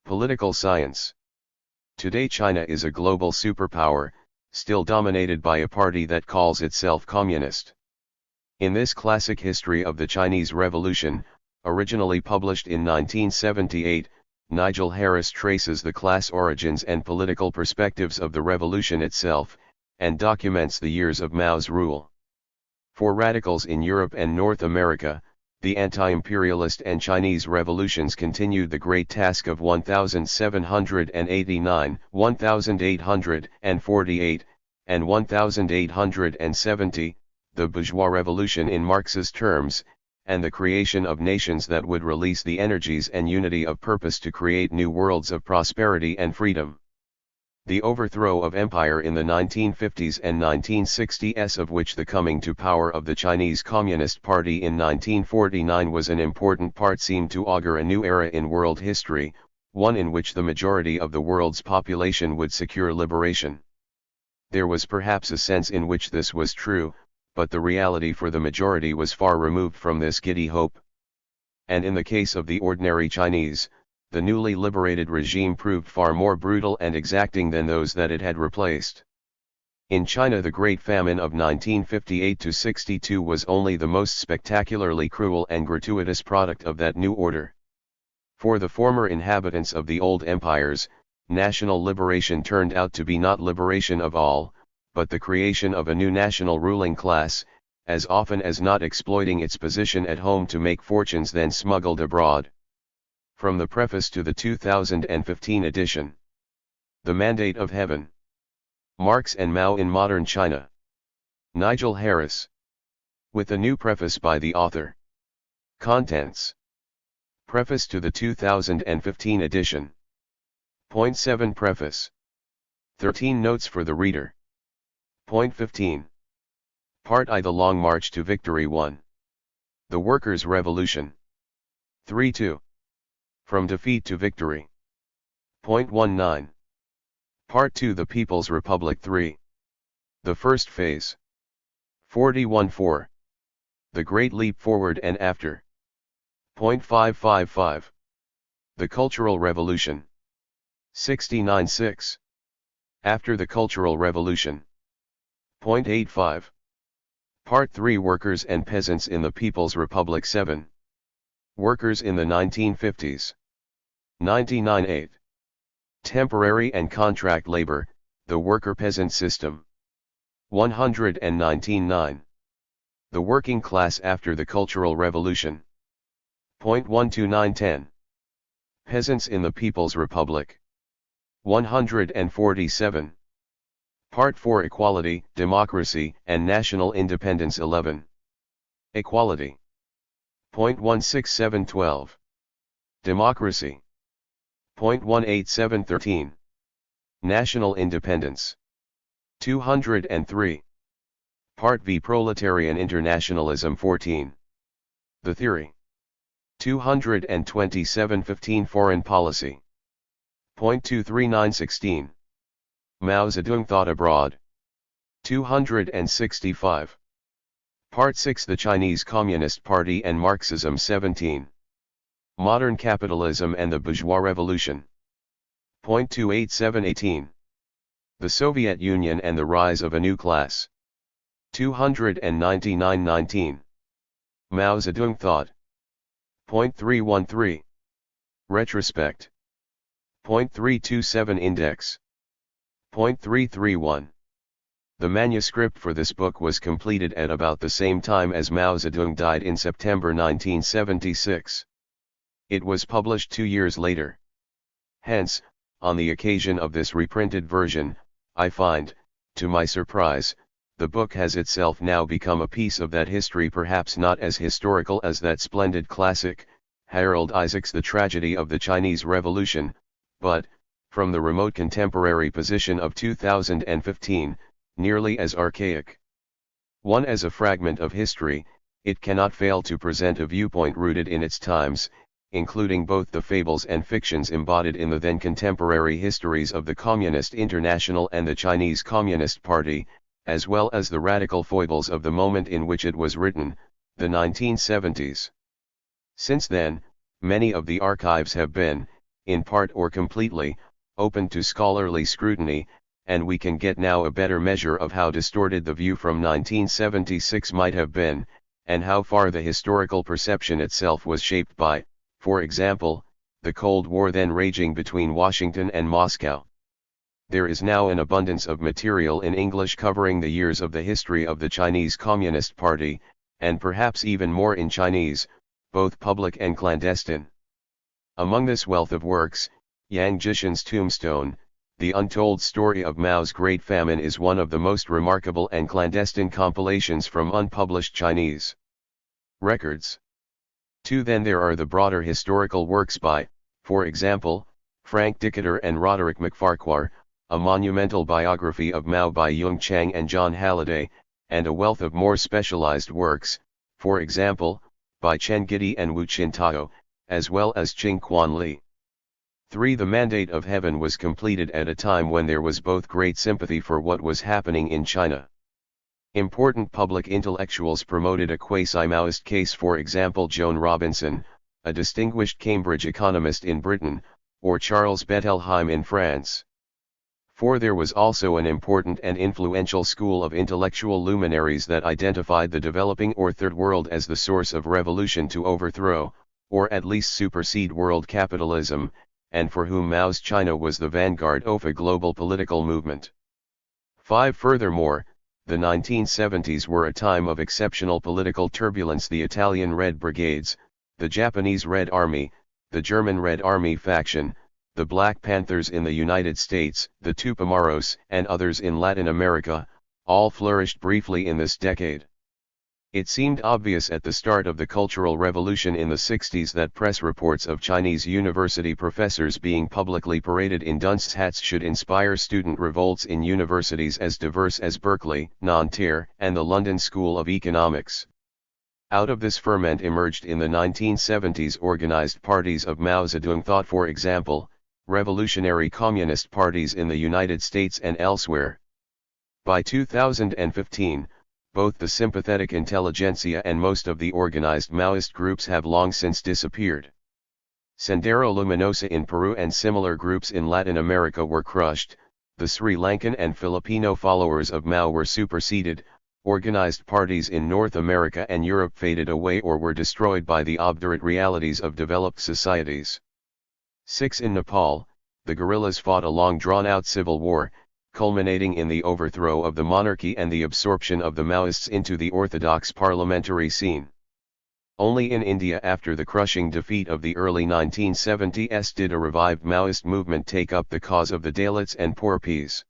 Political science. Today China is a global superpower, still dominated by a party that calls itself communist. In this classic history of the Chinese Revolution, originally published in 1978, Nigel Harris traces the class origins and political perspectives of the revolution itself, and documents the years of Mao's rule. For radicals in Europe and North America, the anti-imperialist and Chinese revolutions continued the great task of 1789, 1848, and 1870, the bourgeois revolution in Marx's terms, and the creation of nations that would release the energies and unity of purpose to create new worlds of prosperity and freedom. The overthrow of empire in the 1950s and 1960s, of which the coming to power of the Chinese Communist Party in 1949 was an important part, seemed to augur a new era in world history, one in which the majority of the world's population would secure liberation. There was perhaps a sense in which this was true, but the reality for the majority was far removed from this giddy hope. And in the case of the ordinary Chinese, the newly liberated regime proved far more brutal and exacting than those that it had replaced. In China, the Great Famine of 1958-62 was only the most spectacularly cruel and gratuitous product of that new order. For the former inhabitants of the old empires, national liberation turned out to be not liberation of all, but the creation of a new national ruling class, as often as not exploiting its position at home to make fortunes then smuggled abroad. From the preface to the 2015 edition. The Mandate of Heaven. Marx and Mao in Modern China. Nigel Harris. With a new preface by the author. Contents. Preface to the 2015 edition. Point 7 Preface. 13 Notes for the reader. Point 15. Part I. The Long March to Victory 1. The Workers' Revolution. 3-2. From Defeat to Victory. Point 19. Part 2. The People's Republic 3. The First Phase. 41-4. The Great Leap Forward and After. Point 555. The Cultural Revolution. 69-6. After the Cultural Revolution. Point 85. Part 3. Workers and Peasants in the People's Republic 7. Workers in the 1950s. 99-8. Temporary and Contract Labor, the Worker-Peasant System. 119-9. The Working Class After the Cultural Revolution. Point 129-10. Peasants in the People's Republic. 147. Part 4. Equality, Democracy, and National Independence 11. Equality. Point 167-12. Democracy. Point 187-13. National Independence. 203. Part V. Proletarian Internationalism 14. The Theory. 227-15. Foreign Policy. Point 239-16. Mao Zedong Thought Abroad. 265. Part 6. The Chinese Communist Party and Marxism 17. Modern Capitalism and the Bourgeois Revolution. Point 287-18. The Soviet Union and the Rise of a New Class. 299-19. Mao Zedong Thought. Point 313. Retrospect. Point 327. Index. Point 331. The manuscript for this book was completed at about the same time as Mao Zedong died in September 1976. It was published 2 years later. Hence, on the occasion of this reprinted version, I find, to my surprise, the book has itself now become a piece of that history, perhaps not as historical as that splendid classic, Harold Isaac's The Tragedy of the Chinese Revolution, but, from the remote contemporary position of 2015, nearly as archaic. One as a fragment of history, it cannot fail to present a viewpoint rooted in its times, including both the fables and fictions embodied in the then contemporary histories of the Communist International and the Chinese Communist Party, as well as the radical foibles of the moment in which it was written, the 1970s. Since then, many of the archives have been, in part or completely, open to scholarly scrutiny, and we can get now a better measure of how distorted the view from 1976 might have been, and how far the historical perception itself was shaped by, for example, the Cold War then raging between Washington and Moscow. There is now an abundance of material in English covering the years of the history of the Chinese Communist Party, and perhaps even more in Chinese, both public and clandestine. Among this wealth of works, Yang Jishan's Tombstone, The Untold Story of Mao's Great Famine, is one of the most remarkable and clandestine compilations from unpublished Chinese records. 2. Then there are the broader historical works by, for example, Frank Dickiter and Roderick McFarquhar, a monumental biography of Mao by Yung Chang and John Halliday, and a wealth of more specialized works, for example, by Chen Gidi and Wu Qintao, as well as Qing Quan Li. 3. The Mandate of Heaven was completed at a time when there was both great sympathy for what was happening in China. Important public intellectuals promoted a quasi-Maoist case, for example Joan Robinson, a distinguished Cambridge economist in Britain, or Charles Bettelheim in France. 4. There was also an important and influential school of intellectual luminaries that identified the developing or Third World as the source of revolution to overthrow, or at least supersede world capitalism, and for whom Mao's China was the vanguard of a global political movement. 5. Furthermore, the 1970s were a time of exceptional political turbulence. The Italian Red Brigades, the Japanese Red Army, the German Red Army faction, the Black Panthers in the United States, the Tupamaros and others in Latin America, all flourished briefly in this decade. It seemed obvious at the start of the Cultural Revolution in the 60s that press reports of Chinese university professors being publicly paraded in dunce hats should inspire student revolts in universities as diverse as Berkeley, Nanterre, and the London School of Economics. Out of this ferment emerged in the 1970s organized parties of Mao Zedong thought, for example, revolutionary communist parties in the United States and elsewhere. By 2015, both the sympathetic intelligentsia and most of the organized Maoist groups have long since disappeared. Sendero Luminoso in Peru and similar groups in Latin America were crushed, the Sri Lankan and Filipino followers of Mao were superseded, organized parties in North America and Europe faded away or were destroyed by the obdurate realities of developed societies. 6. In Nepal, the guerrillas fought a long drawn-out civil war, culminating in the overthrow of the monarchy and the absorption of the Maoists into the orthodox parliamentary scene. Only in India after the crushing defeat of the early 1970s did a revived Maoist movement take up the cause of the Dalits and Porpis.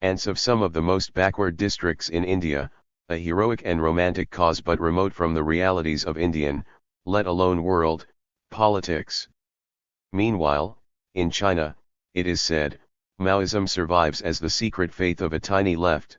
Ants of some of the most backward districts in India, a heroic and romantic cause but remote from the realities of Indian, let alone world, politics. Meanwhile, in China, it is said, Maoism survives as the secret faith of a tiny left.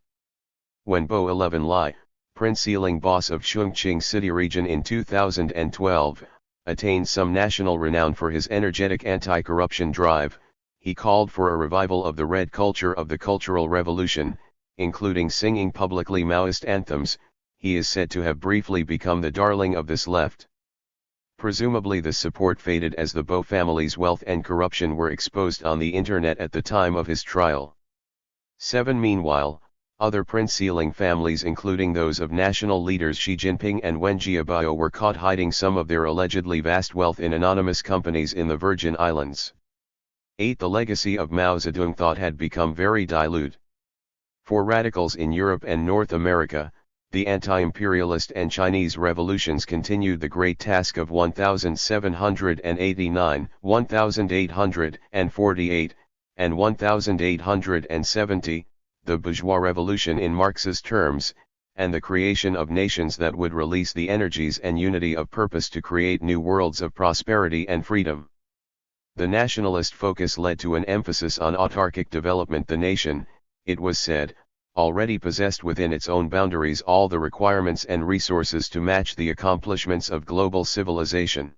When Bo 11 Lai, Prince Sealing boss of Chongqing City region in 2012, attained some national renown for his energetic anti-corruption drive, he called for a revival of the red culture of the Cultural Revolution, including singing publicly Maoist anthems. He is said to have briefly become the darling of this left. Presumably this support faded as the Bo family's wealth and corruption were exposed on the internet at the time of his trial. 7. Meanwhile, other Prince Sealing families including those of national leaders Xi Jinping and Wen Jiabao were caught hiding some of their allegedly vast wealth in anonymous companies in the Virgin Islands. 8. The legacy of Mao Zedong thought had become very dilute. For radicals in Europe and North America, the anti-imperialist and Chinese revolutions continued the great task of 1789, 1848, and 1870, the bourgeois revolution in Marx's terms, and the creation of nations that would release the energies and unity of purpose to create new worlds of prosperity and freedom. The nationalist focus led to an emphasis on autarkic development. The nation, it was said, already possessed within its own boundaries all the requirements and resources to match the accomplishments of global civilization.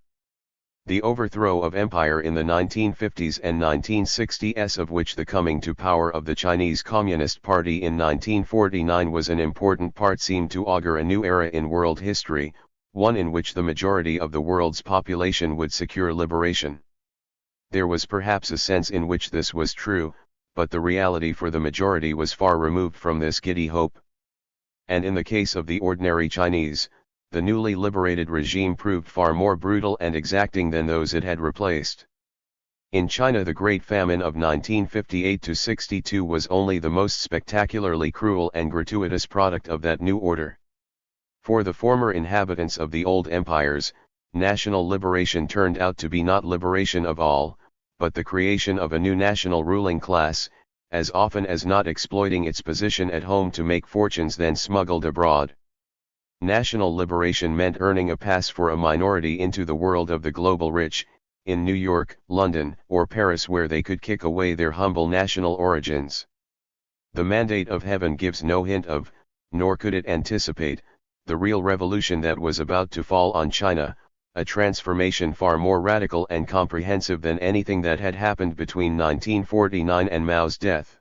The overthrow of empire in the 1950s and 1960s, of which the coming to power of the Chinese Communist Party in 1949 was an important part, seemed to augur a new era in world history, one in which the majority of the world's population would secure liberation. There was perhaps a sense in which this was true, but the reality for the majority was far removed from this giddy hope. And in the case of the ordinary Chinese, the newly liberated regime proved far more brutal and exacting than those it had replaced. In China, the Great Famine of 1958-62 was only the most spectacularly cruel and gratuitous product of that new order. For the former inhabitants of the old empires, national liberation turned out to be not liberation of all, but the creation of a new national ruling class, as often as not exploiting its position at home to make fortunes then smuggled abroad. National liberation meant earning a pass for a minority into the world of the global rich, in New York, London, or Paris, where they could kick away their humble national origins. The mandate of heaven gives no hint of, nor could it anticipate, the real revolution that was about to fall on China, a transformation far more radical and comprehensive than anything that had happened between 1949 and Mao's death.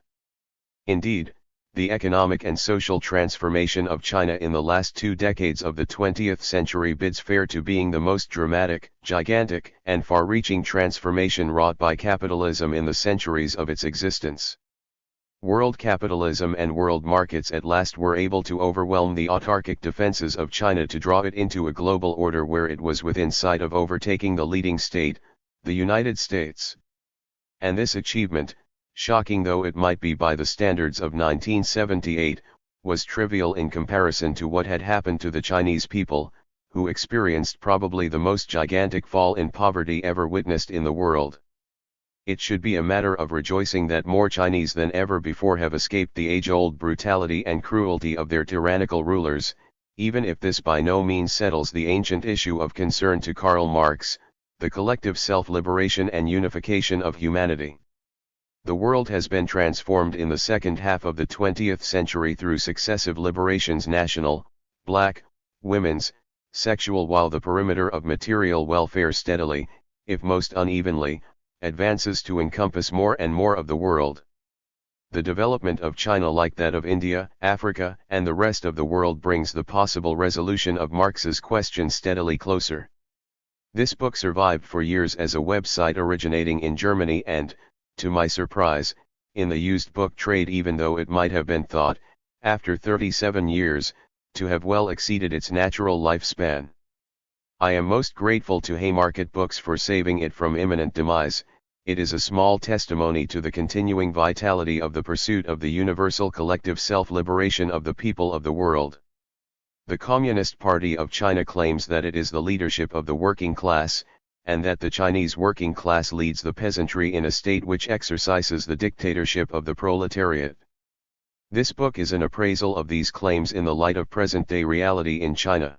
Indeed, the economic and social transformation of China in the last 2 decades of the 20th century bids fair to being the most dramatic, gigantic, and far-reaching transformation wrought by capitalism in the centuries of its existence. World capitalism and world markets at last were able to overwhelm the autarkic defenses of China to draw it into a global order where it was within sight of overtaking the leading state, the United States. And this achievement, shocking though it might be by the standards of 1978, was trivial in comparison to what had happened to the Chinese people, who experienced probably the most gigantic fall in poverty ever witnessed in the world. It should be a matter of rejoicing that more Chinese than ever before have escaped the age-old brutality and cruelty of their tyrannical rulers, even if this by no means settles the ancient issue of concern to Karl Marx, the collective self-liberation and unification of humanity. The world has been transformed in the second half of the 20th century through successive liberations: national, black, women's, sexual, while the perimeter of material welfare steadily, if most unevenly, advances to encompass more and more of the world. The development of China, like that of India, Africa, and the rest of the world, brings the possible resolution of Marx's question steadily closer. This book survived for years as a website originating in Germany and, to my surprise, in the used book trade, even though it might have been thought, after 37 years, to have well exceeded its natural lifespan. I am most grateful to Haymarket Books for saving it from imminent demise. It is a small testimony to the continuing vitality of the pursuit of the universal collective self-liberation of the people of the world. The Communist Party of China claims that it is the leadership of the working class, and that the Chinese working class leads the peasantry in a state which exercises the dictatorship of the proletariat. This book is an appraisal of these claims in the light of present-day reality in China.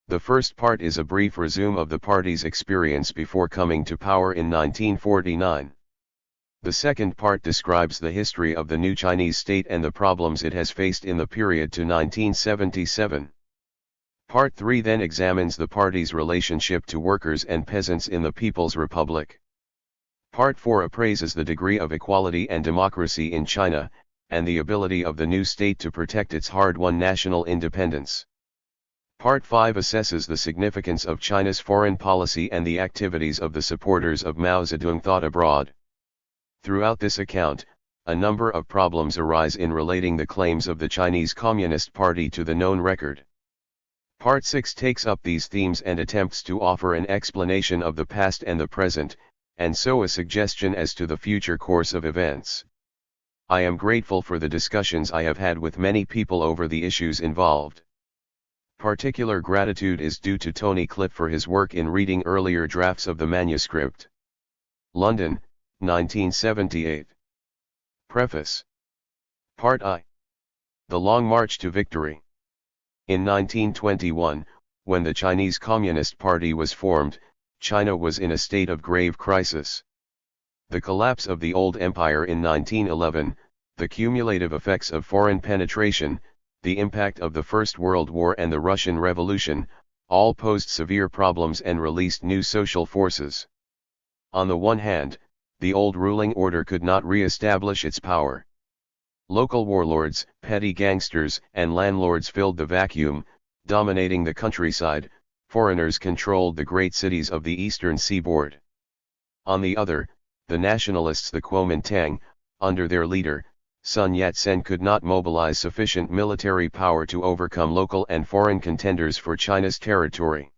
The first part is a brief resume of the party's experience before coming to power in 1949. The second part describes the history of the new Chinese state and the problems it has faced in the period to 1977. Part 3 then examines the party's relationship to workers and peasants in the People's Republic. Part 4 appraises the degree of equality and democracy in China, and the ability of the new state to protect its hard-won national independence. Part 5 assesses the significance of China's foreign policy and the activities of the supporters of Mao Zedong thought abroad. Throughout this account, a number of problems arise in relating the claims of the Chinese Communist Party to the known record. Part 6 takes up these themes and attempts to offer an explanation of the past and the present, and so a suggestion as to the future course of events. I am grateful for the discussions I have had with many people over the issues involved. Particular gratitude is due to Tony Cliff for his work in reading earlier drafts of the manuscript. London, 1978. Preface. Part I. The Long March to Victory. In 1921, when the Chinese Communist Party was formed, China was in a state of grave crisis. The collapse of the old empire in 1911, the cumulative effects of foreign penetration, the impact of the First World War and the Russian Revolution, all posed severe problems and released new social forces. On the one hand, the old ruling order could not re-establish its power. Local warlords, petty gangsters, and landlords filled the vacuum, dominating the countryside. Foreigners controlled the great cities of the eastern seaboard. On the other, the nationalists, the Kuomintang, under their leader, Sun Yat-sen, could not mobilize sufficient military power to overcome local and foreign contenders for China's territory.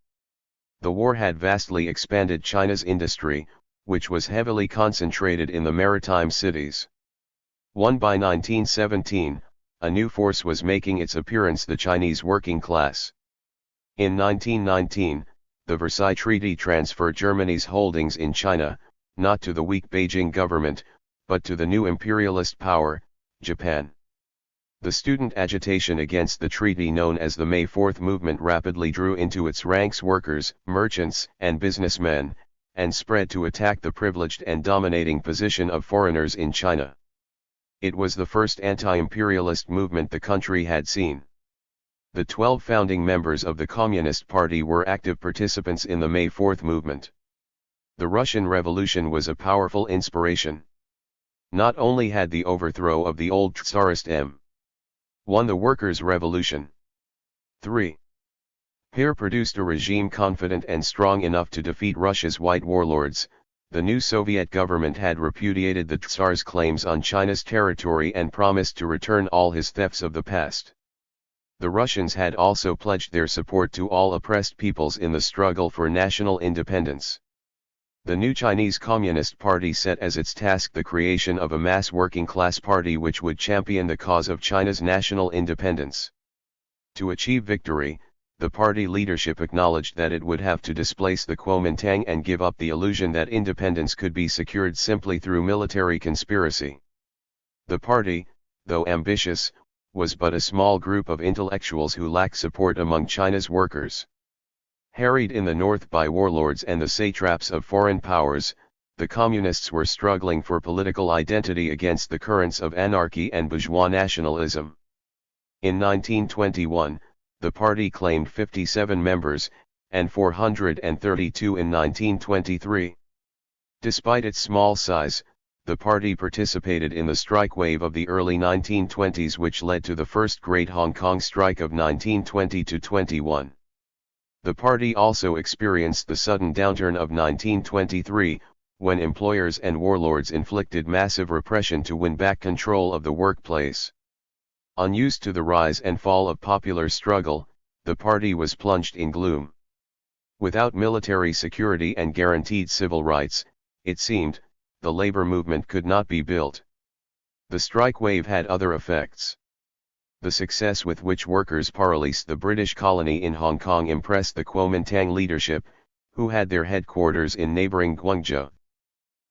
The war had vastly expanded China's industry, which was heavily concentrated in the maritime cities. By 1917, a new force was making its appearance: the Chinese working class. In 1919, the Versailles Treaty transferred Germany's holdings in China, not to the weak Beijing government, but to the new imperialist power, Japan. The student agitation against the treaty, known as the May 4th movement, rapidly drew into its ranks workers, merchants, and businessmen, and spread to attack the privileged and dominating position of foreigners in China. It was the first anti-imperialist movement the country had seen. The 12 founding members of the Communist Party were active participants in the May 4th movement. The Russian Revolution was a powerful inspiration. Not only had the overthrow of the old Tsarist M.1 the workers' revolution. 3. Here produced a regime confident and strong enough to defeat Russia's white warlords. The new Soviet government had repudiated the Tsar's claims on China's territory and promised to return all his thefts of the past. The Russians had also pledged their support to all oppressed peoples in the struggle for national independence. The new Chinese Communist Party set as its task the creation of a mass working class party which would champion the cause of China's national independence. To achieve victory, the party leadership acknowledged that it would have to displace the Kuomintang and give up the illusion that independence could be secured simply through military conspiracy. The party, though ambitious, was but a small group of intellectuals who lacked support among China's workers. Harried in the north by warlords and the satraps of foreign powers, the communists were struggling for political identity against the currents of anarchy and bourgeois nationalism. In 1921, the party claimed 57 members, and 432 in 1923. Despite its small size, the party participated in the strike wave of the early 1920s, which led to the first Great Hong Kong Strike of 1920-21. The party also experienced the sudden downturn of 1923, when employers and warlords inflicted massive repression to win back control of the workplace. Unused to the rise and fall of popular struggle, the party was plunged in gloom. Without military security and guaranteed civil rights, it seemed, the labor movement could not be built. The strike wave had other effects. The success with which workers paralysed the British colony in Hong Kong impressed the Kuomintang leadership, who had their headquarters in neighboring Guangzhou.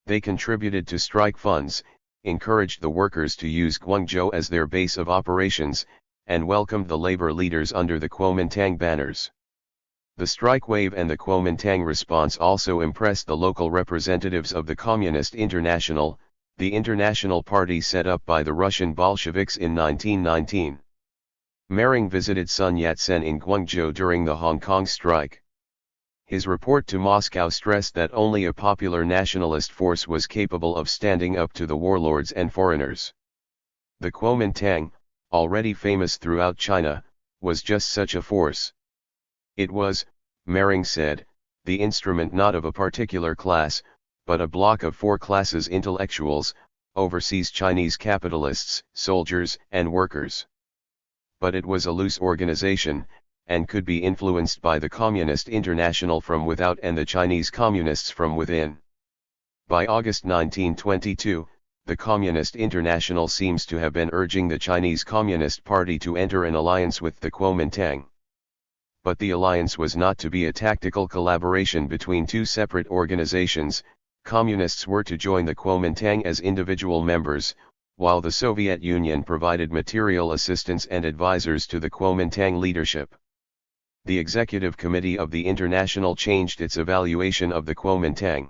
They contributed to strike funds, encouraged the workers to use Guangzhou as their base of operations, and welcomed the labor leaders under the Kuomintang banners. The strike wave and the Kuomintang response also impressed the local representatives of the Communist International, the international party set up by the Russian Bolsheviks in 1919. Mering visited Sun Yat-sen in Guangzhou during the Hong Kong strike. His report to Moscow stressed that only a popular nationalist force was capable of standing up to the warlords and foreigners. The Kuomintang, already famous throughout China, was just such a force. It was, Mering said, the instrument not of a particular class, but a block of 4 classes: intellectuals, overseas Chinese capitalists, soldiers, and workers. But it was a loose organization, and could be influenced by the Communist International from without and the Chinese Communists from within. By August 1922, the Communist International seems to have been urging the Chinese Communist Party to enter an alliance with the Kuomintang. But the alliance was not to be a tactical collaboration between 2 separate organizations. Communists were to join the Kuomintang as individual members, while the Soviet Union provided material assistance and advisors to the Kuomintang leadership. The Executive Committee of the International changed its evaluation of the Kuomintang.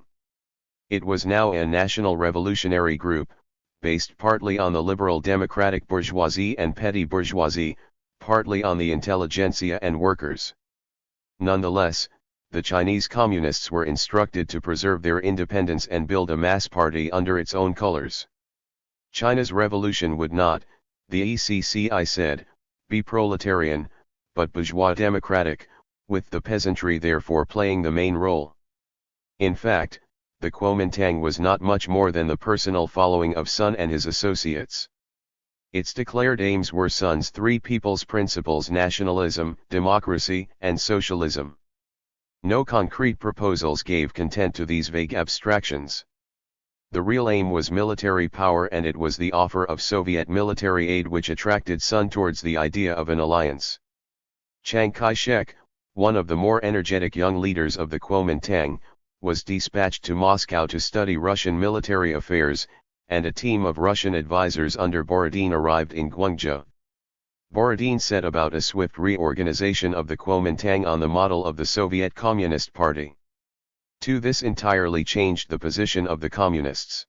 It was now a national revolutionary group, based partly on the liberal democratic bourgeoisie and petty bourgeoisie, partly on the intelligentsia and workers. Nonetheless, the Chinese Communists were instructed to preserve their independence and build a mass party under its own colors. China's revolution would not, the ECCI said, be proletarian, but bourgeois democratic, with the peasantry therefore playing the main role. In fact, the Kuomintang was not much more than the personal following of Sun and his associates. Its declared aims were Sun's three people's principles: nationalism, democracy, and socialism. No concrete proposals gave content to these vague abstractions. The real aim was military power, and it was the offer of Soviet military aid which attracted Sun towards the idea of an alliance. Chiang Kai-shek, one of the more energetic young leaders of the Kuomintang, was dispatched to Moscow to study Russian military affairs, and a team of Russian advisors under Borodin arrived in Guangzhou. Borodin set about a swift reorganization of the Kuomintang on the model of the Soviet Communist Party. This entirely changed the position of the Communists.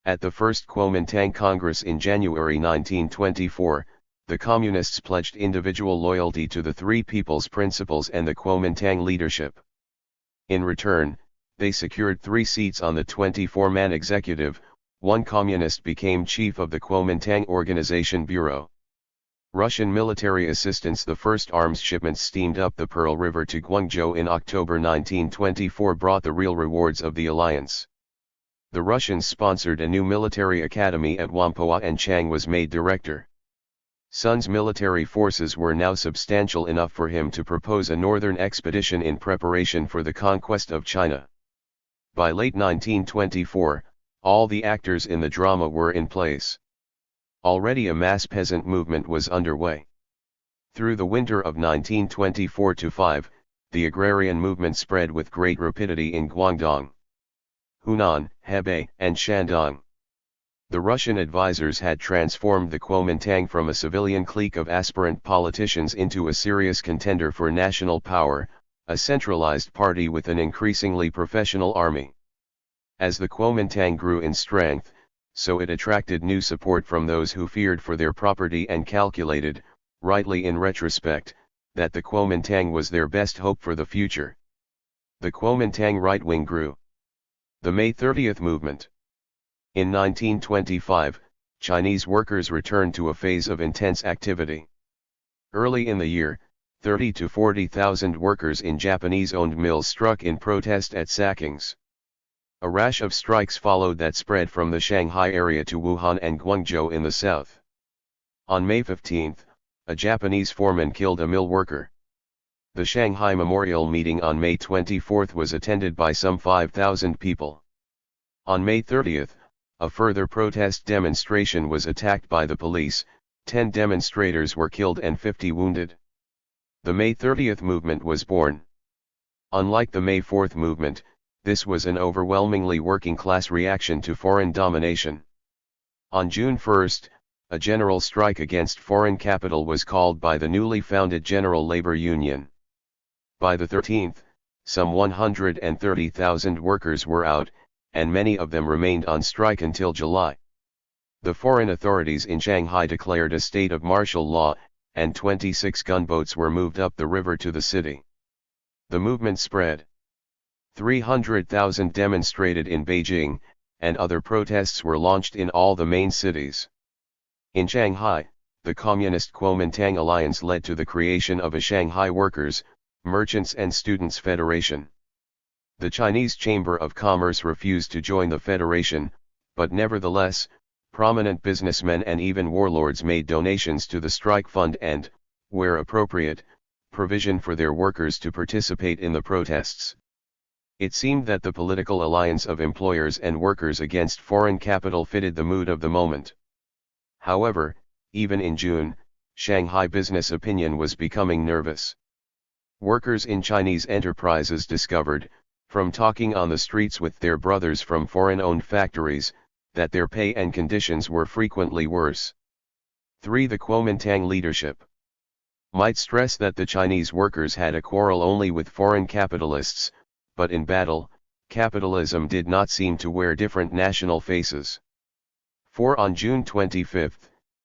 At the First Kuomintang Congress in January 1924, the Communists pledged individual loyalty to the Three People's Principles and the Kuomintang leadership. In return, they secured 3 seats on the 24-man executive. One communist became chief of the Kuomintang Organization Bureau. Russian military assistance. The first arms shipments steamed up the Pearl River to Guangzhou in October 1924 brought the real rewards of the alliance. The Russians sponsored a new military academy at Whampoa, and Chiang was made director. Sun's military forces were now substantial enough for him to propose a northern expedition in preparation for the conquest of China. By late 1924, all the actors in the drama were in place. Already a mass peasant movement was underway. Through the winter of 1924-5, the agrarian movement spread with great rapidity in Guangdong, Hunan, Hebei, and Shandong. The Russian advisors had transformed the Kuomintang from a civilian clique of aspirant politicians into a serious contender for national power, a centralized party with an increasingly professional army. As the Kuomintang grew in strength, so it attracted new support from those who feared for their property and calculated, rightly in retrospect, that the Kuomintang was their best hope for the future. The Kuomintang right wing grew. The May 30th movement. In 1925, Chinese workers returned to a phase of intense activity. Early in the year, 30,000 to 40,000 workers in Japanese-owned mills struck in protest at sackings. A rash of strikes followed that spread from the Shanghai area to Wuhan and Guangzhou in the south. On May 15, a Japanese foreman killed a mill worker. The Shanghai Memorial meeting on May 24 was attended by some 5,000 people. On May 30, a further protest demonstration was attacked by the police, 10 demonstrators were killed and 50 wounded. The May 30 movement was born. Unlike the May 4 movement, this was an overwhelmingly working-class reaction to foreign domination. On June 1, a general strike against foreign capital was called by the newly founded General Labor Union. By the 13th, some 130,000 workers were out, and many of them remained on strike until July. The foreign authorities in Shanghai declared a state of martial law, and 26 gunboats were moved up the river to the city. The movement spread. 300,000 demonstrated in Beijing, and other protests were launched in all the main cities. In Shanghai, the Communist Kuomintang alliance led to the creation of a Shanghai Workers, Merchants and Students Federation. The Chinese Chamber of Commerce refused to join the federation, but nevertheless, prominent businessmen and even warlords made donations to the strike fund and, where appropriate, provision for their workers to participate in the protests. It seemed that the political alliance of employers and workers against foreign capital fitted the mood of the moment. However, even in June, Shanghai business opinion was becoming nervous. Workers in Chinese enterprises discovered, from talking on the streets with their brothers from foreign-owned factories, that their pay and conditions were frequently worse. 3. The Kuomintang leadership might stress that the Chinese workers had a quarrel only with foreign capitalists, but in battle, capitalism did not seem to wear different national faces. 4. On June 25,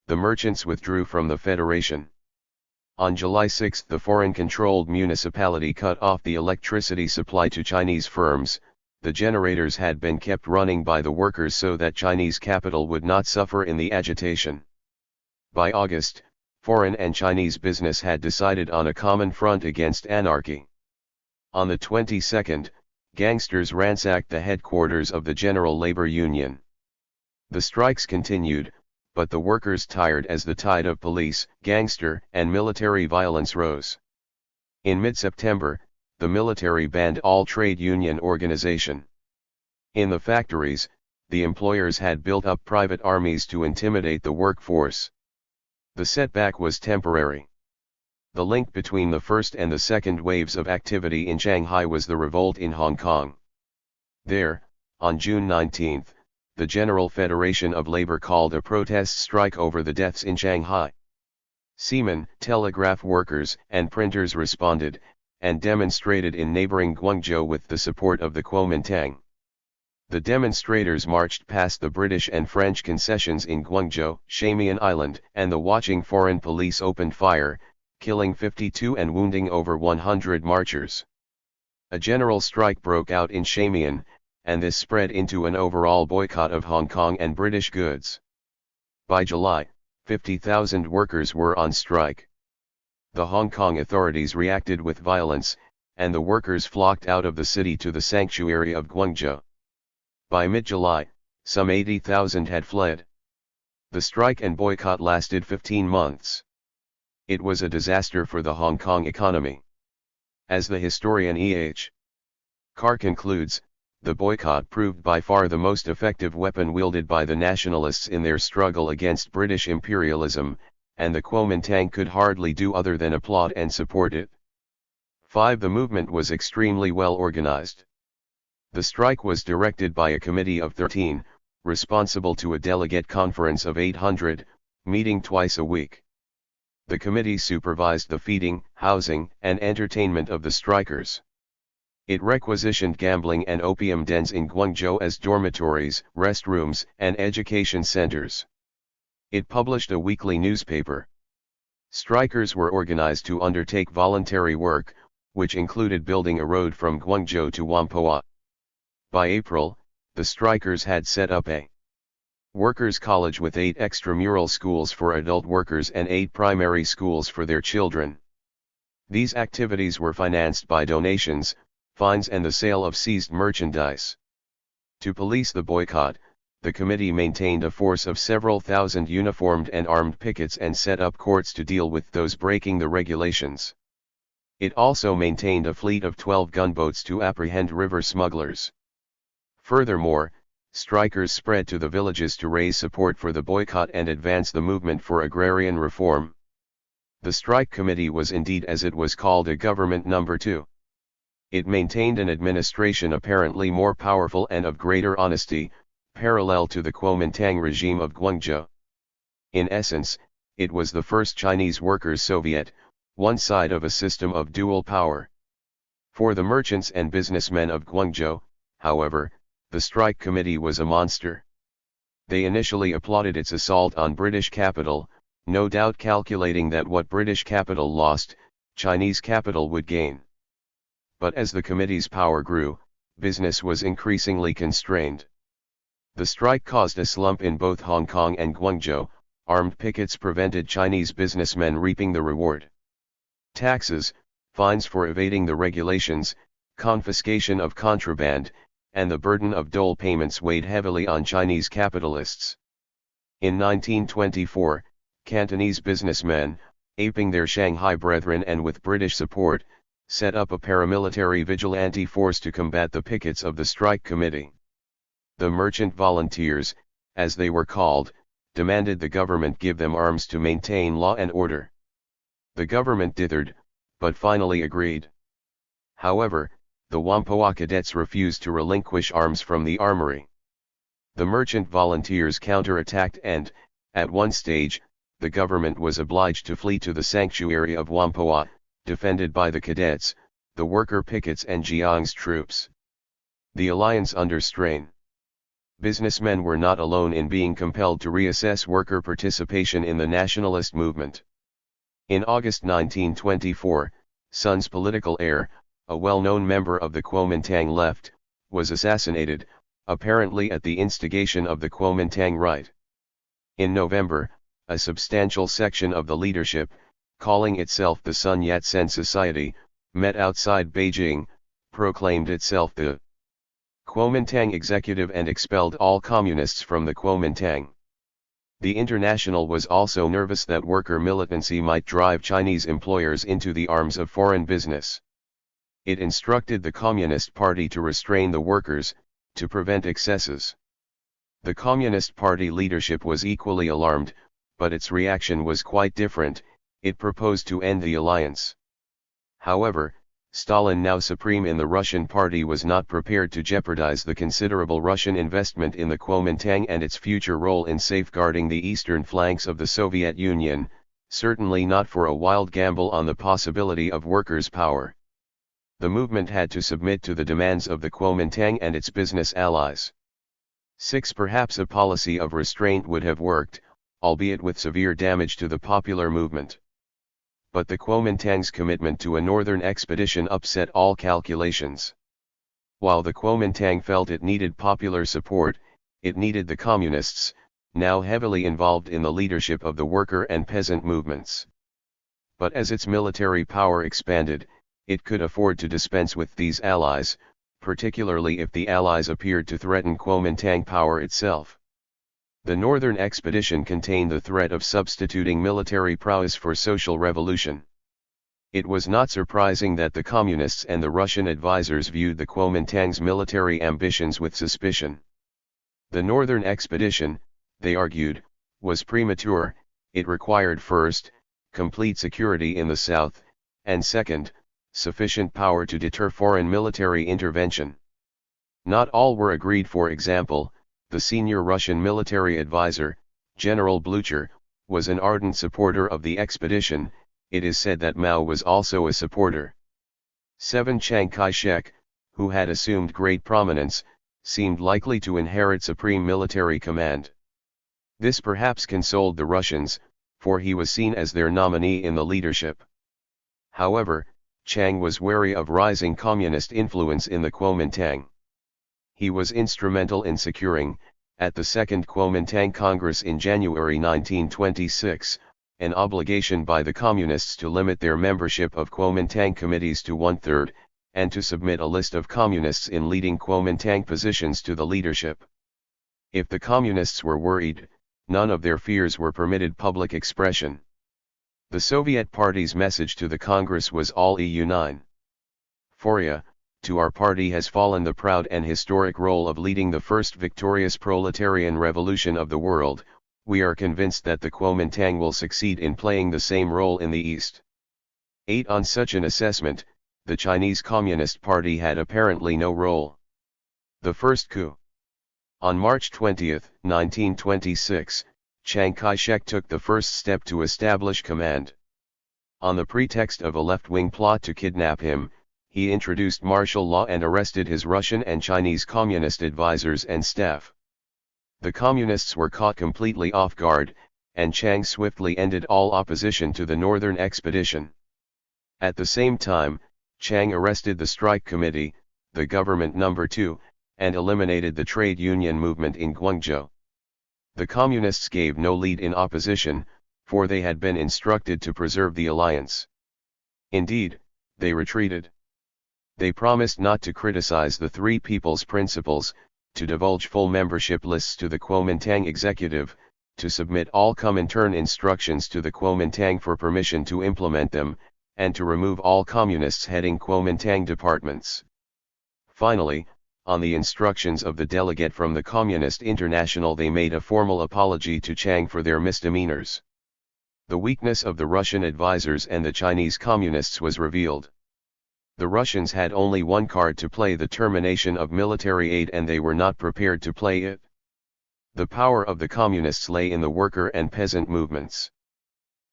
the merchants withdrew from the federation. On July 6 the foreign-controlled municipality cut off the electricity supply to Chinese firms. The generators had been kept running by the workers so that Chinese capital would not suffer in the agitation. By August, foreign and Chinese business had decided on a common front against anarchy. On the 22nd, gangsters ransacked the headquarters of the General Labor Union. The strikes continued, but the workers tired as the tide of police, gangster, and military violence rose. In mid-September, the military banned all trade union organization. In the factories, the employers had built up private armies to intimidate the workforce. The setback was temporary. The link between the first and the second waves of activity in Shanghai was the revolt in Hong Kong. There, on June 19, the General Federation of Labor called a protest strike over the deaths in Shanghai. Seamen, telegraph workers, and printers responded, and demonstrated in neighboring Guangzhou with the support of the Kuomintang. The demonstrators marched past the British and French concessions in Guangzhou, Shamian Island, and the watching foreign police opened fire, killing 52 and wounding over 100 marchers. A general strike broke out in Shamian, and this spread into an overall boycott of Hong Kong and British goods. By July, 50,000 workers were on strike. The Hong Kong authorities reacted with violence, and the workers flocked out of the city to the sanctuary of Guangzhou. By mid-July, some 80,000 had fled. The strike and boycott lasted 15 months. It was a disaster for the Hong Kong economy. As the historian E.H. Carr concludes, the boycott proved by far the most effective weapon wielded by the nationalists in their struggle against British imperialism, and the Kuomintang could hardly do other than applaud and support it. 5. The movement was extremely well organized. The strike was directed by a committee of 13, responsible to a delegate conference of 800, meeting twice a week. The committee supervised the feeding, housing, and entertainment of the strikers. It requisitioned gambling and opium dens in Guangzhou as dormitories, restrooms, and education centers. It published a weekly newspaper. Strikers were organized to undertake voluntary work, which included building a road from Guangzhou to Whampoa. By April, the strikers had set up a workers' college with 8 extramural schools for adult workers and 8 primary schools for their children. These activities were financed by donations, fines and the sale of seized merchandise. To police the boycott, the committee maintained a force of several thousand uniformed and armed pickets and set up courts to deal with those breaking the regulations. It also maintained a fleet of 12 gunboats to apprehend river smugglers. Furthermore, strikers spread to the villages to raise support for the boycott and advance the movement for agrarian reform. The strike committee was indeed, as it was called, a government number 2. It maintained an administration apparently more powerful and of greater honesty, parallel to the Kuomintang regime of Guangzhou. In essence, it was the first Chinese Workers' Soviet, one side of a system of dual power. For the merchants and businessmen of Guangzhou, however, the strike committee was a monster. They initially applauded its assault on British capital, no doubt calculating that what British capital lost, Chinese capital would gain. But as the committee's power grew, business was increasingly constrained. The strike caused a slump in both Hong Kong and Guangzhou. Armed pickets prevented Chinese businessmen reaping the reward. Taxes, fines for evading the regulations, confiscation of contraband, and the burden of dole payments weighed heavily on Chinese capitalists. In 1924, Cantonese businessmen, aping their Shanghai brethren and with British support, set up a paramilitary vigilante force to combat the pickets of the strike committee. The merchant volunteers, as they were called, demanded the government give them arms to maintain law and order. The government dithered, but finally agreed. However, the Whampoa cadets refused to relinquish arms from the armory. The merchant volunteers counterattacked and, at one stage, the government was obliged to flee to the sanctuary of Whampoa, defended by the cadets, the worker pickets and Jiang's troops. The alliance under strain. Businessmen were not alone in being compelled to reassess worker participation in the nationalist movement. In August 1924, Sun's political heir, a well-known member of the Kuomintang left, was assassinated, apparently at the instigation of the Kuomintang right. In November, a substantial section of the leadership, calling itself the Sun Yat-sen Society, met outside Beijing, proclaimed itself the Kuomintang executive and expelled all communists from the Kuomintang. The International was also nervous that worker militancy might drive Chinese employers into the arms of foreign business. It instructed the Communist Party to restrain the workers, to prevent excesses. The Communist Party leadership was equally alarmed, but its reaction was quite different. It proposed to end the alliance. However, Stalin, now supreme in the Russian party, was not prepared to jeopardize the considerable Russian investment in the Kuomintang and its future role in safeguarding the eastern flanks of the Soviet Union, certainly not for a wild gamble on the possibility of workers' power. The movement had to submit to the demands of the Kuomintang and its business allies. 6. Perhaps a policy of restraint would have worked, albeit with severe damage to the popular movement. But the Kuomintang's commitment to a northern expedition upset all calculations. While the Kuomintang felt it needed popular support, it needed the communists, now heavily involved in the leadership of the worker and peasant movements. But as its military power expanded, it could afford to dispense with these allies, particularly if the allies appeared to threaten Kuomintang power itself. The northern expedition contained the threat of substituting military prowess for social revolution. It was not surprising that the communists and the Russian advisors viewed the Kuomintang's military ambitions with suspicion. The northern expedition, they argued, was premature. It required first, complete security in the south, and second, sufficient power to deter foreign military intervention. Not all were agreed. For example, the senior Russian military advisor, General Blucher, was an ardent supporter of the expedition. It is said that Mao was also a supporter. 7. Chiang Kai-shek, who had assumed great prominence, seemed likely to inherit supreme military command. This perhaps consoled the Russians, for he was seen as their nominee in the leadership. However, Chiang was wary of rising communist influence in the Kuomintang. He was instrumental in securing, at the Second Kuomintang Congress in January 1926, an obligation by the Communists to limit their membership of Kuomintang committees to 1/3, and to submit a list of Communists in leading Kuomintang positions to the leadership. If the Communists were worried, none of their fears were permitted public expression. The Soviet Party's message to the Congress was all EU 9. Foria, to our party has fallen the proud and historic role of leading the first victorious proletarian revolution of the world. We are convinced that the Kuomintang will succeed in playing the same role in the East. 8. On such an assessment, the Chinese Communist Party had apparently no role. The first coup. On March 20, 1926, Chiang Kai-shek took the first step to establish command. On the pretext of a left-wing plot to kidnap him, he introduced martial law and arrested his Russian and Chinese communist advisors and staff. The communists were caught completely off guard, and Chiang swiftly ended all opposition to the northern expedition. At the same time, Chiang arrested the strike committee, the government number 2, and eliminated the trade union movement in Guangzhou. The communists gave no lead in opposition, for they had been instructed to preserve the alliance. Indeed, they retreated. They promised not to criticize the Three People's Principles, to divulge full membership lists to the Kuomintang executive, to submit all Comintern instructions to the Kuomintang for permission to implement them, and to remove all communists heading Kuomintang departments. Finally, on the instructions of the delegate from the Communist International, they made a formal apology to Chiang for their misdemeanors. The weakness of the Russian advisors and the Chinese communists was revealed. The Russians had only one card to play: the termination of military aid, and they were not prepared to play it. The power of the communists lay in the worker and peasant movements.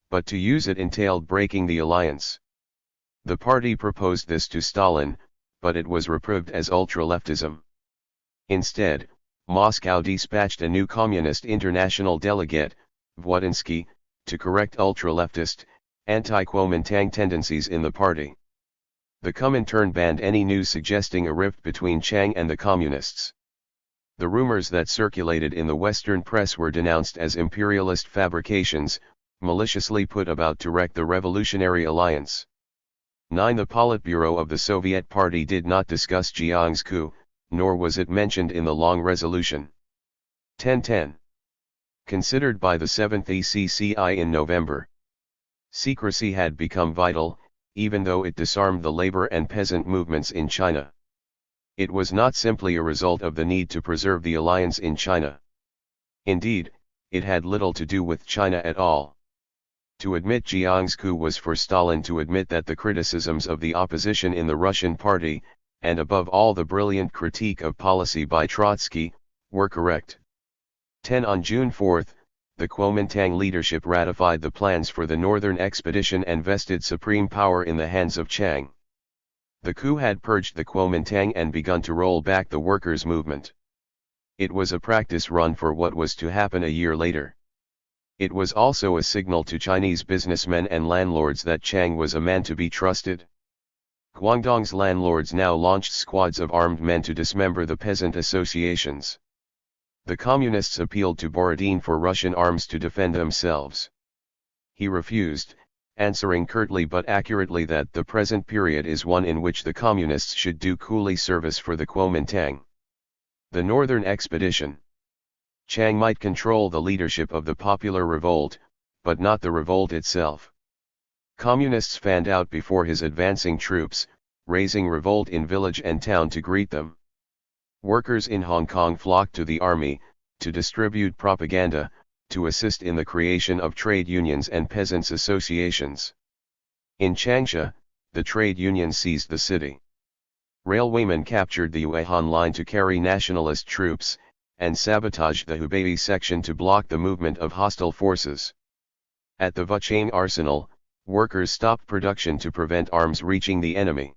But to use it entailed breaking the alliance. The party proposed this to Stalin, but it was reproved as ultra-leftism. Instead, Moscow dispatched a new Communist International delegate, Vodinsky, to correct ultra-leftist, anti-Kuomintang tendencies in the party. The Comintern banned any news suggesting a rift between Chiang and the Communists. The rumors that circulated in the Western press were denounced as imperialist fabrications, maliciously put about to wreck the revolutionary alliance. 9. The Politburo of the Soviet Party did not discuss Jiang's coup, nor was it mentioned in the long resolution. 1010. Considered by the 7th ECCI in November. Secrecy had become vital, even though it disarmed the labor and peasant movements in China. It was not simply a result of the need to preserve the alliance in China. Indeed, it had little to do with China at all. To admit Jiang's coup was for Stalin to admit that the criticisms of the opposition in the Russian party, and above all the brilliant critique of policy by Trotsky, were correct. 10 On June 4, the Kuomintang leadership ratified the plans for the northern expedition and vested supreme power in the hands of Chiang. The coup had purged the Kuomintang and begun to roll back the workers' movement. It was a practice run for what was to happen a year later. It was also a signal to Chinese businessmen and landlords that Chiang was a man to be trusted. Guangdong's landlords now launched squads of armed men to dismember the peasant associations. The communists appealed to Borodin for Russian arms to defend themselves. He refused, answering curtly but accurately that the present period is one in which the communists should do coolie service for the Kuomintang. The northern expedition. Chiang might control the leadership of the popular revolt, but not the revolt itself. Communists fanned out before his advancing troops, raising revolt in village and town to greet them. Workers in Hong Kong flocked to the army, to distribute propaganda, to assist in the creation of trade unions and peasants' associations. In Changsha, the trade unions seized the city. Railwaymen captured the Wuhan line to carry nationalist troops, and sabotaged the Hubei section to block the movement of hostile forces. At the Wuchang arsenal, workers stopped production to prevent arms reaching the enemy.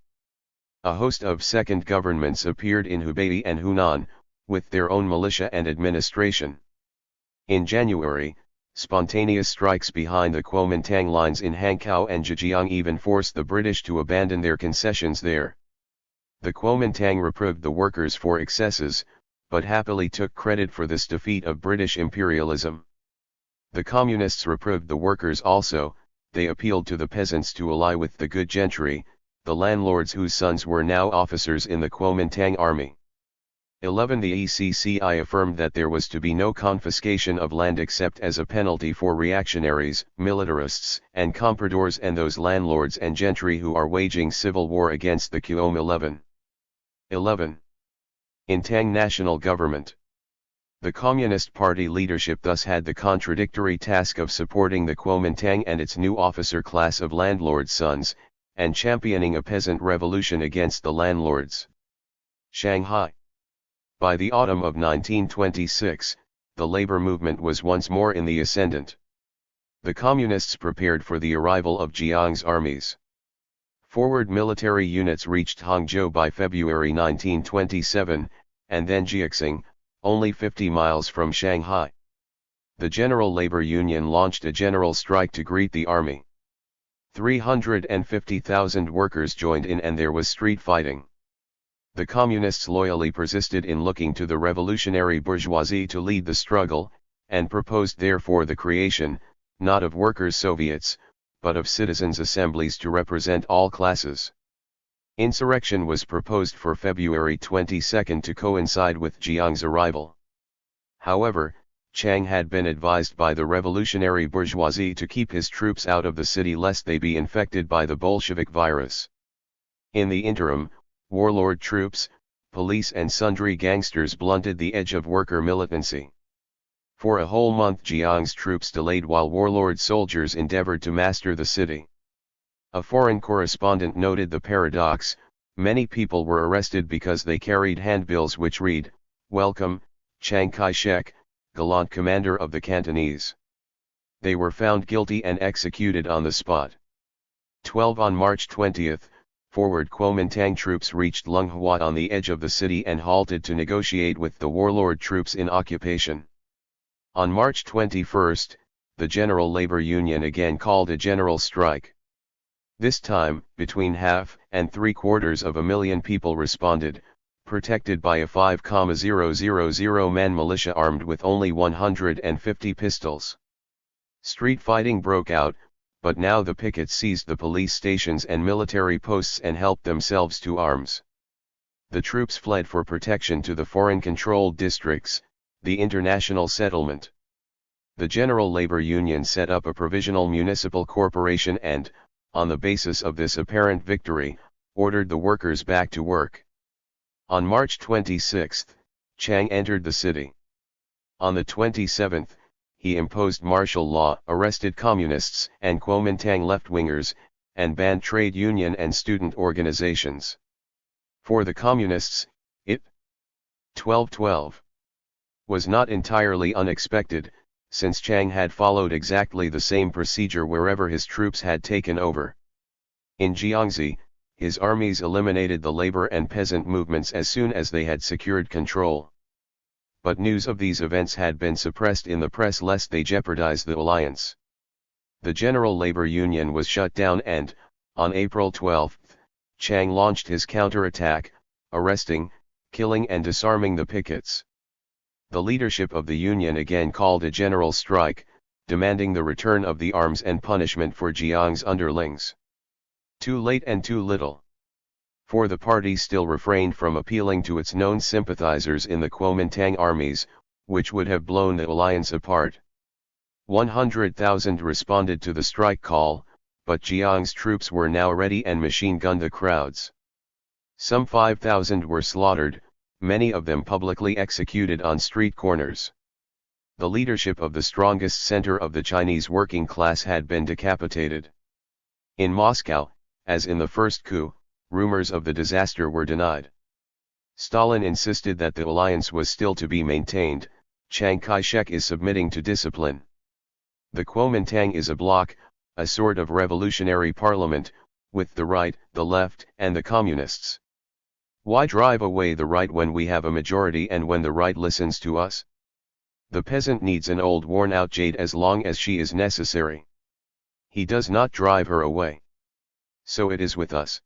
A host of second governments appeared in Hubei and Hunan, with their own militia and administration. In January, spontaneous strikes behind the Kuomintang lines in Hankow and Zhejiang even forced the British to abandon their concessions there. The Kuomintang reproved the workers for excesses, but happily took credit for this defeat of British imperialism. The communists reproved the workers also. They appealed to the peasants to ally with the good gentry, the landlords whose sons were now officers in the Kuomintang army. 11 The ECCI affirmed that there was to be no confiscation of land except as a penalty for reactionaries, militarists, and compradors and those landlords and gentry who are waging civil war against the Kuom. 11. In Tang national government. The Communist Party leadership thus had the contradictory task of supporting the Kuomintang and its new officer class of landlords' sons, and championing a peasant revolution against the landlords. Shanghai. By the autumn of 1926, the labor movement was once more in the ascendant. The Communists prepared for the arrival of Jiang's armies. Forward military units reached Hangzhou by February 1927, and then Jiaxing, only 50 miles from Shanghai. The General Labor Union launched a general strike to greet the army. 350,000 workers joined in and there was street fighting. The Communists loyally persisted in looking to the revolutionary bourgeoisie to lead the struggle, and proposed therefore the creation, not of workers' soviets, but of citizens' assemblies to represent all classes. Insurrection was proposed for February 22 to coincide with Jiang's arrival. However, Chiang had been advised by the revolutionary bourgeoisie to keep his troops out of the city lest they be infected by the Bolshevik virus. In the interim, warlord troops, police and sundry gangsters blunted the edge of worker militancy. For a whole month Jiang's troops delayed while warlord soldiers endeavored to master the city. A foreign correspondent noted the paradox: many people were arrested because they carried handbills which read, "Welcome, Chiang Kai-shek, gallant commander of the Cantonese." They were found guilty and executed on the spot. 12 On March 20, forward Kuomintang troops reached Lunghua on the edge of the city and halted to negotiate with the warlord troops in occupation. On March 21, the General Labor Union again called a general strike. This time, between half and three-quarters of a million people responded, protected by a 5,000-man militia armed with only 150 pistols. Street fighting broke out, but now the pickets seized the police stations and military posts and helped themselves to arms. the troops fled for protection to the foreign-controlled districts, the international settlement. The General Labor Union set up a provisional municipal corporation and, on the basis of this apparent victory, ordered the workers back to work. On March 26, Chiang entered the city. On the 27th, he imposed martial law, arrested communists and Kuomintang left-wingers, and banned trade union and student organizations. For the communists, it 1212 was not entirely unexpected, since Chiang had followed exactly the same procedure wherever his troops had taken over. In Jiangxi, his armies eliminated the labor and peasant movements as soon as they had secured control. But news of these events had been suppressed in the press lest they jeopardize the alliance. The General Labor Union was shut down and, on April 12, Chiang launched his counterattack, arresting, killing and disarming the pickets. The leadership of the Union again called a general strike, demanding the return of the arms and punishment for Jiang's underlings. Too late and too little. For the party still refrained from appealing to its known sympathizers in the Kuomintang armies, which would have blown the alliance apart. 100,000 responded to the strike call, but Jiang's troops were now ready and machine-gunned the crowds. Some 5,000 were slaughtered, many of them publicly executed on street corners. The leadership of the strongest center of the Chinese working class had been decapitated. In Moscow, as in the first coup, rumors of the disaster were denied. Stalin insisted that the alliance was still to be maintained. Chiang Kai-shek is submitting to discipline. The Kuomintang is a bloc, a sort of revolutionary parliament, with the right, the left, and the communists. Why drive away the right when we have a majority and when the right listens to us? The peasant needs an old worn-out jade as long as she is necessary. He does not drive her away. So it is with us.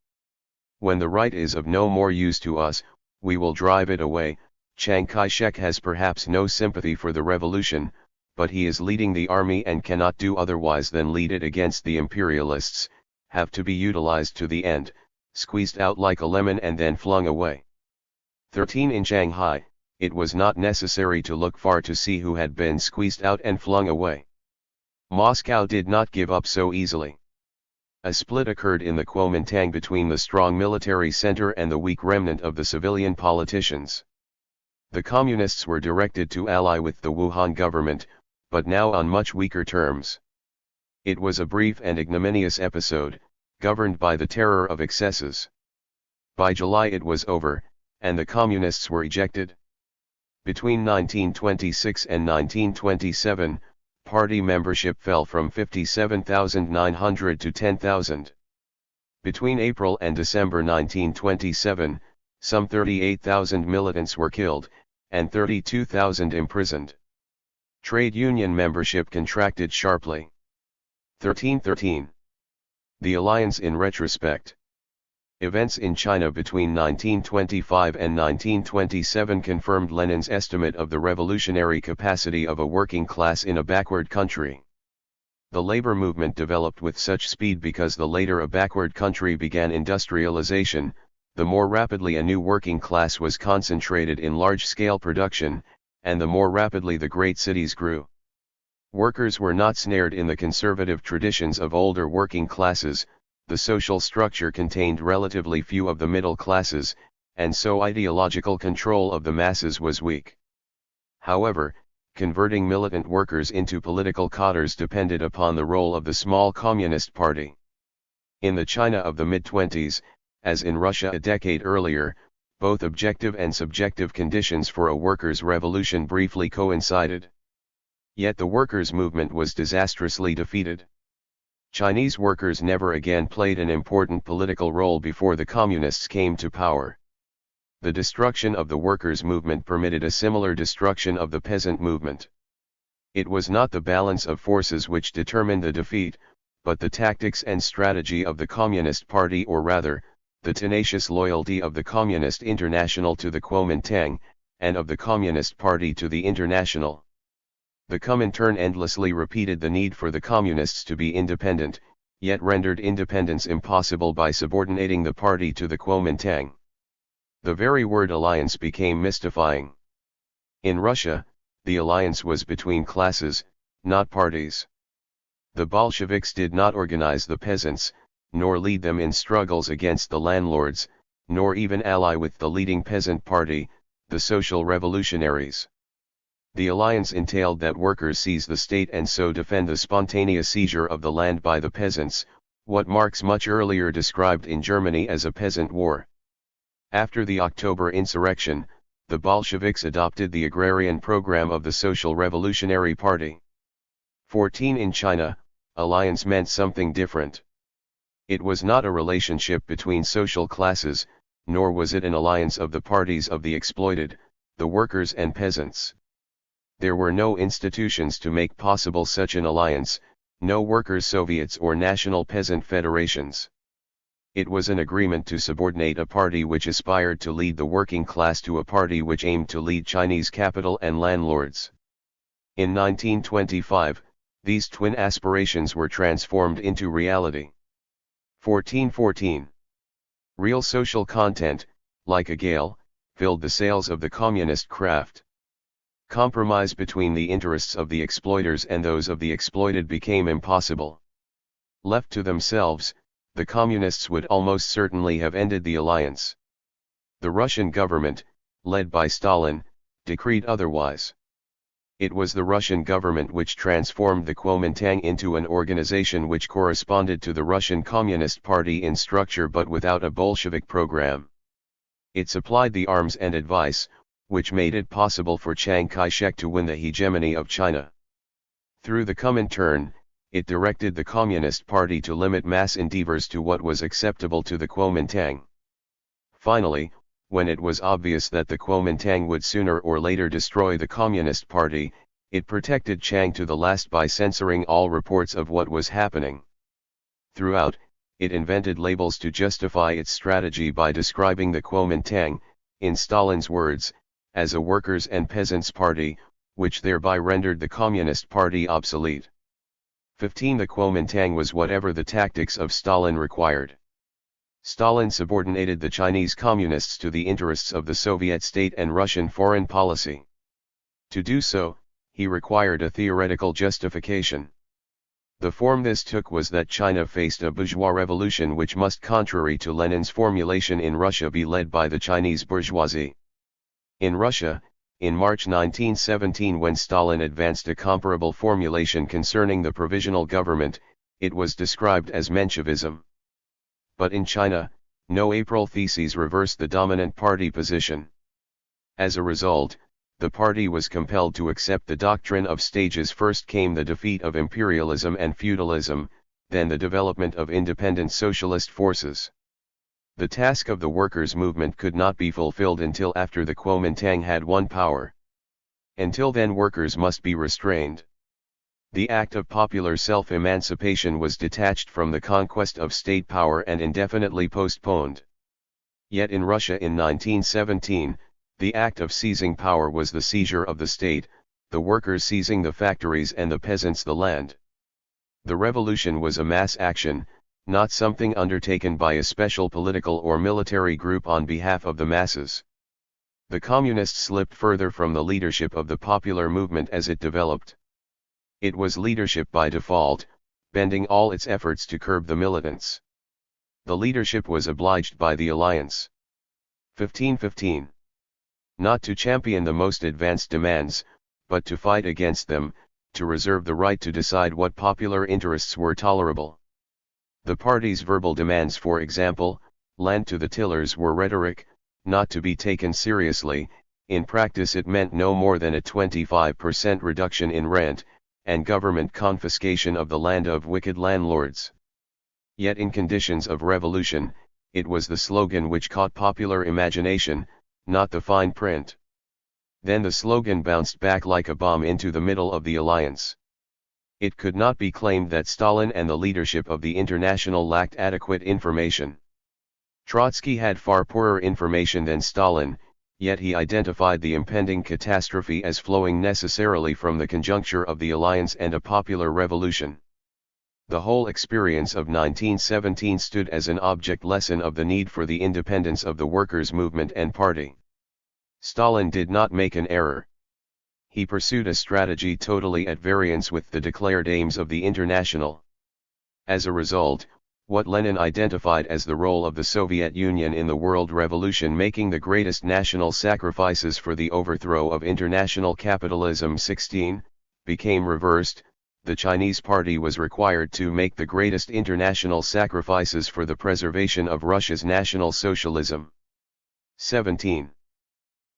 When the right is of no more use to us, we will drive it away. Chiang Kai-shek has perhaps no sympathy for the revolution, but he is leading the army and cannot do otherwise than lead it against the imperialists, have to be utilized to the end, squeezed out like a lemon and then flung away. 13 In Shanghai, it was not necessary to look far to see who had been squeezed out and flung away. Moscow did not give up so easily. A split occurred in the Kuomintang between the strong military center and the weak remnant of the civilian politicians. The communists were directed to ally with the Wuhan government, but now on much weaker terms. It was a brief and ignominious episode, governed by the terror of excesses. By July it was over, and the communists were ejected. Between 1926 and 1927, party membership fell from 57,900 to 10,000. Between April and December 1927, some 38,000 militants were killed, and 32,000 imprisoned. Trade union membership contracted sharply. 1313. The alliance in retrospect. Events in China between 1925 and 1927 confirmed Lenin's estimate of the revolutionary capacity of a working class in a backward country. The labor movement developed with such speed because the later a backward country began industrialization, the more rapidly a new working class was concentrated in large-scale production, and the more rapidly the great cities grew. Workers were not snared in the conservative traditions of older working classes. The social structure contained relatively few of the middle classes, and so ideological control of the masses was weak. However, converting militant workers into political cadres depended upon the role of the small Communist Party. In the China of the mid-20s, as in Russia a decade earlier, both objective and subjective conditions for a workers' revolution briefly coincided. Yet the workers' movement was disastrously defeated. Chinese workers never again played an important political role before the communists came to power. The destruction of the workers' movement permitted a similar destruction of the peasant movement. It was not the balance of forces which determined the defeat, but the tactics and strategy of the Communist Party, or rather, the tenacious loyalty of the Communist International to the Kuomintang, and of the Communist Party to the International. The Comintern endlessly repeated the need for the communists to be independent, yet rendered independence impossible by subordinating the party to the Kuomintang. The very word alliance became mystifying. In Russia, the alliance was between classes, not parties. The Bolsheviks did not organize the peasants, nor lead them in struggles against the landlords, nor even ally with the leading peasant party, the Social Revolutionaries. The alliance entailed that workers seize the state and so defend the spontaneous seizure of the land by the peasants, what Marx much earlier described in Germany as a peasant war. After the October insurrection, the Bolsheviks adopted the agrarian program of the Social Revolutionary Party. 14 In China, alliance meant something different. It was not a relationship between social classes, nor was it an alliance of the parties of the exploited, the workers and peasants. There were no institutions to make possible such an alliance, no workers' soviets or national peasant federations. It was an agreement to subordinate a party which aspired to lead the working class to a party which aimed to lead Chinese capital and landlords. In 1925, these twin aspirations were transformed into reality. 1414. Real social content, like a gale, filled the sails of the communist craft. Compromise between the interests of the exploiters and those of the exploited became impossible. Left to themselves, the communists would almost certainly have ended the alliance. The Russian government, led by Stalin, decreed otherwise. It was the Russian government which transformed the Kuomintang into an organization which corresponded to the Russian Communist Party in structure but without a Bolshevik program. It supplied the arms and advice, which made it possible for Chiang Kai-shek to win the hegemony of China. Through the Comintern, it directed the Communist Party to limit mass endeavors to what was acceptable to the Kuomintang. Finally, when it was obvious that the Kuomintang would sooner or later destroy the Communist Party, it protected Chiang to the last by censoring all reports of what was happening. Throughout, it invented labels to justify its strategy by describing the Kuomintang, in Stalin's words, as a workers' and peasants' party, which thereby rendered the Communist Party obsolete. 15 The Kuomintang was whatever the tactics of Stalin required. Stalin subordinated the Chinese Communists to the interests of the Soviet state and Russian foreign policy. To do so, he required a theoretical justification. The form this took was that China faced a bourgeois revolution which must, contrary to Lenin's formulation in Russia, be led by the Chinese bourgeoisie. In Russia, in March 1917, when Stalin advanced a comparable formulation concerning the provisional government, it was described as Menshevism. But in China, no April theses reversed the dominant party position. As a result, the party was compelled to accept the doctrine of stages. First came the defeat of imperialism and feudalism, then the development of independent socialist forces. The task of the workers' movement could not be fulfilled until after the Kuomintang had won power. Until then, workers must be restrained. The act of popular self-emancipation was detached from the conquest of state power and indefinitely postponed. Yet in Russia in 1917, the act of seizing power was the seizure of the state, the workers seizing the factories and the peasants the land. The revolution was a mass action, not something undertaken by a special political or military group on behalf of the masses. The communists slipped further from the leadership of the popular movement as it developed. It was leadership by default, bending all its efforts to curb the militants. The leadership was obliged by the alliance. 1515. Not to champion the most advanced demands, but to fight against them, to reserve the right to decide what popular interests were tolerable. The party's verbal demands, for example, land to the tillers, were rhetoric, not to be taken seriously. In practice it meant no more than a 25% reduction in rent, and government confiscation of the land of wicked landlords. Yet in conditions of revolution, it was the slogan which caught popular imagination, not the fine print. Then the slogan bounced back like a bomb into the middle of the alliance. It could not be claimed that Stalin and the leadership of the International lacked adequate information. Trotsky had far poorer information than Stalin, yet he identified the impending catastrophe as flowing necessarily from the conjuncture of the alliance and a popular revolution. The whole experience of 1917 stood as an object lesson of the need for the independence of the workers' movement and party. Stalin did not make an error. He pursued a strategy totally at variance with the declared aims of the International. As a result, what Lenin identified as the role of the Soviet Union in the world revolution, making the greatest national sacrifices for the overthrow of international capitalism 16, became reversed. The Chinese party was required to make the greatest international sacrifices for the preservation of Russia's National Socialism. 17.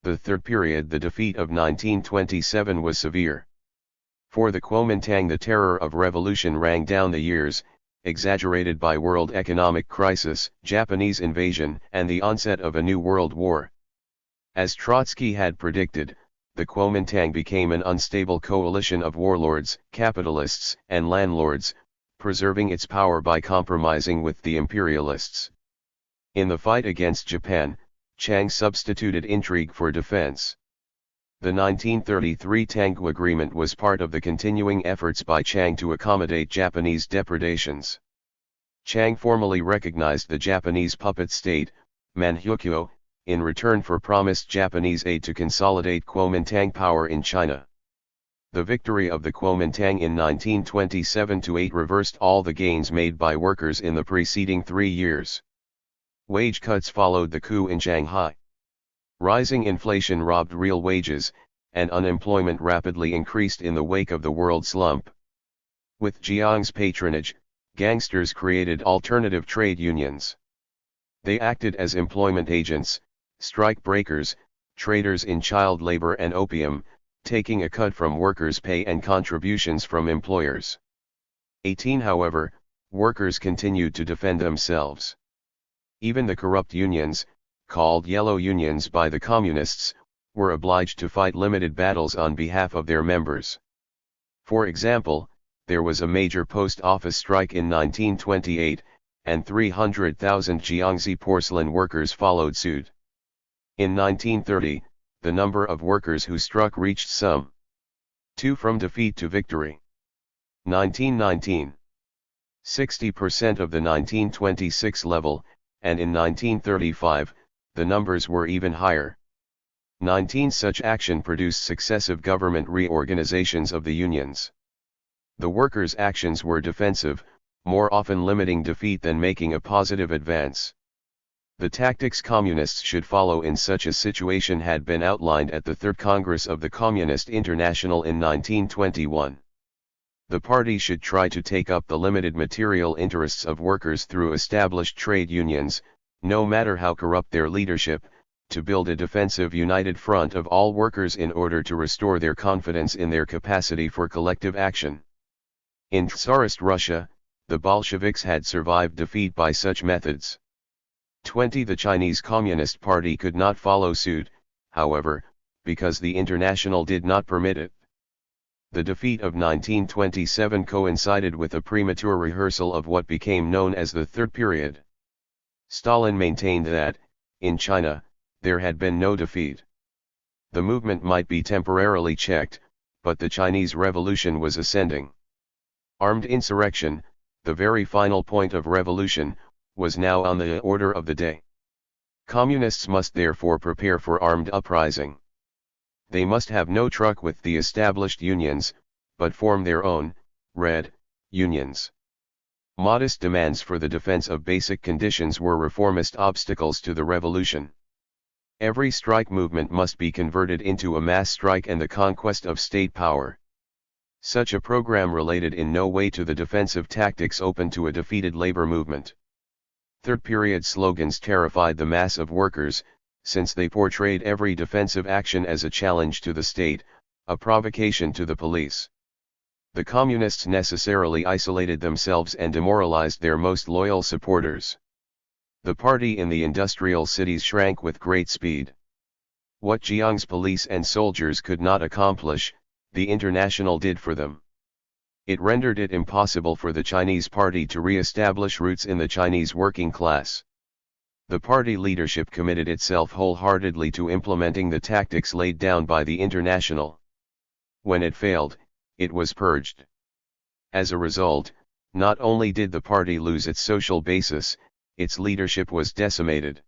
The third period. The defeat of 1927 was severe. For the Kuomintang, the terror of revolution rang down the years, exaggerated by world economic crisis, Japanese invasion, and the onset of a new world war. As Trotsky had predicted, the Kuomintang became an unstable coalition of warlords, capitalists, and landlords, preserving its power by compromising with the imperialists. In the fight against Japan, Chiang substituted intrigue for defense. The 1933 Tanggu Agreement was part of the continuing efforts by Chiang to accommodate Japanese depredations. Chiang formally recognized the Japanese puppet state, Manchukuo, in return for promised Japanese aid to consolidate Kuomintang power in China. The victory of the Kuomintang in 1927-8 reversed all the gains made by workers in the preceding 3 years. Wage cuts followed the coup in Shanghai. Rising inflation robbed real wages, and unemployment rapidly increased in the wake of the world slump. With Jiang's patronage, gangsters created alternative trade unions. They acted as employment agents, strike breakers, traders in child labor and opium, taking a cut from workers' pay and contributions from employers. 18. However, workers continued to defend themselves. Even the corrupt unions, called yellow unions by the communists, were obliged to fight limited battles on behalf of their members. For example, there was a major post office strike in 1928, and 300,000 Jiangxi porcelain workers followed suit. In 1930, the number of workers who struck reached some 2 from defeat to victory. 1919. 60% of the 1926 level, and in 1935, the numbers were even higher. 19. Such action produced successive government reorganizations of the unions. The workers' actions were defensive, more often limiting defeat than making a positive advance. The tactics communists should follow in such a situation had been outlined at the Third Congress of the Communist International in 1921. The party should try to take up the limited material interests of workers through established trade unions, no matter how corrupt their leadership, to build a defensive united front of all workers in order to restore their confidence in their capacity for collective action. In Tsarist Russia, the Bolsheviks had survived defeat by such methods. 20. The Chinese Communist Party could not follow suit, however, because the International did not permit it. The defeat of 1927 coincided with a premature rehearsal of what became known as the Third Period. Stalin maintained that, in China, there had been no defeat. The movement might be temporarily checked, but the Chinese Revolution was ascending. Armed insurrection, the very final point of revolution, was now on the order of the day. Communists must therefore prepare for armed uprising. They must have no truck with the established unions, but form their own, red, unions. Modest demands for the defense of basic conditions were reformist obstacles to the revolution. Every strike movement must be converted into a mass strike and the conquest of state power. Such a program related in no way to the defensive tactics open to a defeated labor movement. Third period slogans terrified the mass of workers, since they portrayed every defensive action as a challenge to the state, a provocation to the police. The communists necessarily isolated themselves and demoralized their most loyal supporters. The party in the industrial cities shrank with great speed. What Jiang's police and soldiers could not accomplish, the International did for them. It rendered it impossible for the Chinese party to re-establish roots in the Chinese working class. The party leadership committed itself wholeheartedly to implementing the tactics laid down by the International. When it failed, it was purged. As a result, Not only did the party lose its social basis, its leadership was decimated.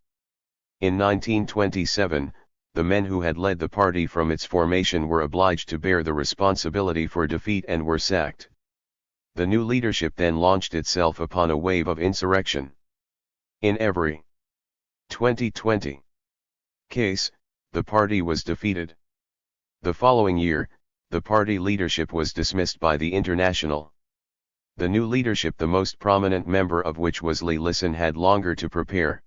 In 1927, the men who had led the party from its formation were obliged to bear the responsibility for defeat and were sacked. The new leadership then launched itself upon a wave of insurrection. In every 2020 case, the party was defeated. The following year, the party leadership was dismissed by the International. The new leadership, the most prominent member of which was Li Lisan, had longer to prepare.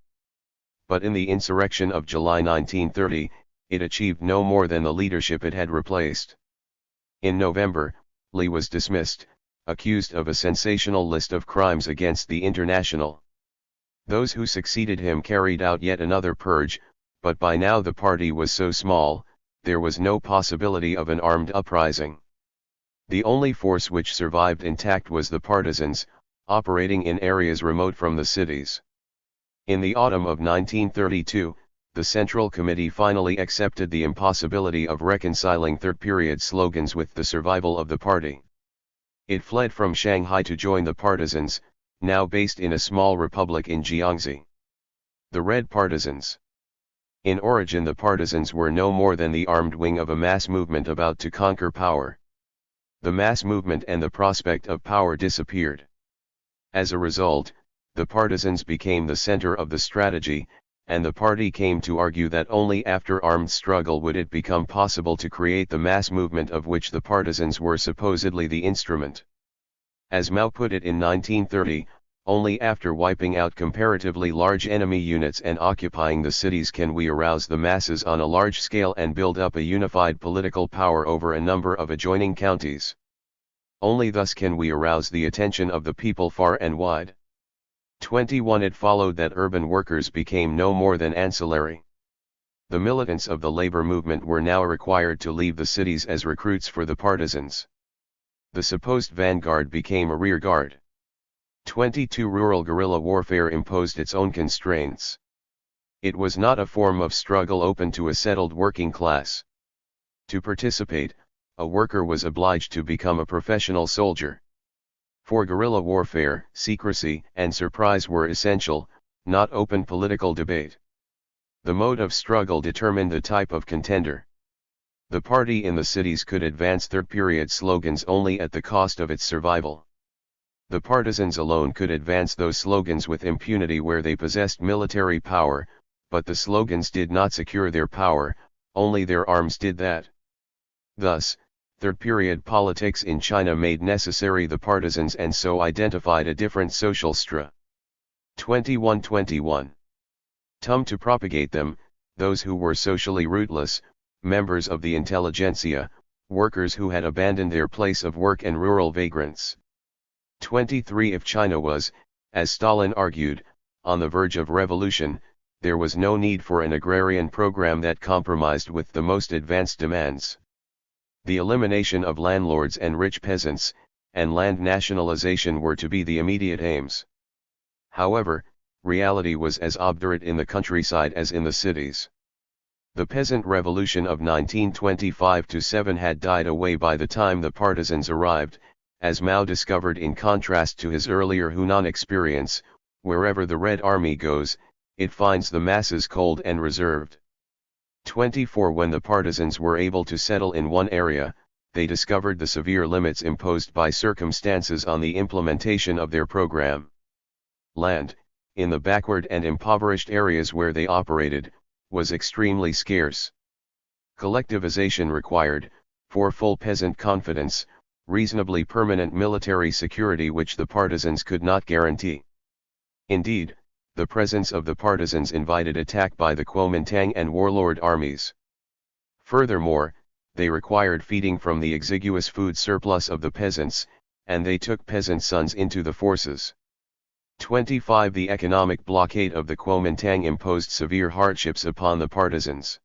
But in the insurrection of July 1930, it achieved no more than the leadership it had replaced. In November, Li was dismissed, accused of a sensational list of crimes against the International. Those who succeeded him carried out yet another purge, but by now the party was so small, there was no possibility of an armed uprising. The only force which survived intact was the partisans, operating in areas remote from the cities. In the autumn of 1932, the Central Committee finally accepted the impossibility of reconciling third-period slogans with the survival of the party. It fled from Shanghai to join the partisans, now based in a small republic in Jiangxi. The Red Partisans. In origin, the partisans were no more than the armed wing of a mass movement about to conquer power. The mass movement and the prospect of power disappeared. As a result, the partisans became the center of the strategy, and the party came to argue that only after armed struggle would it become possible to create the mass movement of which the partisans were supposedly the instrument. As Mao put it in 1930, only after wiping out comparatively large enemy units and occupying the cities can we arouse the masses on a large scale and build up a unified political power over a number of adjoining counties. Only thus can we arouse the attention of the people far and wide. 21. It followed that urban workers became no more than ancillary. The militants of the labor movement were now required to leave the cities as recruits for the partisans. The supposed vanguard became a rear guard. 22. Rural guerrilla warfare imposed its own constraints. It was not a form of struggle open to a settled working class. To participate, a worker was obliged to become a professional soldier. For guerrilla warfare, secrecy and surprise were essential, not open political debate. The mode of struggle determined the type of contender. The party in the cities could advance third-period slogans only at the cost of its survival. The partisans alone could advance those slogans with impunity where they possessed military power, but the slogans did not secure their power, only their arms did that. Thus, third-period politics in China made necessary the partisans and so identified a different social strata. 21. To propagate them, those who were socially rootless, members of the intelligentsia, workers who had abandoned their place of work and rural vagrants. 23. If China was, as Stalin argued, on the verge of revolution, there was no need for an agrarian program that compromised with the most advanced demands. The elimination of landlords and rich peasants, and land nationalization were to be the immediate aims. However, reality was as obdurate in the countryside as in the cities. The peasant revolution of 1925-7 had died away by the time the partisans arrived, as Mao discovered in contrast to his earlier Hunan experience. Wherever the Red Army goes, it finds the masses cold and reserved. 24. When the partisans were able to settle in one area, they discovered the severe limits imposed by circumstances on the implementation of their program. Land, in the backward and impoverished areas where they operated, was extremely scarce. Collectivization required, for full peasant confidence, reasonably permanent military security which the partisans could not guarantee. Indeed, the presence of the partisans invited attack by the Kuomintang and warlord armies. Furthermore, they required feeding from the exiguous food surplus of the peasants, and they took peasant sons into the forces. 25. The economic blockade of the Kuomintang imposed severe hardships upon the partisans.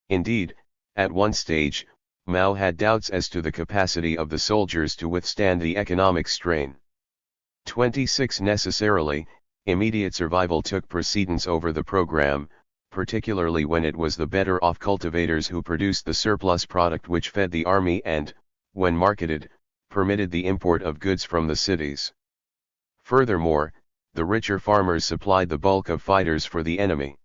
Indeed, at one stage, Mao had doubts as to the capacity of the soldiers to withstand the economic strain. 26. Necessarily, immediate survival took precedence over the program, particularly when it was the better-off cultivators who produced the surplus product which fed the army and, when marketed, permitted the import of goods from the cities. Furthermore, the richer farmers supplied the bulk of fighters for the enemy.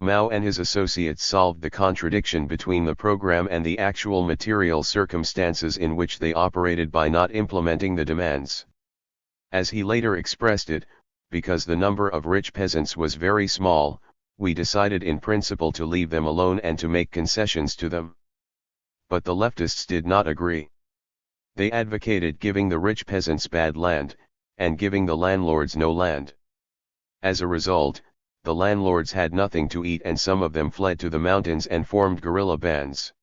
Mao and his associates solved the contradiction between the program and the actual material circumstances in which they operated by not implementing the demands. As he later expressed it, because the number of rich peasants was very small, we decided in principle to leave them alone and to make concessions to them. But the leftists did not agree. They advocated giving the rich peasants bad land, and giving the landlords no land. As a result, the landlords had nothing to eat and some of them fled to the mountains and formed guerrilla bands.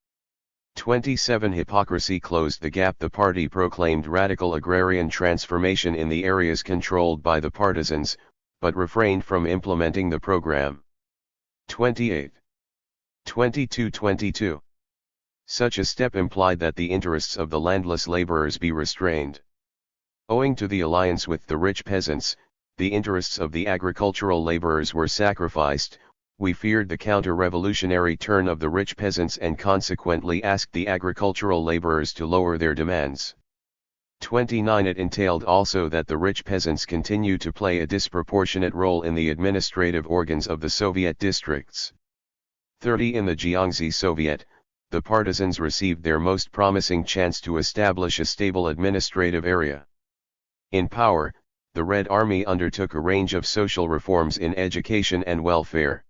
27. Hypocrisy closed the gap. The party proclaimed radical agrarian transformation in the areas controlled by the partisans, but refrained from implementing the program. 28. 22. Such a step implied that the interests of the landless laborers be restrained. Owing to the alliance with the rich peasants, the interests of the agricultural laborers were sacrificed. We feared the counter-revolutionary turn of the rich peasants and consequently asked the agricultural laborers to lower their demands. 29. It entailed also that the rich peasants continue to play a disproportionate role in the administrative organs of the Soviet districts. 30. In the Jiangxi Soviet, the partisans received their most promising chance to establish a stable administrative area. In power, the Red Army undertook a range of social reforms in education and welfare.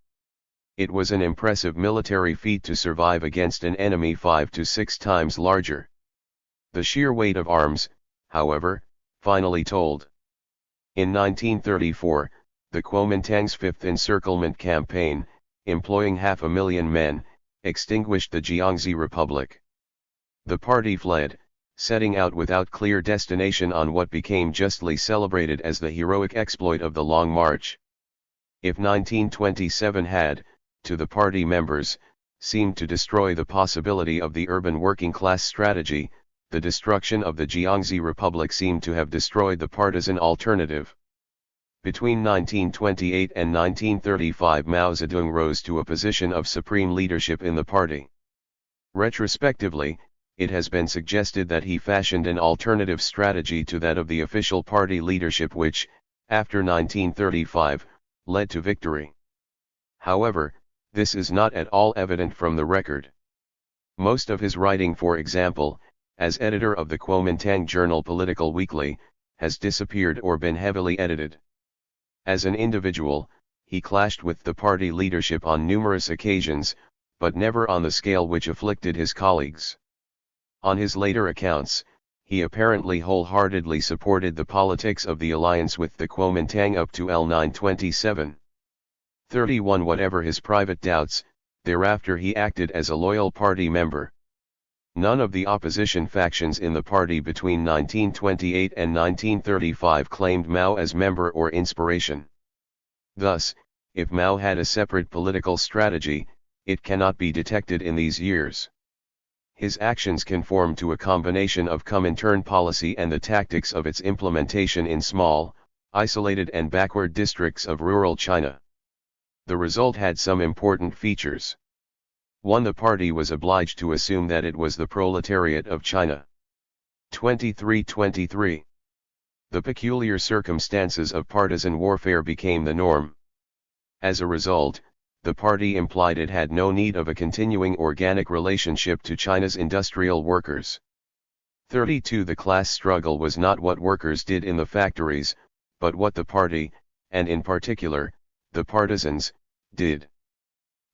It was an impressive military feat to survive against an enemy 5 to 6 times larger. The sheer weight of arms, however, finally told. In 1934, the Kuomintang's Fifth Encirclement Campaign, employing 500,000 men, extinguished the Jiangxi Republic. The party fled, setting out without clear destination on what became justly celebrated as the heroic exploit of the Long March. If 1927 had, to the party members, seemed to destroy the possibility of the urban working class strategy, the destruction of the Jiangxi Republic seemed to have destroyed the partisan alternative. Between 1928 and 1935 Mao Zedong rose to a position of supreme leadership in the party. Retrospectively, it has been suggested that he fashioned an alternative strategy to that of the official party leadership which, after 1935, led to victory. However, this is not at all evident from the record. Most of his writing, for example, as editor of the Kuomintang journal Political Weekly, has disappeared or been heavily edited. As an individual, he clashed with the party leadership on numerous occasions, but never on the scale which afflicted his colleagues. On his later accounts, he apparently wholeheartedly supported the politics of the alliance with the Kuomintang up to L927. 31. Whatever his private doubts, thereafter he acted as a loyal party member. None of the opposition factions in the party between 1928 and 1935 claimed Mao as member or inspiration. Thus, if Mao had a separate political strategy, it cannot be detected in these years. His actions conform to a combination of Comintern policy and the tactics of its implementation in small, isolated and backward districts of rural China. The result had some important features. 1. The party was obliged to assume that it was the proletariat of China. 23. The peculiar circumstances of partisan warfare became the norm. As a result, the party implied it had no need of a continuing organic relationship to China's industrial workers. 32. The class struggle was not what workers did in the factories, but what the party, and in particular, the partisans, did.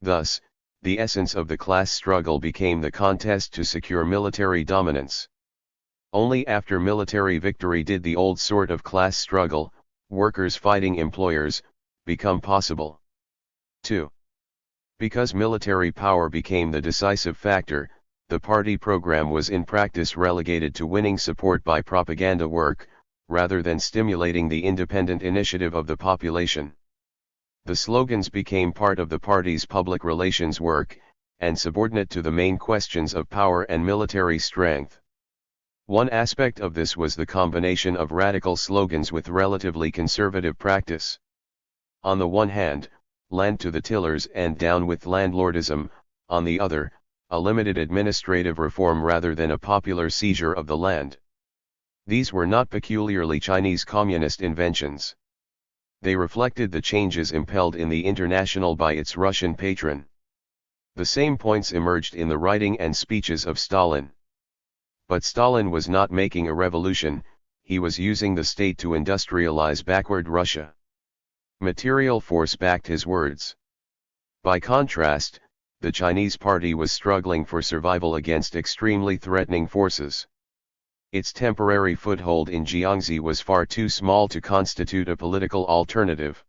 Thus, the essence of the class struggle became the contest to secure military dominance. Only after military victory did the old sort of class struggle, workers fighting employers, become possible. 2. Because military power became the decisive factor, the party program was in practice relegated to winning support by propaganda work, rather than stimulating the independent initiative of the population. The slogans became part of the party's public relations work, and subordinate to the main questions of power and military strength. One aspect of this was the combination of radical slogans with relatively conservative practice. On the one hand, land to the tillers and down with landlordism, on the other, a limited administrative reform rather than a popular seizure of the land. These were not peculiarly Chinese communist inventions. They reflected the changes impelled in the international by its Russian patron. The same points emerged in the writing and speeches of Stalin. But Stalin was not making a revolution, he was using the state to industrialize backward Russia. Material force backed his words. By contrast, the Chinese party was struggling for survival against extremely threatening forces. Its temporary foothold in Jiangxi was far too small to constitute a political alternative.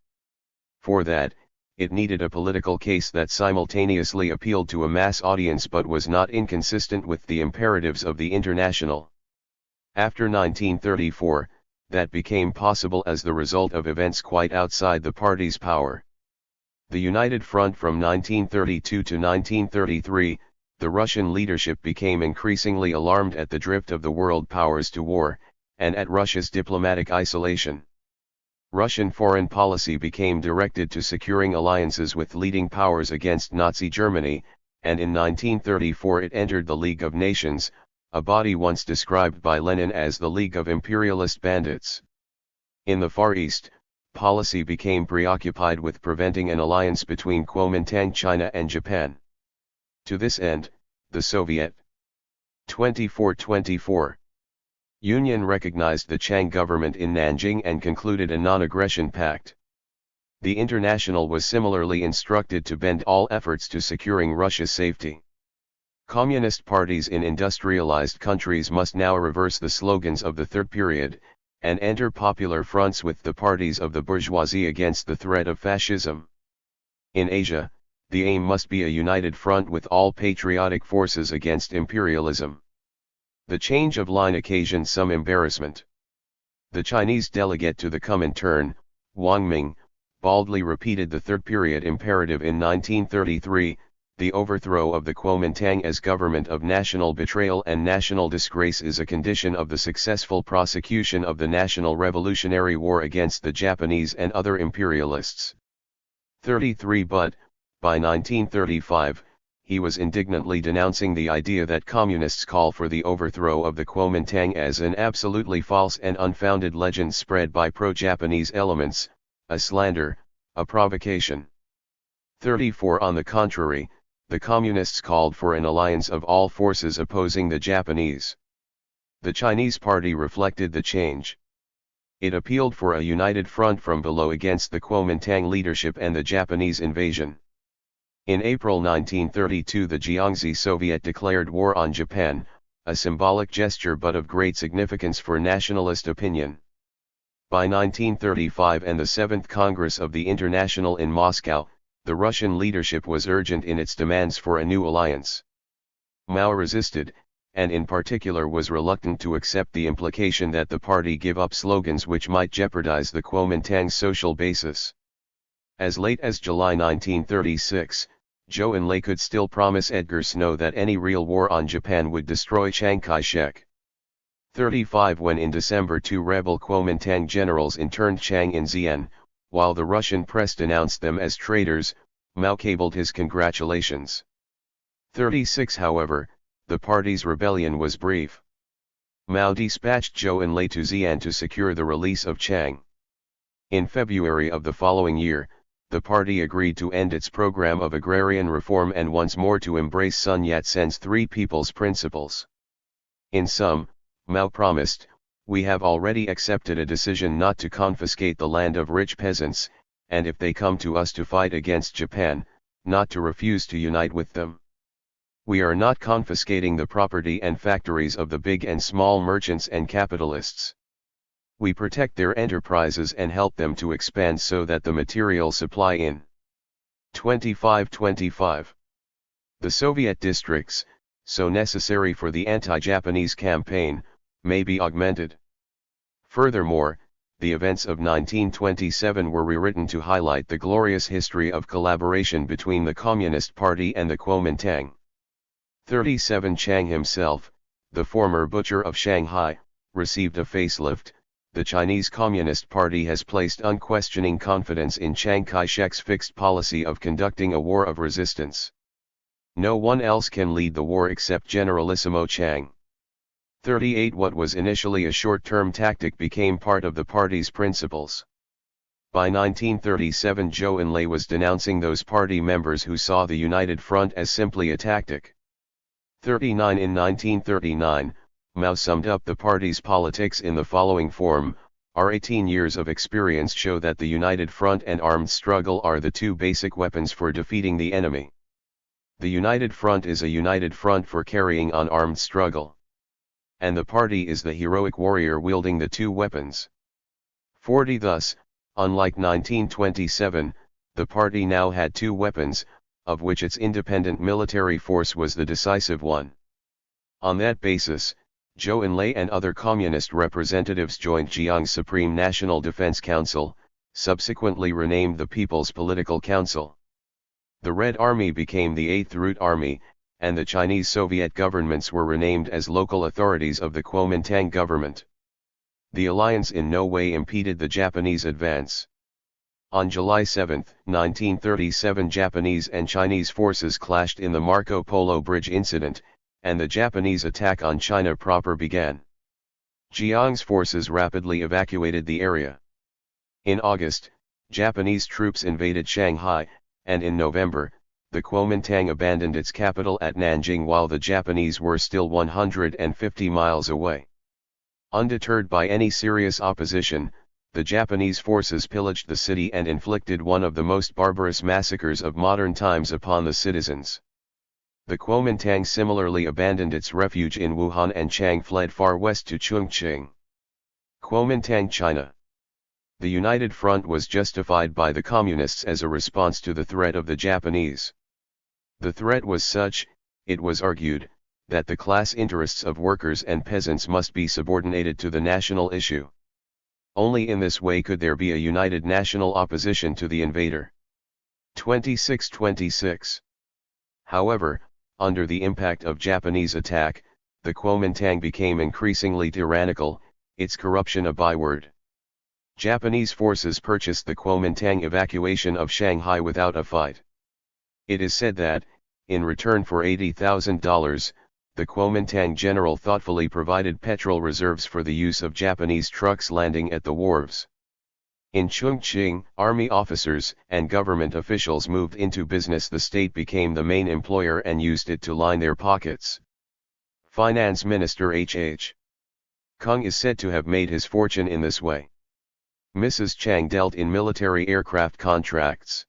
For that, it needed a political case that simultaneously appealed to a mass audience but was not inconsistent with the imperatives of the international. After 1934, that became possible as the result of events quite outside the party's power. The United Front from 1932 to 1933, the Russian leadership became increasingly alarmed at the drift of the world powers to war, and at Russia's diplomatic isolation. Russian foreign policy became directed to securing alliances with leading powers against Nazi Germany, and in 1934 it entered the League of Nations, a body once described by Lenin as the League of Imperialist Bandits. In the Far East, policy became preoccupied with preventing an alliance between Kuomintang China and Japan. To this end, the Soviet 24-24 Union recognized the Chiang government in Nanjing and concluded a non-aggression pact. The International was similarly instructed to bend all efforts to securing Russia's safety. Communist parties in industrialized countries must now reverse the slogans of the Third Period, and enter popular fronts with the parties of the bourgeoisie against the threat of fascism. In Asia, the aim must be a united front with all patriotic forces against imperialism. The change of line occasioned some embarrassment. The Chinese delegate to the Comintern, Wang Ming, baldly repeated the Third Period imperative in 1933, the overthrow of the Kuomintang as government of national betrayal and national disgrace is a condition of the successful prosecution of the National Revolutionary War against the Japanese and other imperialists. 33 But, by 1935, he was indignantly denouncing the idea that communists call for the overthrow of the Kuomintang as an absolutely false and unfounded legend spread by pro-Japanese elements, a slander, a provocation. 34 On the contrary, the communists called for an alliance of all forces opposing the Japanese. The Chinese party reflected the change. It appealed for a united front from below against the Kuomintang leadership and the Japanese invasion. In April 1932 the Jiangxi Soviet declared war on Japan, a symbolic gesture but of great significance for nationalist opinion. By 1935 and the 7th Congress of the International in Moscow, the Russian leadership was urgent in its demands for a new alliance. Mao resisted, and in particular was reluctant to accept the implication that the party give up slogans which might jeopardize the Kuomintang's social basis. As late as July 1936, Zhou Enlai could still promise Edgar Snow that any real war on Japan would destroy Chiang Kai-shek. 35 When in December 2 rebel Kuomintang generals interned Chiang in Xi'an, while the Russian press denounced them as traitors, Mao cabled his congratulations. 36 However, the party's rebellion was brief. Mao dispatched Zhou Enlai to Xi'an to secure the release of Chiang. In February of the following year, the party agreed to end its program of agrarian reform and once more to embrace Sun Yat-sen's Three People's Principles. In sum, Mao promised, "We have already accepted a decision not to confiscate the land of rich peasants, and if they come to us to fight against Japan, not to refuse to unite with them. We are not confiscating the property and factories of the big and small merchants and capitalists. We protect their enterprises and help them to expand so that the material supply in 25-25. The Soviet districts, so necessary for the anti-Japanese campaign, may be augmented." Furthermore, the events of 1927 were rewritten to highlight the glorious history of collaboration between the Communist Party and the Kuomintang. 37 Chiang himself, the former butcher of Shanghai, received a facelift. The Chinese Communist Party has placed unquestioning confidence in Chiang Kai-shek's fixed policy of conducting a war of resistance. No one else can lead the war except Generalissimo Chiang. 38 What was initially a short-term tactic became part of the party's principles. By 1937 Zhou Enlai was denouncing those party members who saw the United Front as simply a tactic. 39 In 1939, Mao summed up the party's politics in the following form: Our 18 years of experience show that the United Front and armed struggle are the two basic weapons for defeating the enemy. The United Front is a united front for carrying on armed struggle. And the party is the heroic warrior wielding the two weapons. 40 Thus, unlike 1927, the party now had two weapons, of which its independent military force was the decisive one. On that basis, Zhou Enlai and other communist representatives joined Jiang's Supreme National Defense Council, subsequently renamed the People's Political Council. The Red Army became the Eighth Route Army, and the Chinese Soviet governments were renamed as local authorities of the Kuomintang government. The alliance in no way impeded the Japanese advance. On July 7, 1937, Japanese and Chinese forces clashed in the Marco Polo Bridge incident, and the Japanese attack on China proper began. Jiang's forces rapidly evacuated the area. In August, Japanese troops invaded Shanghai, and in November, the Kuomintang abandoned its capital at Nanjing while the Japanese were still 150 miles away. Undeterred by any serious opposition, the Japanese forces pillaged the city and inflicted one of the most barbarous massacres of modern times upon the citizens. The Kuomintang similarly abandoned its refuge in Wuhan, and Chang fled far west to Chongqing. Kuomintang, China. The United Front was justified by the Communists as a response to the threat of the Japanese. The threat was such, it was argued, that the class interests of workers and peasants must be subordinated to the national issue. Only in this way could there be a united national opposition to the invader. 26-26. However, under the impact of Japanese attack, the Kuomintang became increasingly tyrannical, its corruption a byword. Japanese forces purchased the Kuomintang evacuation of Shanghai without a fight. It is said that, in return for $80,000, the Kuomintang general thoughtfully provided petrol reserves for the use of Japanese trucks landing at the wharves. In Chongqing, army officers and government officials moved into business. The state became the main employer and used it to line their pockets. Finance Minister H.H. Kung is said to have made his fortune in this way. Mrs. Chang dealt in military aircraft contracts.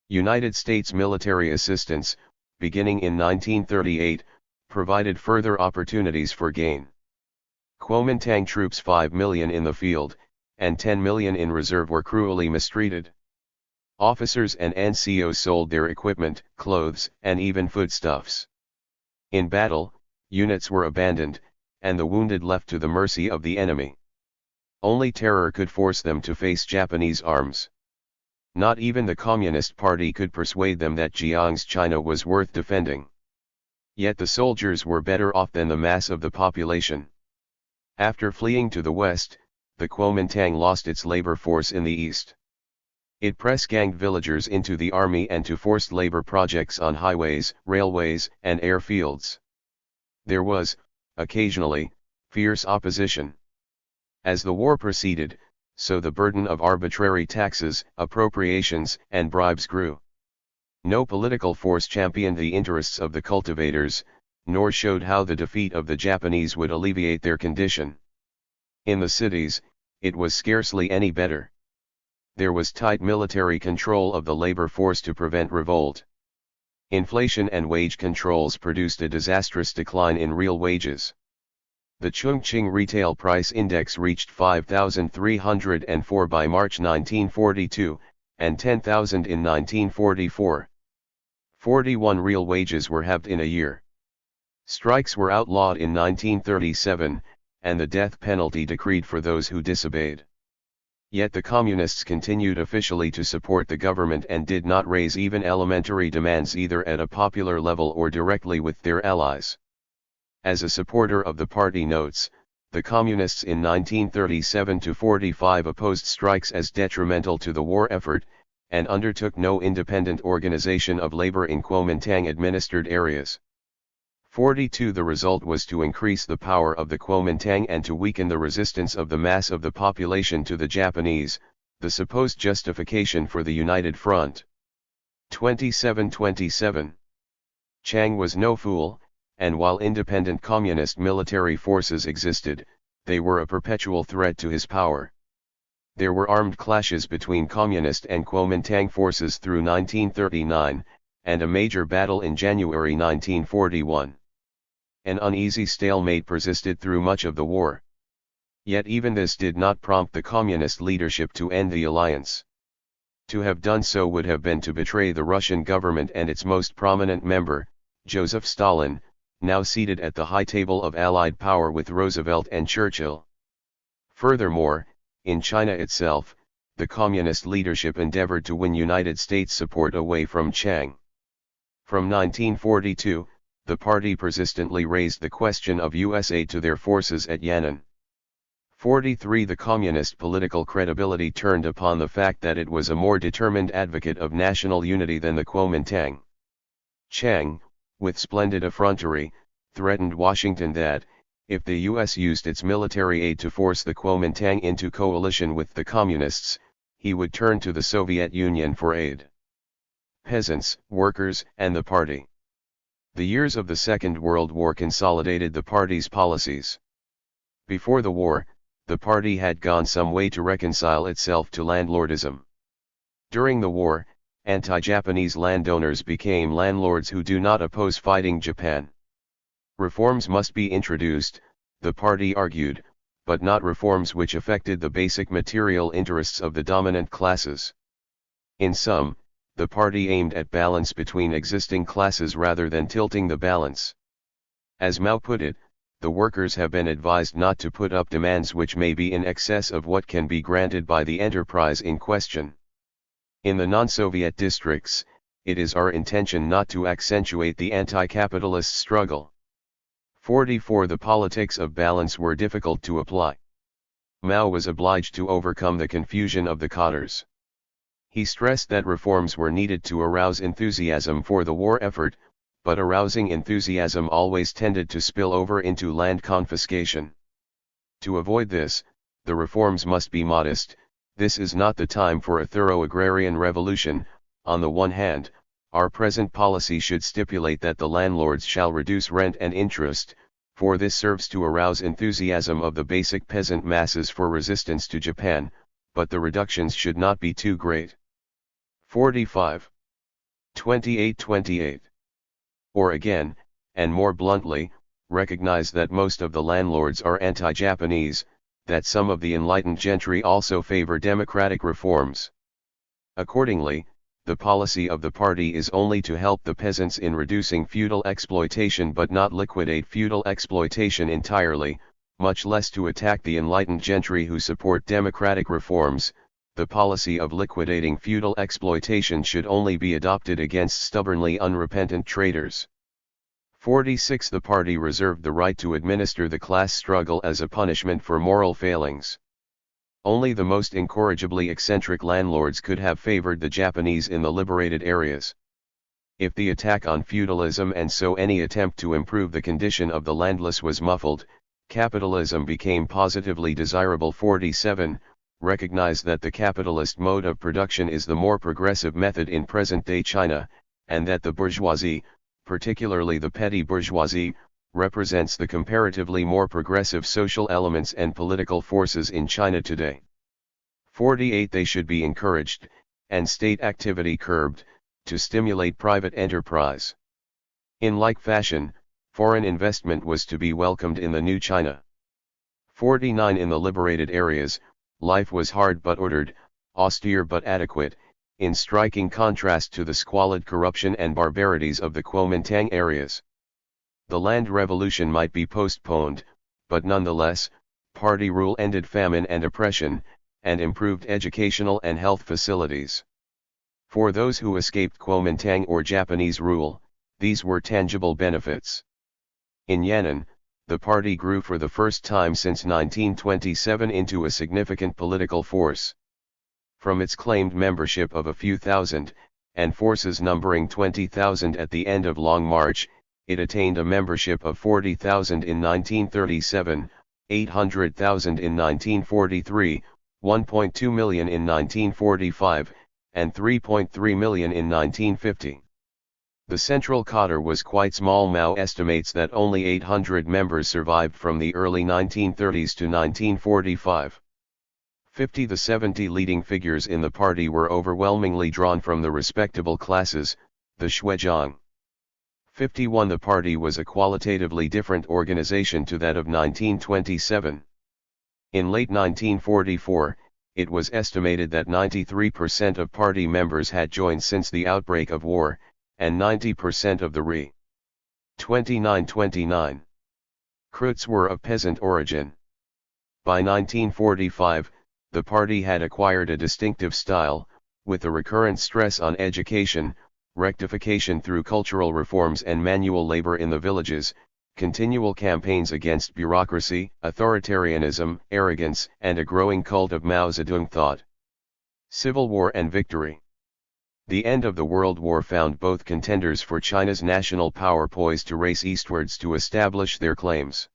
United States military assistance, beginning in 1938, provided further opportunities for gain. Kuomintang troops 5 million in the field, and 10 million in reserve were cruelly mistreated. Officers and NCOs sold their equipment, clothes, and even foodstuffs. In battle, units were abandoned, and the wounded left to the mercy of the enemy. Only terror could force them to face Japanese arms. Not even the Communist Party could persuade them that Jiang's China was worth defending. Yet the soldiers were better off than the mass of the population. After fleeing to the west, the Kuomintang lost its labor force in the east. It press-ganged villagers into the army and to forced labor projects on highways, railways, and airfields. There was, occasionally, fierce opposition. As the war proceeded, so the burden of arbitrary taxes, appropriations, and bribes grew. No political force championed the interests of the cultivators, nor showed how the defeat of the Japanese would alleviate their condition. In the cities, it was scarcely any better. There was tight military control of the labor force to prevent revolt. Inflation and wage controls produced a disastrous decline in real wages. The Chongqing Retail Price Index reached 5,304 by March 1942, and 10,000 in 1944. 41 real wages were halved in a year. Strikes were outlawed in 1937, and the death penalty decreed for those who disobeyed. Yet the Communists continued officially to support the government and did not raise even elementary demands either at a popular level or directly with their allies. As a supporter of the party notes, the Communists in 1937-45 opposed strikes as detrimental to the war effort, and undertook no independent organization of labor in Kuomintang-administered areas. 42 The result was to increase the power of the Kuomintang and to weaken the resistance of the mass of the population to the Japanese, the supposed justification for the United Front. 27. Chiang was no fool, and while independent communist military forces existed, they were a perpetual threat to his power. There were armed clashes between communist and Kuomintang forces through 1939, and a major battle in January 1941. An uneasy stalemate persisted through much of the war. Yet even this did not prompt the communist leadership to end the alliance. To have done so would have been to betray the Russian government and its most prominent member, Joseph Stalin, now seated at the high table of Allied power with Roosevelt and Churchill. Furthermore, in China itself, the communist leadership endeavored to win United States support away from Chiang. From 1942, the party persistently raised the question of US aid to their forces at Yan'an. 43 The communist political credibility turned upon the fact that it was a more determined advocate of national unity than the Kuomintang. Chiang, with splendid effrontery, threatened Washington that, if the US used its military aid to force the Kuomintang into coalition with the Communists, he would turn to the Soviet Union for aid. Peasants, workers, and the party. The years of the Second World War consolidated the party's policies. Before the war, the party had gone some way to reconcile itself to landlordism. During the war, anti-Japanese landowners became landlords who do not oppose fighting Japan. Reforms must be introduced, the party argued, but not reforms which affected the basic material interests of the dominant classes. In sum, the party aimed at balance between existing classes rather than tilting the balance. As Mao put it, the workers have been advised not to put up demands which may be in excess of what can be granted by the enterprise in question. In the non-Soviet districts, it is our intention not to accentuate the anti-capitalist struggle. 44 The politics of balance were difficult to apply. Mao was obliged to overcome the confusion of the cadres. He stressed that reforms were needed to arouse enthusiasm for the war effort, but arousing enthusiasm always tended to spill over into land confiscation. To avoid this, the reforms must be modest. This is not the time for a thorough agrarian revolution. On the one hand, our present policy should stipulate that the landlords shall reduce rent and interest, for this serves to arouse enthusiasm of the basic peasant masses for resistance to Japan, but the reductions should not be too great. 45. 28. Or again, and more bluntly, recognize that most of the landlords are anti-Japanese, that some of the enlightened gentry also favor democratic reforms. Accordingly, the policy of the party is only to help the peasants in reducing feudal exploitation but not liquidate feudal exploitation entirely, much less to attack the enlightened gentry who support democratic reforms. The policy of liquidating feudal exploitation should only be adopted against stubbornly unrepentant traitors. 46 The party reserved the right to administer the class struggle as a punishment for moral failings. Only the most incorrigibly eccentric landlords could have favored the Japanese in the liberated areas. If the attack on feudalism and so any attempt to improve the condition of the landless was muffled, capitalism became positively desirable. 47 Recognize that the capitalist mode of production is the more progressive method in present-day China, and that the bourgeoisie, particularly the petty bourgeoisie, represents the comparatively more progressive social elements and political forces in China today. 48 They should be encouraged, and state activity curbed, to stimulate private enterprise. In like fashion, foreign investment was to be welcomed in the new China. 49 In the liberated areas, life was hard but ordered, austere but adequate, in striking contrast to the squalid corruption and barbarities of the Kuomintang areas. The land revolution might be postponed, but nonetheless, party rule ended famine and oppression, and improved educational and health facilities. For those who escaped Kuomintang or Japanese rule, these were tangible benefits. In Yan'an, the party grew for the first time since 1927 into a significant political force. From its claimed membership of a few thousand, and forces numbering 20,000 at the end of Long March, it attained a membership of 40,000 in 1937, 800,000 in 1943, 1.2 million in 1945, and 3.3 million in 1950. The central cadre was quite small. Mao estimates that only 800 members survived from the early 1930s to 1945. 50 The 70 leading figures in the party were overwhelmingly drawn from the respectable classes, the Shuizhang. 51 The party was a qualitatively different organization to that of 1927. In late 1944, it was estimated that 93% of party members had joined since the outbreak of war, and 90% of the Re. 2929 recruits were of peasant origin. By 1945, the party had acquired a distinctive style, with a recurrent stress on education, rectification through cultural reforms and manual labor in the villages, continual campaigns against bureaucracy, authoritarianism, arrogance, and a growing cult of Mao Zedong thought. Civil War and victory. The end of the World War found both contenders for China's national power poised to race eastwards to establish their claims.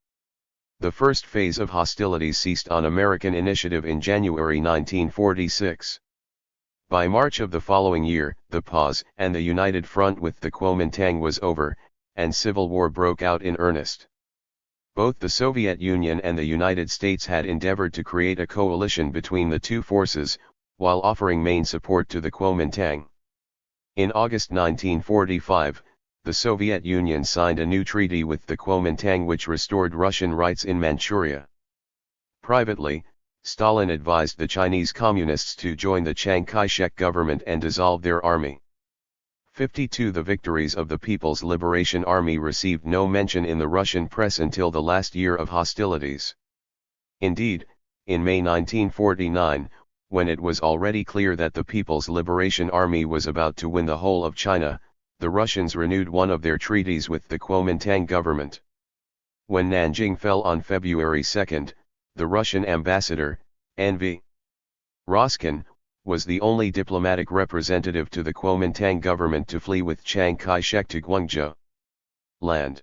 The first phase of hostilities ceased on American initiative in January 1946. By March of the following year, the pause and the united front with the Kuomintang was over, and civil war broke out in earnest. Both the Soviet Union and the United States had endeavored to create a coalition between the two forces, while offering main support to the Kuomintang. In August 1945, the Soviet Union signed a new treaty with the Kuomintang which restored Russian rights in Manchuria. Privately, Stalin advised the Chinese Communists to join the Chiang Kai-shek government and dissolve their army. 52 The victories of the People's Liberation Army received no mention in the Russian press until the last year of hostilities. Indeed, in May 1949, when it was already clear that the People's Liberation Army was about to win the whole of China, the Russians renewed one of their treaties with the Kuomintang government. When Nanjing fell on February 2, the Russian ambassador, N.V. Roskin, was the only diplomatic representative to the Kuomintang government to flee with Chiang Kai-shek to Guangzhou land.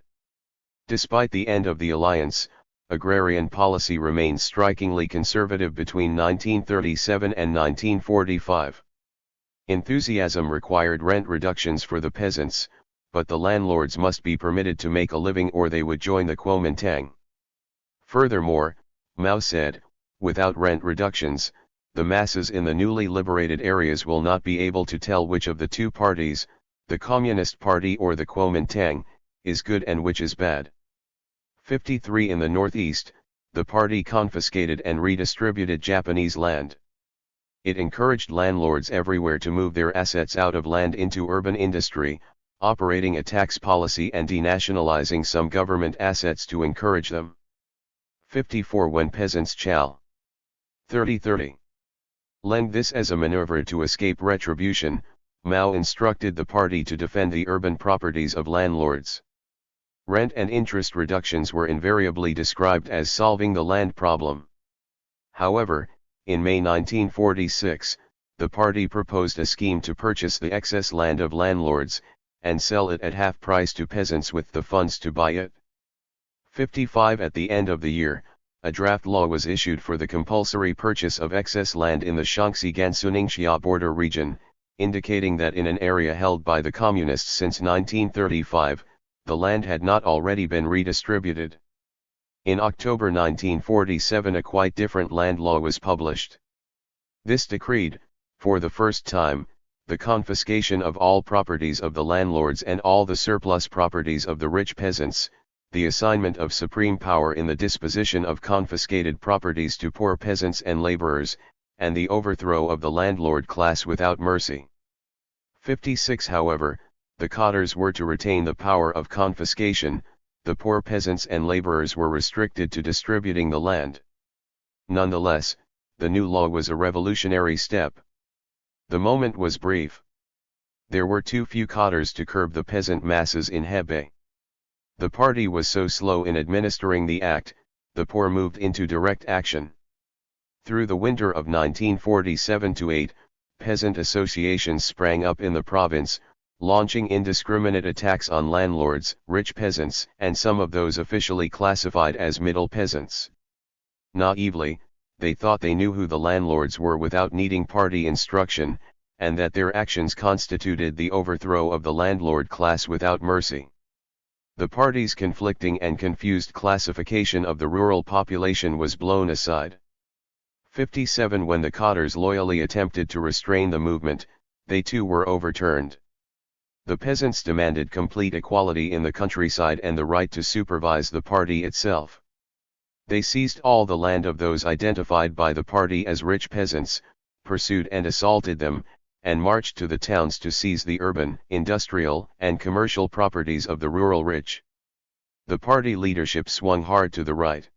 Despite the end of the alliance, agrarian policy remained strikingly conservative between 1937 and 1945. Enthusiasm required rent reductions for the peasants, but the landlords must be permitted to make a living or they would join the Kuomintang. Furthermore, Mao said, without rent reductions, the masses in the newly liberated areas will not be able to tell which of the two parties, the Communist Party or the Kuomintang, is good and which is bad. 53 In the Northeast, the party confiscated and redistributed Japanese land. It encouraged landlords everywhere to move their assets out of land into urban industry, operating a tax policy and denationalizing some government assets to encourage them. 54 When peasants shall 30 lend this as a maneuver to escape retribution, Mao instructed the party to defend the urban properties of landlords. Rent and interest reductions were invariably described as solving the land problem. However, in May 1946, the party proposed a scheme to purchase the excess land of landlords, and sell it at half price to peasants with the funds to buy it. 55 At the end of the year, a draft law was issued for the compulsory purchase of excess land in the Shaanxi-Gansu-Ningxia border region, indicating that in an area held by the Communists since 1935, the land had not already been redistributed. In October 1947 a quite different land law was published. This decreed, for the first time, the confiscation of all properties of the landlords and all the surplus properties of the rich peasants, the assignment of supreme power in the disposition of confiscated properties to poor peasants and laborers, and the overthrow of the landlord class without mercy. 56 However, the cadres were to retain the power of confiscation, the poor peasants and laborers were restricted to distributing the land. Nonetheless, the new law was a revolutionary step. The moment was brief. There were too few cadres to curb the peasant masses in Hebei. The party was so slow in administering the act, the poor moved into direct action. Through the winter of 1947-8, peasant associations sprang up in the province, launching indiscriminate attacks on landlords, rich peasants, and some of those officially classified as middle peasants. Naively, they thought they knew who the landlords were without needing party instruction, and that their actions constituted the overthrow of the landlord class without mercy. The party's conflicting and confused classification of the rural population was blown aside. 57 When the Cotters loyally attempted to restrain the movement, they too were overturned. The peasants demanded complete equality in the countryside and the right to supervise the party itself. They seized all the land of those identified by the party as rich peasants, pursued and assaulted them, and marched to the towns to seize the urban, industrial, and commercial properties of the rural rich. The party leadership swung hard to the right.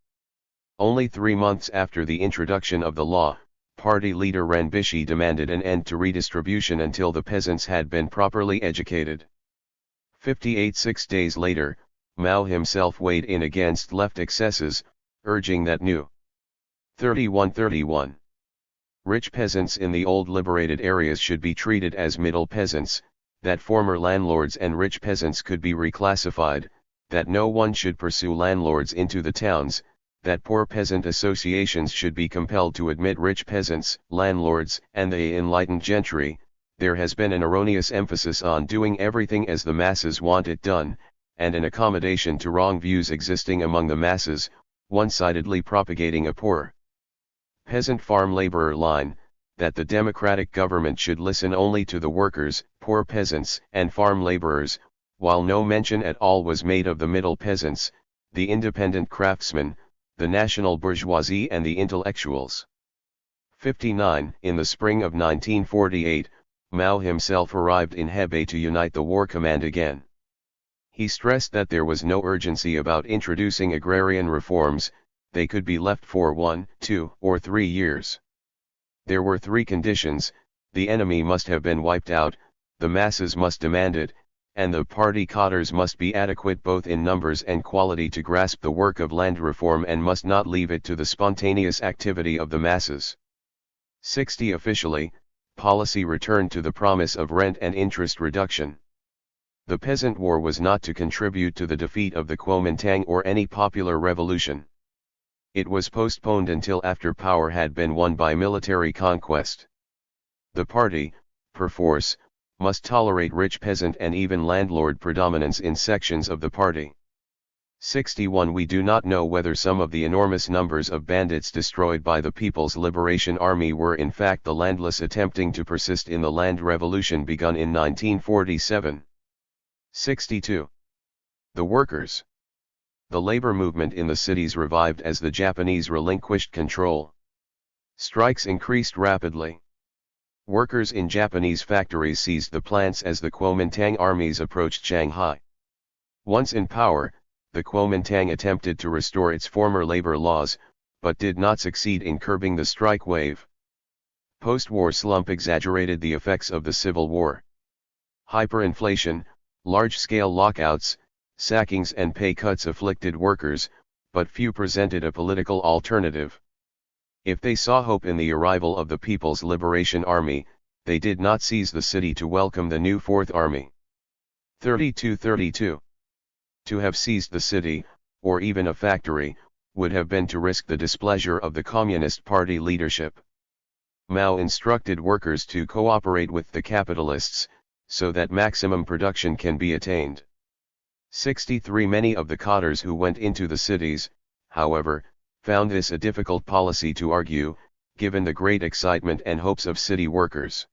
Only 3 months after the introduction of the law, party leader Ranbishi demanded an end to redistribution until the peasants had been properly educated. 58 6 days later, Mao himself weighed in against left excesses, urging that new 31 rich peasants in the old liberated areas should be treated as middle peasants, that former landlords and rich peasants could be reclassified, that no one should pursue landlords into the towns, that poor peasant associations should be compelled to admit rich peasants, landlords, and the enlightened gentry. There has been an erroneous emphasis on doing everything as the masses want it done, and an accommodation to wrong views existing among the masses, one-sidedly propagating a poor peasant farm laborer line, that the democratic government should listen only to the workers, poor peasants, and farm laborers, while no mention at all was made of the middle peasants, the independent craftsmen, the national bourgeoisie and the intellectuals. 59 In the spring of 1948, Mao himself arrived in Hebei to unite the war command again. He stressed that there was no urgency about introducing agrarian reforms, they could be left for 1, 2, or 3 years. There were 3 conditions: the enemy must have been wiped out, the masses must demand it, and the party cadres must be adequate both in numbers and quality to grasp the work of land reform and must not leave it to the spontaneous activity of the masses. 60 Officially, policy returned to the promise of rent and interest reduction. The peasant war was not to contribute to the defeat of the Kuomintang or any popular revolution. It was postponed until after power had been won by military conquest. The party, perforce, must tolerate rich peasant and even landlord predominance in sections of the party. 61 We do not know whether some of the enormous numbers of bandits destroyed by the People's Liberation Army were in fact the landless attempting to persist in the land revolution begun in 1947. 62. The workers. The labor movement in the cities revived as the Japanese relinquished control. Strikes increased rapidly. Workers in Japanese factories seized the plants as the Kuomintang armies approached Shanghai. Once in power, the Kuomintang attempted to restore its former labor laws, but did not succeed in curbing the strike wave. Post-war slump exaggerated the effects of the Civil War. Hyperinflation, large-scale lockouts, sackings and pay cuts afflicted workers, but few presented a political alternative. If they saw hope in the arrival of the People's Liberation Army, they did not seize the city to welcome the new Fourth Army. 32. To have seized the city, or even a factory, would have been to risk the displeasure of the Communist Party leadership. Mao instructed workers to cooperate with the capitalists, so that maximum production can be attained. 63 Many of the cadres who went into the cities, however, found this a difficult policy to argue, given the great excitement and hopes of city workers.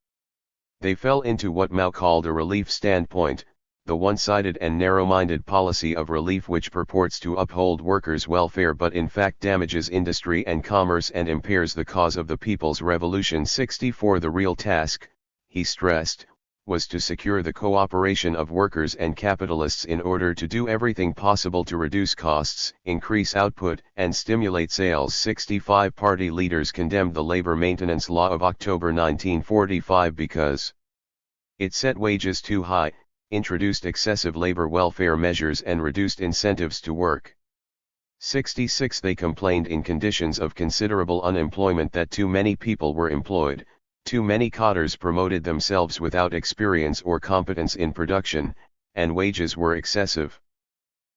They fell into what Mao called a relief standpoint, the one-sided and narrow-minded policy of relief which purports to uphold workers' welfare but in fact damages industry and commerce and impairs the cause of the People's Revolution. 64 The real task, he stressed, was to secure the cooperation of workers and capitalists in order to do everything possible to reduce costs, increase output, and stimulate sales. 65 Party leaders condemned the labor maintenance law of October 1945 because it set wages too high, introduced excessive labor welfare measures and reduced incentives to work. 66 They complained in conditions of considerable unemployment that too many people were employed, Too many cotters promoted themselves without experience or competence in production, and wages were excessive.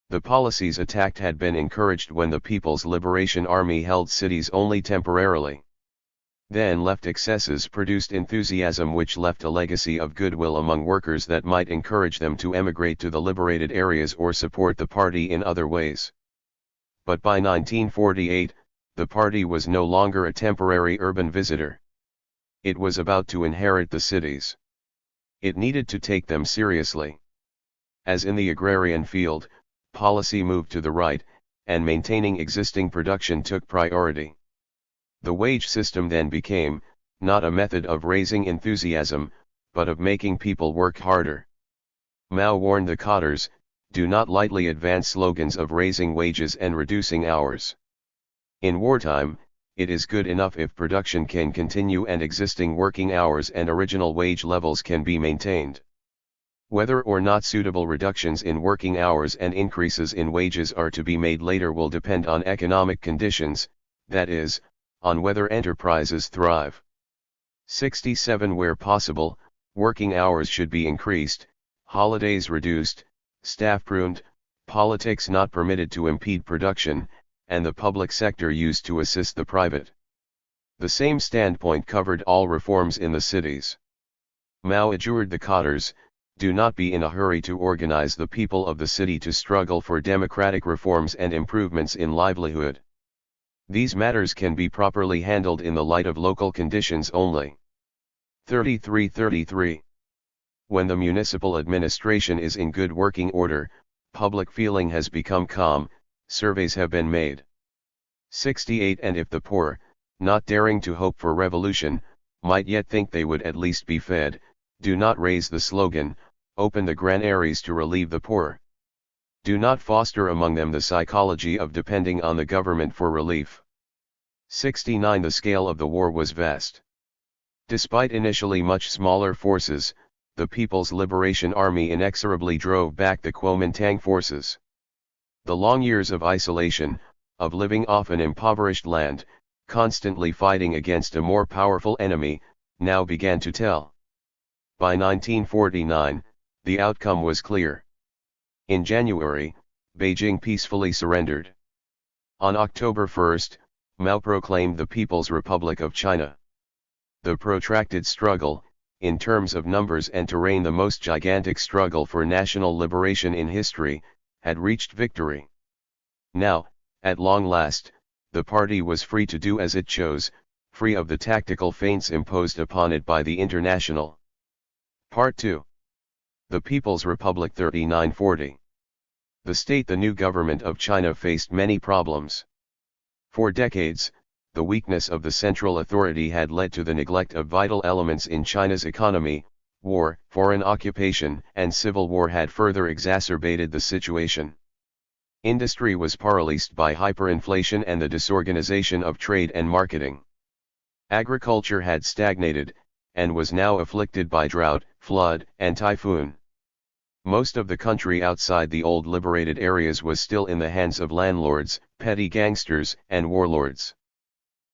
The policies attacked had been encouraged when the People's Liberation Army held cities only temporarily. Then left excesses produced enthusiasm which left a legacy of goodwill among workers that might encourage them to emigrate to the liberated areas or support the party in other ways. But by 1948, the party was no longer a temporary urban visitor. It was about to inherit the cities. It needed to take them seriously. As in the agrarian field, policy moved to the right, and maintaining existing production took priority. The wage system then became, not a method of raising enthusiasm, but of making people work harder. Mao warned the cotters, do not lightly advance slogans of raising wages and reducing hours. In wartime, it is good enough if production can continue and existing working hours and original wage levels can be maintained. Whether or not suitable reductions in working hours and increases in wages are to be made later will depend on economic conditions, that is, on whether enterprises thrive. 67 Where possible, working hours should be increased, holidays reduced, staff pruned, politics not permitted to impede production, and the public sector used to assist the private. The same standpoint covered all reforms in the cities. Mao adjured the cotters, do not be in a hurry to organize the people of the city to struggle for democratic reforms and improvements in livelihood. These matters can be properly handled in the light of local conditions only. 33-33. When the municipal administration is in good working order, public feeling has become calm, surveys have been made. 68 And if the poor, not daring to hope for revolution, might yet think they would at least be fed, do not raise the slogan, open the granaries to relieve the poor. Do not foster among them the psychology of depending on the government for relief. 69 The scale of the war was vast. Despite initially much smaller forces, the People's Liberation Army inexorably drove back the Kuomintang forces. The long years of isolation, of living off an impoverished land, constantly fighting against a more powerful enemy, now began to tell. By 1949, the outcome was clear. In January, Beijing peacefully surrendered. On October 1, Mao proclaimed the People's Republic of China. The protracted struggle, in terms of numbers and terrain the most gigantic struggle for national liberation in history, had reached victory. Now, at long last, the party was free to do as it chose, free of the tactical feints imposed upon it by the International. Part 2. The People's Republic 3940. The new government of China faced many problems. For decades, the weakness of the central authority had led to the neglect of vital elements in China's economy. War, foreign occupation, and civil war had further exacerbated the situation. Industry was paralyzed by hyperinflation and the disorganization of trade and marketing. Agriculture had stagnated, and was now afflicted by drought, flood, and typhoon. Most of the country outside the old liberated areas was still in the hands of landlords, petty gangsters, and warlords.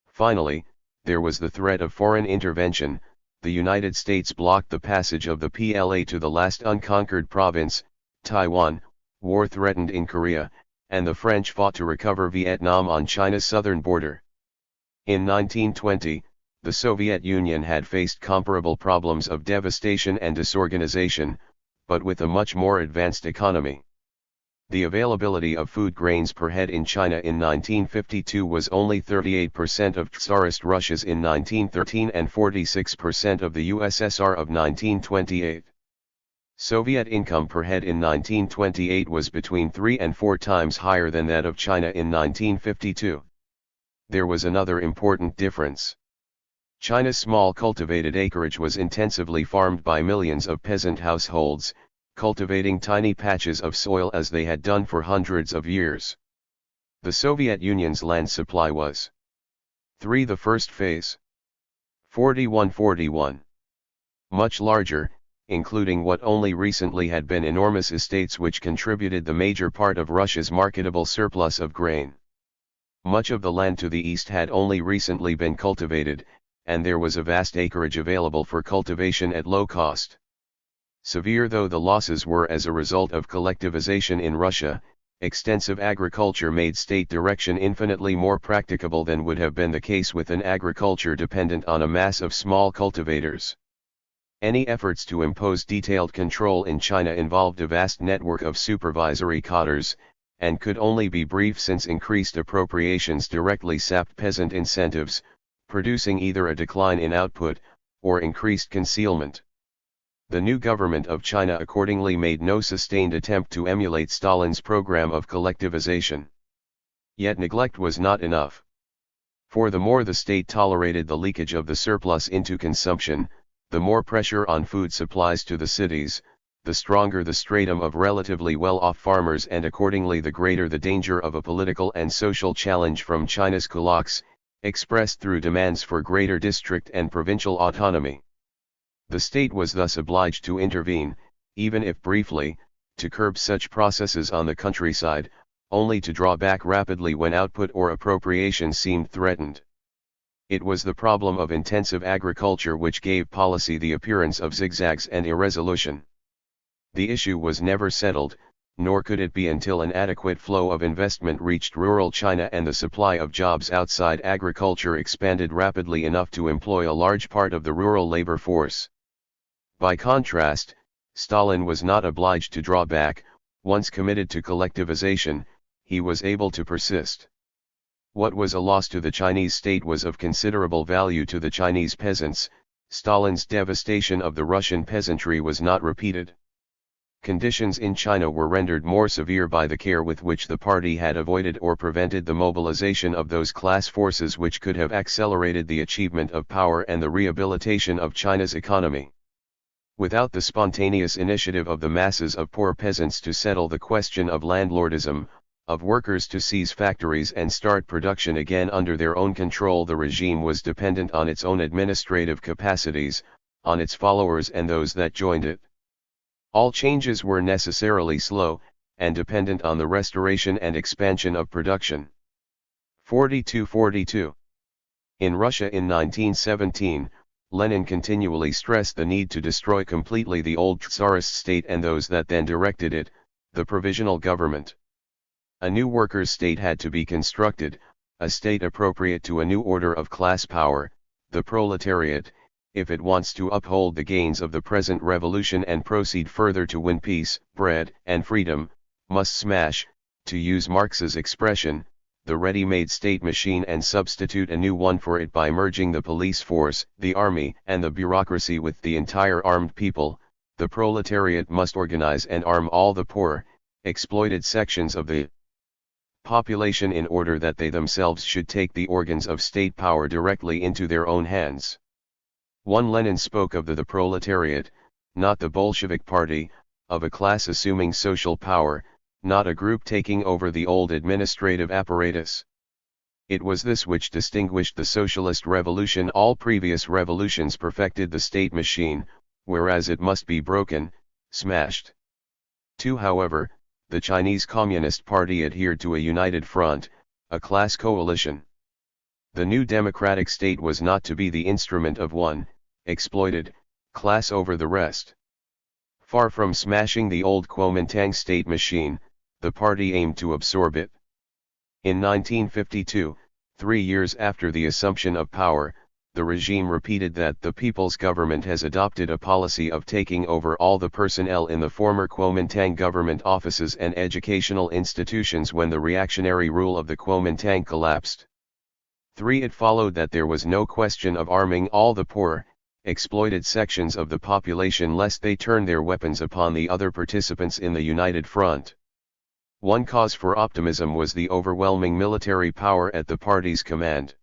Finally, there was the threat of foreign intervention. The United States blocked the passage of the PLA to the last unconquered province, Taiwan. War threatened in Korea, and the French fought to recover Vietnam on China's southern border. In 1920, the Soviet Union had faced comparable problems of devastation and disorganization, but with a much more advanced economy. The availability of food grains per head in China in 1952 was only 38% of Tsarist Russia's in 1913 and 46% of the USSR of 1928. Soviet income per head in 1928 was between 3 and 4 times higher than that of China in 1952. There was another important difference. China's small cultivated acreage was intensively farmed by millions of peasant households, cultivating tiny patches of soil as they had done for hundreds of years. The Soviet Union's land supply was 3. The first phase. 41-41. Much larger, including what only recently had been enormous estates which contributed the major part of Russia's marketable surplus of grain. Much of the land to the east had only recently been cultivated, and there was a vast acreage available for cultivation at low cost. Severe though the losses were as a result of collectivization in Russia, extensive agriculture made state direction infinitely more practicable than would have been the case with an agriculture dependent on a mass of small cultivators. Any efforts to impose detailed control in China involved a vast network of supervisory cadres, and could only be brief since increased appropriations directly sapped peasant incentives, producing either a decline in output, or increased concealment. The new government of China accordingly made no sustained attempt to emulate Stalin's program of collectivization. Yet neglect was not enough. For the more the state tolerated the leakage of the surplus into consumption, the more pressure on food supplies to the cities, the stronger the stratum of relatively well-off farmers, and accordingly the greater the danger of a political and social challenge from China's kulaks, expressed through demands for greater district and provincial autonomy. The state was thus obliged to intervene, even if briefly, to curb such processes on the countryside, only to draw back rapidly when output or appropriation seemed threatened. It was the problem of intensive agriculture which gave policy the appearance of zigzags and irresolution. The issue was never settled, nor could it be until an adequate flow of investment reached rural China and the supply of jobs outside agriculture expanded rapidly enough to employ a large part of the rural labor force. By contrast, Stalin was not obliged to draw back. Once committed to collectivization, he was able to persist. What was a loss to the Chinese state was of considerable value to the Chinese peasants. Stalin's devastation of the Russian peasantry was not repeated. Conditions in China were rendered more severe by the care with which the party had avoided or prevented the mobilization of those class forces which could have accelerated the achievement of power and the rehabilitation of China's economy. Without the spontaneous initiative of the masses of poor peasants to settle the question of landlordism, of workers to seize factories and start production again under their own control, the regime was dependent on its own administrative capacities, on its followers and those that joined it. All changes were necessarily slow, and dependent on the restoration and expansion of production. 42. In Russia in 1917, Lenin continually stressed the need to destroy completely the old Tsarist state and those that then directed it, the provisional government. A new workers' state had to be constructed, a state appropriate to a new order of class power, the proletariat, if it wants to uphold the gains of the present revolution and proceed further to win peace, bread, and freedom, must smash, to use Marx's expression, the ready-made state machine and substitute a new one for it by merging the police force, the army, and the bureaucracy with the entire armed people. The proletariat must organize and arm all the poor, exploited sections of the population in order that they themselves should take the organs of state power directly into their own hands. Lenin spoke of the proletariat, not the Bolshevik party, of a class assuming social power, not a group taking over the old administrative apparatus. It was this which distinguished the socialist revolution. All previous revolutions perfected the state machine, whereas it must be broken, smashed. However, the Chinese Communist Party adhered to a united front, a class coalition. The new democratic state was not to be the instrument of one, exploited, class over the rest. Far from smashing the old Kuomintang state machine, the party aimed to absorb it. In 1952, 3 years after the assumption of power, the regime repeated that the people's government has adopted a policy of taking over all the personnel in the former Kuomintang government offices and educational institutions when the reactionary rule of the Kuomintang collapsed. 3. It followed that there was no question of arming all the poor, exploited sections of the population lest they turn their weapons upon the other participants in the united front. One cause for optimism was the overwhelming military power at the party's command.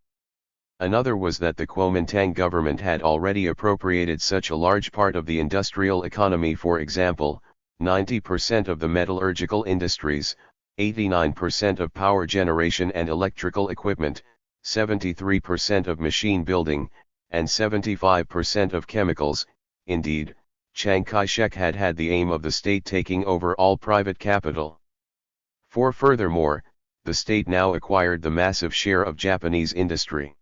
Another was that the Kuomintang government had already appropriated such a large part of the industrial economy, for example, 90% of the metallurgical industries, 89% of power generation and electrical equipment, 73% of machine building, and 75% of chemicals. Indeed, Chiang Kai-shek had the aim of the state taking over all private capital. Furthermore, the state now acquired the massive share of Japanese industry.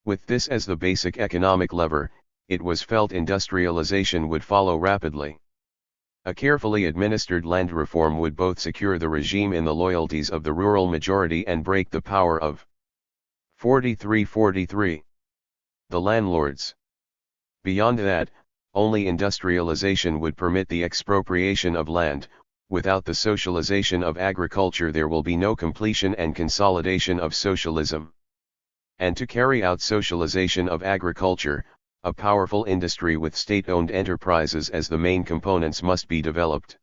With this as the basic economic lever, it was felt industrialization would follow rapidly. A carefully administered land reform would both secure the regime in the loyalties of the rural majority and break the power of 43-43. The landlords. Beyond that, only industrialization would permit the expropriation of land. Without the socialization of agriculture there will be no completion and consolidation of socialism. And to carry out socialization of agriculture, a powerful industry with state-owned enterprises as the main components must be developed.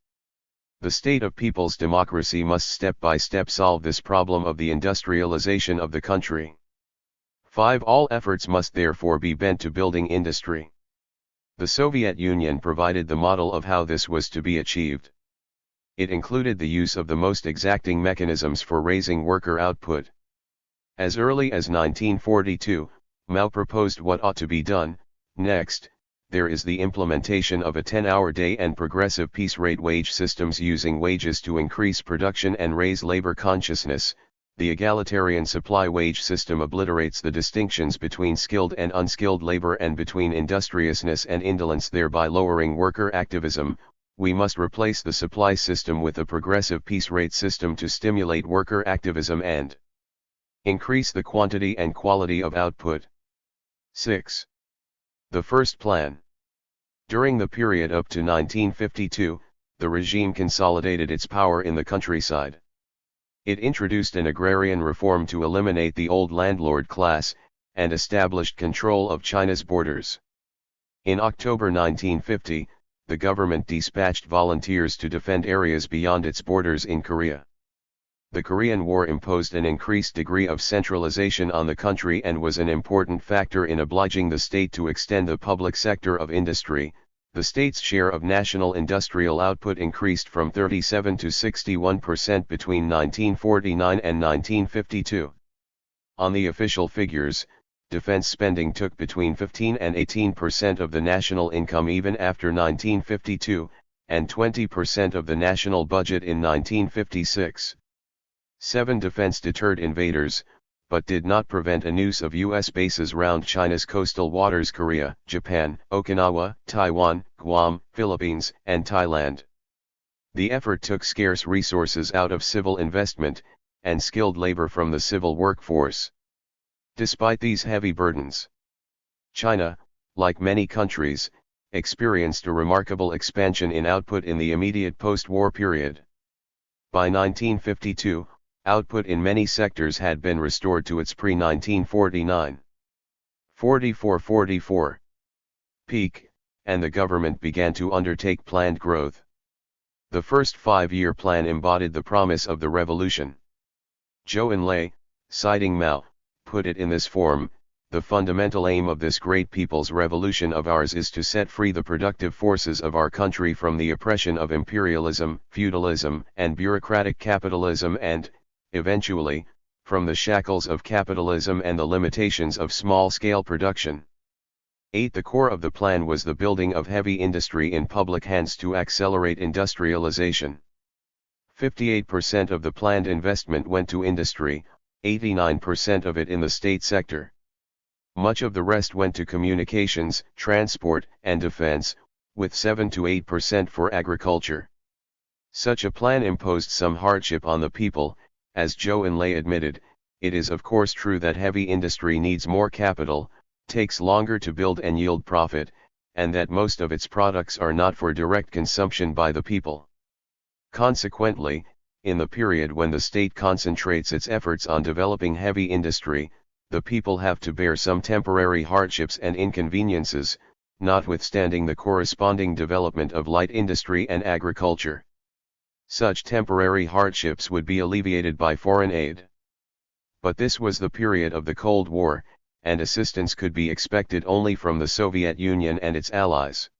The state of people's democracy must step by step solve this problem of the industrialization of the country. 5. All efforts must therefore be bent to building industry. The Soviet Union provided the model of how this was to be achieved. It included the use of the most exacting mechanisms for raising worker output. As early as 1942, Mao proposed what ought to be done. Next, there is the implementation of a 10-hour day and progressive piece rate wage systems using wages to increase production and raise labor consciousness. The egalitarian supply wage system obliterates the distinctions between skilled and unskilled labor and between industriousness and indolence, thereby lowering worker activism. We must replace the supply system with a progressive piece rate system to stimulate worker activism and increase the quantity and quality of output. 6. The first plan. During the period up to 1952, the regime consolidated its power in the countryside. It introduced an agrarian reform to eliminate the old landlord class, and established control of China's borders. In October 1950, the government dispatched volunteers to defend areas beyond its borders in Korea. The Korean War imposed an increased degree of centralization on the country and was an important factor in obliging the state to extend the public sector of industry. The state's share of national industrial output increased from 37% to 61% between 1949 and 1952. On the official figures, defense spending took between 15 and 18% of the national income even after 1952, and 20% of the national budget in 1956. 7. Defense deterred invaders, but did not prevent an use of U.S. bases round China's coastal waters: Korea, Japan, Okinawa, Taiwan, Guam, Philippines, and Thailand. The effort took scarce resources out of civil investment, and skilled labor from the civil workforce. Despite these heavy burdens, China, like many countries, experienced a remarkable expansion in output in the immediate post-war period. By 1952, output in many sectors had been restored to its pre-1949 44-44 peak, and the government began to undertake planned growth. The first 5-year plan embodied the promise of the revolution. Zhou Enlai, citing Mao, put it in this form: the fundamental aim of this great people's revolution of ours is to set free the productive forces of our country from the oppression of imperialism, feudalism, and bureaucratic capitalism and, eventually, from the shackles of capitalism and the limitations of small-scale production. 8. The core of the plan was the building of heavy industry in public hands to accelerate industrialization. 58% of the planned investment went to industry, 89% of it in the state sector. Much of the rest went to communications, transport, and defense, with 7 to 8% for agriculture. Such a plan imposed some hardship on the people. As Zhou Enlai admitted, it is of course true that heavy industry needs more capital, takes longer to build and yield profit, and that most of its products are not for direct consumption by the people. Consequently, in the period when the state concentrates its efforts on developing heavy industry, the people have to bear some temporary hardships and inconveniences, notwithstanding the corresponding development of light industry and agriculture. Such temporary hardships would be alleviated by foreign aid. But this was the period of the Cold War, and assistance could be expected only from the Soviet Union and its allies.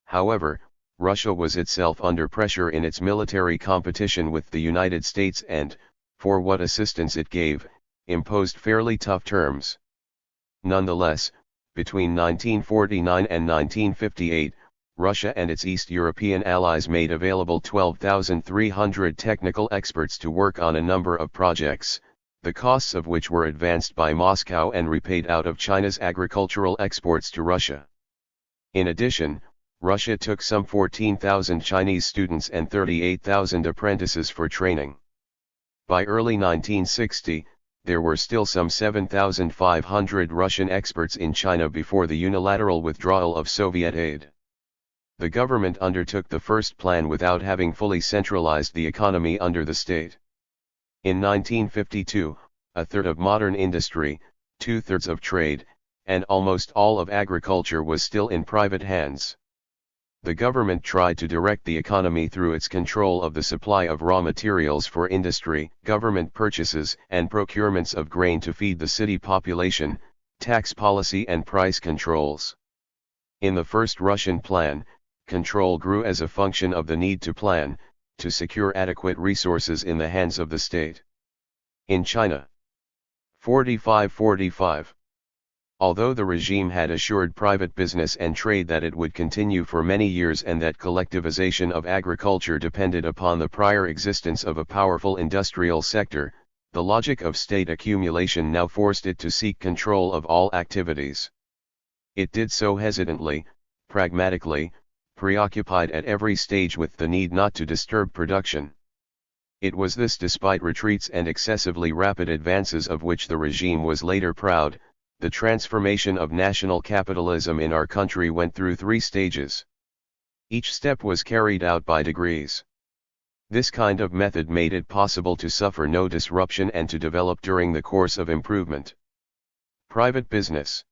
However, Russia was itself under pressure in its military competition with the United States and, for what assistance it gave, imposed fairly tough terms. Nonetheless, between 1949 and 1958, Russia and its East European allies made available 12,300 technical experts to work on a number of projects. the costs of which were advanced by Moscow and repaid out of China's agricultural exports to Russia. In addition, Russia took some 14,000 Chinese students and 38,000 apprentices for training. By early 1960, there were still some 7,500 Russian experts in China before the unilateral withdrawal of Soviet aid. The government undertook the first plan without having fully centralized the economy under the state. In 1952, a third of modern industry, two-thirds of trade, and almost all of agriculture was still in private hands. The government tried to direct the economy through its control of the supply of raw materials for industry, government purchases and procurements of grain to feed the city population, tax policy and price controls. In the first Russian plan, control grew as a function of the need to plan, to secure adequate resources in the hands of the state. In China. 45. Although the regime had assured private business and trade that it would continue for many years and that collectivization of agriculture depended upon the prior existence of a powerful industrial sector, the logic of state accumulation now forced it to seek control of all activities. It did so hesitantly, pragmatically, preoccupied at every stage with the need not to disturb production. It was this despite retreats and excessively rapid advances of which the regime was later proud. The transformation of national capitalism in our country went through 3 stages. Each step was carried out by degrees. This kind of method made it possible to suffer no disruption and to develop during the course of improvement. Private business.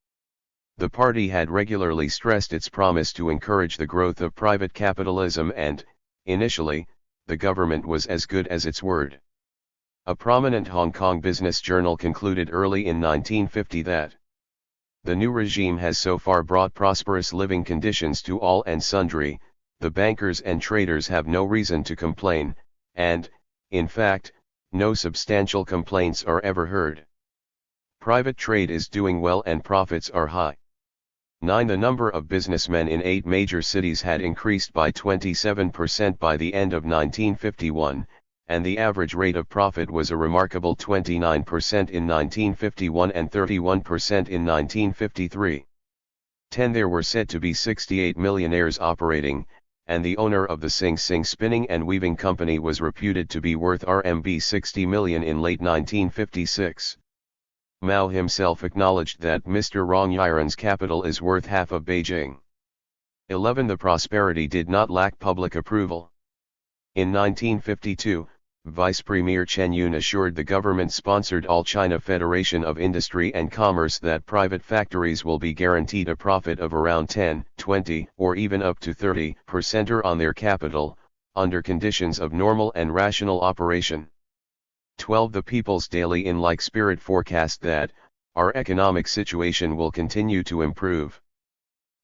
The party had regularly stressed its promise to encourage the growth of private capitalism and, initially, the government was as good as its word. A prominent Hong Kong business journal concluded early in 1950 that the new regime has so far brought prosperous living conditions to all and sundry, the bankers and traders have no reason to complain, and, in fact, no substantial complaints are ever heard. Private trade is doing well and profits are high. 9. The number of businessmen in 8 major cities had increased by 27% by the end of 1951, and the average rate of profit was a remarkable 29% in 1951 and 31% in 1953. 10. There were said to be 68 millionaires operating, and the owner of the Sing Sing Spinning and Weaving Company was reputed to be worth RMB 60 million in late 1956. Mao himself acknowledged that Mr. Rong Yiren's capital is worth half of Beijing. 11. The prosperity did not lack public approval. In 1952, Vice Premier Chen Yun assured the government-sponsored All-China Federation of Industry and Commerce that private factories will be guaranteed a profit of around 10, 20, or even up to 30% on their capital, under conditions of normal and rational operation. 12. The People's Daily in like spirit forecast that, our economic situation will continue to improve.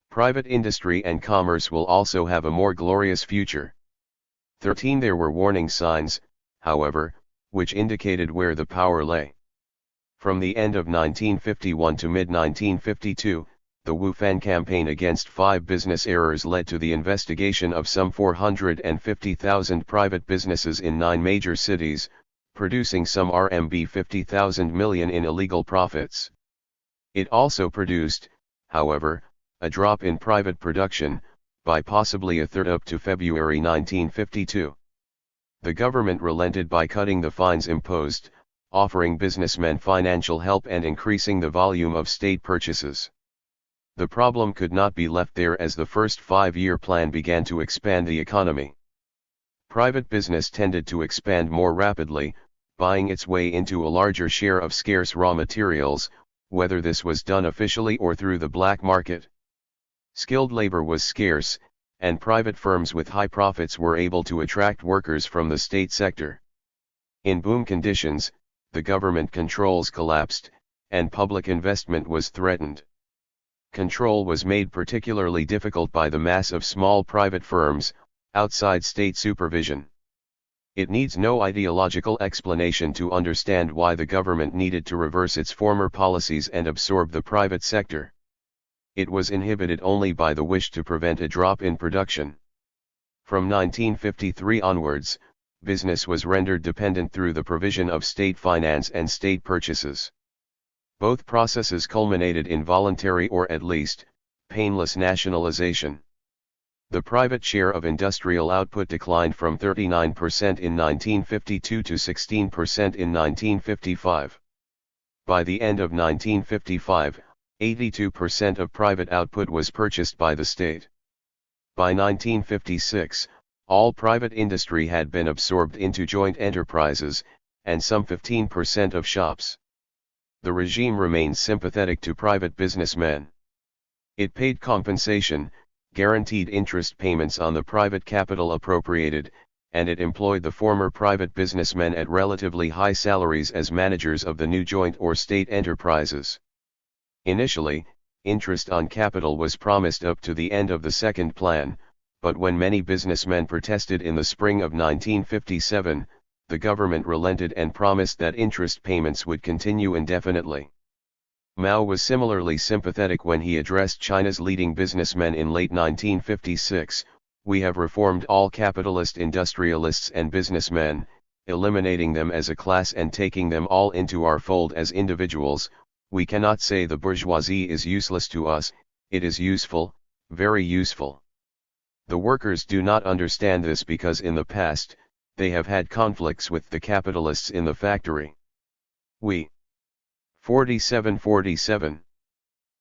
Private industry and commerce will also have a more glorious future. 13. There were warning signs, however, which indicated where the power lay. From the end of 1951 to mid-1952, the Wufan campaign against 5 business errors led to the investigation of some 450,000 private businesses in 9 major cities, producing some RMB 50,000 million in illegal profits. It also produced, however, a drop in private production, by possibly a third up to February 1952. The government relented by cutting the fines imposed, offering businessmen financial help and increasing the volume of state purchases. The problem could not be left there as the first 5-year plan began to expand the economy. Private business tended to expand more rapidly, buying its way into a larger share of scarce raw materials, whether this was done officially or through the black market. Skilled labor was scarce, and private firms with high profits were able to attract workers from the state sector. In boom conditions, the government controls collapsed, and public investment was threatened. Control was made particularly difficult by the mass of small private firms, outside state supervision. It needs no ideological explanation to understand why the government needed to reverse its former policies and absorb the private sector. It was inhibited only by the wish to prevent a drop in production. From 1953 onwards, business was rendered dependent through the provision of state finance and state purchases. Both processes culminated in voluntary or at least, painless nationalization. The private share of industrial output declined from 39% in 1952 to 16% in 1955. By the end of 1955, 82% of private output was purchased by the state. By 1956, all private industry had been absorbed into joint enterprises, and some 15% of shops. The regime remained sympathetic to private businessmen. It paid compensation, guaranteed interest payments on the private capital appropriated, and it employed the former private businessmen at relatively high salaries as managers of the new joint or state enterprises. Initially, interest on capital was promised up to the end of the second plan, but when many businessmen protested in the spring of 1957, the government relented and promised that interest payments would continue indefinitely. Mao was similarly sympathetic when he addressed China's leading businessmen in late 1956, "We have reformed all capitalist industrialists and businessmen, eliminating them as a class and taking them all into our fold as individuals. We cannot say the bourgeoisie is useless to us, it is useful, very useful. The workers do not understand this because in the past, they have had conflicts with the capitalists in the factory. We 47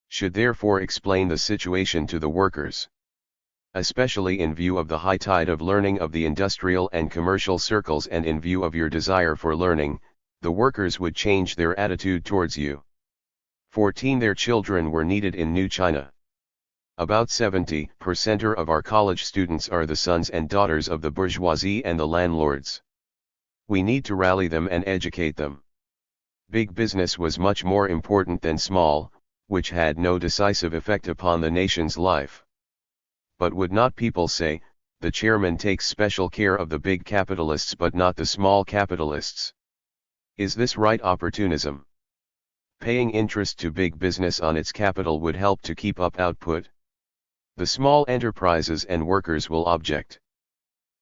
should therefore explain the situation to the workers. Especially in view of the high tide of learning of the industrial and commercial circles and in view of your desire for learning, the workers would change their attitude towards you. 14 Their children were needed in New China. About 70% of our college students are the sons and daughters of the bourgeoisie and the landlords. We need to rally them and educate them. Big business was much more important than small, which had no decisive effect upon the nation's life. But would not people say, the chairman takes special care of the big capitalists but not the small capitalists? Is this right opportunism? Paying interest to big business on its capital would help to keep up output. The small enterprises and workers will object.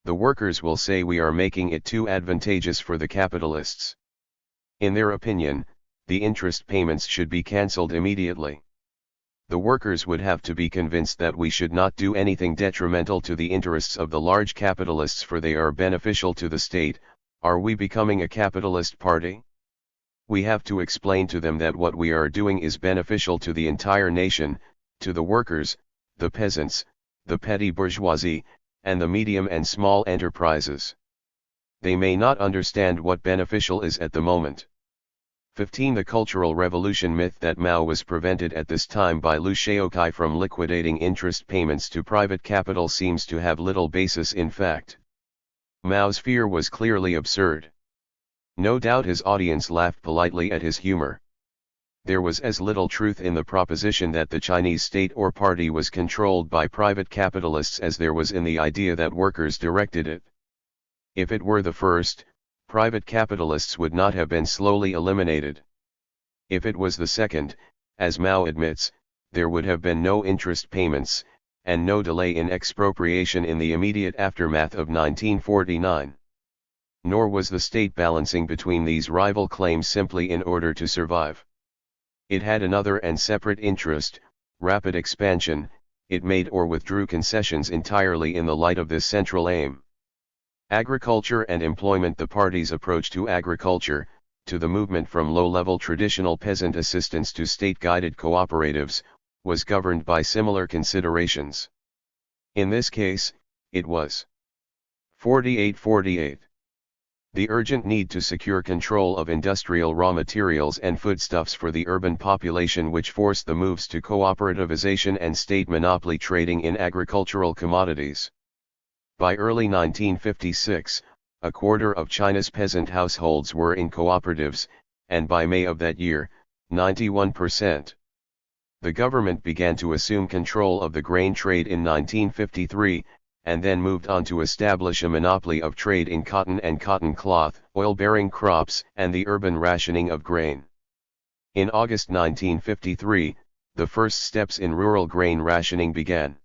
The workers will say we are making it too advantageous for the capitalists. In their opinion, the interest payments should be cancelled immediately. The workers would have to be convinced that we should not do anything detrimental to the interests of the large capitalists for they are beneficial to the state. Are we becoming a capitalist party? We have to explain to them that what we are doing is beneficial to the entire nation, to the workers, the peasants, the petty bourgeoisie, and the medium and small enterprises. They may not understand what beneficial is at the moment. 15 The Cultural Revolution myth that Mao was prevented at this time by Liu Shaoqi from liquidating interest payments to private capital seems to have little basis in fact. Mao's fear was clearly absurd. No doubt his audience laughed politely at his humor. There was as little truth in the proposition that the Chinese state or party was controlled by private capitalists as there was in the idea that workers directed it. If it were the first, private capitalists would not have been slowly eliminated. If it was the second, as Mao admits, there would have been no interest payments, and no delay in expropriation in the immediate aftermath of 1949. Nor was the state balancing between these rival claims simply in order to survive. It had another and separate interest, rapid expansion. It made or withdrew concessions entirely in the light of this central aim. Agriculture and employment. The party's approach to agriculture, to the movement from low-level traditional peasant assistance to state-guided cooperatives, was governed by similar considerations. In this case, it was 48. The urgent need to secure control of industrial raw materials and foodstuffs for the urban population which forced the moves to cooperativization and state monopoly trading in agricultural commodities. By early 1956, a quarter of China's peasant households were in cooperatives, and by May of that year, 91%. The government began to assume control of the grain trade in 1953, and then moved on to establish a monopoly of trade in cotton and cotton cloth, oil-bearing crops, and the urban rationing of grain. In August 1953, the first steps in rural grain rationing began.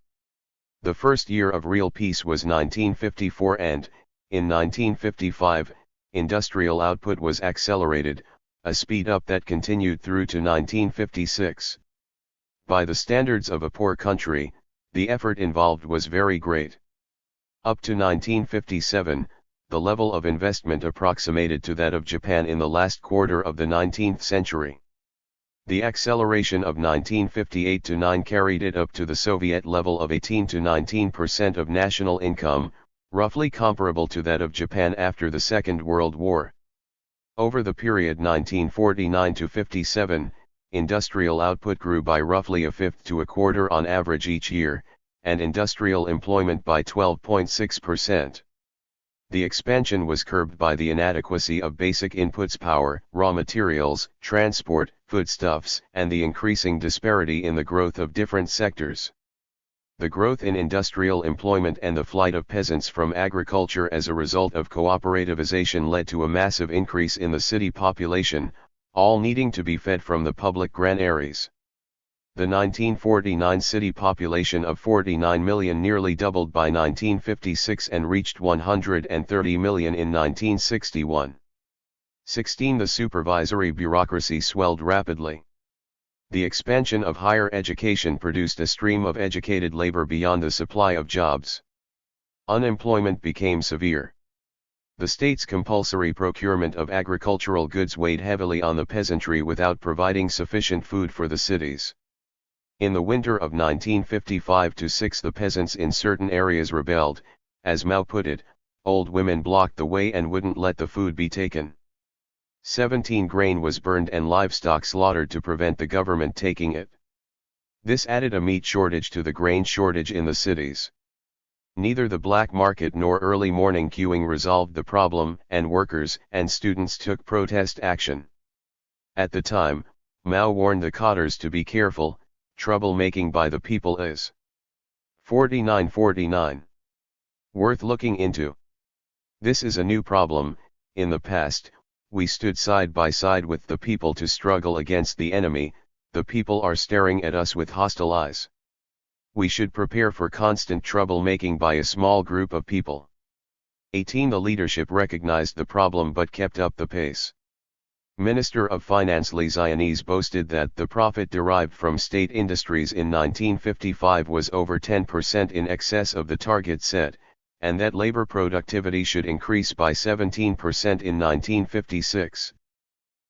The first year of real peace was 1954 and, In 1955, industrial output was accelerated, a speed up that continued through to 1956. By the standards of a poor country, the effort involved was very great. Up to 1957, the level of investment approximated to that of Japan in the last quarter of the 19th century. The acceleration of 1958 to 9 carried it up to the Soviet level of 18 to 19% of national income, roughly comparable to that of Japan after the Second World War. Over the period 1949 to 57, industrial output grew by roughly a fifth to a quarter on average each year, and industrial employment by 12.6%. The expansion was curbed by the inadequacy of basic inputs: power, raw materials, transport, foodstuffs, and the increasing disparity in the growth of different sectors. The growth in industrial employment and the flight of peasants from agriculture as a result of cooperativization led to a massive increase in the city population, all needing to be fed from the public granaries. The 1949 city population of 49 million nearly doubled by 1956 and reached 130 million in 1961. 16. The supervisory bureaucracy swelled rapidly. The expansion of higher education produced a stream of educated labor beyond the supply of jobs. Unemployment became severe. The state's compulsory procurement of agricultural goods weighed heavily on the peasantry without providing sufficient food for the cities. In the winter of 1955-6, the peasants in certain areas rebelled. As Mao put it, old women blocked the way and wouldn't let the food be taken. 17. Grain was burned and livestock slaughtered to prevent the government taking it. This added a meat shortage to the grain shortage in the cities. Neither the black market nor early morning queuing resolved the problem, and workers and students took protest action. At the time, Mao warned the cotters to be careful. Troublemaking by the people is 49. Worth looking into. This is a new problem. In the past, we stood side by side with the people to struggle against the enemy. The people are staring at us with hostile eyes. We should prepare for constant troublemaking by a small group of people. 18. The leadership recognized the problem but kept up the pace. Minister of Finance Li Xianese boasted that the profit derived from state industries in 1955 was over 10% in excess of the target set, and that labor productivity should increase by 17% in 1956.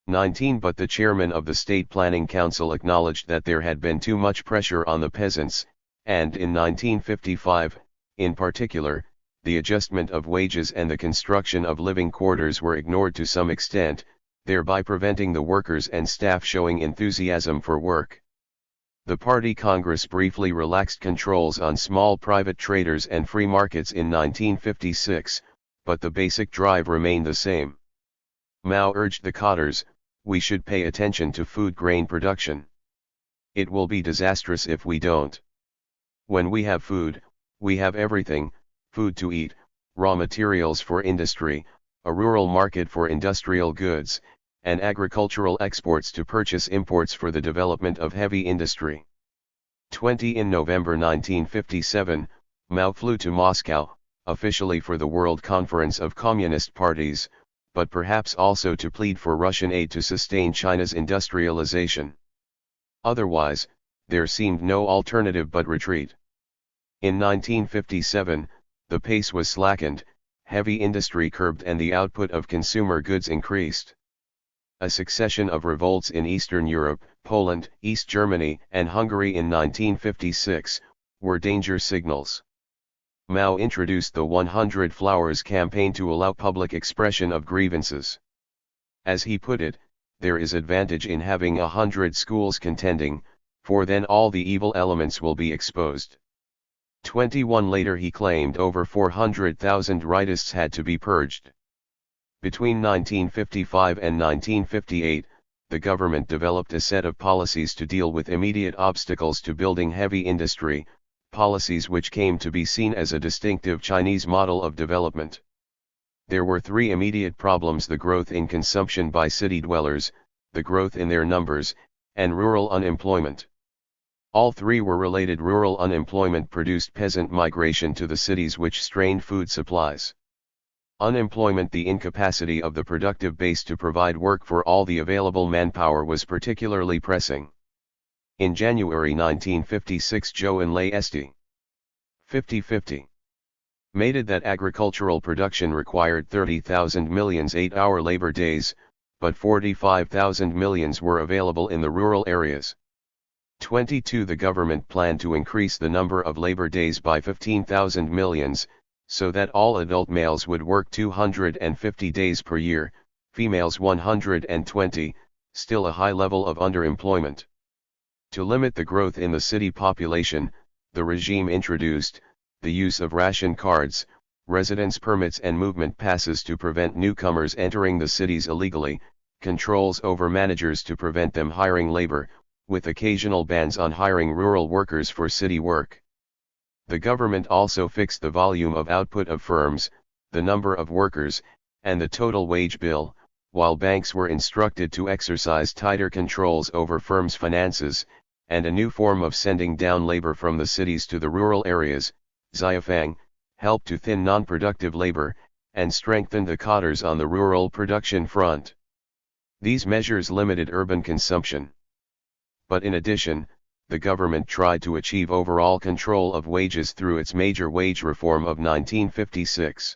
19. But the chairman of the State Planning Council acknowledged that there had been too much pressure on the peasants, and in 1955, in particular, the adjustment of wages and the construction of living quarters were ignored to some extent, thereby preventing the workers and staff showing enthusiasm for work. The party Congress briefly relaxed controls on small private traders and free markets in 1956, but the basic drive remained the same. Mao urged the cotters, "We should pay attention to food grain production. It will be disastrous if we don't. When we have food, we have everything: food to eat, raw materials for industry, a rural market for industrial goods, and agricultural exports to purchase imports for the development of heavy industry." 20. In November 1957, Mao flew to Moscow, officially for the World Conference of Communist Parties, but perhaps also to plead for Russian aid to sustain China's industrialization. Otherwise, there seemed no alternative but retreat. In 1957, the pace was slackened, heavy industry curbed, and the output of consumer goods increased. A succession of revolts in Eastern Europe, Poland, East Germany, and Hungary in 1956, were danger signals. Mao introduced the 100 Flowers campaign to allow public expression of grievances. As he put it, there is advantage in having 100 schools contending, for then all the evil elements will be exposed. 21. Later he claimed over 400,000 rightists had to be purged. Between 1955 and 1958, the government developed a set of policies to deal with immediate obstacles to building heavy industry, policies which came to be seen as a distinctive Chinese model of development. There were three immediate problems: the growth in consumption by city dwellers, the growth in their numbers, and rural unemployment. All three were related. Rural unemployment produced peasant migration to the cities, which strained food supplies. Unemployment, the incapacity of the productive base to provide work for all the available manpower, was particularly pressing. In January 1956, Zhou Enlai St. 50-50 made it that agricultural production required 30,000 millions 8-hour labor days, but 45,000 millions were available in the rural areas. 22. The government planned to increase the number of labor days by 15,000 millions, so that all adult males would work 250 days per year, females 120, still a high level of underemployment. To limit the growth in the city population, the regime introduced the use of ration cards, residence permits and movement passes to prevent newcomers entering the cities illegally, controls over managers to prevent them hiring labor, with occasional bans on hiring rural workers for city work. The government also fixed the volume of output of firms, the number of workers, and the total wage bill, while banks were instructed to exercise tighter controls over firms' finances, and a new form of sending down labor from the cities to the rural areas, Xiafang, helped to thin non-productive labor, and strengthened the cadres on the rural production front. These measures limited urban consumption. But in addition, the government tried to achieve overall control of wages through its major wage reform of 1956.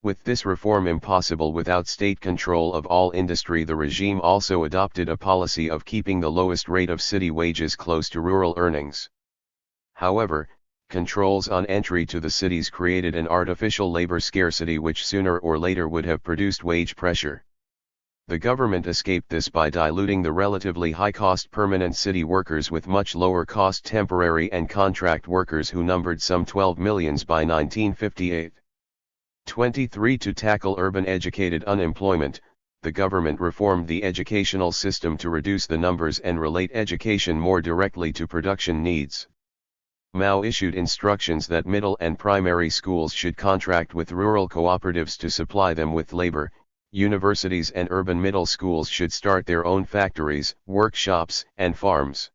With this reform impossible without state control of all industry, the regime also adopted a policy of keeping the lowest rate of city wages close to rural earnings. However, controls on entry to the cities created an artificial labor scarcity which sooner or later would have produced wage pressure. The government escaped this by diluting the relatively high-cost permanent city workers with much lower-cost temporary and contract workers who numbered some 12 millions by 1958. 23. To tackle urban educated unemployment, the government reformed the educational system to reduce the numbers and relate education more directly to production needs. Mao issued instructions that middle and primary schools should contract with rural cooperatives to supply them with labor. Universities and urban middle schools should start their own factories, workshops, and farms.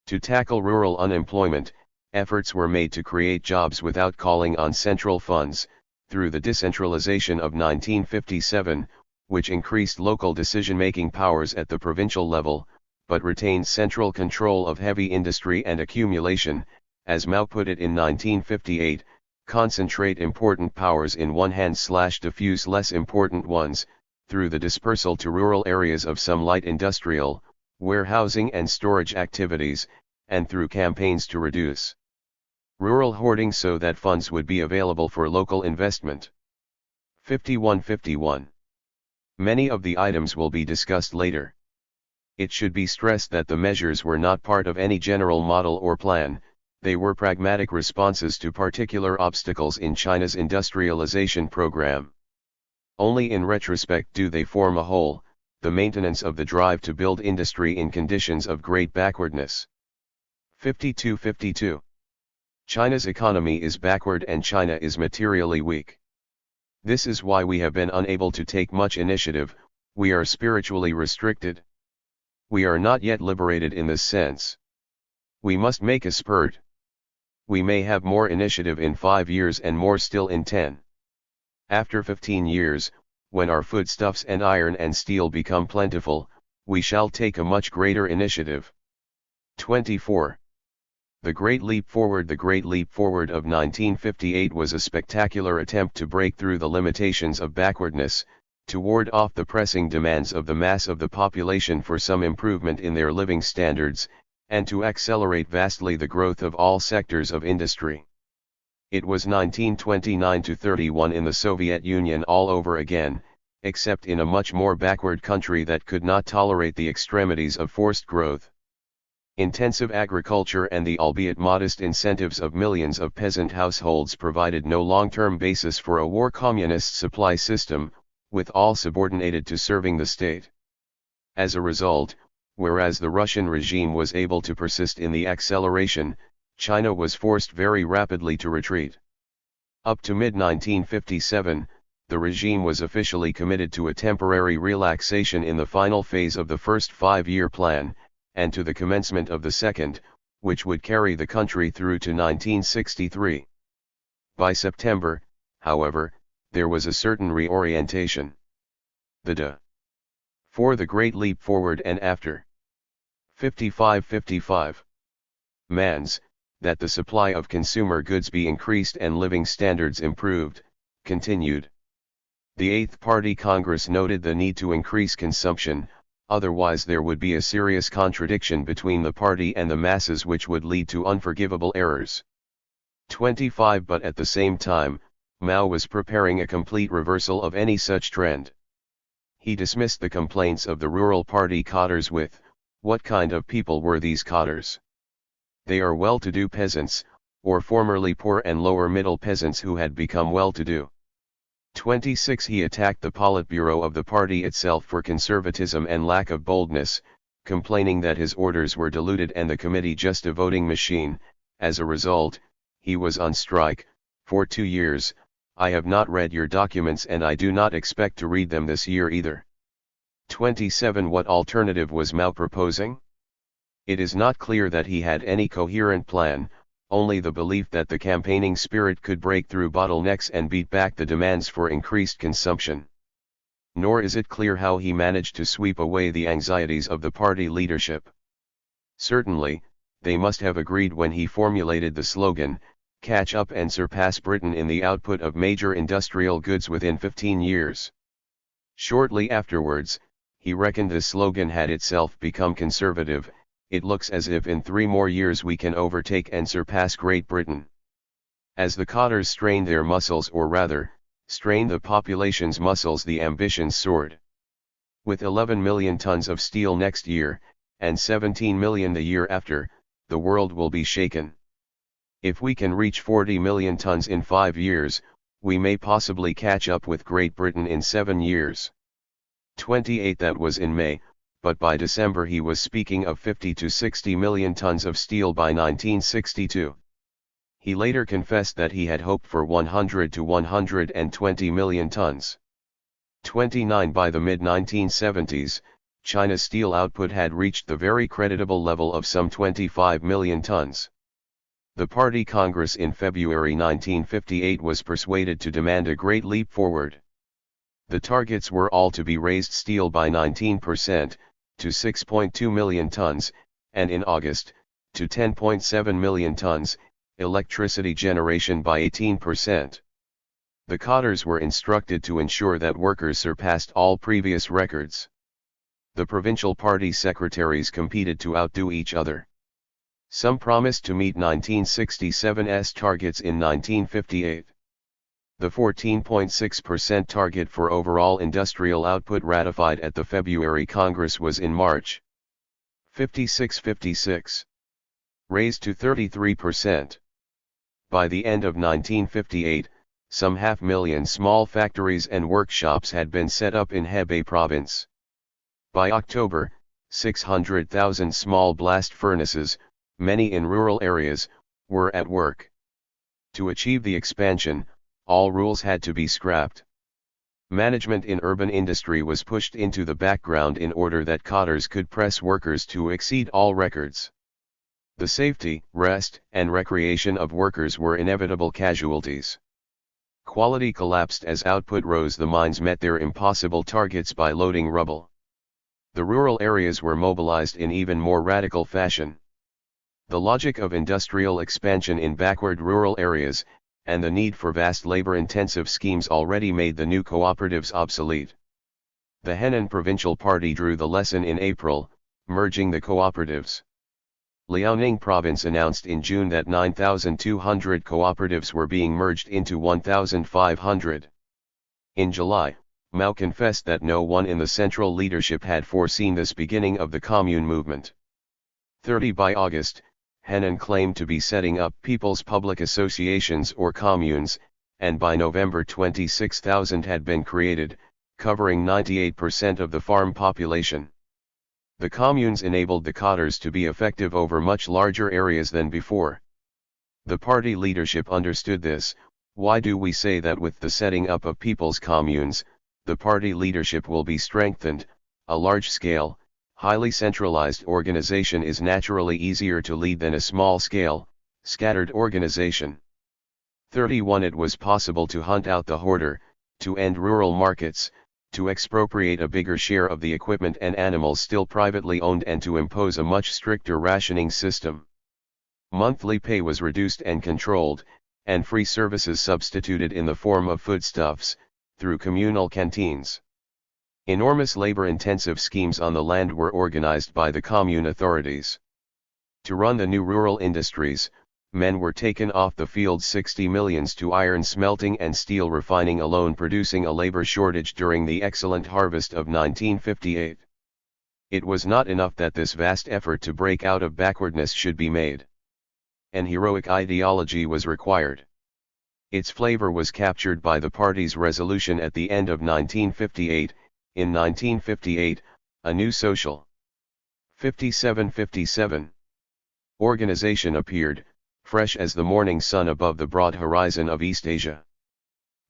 To tackle rural unemployment, efforts were made to create jobs without calling on central funds, through the decentralization of 1957, which increased local decision-making powers at the provincial level, but retained central control of heavy industry and accumulation, as Mao put it in 1958. Concentrate important powers in one hand / diffuse less important ones, through the dispersal to rural areas of some light industrial, warehousing and storage activities, and through campaigns to reduce rural hoarding so that funds would be available for local investment. 51-51. Many of the items will be discussed later. It should be stressed that the measures were not part of any general model or plan. They were pragmatic responses to particular obstacles in China's industrialization program. Only in retrospect do they form a whole, the maintenance of the drive to build industry in conditions of great backwardness. 52-52. China's economy is backward and China is materially weak. This is why we have been unable to take much initiative. We are spiritually restricted. We are not yet liberated in this sense. We must make a spurt. We may have more initiative in 5 years and more still in 10. After 15 years, when our foodstuffs and iron and steel become plentiful, we shall take a much greater initiative. 24. The Great Leap Forward. The Great Leap Forward of 1958 was a spectacular attempt to break through the limitations of backwardness, to ward off the pressing demands of the mass of the population for some improvement in their living standards, and to accelerate vastly the growth of all sectors of industry. It was 1929-31 in the Soviet Union all over again, except in a much more backward country that could not tolerate the extremities of forced growth. Intensive agriculture and the albeit modest incentives of millions of peasant households provided no long-term basis for a war communist supply system, with all subordinated to serving the state. As a result, whereas the Russian regime was able to persist in the acceleration, China was forced very rapidly to retreat. Up to mid-1957, the regime was officially committed to a temporary relaxation in the final phase of the first 5-year plan, and to the commencement of the second, which would carry the country through to 1963. By September, however, there was a certain reorientation. The day for the great leap forward and after 55 mans, that the supply of consumer goods be increased and living standards improved, continued. The Eighth Party Congress noted the need to increase consumption, otherwise there would be a serious contradiction between the party and the masses which would lead to unforgivable errors. 25 But at the same time, Mao was preparing a complete reversal of any such trend. He dismissed the complaints of the rural party cadres with, what kind of people were these cadres? They are well-to-do peasants, or formerly poor and lower-middle peasants who had become well-to-do. 26 He attacked the Politburo of the party itself for conservatism and lack of boldness, complaining that his orders were diluted and the committee just a voting machine. As a result, he was on strike for 2 years. I have not read your documents and I do not expect to read them this year either. 27 What alternative was Mao proposing? It is not clear that he had any coherent plan, only the belief that the campaigning spirit could break through bottlenecks and beat back the demands for increased consumption. Nor is it clear how he managed to sweep away the anxieties of the party leadership. Certainly, they must have agreed when he formulated the slogan, "Catch up and surpass Britain in the output of major industrial goods within 15 years. Shortly afterwards, he reckoned this slogan had itself become conservative. It looks as if in 3 more years we can overtake and surpass Great Britain. As the cadres strained their muscles, or rather, strained the population's muscles, the ambitions soared. With 11 million tons of steel next year, and 17 million the year after, the world will be shaken. If we can reach 40 million tons in 5 years, we may possibly catch up with Great Britain in 7 years. 28 That was in May, but by December he was speaking of 50 to 60 million tons of steel by 1962. He later confessed that he had hoped for 100 to 120 million tons. 29 By the mid-1970s, China's steel output had reached the very creditable level of some 25 million tons. The Party Congress in February 1958 was persuaded to demand a great leap forward. The targets were all to be raised steel by 19%, to 6.2 million tons, and in August, to 10.7 million tons, electricity generation by 18%. The cadres were instructed to ensure that workers surpassed all previous records. The provincial party secretaries competed to outdo each other. Some promised to meet 1967's targets in 1958. The 14.6% target for overall industrial output ratified at the February Congress was in March 56 raised to 33%. By the end of 1958, some 500,000 small factories and workshops had been set up in Hebei province. By October, 600,000 small blast furnaces, many in rural areas, were at work. To achieve the expansion, all rules had to be scrapped. Management in urban industry was pushed into the background in order that cadres could press workers to exceed all records. The safety, rest, and recreation of workers were inevitable casualties. Quality collapsed as output rose. The mines met their impossible targets by loading rubble. The rural areas were mobilized in even more radical fashion. The logic of industrial expansion in backward rural areas, and the need for vast labor-intensive schemes already made the new cooperatives obsolete. The Henan Provincial Party drew the lesson in April, merging the cooperatives. Liaoning Province announced in June that 9,200 cooperatives were being merged into 1,500. In July, Mao confessed that no one in the central leadership had foreseen this beginning of the commune movement. 30 By August, Henan claimed to be setting up people's public associations or communes, and by November 26,000 had been created, covering 98% of the farm population. The communes enabled the cadres to be effective over much larger areas than before. The party leadership understood this. Why do we say that with the setting up of people's communes, the party leadership will be strengthened? A large-scale, highly centralized organization is naturally easier to lead than a small-scale, scattered organization. 31 It was possible to hunt out the hoarder, to end rural markets, to expropriate a bigger share of the equipment and animals still privately owned, and to impose a much stricter rationing system. Monthly pay was reduced and controlled, and free services substituted in the form of foodstuffs, through communal canteens. Enormous labor-intensive schemes on the land were organized by the commune authorities. To run the new rural industries, men were taken off the field, 60 millions to iron smelting and steel refining alone, producing a labor shortage during the excellent harvest of 1958. It was not enough that this vast effort to break out of backwardness should be made. An heroic ideology was required. Its flavor was captured by the party's resolution at the end of 1958. In 1958, a new social 57 organization appeared, fresh as the morning sun above the broad horizon of East Asia.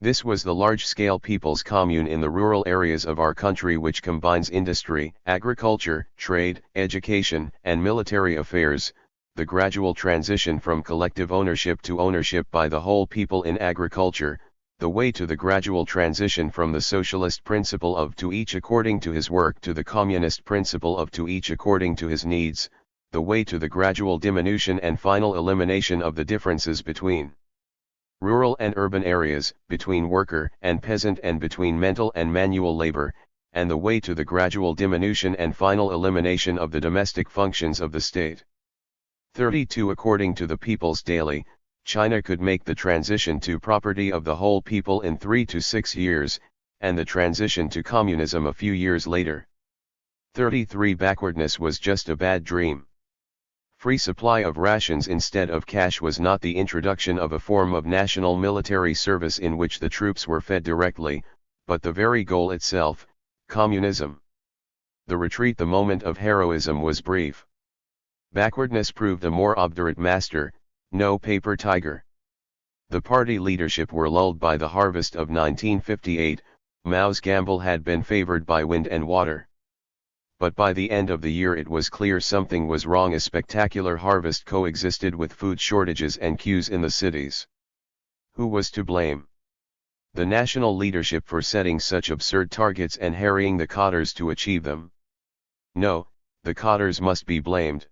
This was the large-scale people's commune in the rural areas of our country, which combines industry, agriculture, trade, education, and military affairs, the gradual transition from collective ownership to ownership by the whole people in agriculture, the way to the gradual transition from the socialist principle of to each according to his work to the communist principle of to each according to his needs, the way to the gradual diminution and final elimination of the differences between rural and urban areas, between worker and peasant, and between mental and manual labor, and the way to the gradual diminution and final elimination of the domestic functions of the state. 32 According to the People's Daily, China could make the transition to property of the whole people in 3 to 6 years, and the transition to communism a few years later. 33 Backwardness was just a bad dream. Free supply of rations instead of cash was not the introduction of a form of national military service in which the troops were fed directly, but the very goal itself, communism. The retreat, the moment of heroism, was brief. Backwardness proved a more obdurate master, no paper tiger. The party leadership were lulled by the harvest of 1958, Mao's gamble had been favored by wind and water. But by the end of the year it was clear something was wrong. A spectacular harvest coexisted with food shortages and queues in the cities. Who was to blame? The national leadership for setting such absurd targets and harrying the cotters to achieve them? No, the cotters must be blamed.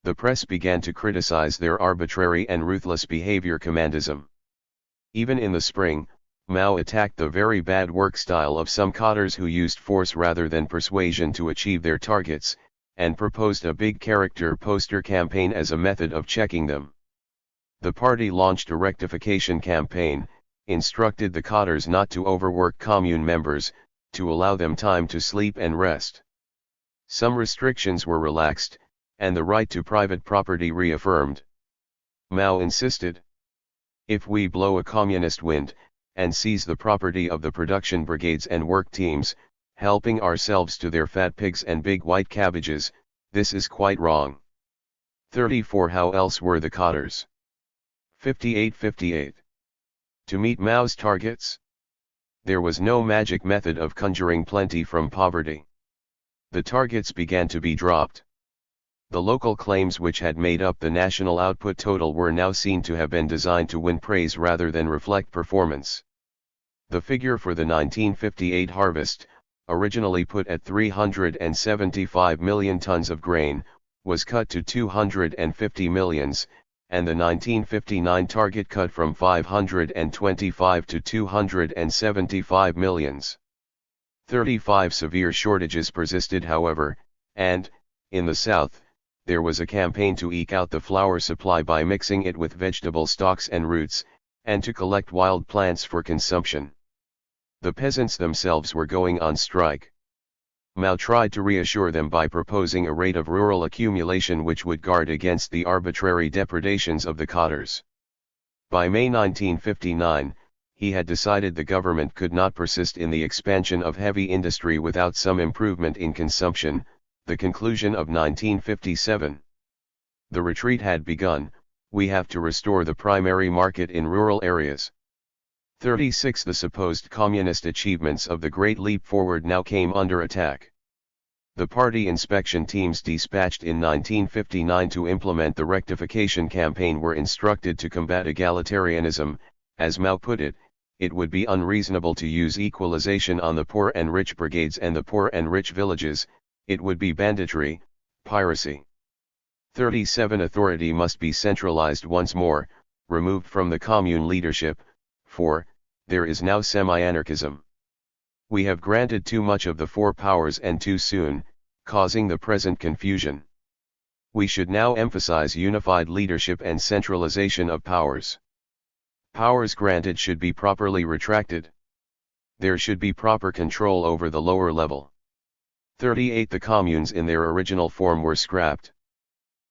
The press began to criticize their arbitrary and ruthless behavior, commandism. Even in the spring, Mao attacked the very bad work style of some cotters who used force rather than persuasion to achieve their targets, and proposed a big character poster campaign as a method of checking them. The party launched a rectification campaign, instructed the cotters not to overwork commune members, to allow them time to sleep and rest. Some restrictions were relaxed, and the right to private property reaffirmed. Mao insisted, if we blow a communist wind, and seize the property of the production brigades and work teams, helping ourselves to their fat pigs and big white cabbages, this is quite wrong. 34 How else were the cotters? 58. To meet Mao's targets? There was no magic method of conjuring plenty from poverty. The targets began to be dropped. The local claims which had made up the national output total were now seen to have been designed to win praise rather than reflect performance. The figure for the 1958 harvest, originally put at 375 million tons of grain, was cut to 250 millions, and the 1959 target cut from 525 to 275 millions. 35 Severe shortages persisted, however, and, in the South, there was a campaign to eke out the flour supply by mixing it with vegetable stalks and roots, and to collect wild plants for consumption. The peasants themselves were going on strike. Mao tried to reassure them by proposing a rate of rural accumulation which would guard against the arbitrary depredations of the cotters. By May 1959, he had decided the government could not persist in the expansion of heavy industry without some improvement in consumption, the conclusion of 1957. The retreat had begun, we have to restore the primary market in rural areas. 36 The supposed communist achievements of the Great Leap Forward now came under attack. The party inspection teams dispatched in 1959 to implement the rectification campaign were instructed to combat egalitarianism, as Mao put it, it would be unreasonable to use equalization on the poor and rich brigades and the poor and rich villages, it would be banditry, piracy. 37. Authority must be centralized once more, removed from the commune leadership, for, there is now semi-anarchism. We have granted too much of the four powers and too soon, causing the present confusion. We should now emphasize unified leadership and centralization of powers. Powers granted should be properly retracted. There should be proper control over the lower level. 38. The communes in their original form were scrapped.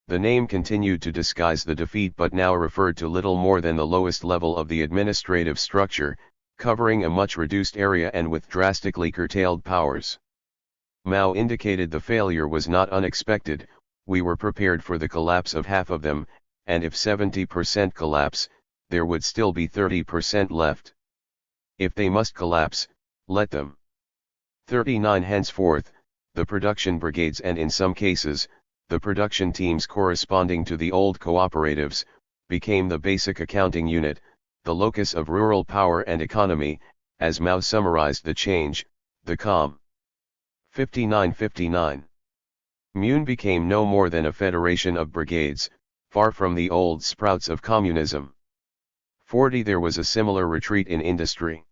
The name continued to disguise the defeat but now referred to little more than the lowest level of the administrative structure, covering a much reduced area and with drastically curtailed powers. Mao indicated the failure was not unexpected, we were prepared for the collapse of half of them, and if 70% collapse, there would still be 30% left. If they must collapse, let them. 39. Henceforth, the production brigades and in some cases, the production teams corresponding to the old cooperatives, became the basic accounting unit, the locus of rural power and economy, as Mao summarized the change, the COM. 59. Mune became no more than a federation of brigades, far from the old sprouts of communism. 40. There was a similar retreat in industry.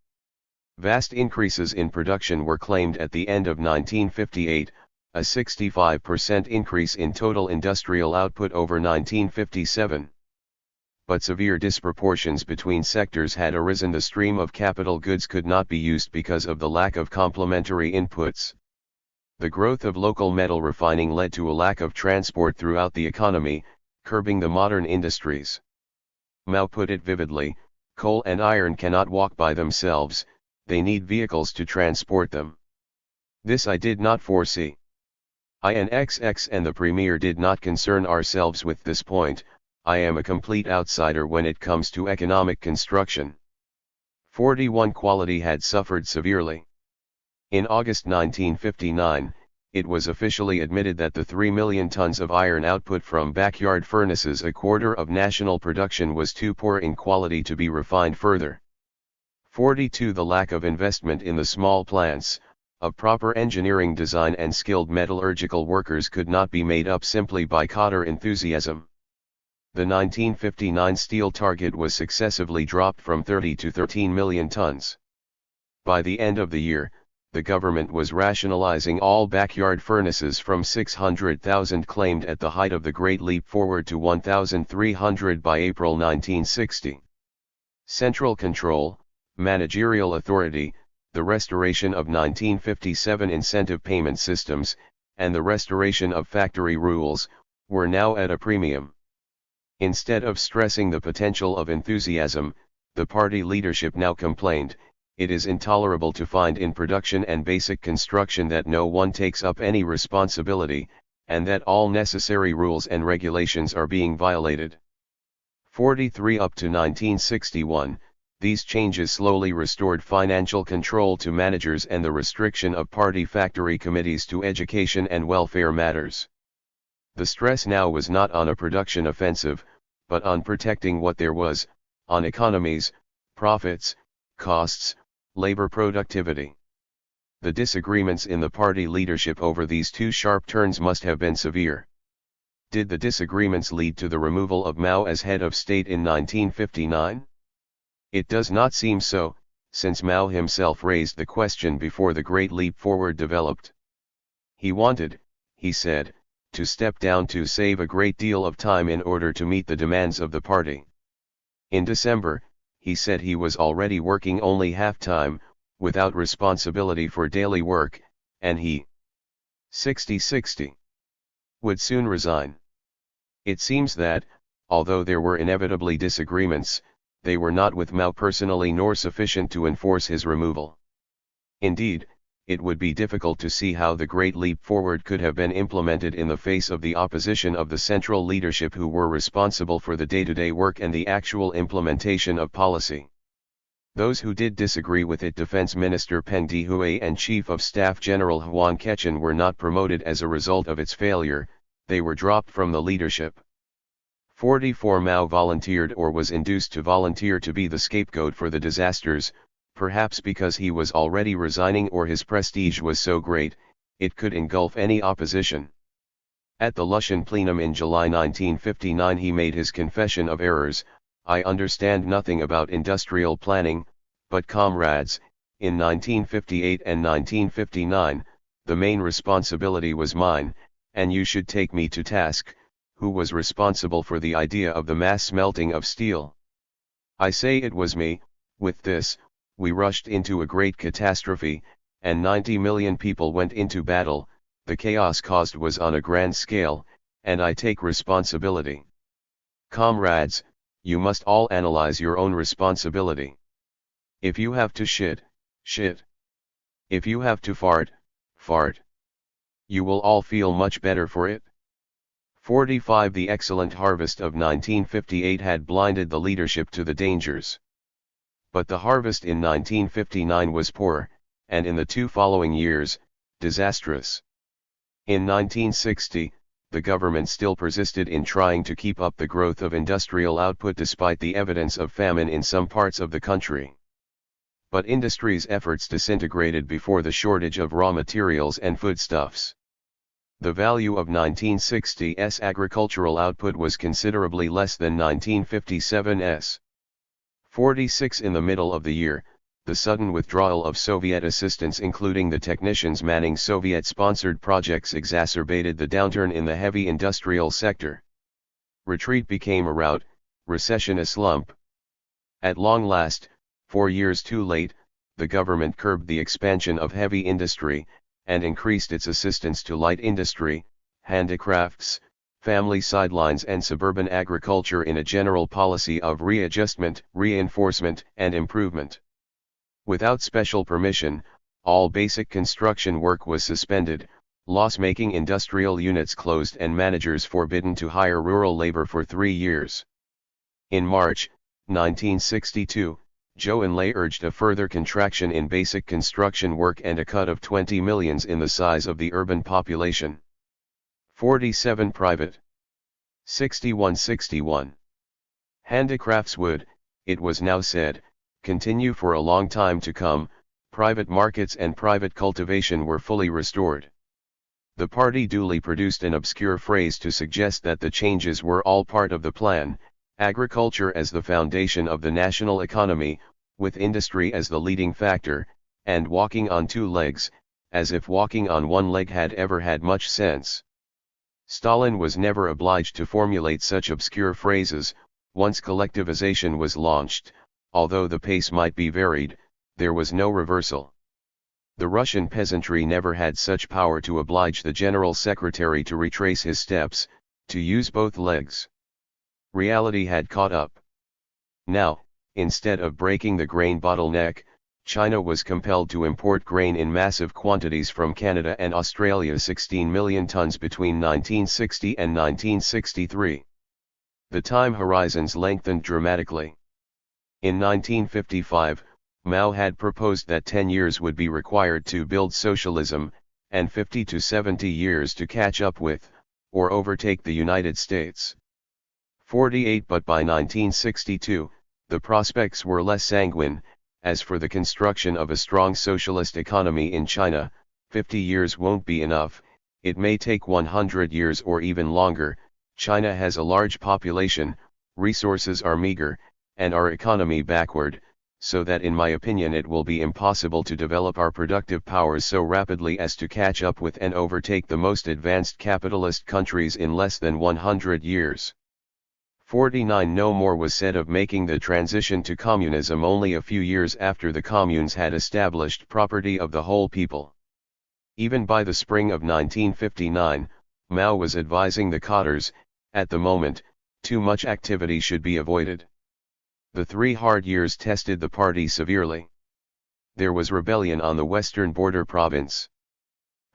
Vast increases in production were claimed at the end of 1958, a 65% increase in total industrial output over 1957. But severe disproportions between sectors had arisen. The stream of capital goods could not be used because of the lack of complementary inputs. The growth of local metal refining led to a lack of transport throughout the economy, curbing the modern industries. Mao put it vividly, coal and iron cannot walk by themselves, they need vehicles to transport them. This I did not foresee. INXX and the Premier did not concern ourselves with this point. I am a complete outsider when it comes to economic construction. 41. Quality had suffered severely. In August 1959, it was officially admitted that the 3 million tons of iron output from backyard furnaces, a quarter of national production, was too poor in quality to be refined further. 42. The lack of investment in the small plants, of proper engineering design and skilled metallurgical workers could not be made up simply by cotter enthusiasm. The 1959 steel target was successively dropped from 30 to 13 million tons. By the end of the year, the government was rationalizing all backyard furnaces from 600,000 claimed at the height of the Great Leap Forward to 1,300 by April 1960. Central control, managerial authority, the restoration of 1957 incentive payment systems, and the restoration of factory rules, were now at a premium. Instead of stressing the potential of enthusiasm, the party leadership now complained, it is intolerable to find in production and basic construction that no one takes up any responsibility, and that all necessary rules and regulations are being violated. 43. Up to 1961, these changes slowly restored financial control to managers and the restriction of party factory committees to education and welfare matters. The stress now was not on a production offensive, but on protecting what there was, on economies, profits, costs, labor productivity. The disagreements in the party leadership over these two sharp turns must have been severe. Did the disagreements lead to the removal of Mao as head of state in 1959? It does not seem so, since Mao himself raised the question before the Great Leap Forward developed. He wanted, he said, to step down to save a great deal of time in order to meet the demands of the party. In December, he said he was already working only half-time, without responsibility for daily work, and he 60 would soon resign. It seems that, although there were inevitably disagreements, they were not with Mao personally nor sufficient to enforce his removal. Indeed, it would be difficult to see how the Great Leap Forward could have been implemented in the face of the opposition of the central leadership who were responsible for the day-to-day work and the actual implementation of policy. Those who did disagree with it, Defense Minister Peng Dehuai and Chief of Staff General Huang Keqian, were not promoted as a result of its failure, they were dropped from the leadership. 44. Mao volunteered or was induced to volunteer to be the scapegoat for the disasters, perhaps because he was already resigning or his prestige was so great, it could engulf any opposition. At the Lushan plenum in July 1959 he made his confession of errors: "I understand nothing about industrial planning, but comrades, in 1958 and 1959, the main responsibility was mine, and you should take me to task, who was responsible for the idea of the mass smelting of steel. I say it was me. With this, we rushed into a great catastrophe, and 90 million people went into battle. The chaos caused was on a grand scale, and I take responsibility. Comrades, you must all analyze your own responsibility. If you have to shit, shit. If you have to fart, fart. You will all feel much better for it." 45 The excellent harvest of 1958 had blinded the leadership to the dangers. But the harvest in 1959 was poor, and in the 2 following years, disastrous. In 1960, the government still persisted in trying to keep up the growth of industrial output despite the evidence of famine in some parts of the country. But industry's efforts disintegrated before the shortage of raw materials and foodstuffs. The value of 1960's agricultural output was considerably less than 1957's. 46 In the middle of the year, the sudden withdrawal of Soviet assistance, including the technicians manning Soviet-sponsored projects, exacerbated the downturn in the heavy industrial sector. Retreat became a rout, recession a slump. At long last, 4 years too late, the government curbed the expansion of heavy industry, and increased its assistance to light industry, handicrafts, family sidelines and suburban agriculture in a general policy of readjustment, reinforcement, and improvement. Without special permission, all basic construction work was suspended, loss-making industrial units closed and managers forbidden to hire rural labor for 3 years. In March 1962, Zhou Enlai urged a further contraction in basic construction work and a cut of 20 million in the size of the urban population. 47 Private. 61. Handicrafts would, it was now said, continue for a long time to come. Private markets and private cultivation were fully restored. The party duly produced an obscure phrase to suggest that the changes were all part of the plan: agriculture as the foundation of the national economy, with industry as the leading factor, and walking on 2 legs, as if walking on 1 leg had ever had much sense. Stalin was never obliged to formulate such obscure phrases. Once collectivization was launched, although the pace might be varied, there was no reversal. The Russian peasantry never had such power to oblige the General Secretary to retrace his steps, to use both legs. Reality had caught up. Now, instead of breaking the grain bottleneck, China was compelled to import grain in massive quantities from Canada and Australia, 16 million tons between 1960 and 1963. The time horizons lengthened dramatically. In 1955, Mao had proposed that 10 years would be required to build socialism, and 50 to 70 years to catch up with, or overtake the United States. 48 But by 1962, the prospects were less sanguine. As for the construction of a strong socialist economy in China, 50 years won't be enough, it may take 100 years or even longer. China has a large population, resources are meager, and our economy backward, so that in my opinion it will be impossible to develop our productive powers so rapidly as to catch up with and overtake the most advanced capitalist countries in less than 100 years. 49 No more was said of making the transition to communism only a few years after the communes had established property of the whole people. Even by the spring of 1959, Mao was advising the cadres, at the moment, too much activity should be avoided. The 3 hard years tested the party severely. There was rebellion on the western border province.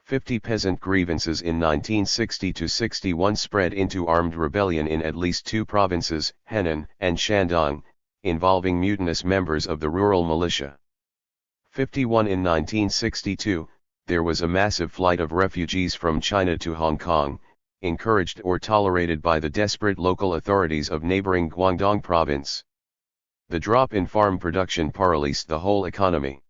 50 peasant grievances in 1960–61 spread into armed rebellion in at least 2 provinces, Henan and Shandong, involving mutinous members of the rural militia. 51 In 1962, there was a massive flight of refugees from China to Hong Kong, encouraged or tolerated by the desperate local authorities of neighboring Guangdong province. The drop in farm production paralyzed the whole economy.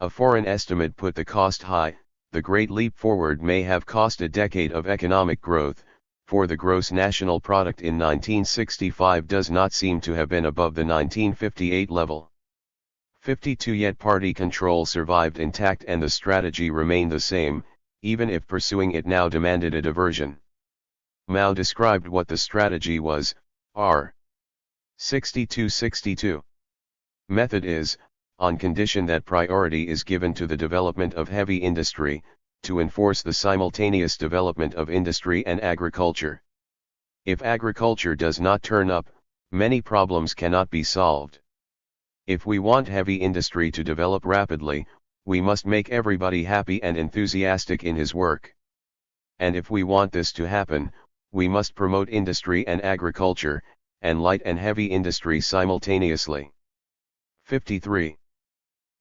A foreign estimate put the cost high. The Great Leap Forward may have cost a decade of economic growth, for the gross national product in 1965 does not seem to have been above the 1958 level. 52 Yet party control survived intact and the strategy remained the same, even if pursuing it now demanded a diversion. Mao described what the strategy was, r. 62-62. Method is, on condition that priority is given to the development of heavy industry, to enforce the simultaneous development of industry and agriculture. If agriculture does not turn up, many problems cannot be solved. If we want heavy industry to develop rapidly, we must make everybody happy and enthusiastic in his work. And if we want this to happen, we must promote industry and agriculture, and light and heavy industry simultaneously. 53.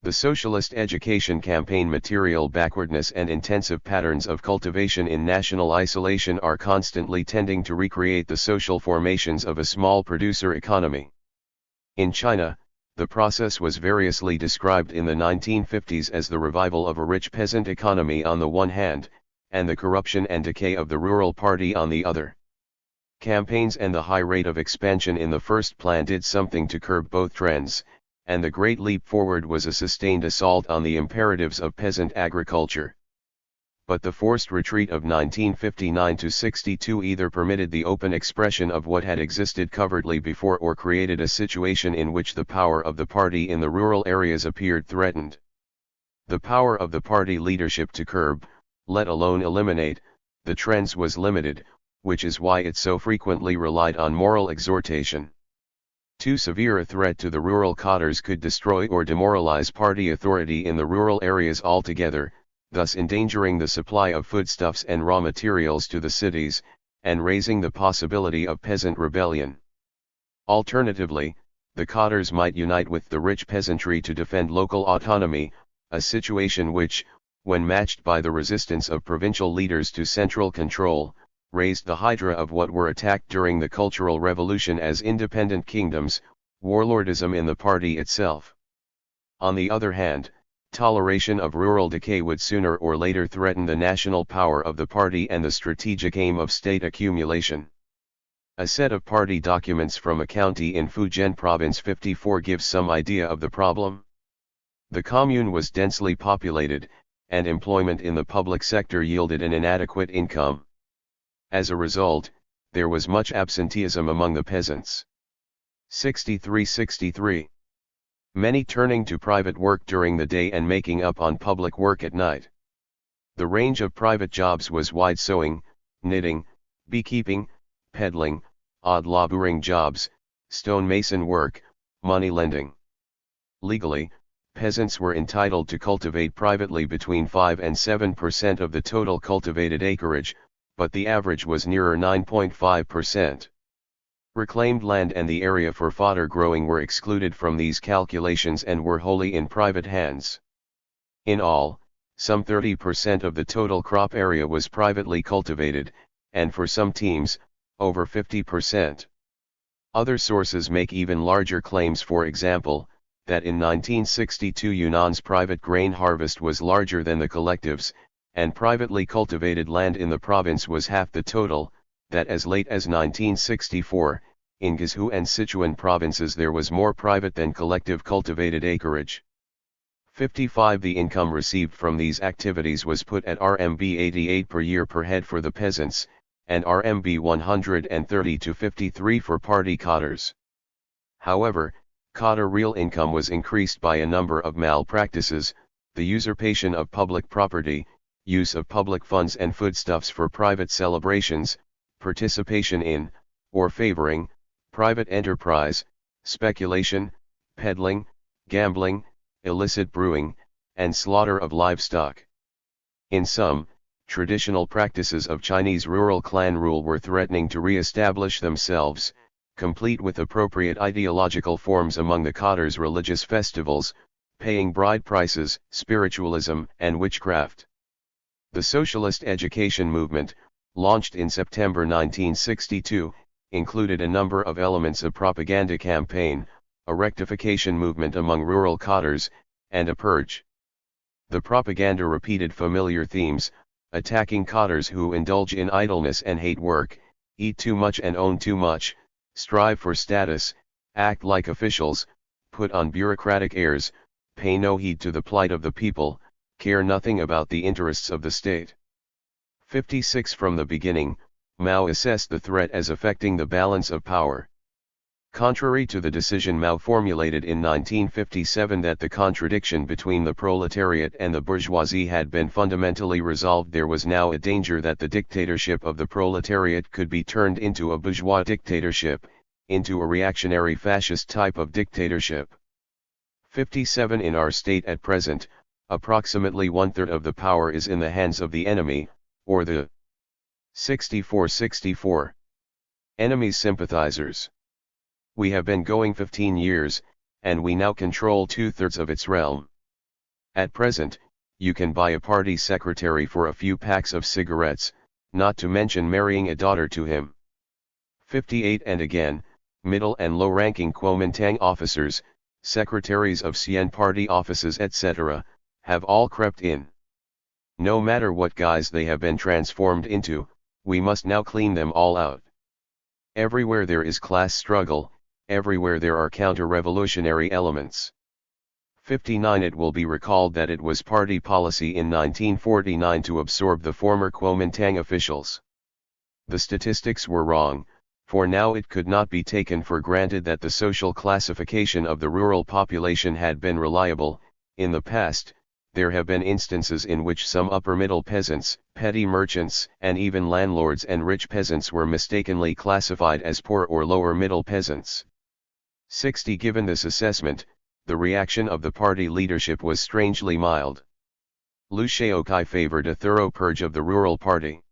The socialist education campaign material backwardness and intensive patterns of cultivation in national isolation are constantly tending to recreate the social formations of a small producer economy. In China, the process was variously described in the 1950s as the revival of a rich peasant economy on the one hand, and the corruption and decay of the rural party on the other. Campaigns and the high rate of expansion in the first plan did something to curb both trends, and the Great Leap Forward was a sustained assault on the imperatives of peasant agriculture. But the forced retreat of 1959-62 either permitted the open expression of what had existed covertly before or created a situation in which the power of the party in the rural areas appeared threatened. The power of the party leadership to curb, let alone eliminate, the trends was limited, which is why it so frequently relied on moral exhortation. Too severe a threat to the rural cadres could destroy or demoralize party authority in the rural areas altogether, thus endangering the supply of foodstuffs and raw materials to the cities, and raising the possibility of peasant rebellion. Alternatively, the cadres might unite with the rich peasantry to defend local autonomy, a situation which, when matched by the resistance of provincial leaders to central control, raised the hydra of what were attacked during the Cultural Revolution as independent kingdoms, warlordism in the party itself. On the other hand, toleration of rural decay would sooner or later threaten the national power of the party and the strategic aim of state accumulation. A set of party documents from a county in Fujian Province 54 gives some idea of the problem. The commune was densely populated, and employment in the public sector yielded an inadequate income. As a result, there was much absenteeism among the peasants. 63-63. Many turning to private work during the day and making up on public work at night. The range of private jobs was wide: sewing, knitting, beekeeping, peddling, odd laboring jobs, stonemason work, money lending. Legally, peasants were entitled to cultivate privately between 5 and 7% of the total cultivated acreage, but the average was nearer 9.5%. Reclaimed land and the area for fodder growing were excluded from these calculations and were wholly in private hands. In all, some 30% of the total crop area was privately cultivated, and for some teams, over 50%. Other sources make even larger claims, for example, that in 1962 Yunnan's private grain harvest was larger than the collectives, and privately cultivated land in the province was half the total, that as late as 1964, in Guizhou and Sichuan provinces there was more private than collective cultivated acreage. 55. The income received from these activities was put at RMB 88 per year per head for the peasants, and RMB 130 to 53 for party cadres. However, cadre real income was increased by a number of malpractices: the usurpation of public property, use of public funds and foodstuffs for private celebrations, participation in, or favoring, private enterprise, speculation, peddling, gambling, illicit brewing, and slaughter of livestock. In sum, traditional practices of Chinese rural clan rule were threatening to re-establish themselves, complete with appropriate ideological forms among the cadres' religious festivals, paying bride prices, spiritualism, and witchcraft. The socialist education movement, launched in September 1962, included a number of elements of propaganda campaign, a rectification movement among rural cadres, and a purge. The propaganda repeated familiar themes, attacking cadres who indulge in idleness and hate work, eat too much and own too much, strive for status, act like officials, put on bureaucratic airs, pay no heed to the plight of the people, care nothing about the interests of the state. 56 From the beginning, Mao assessed the threat as affecting the balance of power. Contrary to the decision Mao formulated in 1957 that the contradiction between the proletariat and the bourgeoisie had been fundamentally resolved, there was now a danger that the dictatorship of the proletariat could be turned into a bourgeois dictatorship, into a reactionary fascist type of dictatorship. 57 In our state at present, approximately one-third of the power is in the hands of the enemy, or the 64 enemy's sympathizers. We have been going 15 years, and we now control two-thirds of its realm. At present, you can buy a party secretary for a few packs of cigarettes, not to mention marrying a daughter to him. 58 And again, middle and low-ranking Kuomintang officers, secretaries of Xian party offices etc., have all crept in. No matter what guise they have been transformed into, we must now clean them all out. Everywhere there is class struggle, everywhere there are counter-revolutionary elements. 59 It will be recalled that it was party policy in 1949 to absorb the former Kuomintang officials. The statistics were wrong, for now it could not be taken for granted that the social classification of the rural population had been reliable. In the past, there have been instances in which some upper-middle peasants, petty merchants, and even landlords and rich peasants were mistakenly classified as poor or lower-middle peasants. 60 Given this assessment, the reaction of the party leadership was strangely mild. Liu Shaokai favored a thorough purge of the rural party.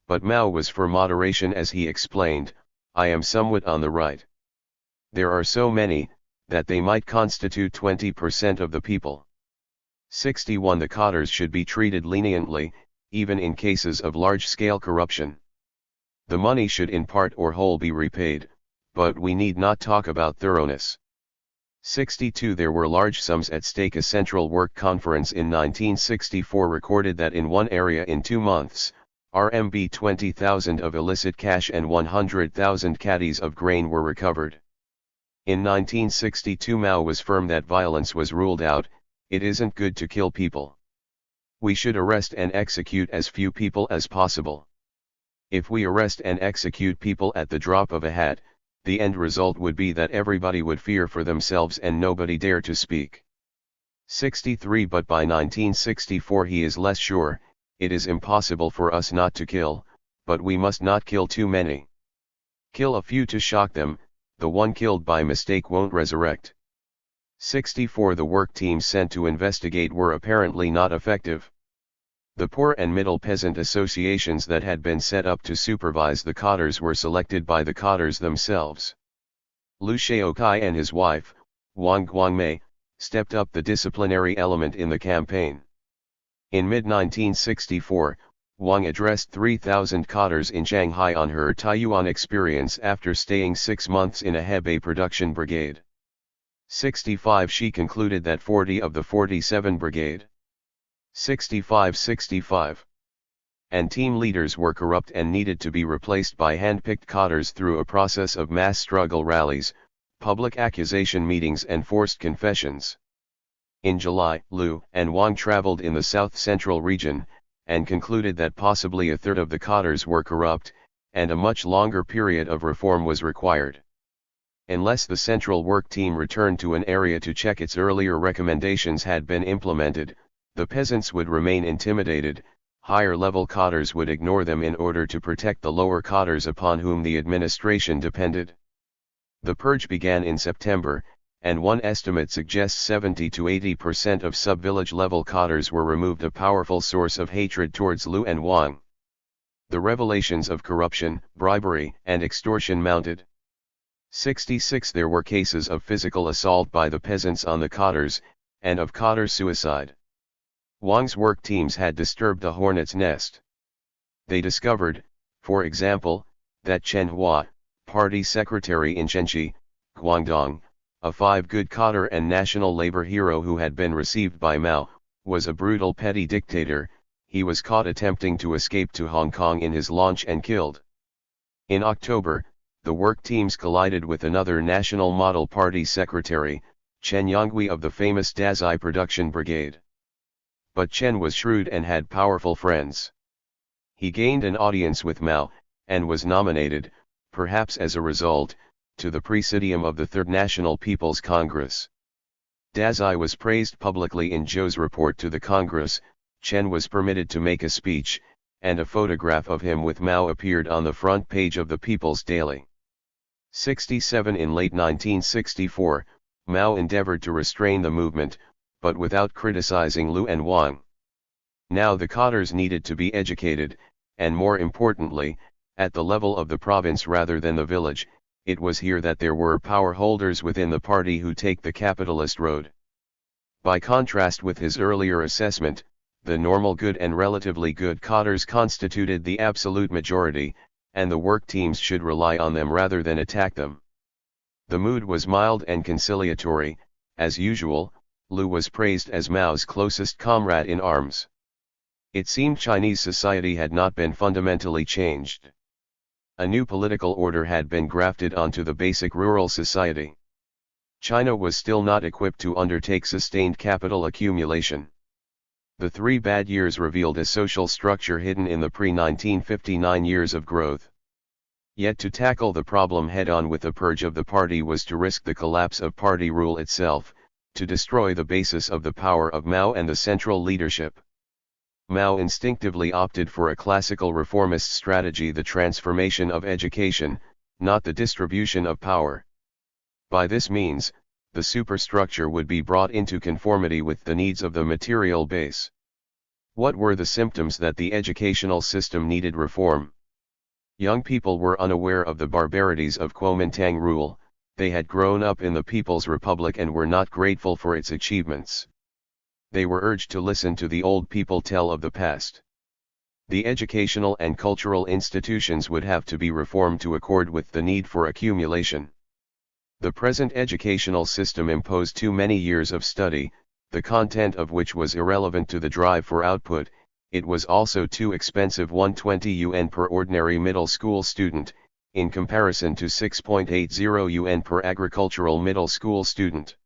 But Mao was for moderation, as he explained, "I am somewhat on the right. There are so many, that they might constitute 20% of the people." 61 The cadres should be treated leniently, even in cases of large-scale corruption. The money should in part or whole be repaid, but we need not talk about thoroughness. 62 There were large sums at stake. A Central Work Conference in 1964 recorded that in one area in 2 months, RMB 20,000 of illicit cash and 100,000 caddies of grain were recovered. In 1962 Mao was firm that violence was ruled out. It isn't good to kill people. We should arrest and execute as few people as possible. If we arrest and execute people at the drop of a hat, the end result would be that everybody would fear for themselves and nobody dare to speak. 63 But by 1964 he is less sure. It is impossible for us not to kill, but we must not kill too many. Kill a few to shock them, the one killed by mistake won't resurrect. 64 The work teams sent to investigate were apparently not effective. The poor and middle peasant associations that had been set up to supervise the cadres were selected by the cadres themselves. Liu Shaokai and his wife, Wang Guangmei, stepped up the disciplinary element in the campaign. In mid-1964, Wang addressed 3,000 cadres in Shanghai on her Taiyuan experience after staying 6 months in a Hebei production brigade. 65 She concluded that 40 of the 47 brigade 65 and team leaders were corrupt and needed to be replaced by hand-picked cadres through a process of mass struggle rallies, public accusation meetings and forced confessions. In July, Liu and Wang traveled in the south-central region, and concluded that possibly a third of the cadres were corrupt, and a much longer period of reform was required. Unless the Central Work Team returned to an area to check its earlier recommendations had been implemented, the peasants would remain intimidated. Higher-level cadres would ignore them in order to protect the lower cadres upon whom the administration depended. The purge began in September, and one estimate suggests 70 to 80% of sub-village level cadres were removed, a powerful source of hatred towards Liu and Wang. The revelations of corruption, bribery, and extortion mounted. 66 There were cases of physical assault by the peasants on the cadres, and of cadre suicide. Wang's work teams had disturbed the hornet's nest. They discovered, for example, that Chen Hua, party secretary in Shenxi, Guangdong, a five-good cadre and national labor hero who had been received by Mao, was a brutal petty dictator. He was caught attempting to escape to Hong Kong in his launch and killed. In October, the work teams collided with another National Model Party secretary, Chen Yonghui of the famous Dazai Production Brigade. But Chen was shrewd and had powerful friends. He gained an audience with Mao, and was nominated, perhaps as a result, to the Presidium of the Third National People's Congress. Dazai was praised publicly in Zhou's report to the Congress. Chen was permitted to make a speech, and a photograph of him with Mao appeared on the front page of the People's Daily. 67 In late 1964, Mao endeavored to restrain the movement, but without criticizing Liu and Wang. Now the cadres needed to be educated, and more importantly, at the level of the province rather than the village. It was here that there were power holders within the party who take the capitalist road. By contrast with his earlier assessment, the normal good and relatively good cadres constituted the absolute majority, and the work teams should rely on them rather than attack them. The mood was mild and conciliatory. As usual, Liu was praised as Mao's closest comrade in arms. It seemed Chinese society had not been fundamentally changed. A new political order had been grafted onto the basic rural society. China was still not equipped to undertake sustained capital accumulation. The 3 bad years revealed a social structure hidden in the pre-1959 years of growth. Yet to tackle the problem head-on with the purge of the party was to risk the collapse of party rule itself, to destroy the basis of the power of Mao and the central leadership. Mao instinctively opted for a classical reformist strategy: the transformation of education, not the distribution of power. By this means, the superstructure would be brought into conformity with the needs of the material base. What were the symptoms that the educational system needed reform? Young people were unaware of the barbarities of Kuomintang rule. They had grown up in the People's Republic and were not grateful for its achievements. They were urged to listen to the old people tell of the past. The educational and cultural institutions would have to be reformed to accord with the need for accumulation. The present educational system imposed too many years of study, the content of which was irrelevant to the drive for output. It was also too expensive, 120 yuan per ordinary middle school student, in comparison to 6.80 yuan per agricultural middle school student.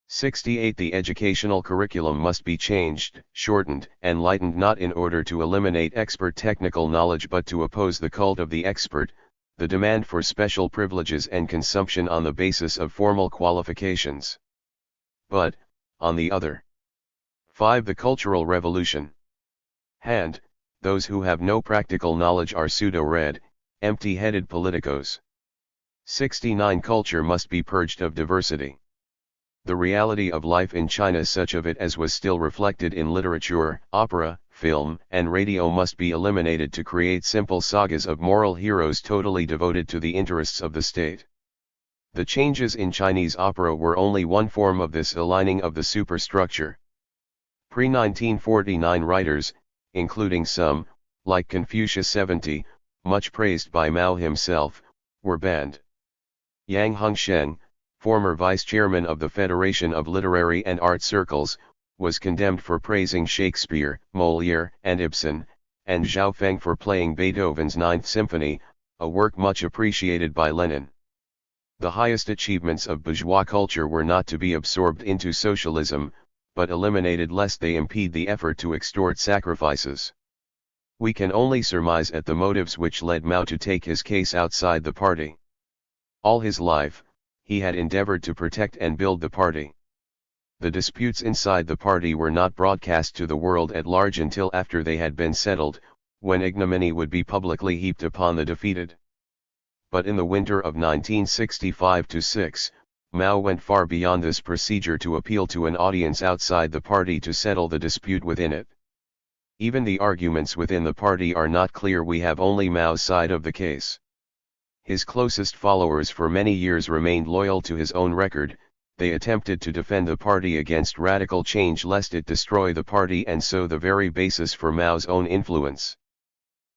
68. The educational curriculum must be changed, shortened, and lightened, not in order to eliminate expert technical knowledge but to oppose the cult of the expert, the demand for special privileges and consumption on the basis of formal qualifications. But, on the other 5. The cultural revolution. Those who have no practical knowledge are pseudo-red, empty-headed politicos. 69. Culture must be purged of diversity. The reality of life in China, such of it as was still reflected in literature, opera, film, and radio, must be eliminated to create simple sagas of moral heroes totally devoted to the interests of the state. The changes in Chinese opera were only one form of this aligning of the superstructure. Pre-1949 writers, including some, like Confucius 70, much praised by Mao himself, were banned. Yang Hongsheng, former vice-chairman of the Federation of Literary and Art Circles, was condemned for praising Shakespeare, Molière, and Ibsen, and Zhao Feng for playing Beethoven's Ninth Symphony, a work much appreciated by Lenin. The highest achievements of bourgeois culture were not to be absorbed into socialism, but eliminated lest they impede the effort to extort sacrifices. We can only surmise at the motives which led Mao to take his case outside the party. All his life, he had endeavored to protect and build the party. The disputes inside the party were not broadcast to the world at large until after they had been settled, when ignominy would be publicly heaped upon the defeated. But in the winter of 1965-6, Mao went far beyond this procedure to appeal to an audience outside the party to settle the dispute within it. Even the arguments within the party are not clear. We have only Mao's side of the case. His closest followers for many years remained loyal to his own record. They attempted to defend the party against radical change lest it destroy the party and so the very basis for Mao's own influence.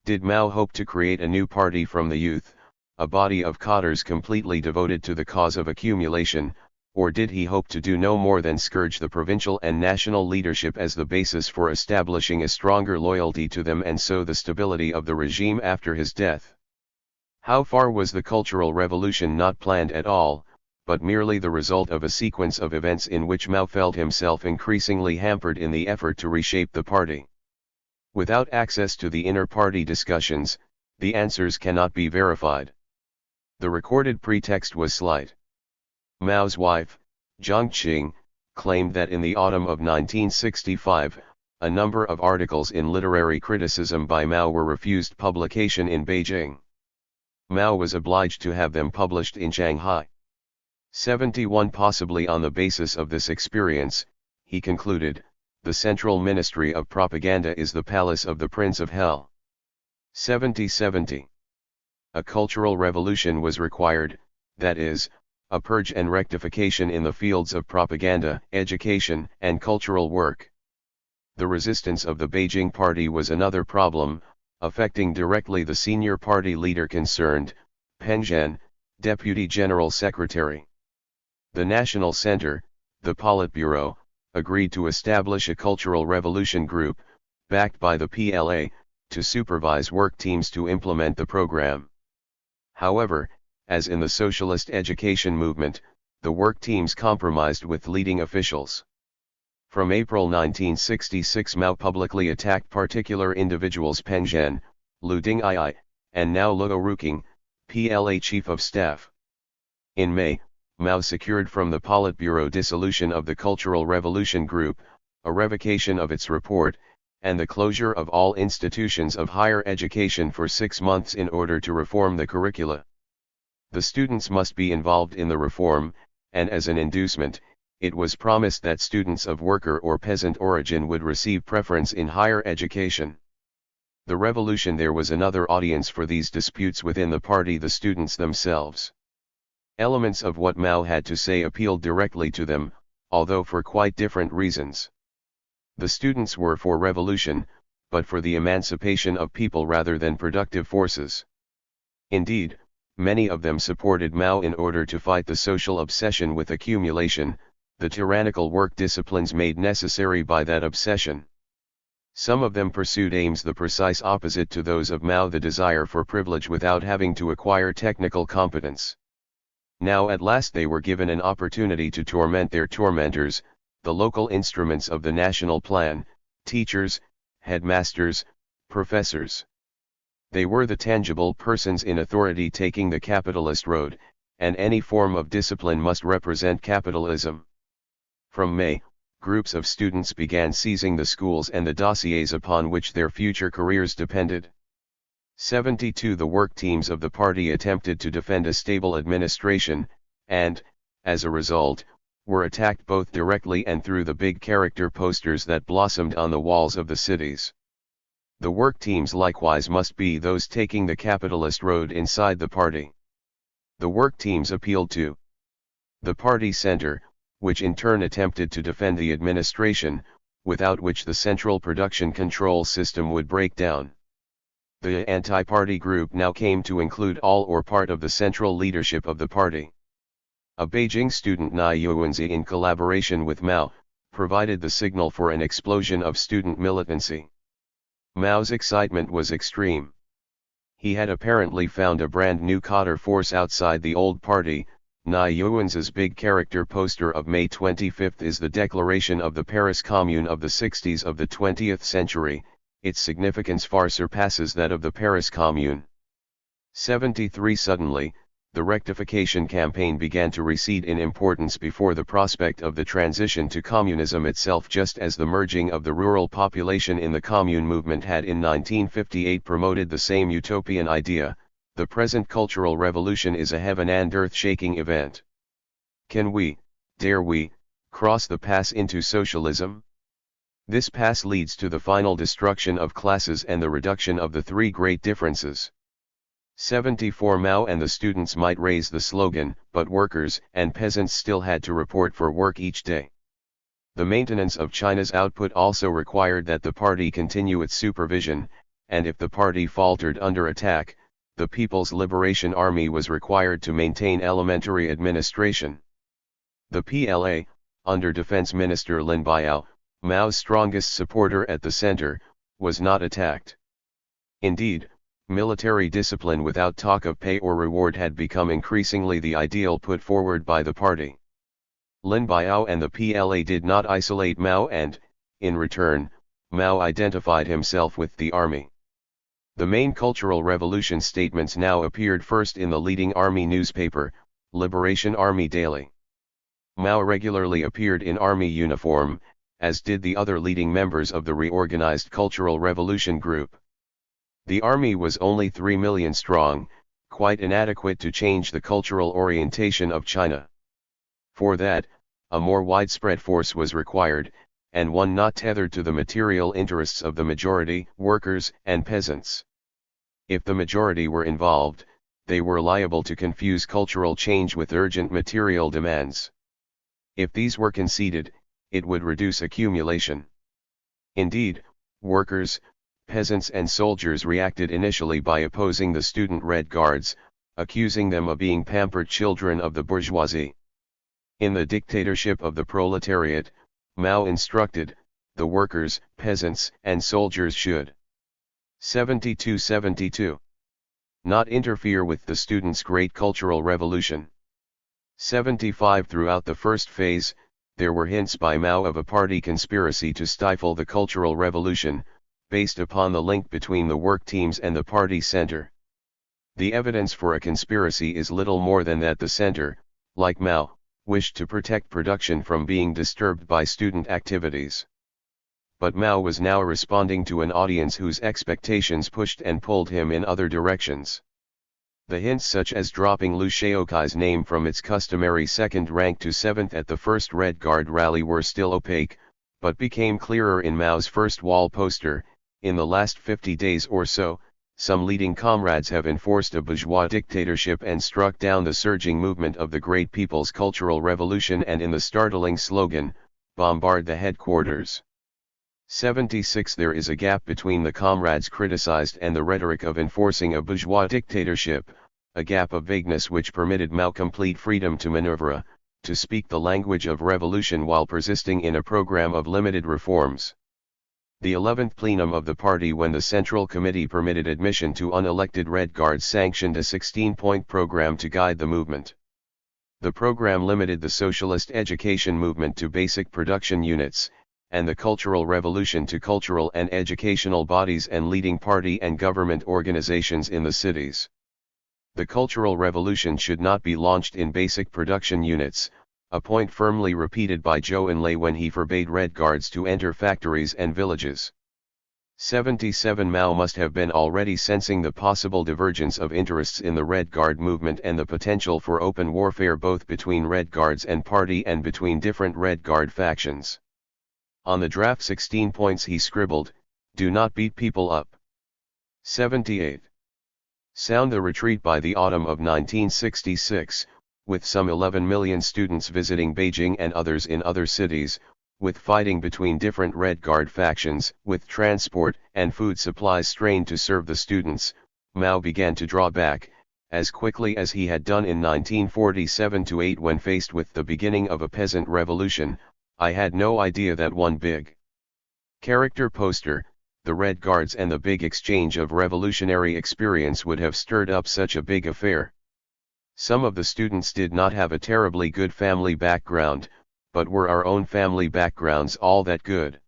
Did Mao hope to create a new party from the youth, a body of cadres completely devoted to the cause of accumulation, or did he hope to do no more than scourge the provincial and national leadership as the basis for establishing a stronger loyalty to them and so the stability of the regime after his death? How far was the Cultural Revolution not planned at all, but merely the result of a sequence of events in which Mao felt himself increasingly hampered in the effort to reshape the party? Without access to the inner party discussions, the answers cannot be verified. The recorded pretext was slight. Mao's wife, Jiang Qing, claimed that in the autumn of 1965, a number of articles in literary criticism by Mao were refused publication in Beijing. Mao was obliged to have them published in Shanghai. 71 Possibly on the basis of this experience, he concluded, the Central Ministry of Propaganda is the palace of the Prince of Hell. 70. A cultural revolution was required, that is, a purge and rectification in the fields of propaganda, education, and cultural work. The resistance of the Beijing party was another problem, affecting directly the senior party leader concerned, Peng Zhen, Deputy General Secretary. The National Center, the Politburo, agreed to establish a cultural revolution group, backed by the PLA, to supervise work teams to implement the program. However, as in the socialist education movement, the work teams compromised with leading officials. From April 1966 Mao publicly attacked particular individuals Peng Zhen, Lu Dingyi, and now Luo Ruqing, PLA Chief of Staff. In May, Mao secured from the Politburo dissolution of the Cultural Revolution Group, a revocation of its report, and the closure of all institutions of higher education for 6 months in order to reform the curricula. The students must be involved in the reform, and as an inducement, it was promised that students of worker or peasant origin would receive preference in higher education. The revolution. There was another audience for these disputes within the party, the students themselves. Elements of what Mao had to say appealed directly to them, although for quite different reasons. The students were for revolution, but for the emancipation of people rather than productive forces. Indeed, many of them supported Mao in order to fight the social obsession with accumulation, the tyrannical work disciplines made necessary by that obsession. Some of them pursued aims the precise opposite to those of Mao, the desire for privilege without having to acquire technical competence. Now at last they were given an opportunity to torment their tormentors, the local instruments of the national plan, teachers, headmasters, professors. They were the tangible persons in authority taking the capitalist road, and any form of discipline must represent capitalism. From May, groups of students began seizing the schools and the dossiers upon which their future careers depended. 72 The work teams of the party attempted to defend a stable administration, and, as a result, were attacked both directly and through the big character posters that blossomed on the walls of the cities. The work teams likewise must be those taking the capitalist road inside the party. The work teams appealed to the party center, which in turn attempted to defend the administration, without which the central production control system would break down. The anti-party group now came to include all or part of the central leadership of the party. A Beijing student Nigel, in collaboration with Mao, provided the signal for an explosion of student militancy. Mao's excitement was extreme. He had apparently found a brand new counter force outside the old party. Nigel big character poster of May 25 is the declaration of the Paris Commune of the 60s of the 20th century. Its significance far surpasses that of the Paris Commune. 73 Suddenly, the rectification campaign began to recede in importance before the prospect of the transition to communism itself, just as the merging of the rural population in the commune movement had in 1958 promoted the same utopian idea. The present cultural revolution is a heaven and earth-shaking event. Can we, dare we, cross the pass into socialism? This pass leads to the final destruction of classes and the reduction of the three great differences. 74 Mao and the students might raise the slogan, but workers and peasants still had to report for work each day. The maintenance of China's output also required that the party continue its supervision, and if the party faltered under attack, the People's Liberation Army was required to maintain elementary administration. The PLA, under Defense Minister Lin Biao, Mao's strongest supporter at the center, was not attacked. Indeed, military discipline without talk of pay or reward had become increasingly the ideal put forward by the party. Lin Biao and the PLA did not isolate Mao and, in return, Mao identified himself with the army. The main Cultural Revolution statements now appeared first in the leading army newspaper, Liberation Army Daily. Mao regularly appeared in army uniform, as did the other leading members of the reorganized Cultural Revolution group. The army was only 3 million strong, quite inadequate to change the cultural orientation of China. For that, a more widespread force was required, and one not tethered to the material interests of the majority, workers and peasants. If the majority were involved, they were liable to confuse cultural change with urgent material demands. If these were conceded, it would reduce accumulation. Indeed, workers, peasants and soldiers reacted initially by opposing the student Red Guards, accusing them of being pampered children of the bourgeoisie. In the dictatorship of the proletariat, Mao instructed, the workers, peasants and soldiers should 72-72. Not interfere with the students' great cultural revolution. 75. Throughout the first phase, there were hints by Mao of a party conspiracy to stifle the cultural revolution, based upon the link between the work teams and the party center. The evidence for a conspiracy is little more than that the center, like Mao, wished to protect production from being disturbed by student activities. But Mao was now responding to an audience whose expectations pushed and pulled him in other directions. The hints such as dropping Liu Shaokai's name from its customary second rank to seventh at the first Red Guard rally were still opaque, but became clearer in Mao's first wall poster. In the last 50 days or so, some leading comrades have enforced a bourgeois dictatorship and struck down the surging movement of the great people's cultural revolution, and in the startling slogan, bombard the headquarters. 76. There is a gap between the comrades criticized and the rhetoric of enforcing a bourgeois dictatorship, a gap of vagueness which permitted Mao complete freedom to maneuver, to speak the language of revolution while persisting in a program of limited reforms. The 11th plenum of the party, when the Central Committee permitted admission to unelected Red Guards, sanctioned a 16-point program to guide the movement. The program limited the socialist education movement to basic production units, and the Cultural Revolution to cultural and educational bodies and leading party and government organizations in the cities. The Cultural Revolution should not be launched in basic production units, a point firmly repeated by Zhou Enlai when he forbade Red Guards to enter factories and villages. 77. Mao must have been already sensing the possible divergence of interests in the Red Guard movement and the potential for open warfare both between Red Guards and party and between different Red Guard factions. On the draft 16 points he scribbled, "Do not beat people up." 78. Sound the retreat. By the autumn of 1966, with some 11 million students visiting Beijing and others in other cities, with fighting between different Red Guard factions, with transport and food supplies strained to serve the students, Mao began to draw back, as quickly as he had done in 1947-8 when faced with the beginning of a peasant revolution. I had no idea that one big character poster, the Red Guards and the big exchange of revolutionary experience would have stirred up such a big affair. Some of the students did not have a terribly good family background, but were our own family backgrounds all that good?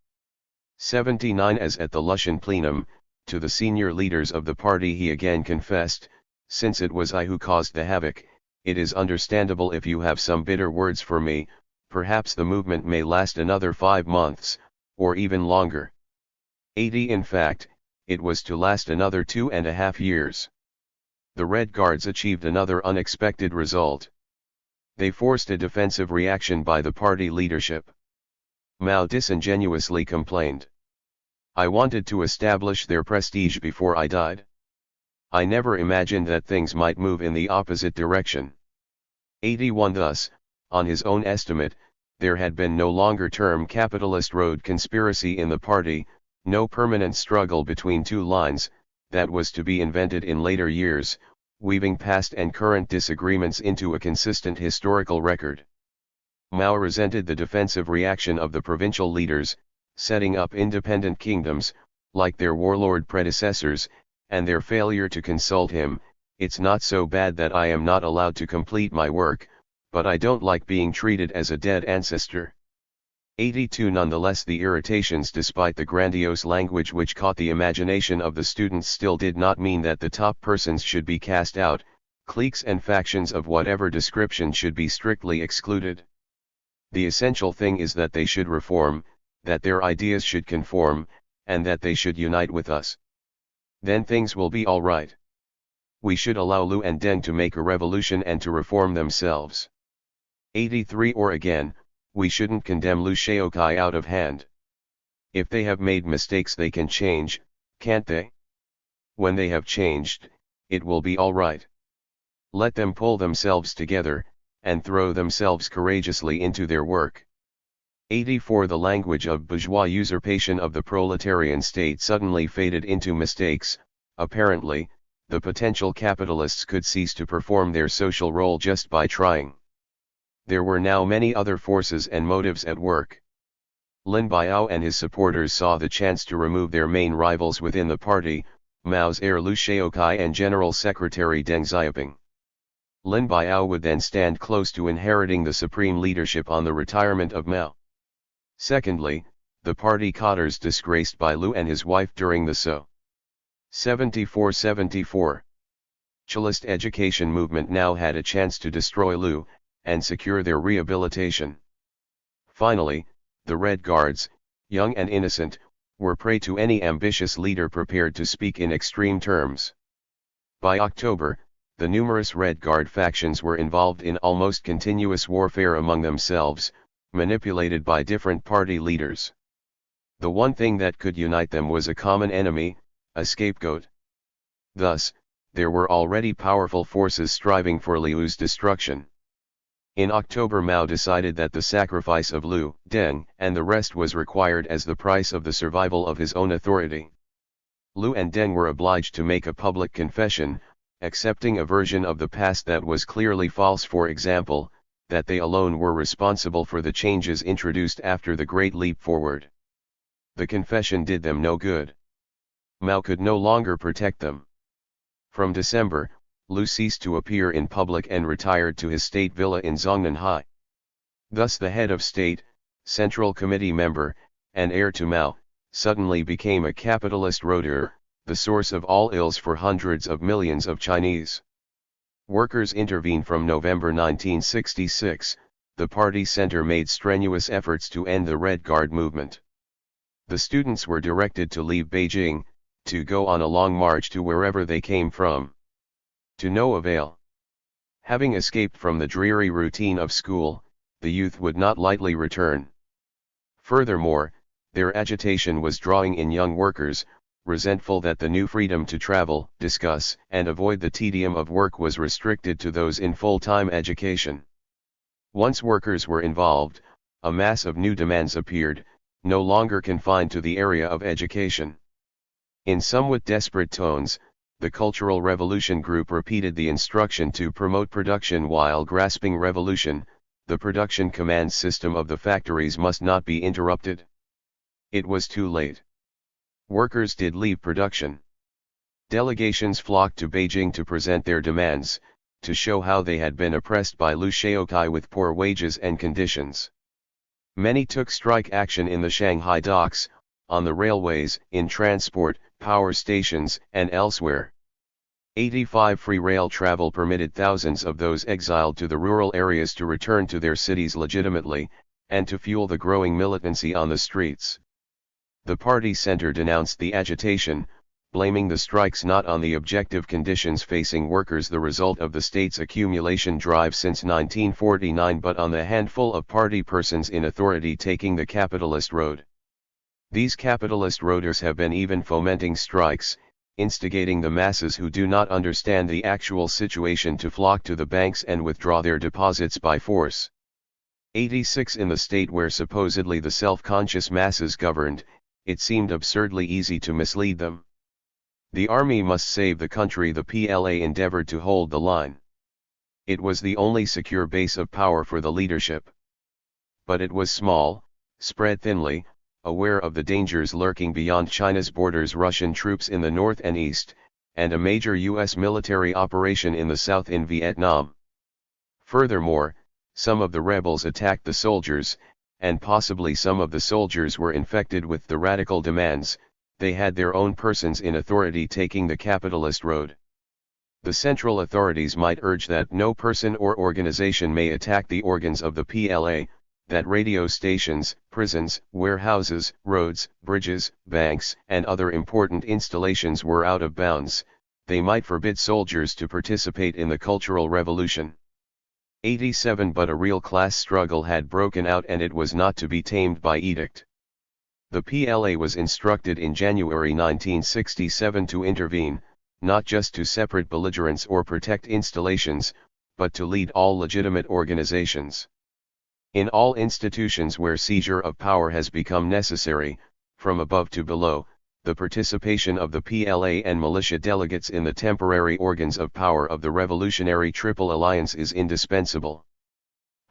79. As at the Lushan plenum, to the senior leaders of the party he again confessed, "Since it was I who caused the havoc, it is understandable if you have some bitter words for me. Perhaps the movement may last another 5 months, or even longer." 80. In fact, it was to last another 2.5 years. The Red Guards achieved another unexpected result. They forced a defensive reaction by the party leadership. Mao disingenuously complained, "I wanted to establish their prestige before I died. I never imagined that things might move in the opposite direction." 81. Thus, on his own estimate, there had been no longer-term capitalist road conspiracy in the party, no permanent struggle between two lines, that was to be invented in later years, weaving past and current disagreements into a consistent historical record. Mao resented the defensive reaction of the provincial leaders, setting up independent kingdoms, like their warlord predecessors, and their failure to consult him. It's not so bad that I am not allowed to complete my work, but I don't like being treated as a dead ancestor. 82 Nonetheless, the irritations, despite the grandiose language which caught the imagination of the students, still did not mean that the top persons should be cast out. Cliques and factions of whatever description should be strictly excluded. The essential thing is that they should reform, that their ideas should conform, and that they should unite with us. Then things will be all right. We should allow Lu and Deng to make a revolution and to reform themselves. 83 Or again, we shouldn't condemn Lu Shaokai out of hand. If they have made mistakes, they can change, can't they? When they have changed, it will be all right. Let them pull themselves together, and throw themselves courageously into their work. 84 The language of bourgeois usurpation of the proletarian state suddenly faded into mistakes. Apparently, the potential capitalists could cease to perform their social role just by trying. There were now many other forces and motives at work. Lin Biao and his supporters saw the chance to remove their main rivals within the party, Mao's heir Lu Shaokai and General Secretary Deng Xiaoping. Lin Biao would then stand close to inheriting the supreme leadership on the retirement of Mao. Secondly, the party cadres disgraced by Lu and his wife during the So. 74-74. Chalist education movement now had a chance to destroy Lu, and secure their rehabilitation. Finally, the Red Guards, young and innocent, were prey to any ambitious leader prepared to speak in extreme terms. By October, the numerous Red Guard factions were involved in almost continuous warfare among themselves, manipulated by different party leaders. The one thing that could unite them was a common enemy, a scapegoat. Thus, there were already powerful forces striving for Liu's destruction. In October, Mao decided that the sacrifice of Lu, Deng, and the rest was required as the price of the survival of his own authority. Lu and Deng were obliged to make a public confession, accepting a version of the past that was clearly false, for example, that they alone were responsible for the changes introduced after the Great Leap Forward. The confession did them no good. Mao could no longer protect them. From December, Lu ceased to appear in public and retired to his state villa in Zhongnanhai. Thus the head of state, Central Committee member, and heir to Mao, suddenly became a capitalist roader, the source of all ills for hundreds of millions of Chinese. Workers intervened. From November 1966, the party center made strenuous efforts to end the Red Guard movement. The students were directed to leave Beijing, to go on a long march to wherever they came from. To no avail. Having escaped from the dreary routine of school, the youth would not lightly return. Furthermore, their agitation was drawing in young workers, resentful that the new freedom to travel, discuss, and avoid the tedium of work was restricted to those in full-time education. Once workers were involved, a mass of new demands appeared, no longer confined to the area of education. In somewhat desperate tones, the Cultural Revolution Group repeated the instruction to promote production while grasping revolution. The production command system of the factories must not be interrupted. It was too late. Workers did leave production. Delegations flocked to Beijing to present their demands, to show how they had been oppressed by Lu Shaokai with poor wages and conditions. Many took strike action in the Shanghai docks, on the railways, in transport, power stations, and elsewhere. 85 Free rail travel permitted thousands of those exiled to the rural areas to return to their cities legitimately, and to fuel the growing militancy on the streets. The party center denounced the agitation, blaming the strikes not on the objective conditions facing workers, the result of the state's accumulation drive since 1949, but on the handful of party persons in authority taking the capitalist road. These capitalist roaders have been even fomenting strikes, instigating the masses who do not understand the actual situation to flock to the banks and withdraw their deposits by force. 86 In the state where supposedly the self-conscious masses governed, it seemed absurdly easy to mislead them. The army must save the country. The PLA endeavored to hold the line. It was the only secure base of power for the leadership. but it was small, spread thinly, aware of the dangers lurking beyond China's borders, Russian troops in the north and east, and a major U.S. military operation in the south in Vietnam. Furthermore, some of the rebels attacked the soldiers, and possibly some of the soldiers were infected with the radical demands. They had their own persons in authority taking the capitalist road. The central authorities might urge that no person or organization may attack the organs of the PLA, that radio stations, prisons, warehouses, roads, bridges, banks, and other important installations were out of bounds. They might forbid soldiers to participate in the Cultural Revolution. 87 But a real class struggle had broken out, and it was not to be tamed by edict. The PLA was instructed in January 1967 to intervene, not just to separate belligerents or protect installations, but to lead all legitimate organizations. In all institutions where seizure of power has become necessary, from above to below, the participation of the PLA and militia delegates in the temporary organs of power of the revolutionary Triple Alliance is indispensable.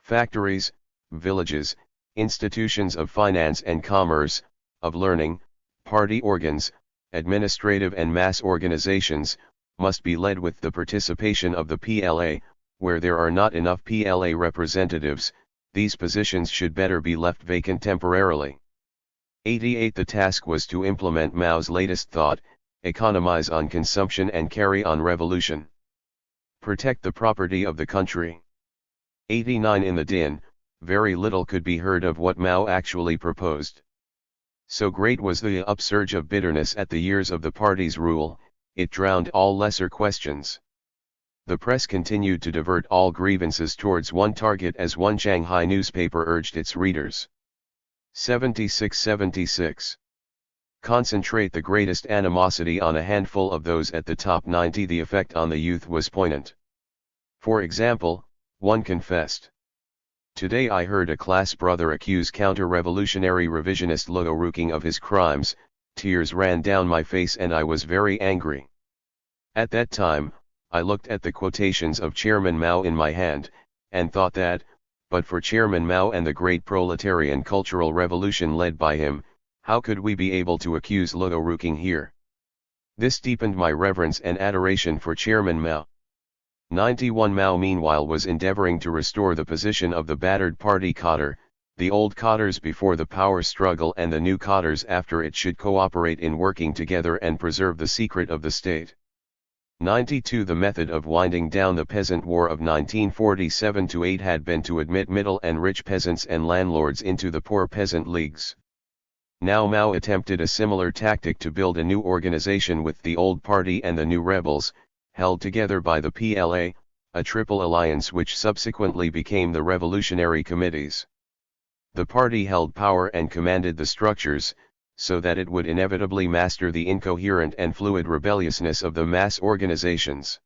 Factories, villages, institutions of finance and commerce, of learning, party organs, administrative and mass organizations, must be led with the participation of the PLA. Where there are not enough PLA representatives, these positions should better be left vacant temporarily. 88 The task was to implement Mao's latest thought, economize on consumption and carry on revolution. Protect the property of the country. 89 In the din, very little could be heard of what Mao actually proposed. So great was the upsurge of bitterness at the years of the party's rule, it drowned all lesser questions. The press continued to divert all grievances towards one target, as one Shanghai newspaper urged its readers. 76. Concentrate the greatest animosity on a handful of those at the top. 90 The effect on the youth was poignant. For example, one confessed. Today I heard a class brother accuse counter-revolutionary revisionist Luo Ruqing of his crimes. Tears ran down my face and I was very angry. At that time, I looked at the quotations of Chairman Mao in my hand, and thought that, but for Chairman Mao and the great proletarian cultural revolution led by him, how could we be able to accuse Luo Ruqing here? This deepened my reverence and adoration for Chairman Mao. 91 Mao meanwhile was endeavoring to restore the position of the battered party cadre, the old cadres before the power struggle and the new cadres after it should cooperate in working together and preserve the secret of the state. 92 The method of winding down the peasant war of 1947-8 had been to admit middle and rich peasants and landlords into the poor peasant leagues. Now Mao attempted a similar tactic to build a new organization with the old party and the new rebels, held together by the PLA, a triple alliance which subsequently became the Revolutionary Committees. The party held power and commanded the structures, so that it would inevitably master the incoherent and fluid rebelliousness of the mass organizations.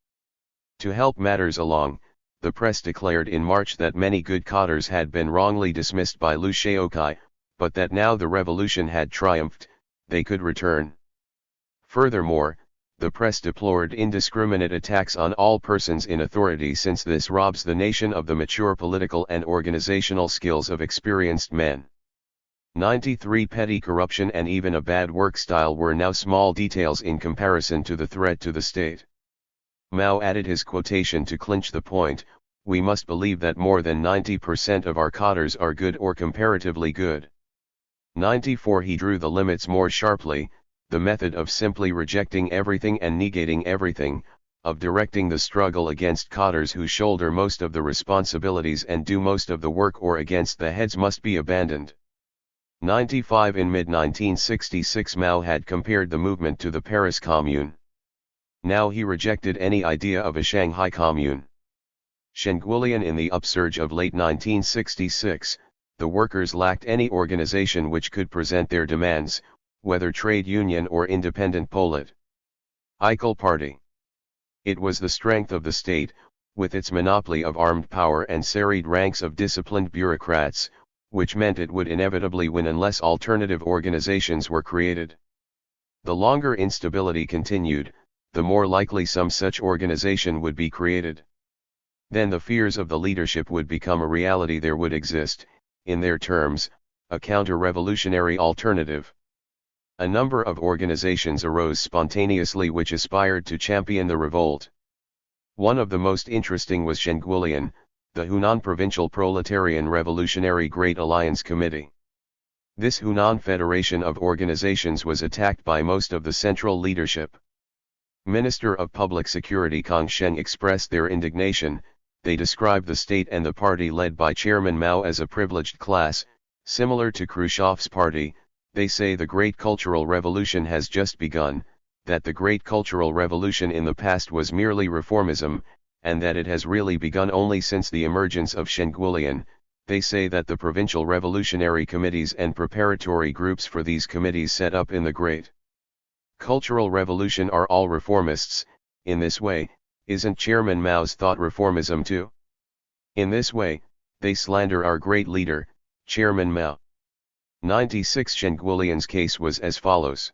To help matters along, the press declared in March that many good cadres had been wrongly dismissed by Liu Shaokai, but that now the revolution had triumphed, they could return. Furthermore, the press deplored indiscriminate attacks on all persons in authority, since this robs the nation of the mature political and organizational skills of experienced men. 93 Petty corruption and even a bad work style were now small details in comparison to the threat to the state. Mao added his quotation to clinch the point: we must believe that more than 90% of our cadres are good or comparatively good. 94 He drew the limits more sharply: the method of simply rejecting everything and negating everything, of directing the struggle against cadres who shoulder most of the responsibilities and do most of the work, or against the heads, must be abandoned. 95 In mid-1966 Mao had compared the movement to the Paris Commune. Now he rejected any idea of a Shanghai Commune. Shengulian in the upsurge of late 1966, the workers lacked any organization which could present their demands, whether trade union or independent polit. Eichel Party. It was the strength of the state, with its monopoly of armed power and serried ranks of disciplined bureaucrats, which meant it would inevitably win unless alternative organizations were created. The longer instability continued, the more likely some such organization would be created. Then the fears of the leadership would become a reality. There would exist, in their terms, a counter-revolutionary alternative. A number of organizations arose spontaneously which aspired to champion the revolt. One of the most interesting was Zhenguolian, the Hunan Provincial Proletarian Revolutionary Great Alliance Committee. This Hunan federation of organizations was attacked by most of the central leadership. Minister of Public Security Kang Sheng expressed their indignation. They described the state and the party led by Chairman Mao as a privileged class, similar to Khrushchev's party. They say the Great Cultural Revolution has just begun, that the Great Cultural Revolution in the past was merely reformism, and that it has really begun only since the emergence of Zhenguolian. They say that the provincial revolutionary committees and preparatory groups for these committees set up in the Great Cultural Revolution are all reformists. In this way, isn't Chairman Mao's thought reformism too? In this way, they slander our great leader, Chairman Mao. 96 Zhenguolian's case was as follows.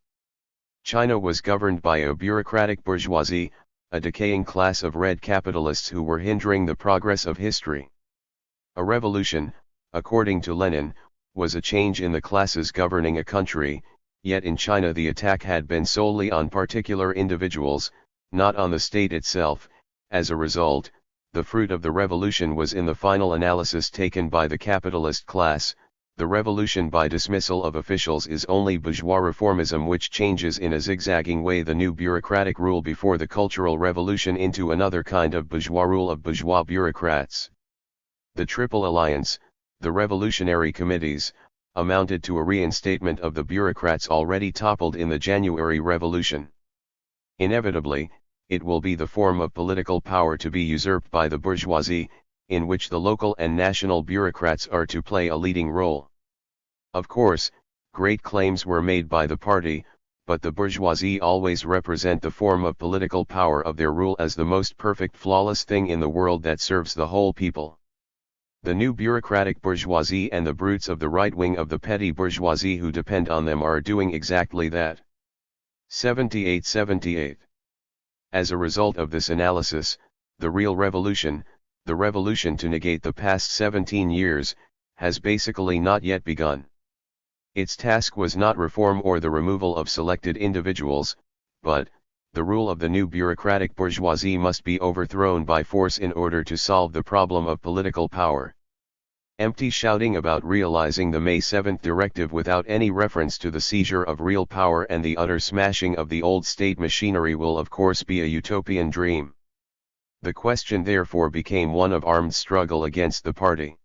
China was governed by a bureaucratic bourgeoisie, a decaying class of red capitalists who were hindering the progress of history. A revolution, according to Lenin, was a change in the classes governing a country, yet in China the attack had been solely on particular individuals, not on the state itself. As a result, the fruit of the revolution was in the final analysis taken by the capitalist class. The revolution by dismissal of officials is only bourgeois reformism which changes in a zigzagging way the new bureaucratic rule before the Cultural Revolution into another kind of bourgeois rule of bourgeois bureaucrats. The Triple Alliance, the revolutionary committees, amounted to a reinstatement of the bureaucrats already toppled in the January Revolution. Inevitably, it will be the form of political power to be usurped by the bourgeoisie, in which the local and national bureaucrats are to play a leading role. Of course, great claims were made by the party, but the bourgeoisie always represent the form of political power of their rule as the most perfect flawless thing in the world that serves the whole people. The new bureaucratic bourgeoisie and the brutes of the right wing of the petty bourgeoisie who depend on them are doing exactly that. 78. As a result of this analysis, the real revolution, the revolution to negate the past 17 years, has basically not yet begun. Its task was not reform or the removal of selected individuals, but, the rule of the new bureaucratic bourgeoisie must be overthrown by force in order to solve the problem of political power. Empty shouting about realizing the May 7 directive without any reference to the seizure of real power and the utter smashing of the old state machinery will of course be a utopian dream. The question therefore became one of armed struggle against the party.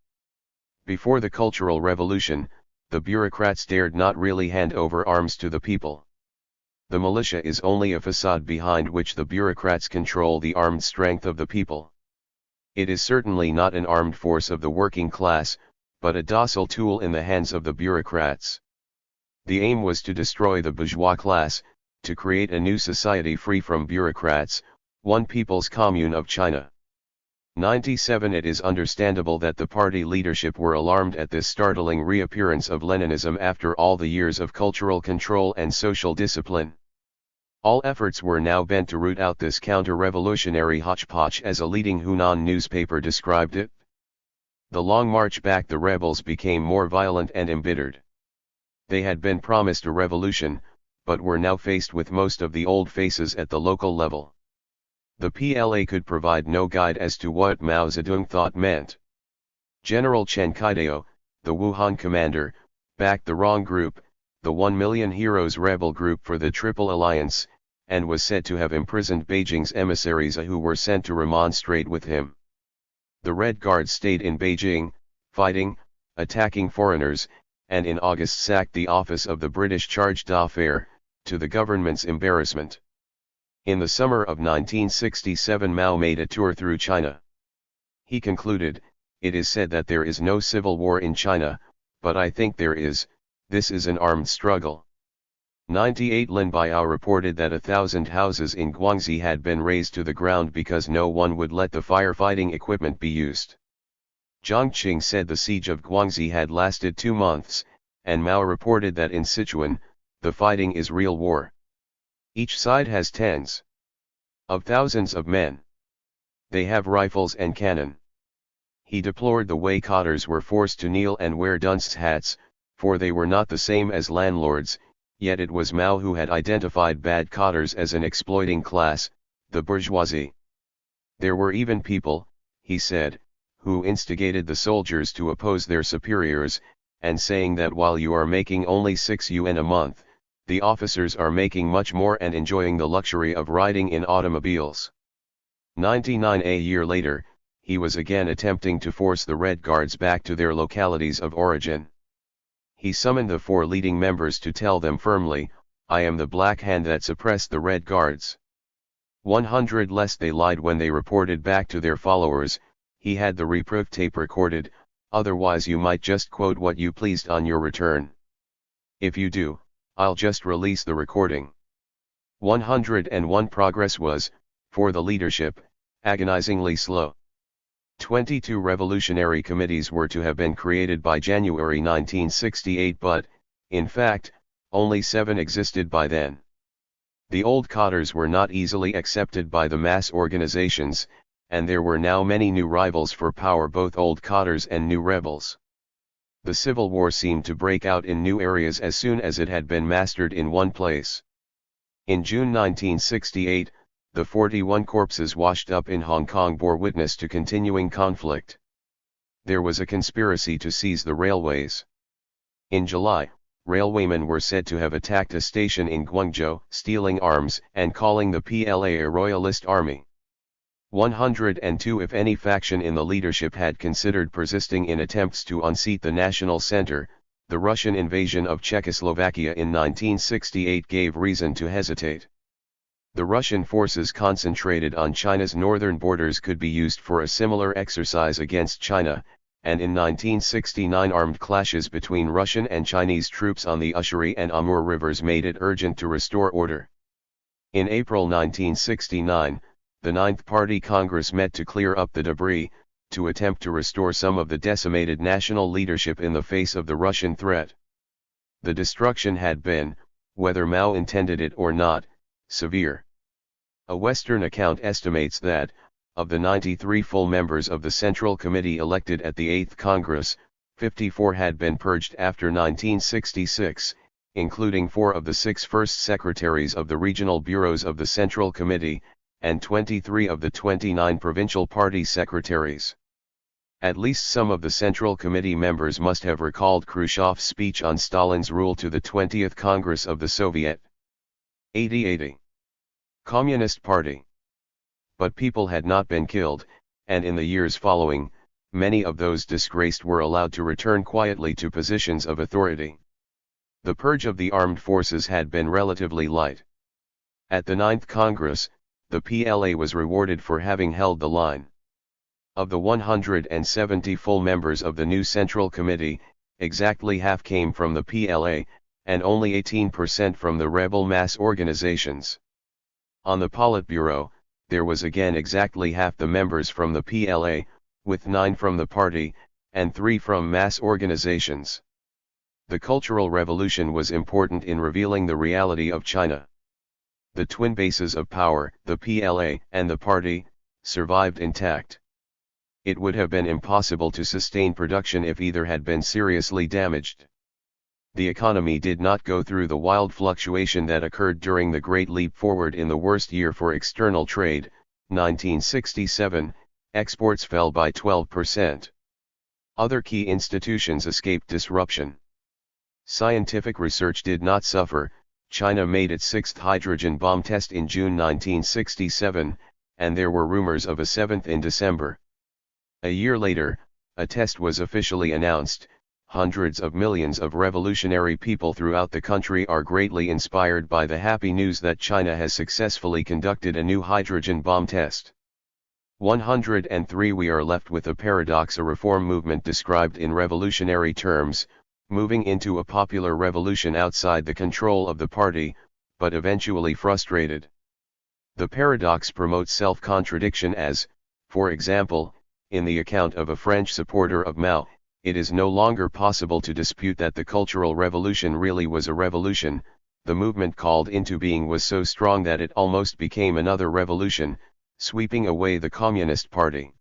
Before the Cultural Revolution, the bureaucrats dared not really hand over arms to the people. The militia is only a facade behind which the bureaucrats control the armed strength of the people. It is certainly not an armed force of the working class, but a docile tool in the hands of the bureaucrats. The aim was to destroy the bourgeois class, to create a new society free from bureaucrats, one people's commune of China. 97 It is understandable that the party leadership were alarmed at this startling reappearance of Leninism after all the years of cultural control and social discipline. All efforts were now bent to root out this counter-revolutionary hodgepodge as a leading Hunan newspaper described it. The long march back the rebels became more violent and embittered. They had been promised a revolution, but were now faced with most of the old faces at the local level. The PLA could provide no guide as to what Mao Zedong thought meant. General Chen Kaidao, the Wuhan commander, backed the wrong group, the 1 Million Heroes rebel group for the Triple Alliance, and was said to have imprisoned Beijing's emissaries who were sent to remonstrate with him. The Red Guard stayed in Beijing, fighting, attacking foreigners, and in August sacked the office of the British charge d'affaires, to the government's embarrassment. In the summer of 1967 Mao made a tour through China. He concluded, "It is said that there is no civil war in China, but I think there is. This is an armed struggle." 98 Lin Biao reported that 1,000 houses in Guangxi had been razed to the ground because no one would let the firefighting equipment be used. Jiang Qing said the siege of Guangxi had lasted 2 months, and Mao reported that in Sichuan, the fighting is real war. Each side has tens of thousands of men. They have rifles and cannon. He deplored the way cottars were forced to kneel and wear dunce hats, for they were not the same as landlords, yet it was Mao who had identified bad cottars as an exploiting class, the bourgeoisie. There were even people, he said, who instigated the soldiers to oppose their superiors, and saying that while you are making only 6 yuan a month, the officers are making much more and enjoying the luxury of riding in automobiles. 99 a year later, he was again attempting to force the Red Guards back to their localities of origin. He summoned the 4 leading members to tell them firmly, "I am the Black Hand that suppressed the Red Guards." 100 less they lied when they reported back to their followers, he had the reproof tape recorded, otherwise you might just quote what you pleased on your return. If you do, I'll just release the recording. 101 progress was, for the leadership, agonizingly slow. 22 revolutionary committees were to have been created by January 1968 but, in fact, only 7 existed by then. The old cottars were not easily accepted by the mass organizations, and there were now many new rivals for power, both old cottars and new rebels. The civil war seemed to break out in new areas as soon as it had been mastered in one place. In June 1968, the 41 corpses washed up in Hong Kong bore witness to continuing conflict. There was a conspiracy to seize the railways. In July, railwaymen were said to have attacked a station in Guangzhou, stealing arms and calling the PLA a royalist army. 102 If any faction in the leadership had considered persisting in attempts to unseat the National Center, the Russian invasion of Czechoslovakia in 1968 gave reason to hesitate. The Russian forces concentrated on China's northern borders could be used for a similar exercise against China, and in 1969 armed clashes between Russian and Chinese troops on the Usheri and Amur rivers made it urgent to restore order. In April 1969, the Ninth Party Congress met to clear up the debris, to attempt to restore some of the decimated national leadership in the face of the Russian threat. The destruction had been, whether Mao intended it or not, severe. A Western account estimates that, of the 93 full members of the Central Committee elected at the 8th Congress, 54 had been purged after 1966, including 4 of the 6 first secretaries of the regional bureaus of the Central Committee, and 23 of the 29 provincial party secretaries. At least some of the Central Committee members must have recalled Khrushchev's speech on Stalin's rule to the 20th Congress of the Soviet. 80. Communist Party. But people had not been killed, and in the years following, many of those disgraced were allowed to return quietly to positions of authority. The purge of the armed forces had been relatively light. At the 9th Congress, the PLA was rewarded for having held the line. Of the 170 full members of the new Central Committee, exactly half came from the PLA, and only 18% from the rebel mass organizations. On the Politburo, there was again exactly half the members from the PLA, with 9 from the party, and 3 from mass organizations. The Cultural Revolution was important in revealing the reality of China. The twin bases of power, the PLA and the party, survived intact. It would have been impossible to sustain production if either had been seriously damaged. The economy did not go through the wild fluctuation that occurred during the Great Leap Forward in the worst year for external trade, 1967, exports fell by 12%. Other key institutions escaped disruption. Scientific research did not suffer. China made its 6th hydrogen bomb test in June 1967, and there were rumors of a 7th in December. A year later, a test was officially announced. Hundreds of millions of revolutionary people throughout the country are greatly inspired by the happy news that China has successfully conducted a new hydrogen bomb test. 103 We are left with a paradox: a reform movement described in revolutionary terms, moving into a popular revolution outside the control of the party, but eventually frustrated. The paradox promotes self-contradiction as, for example, in the account of a French supporter of Mao, it is no longer possible to dispute that the Cultural Revolution really was a revolution. The movement called into being was so strong that it almost became another revolution, sweeping away the Communist Party.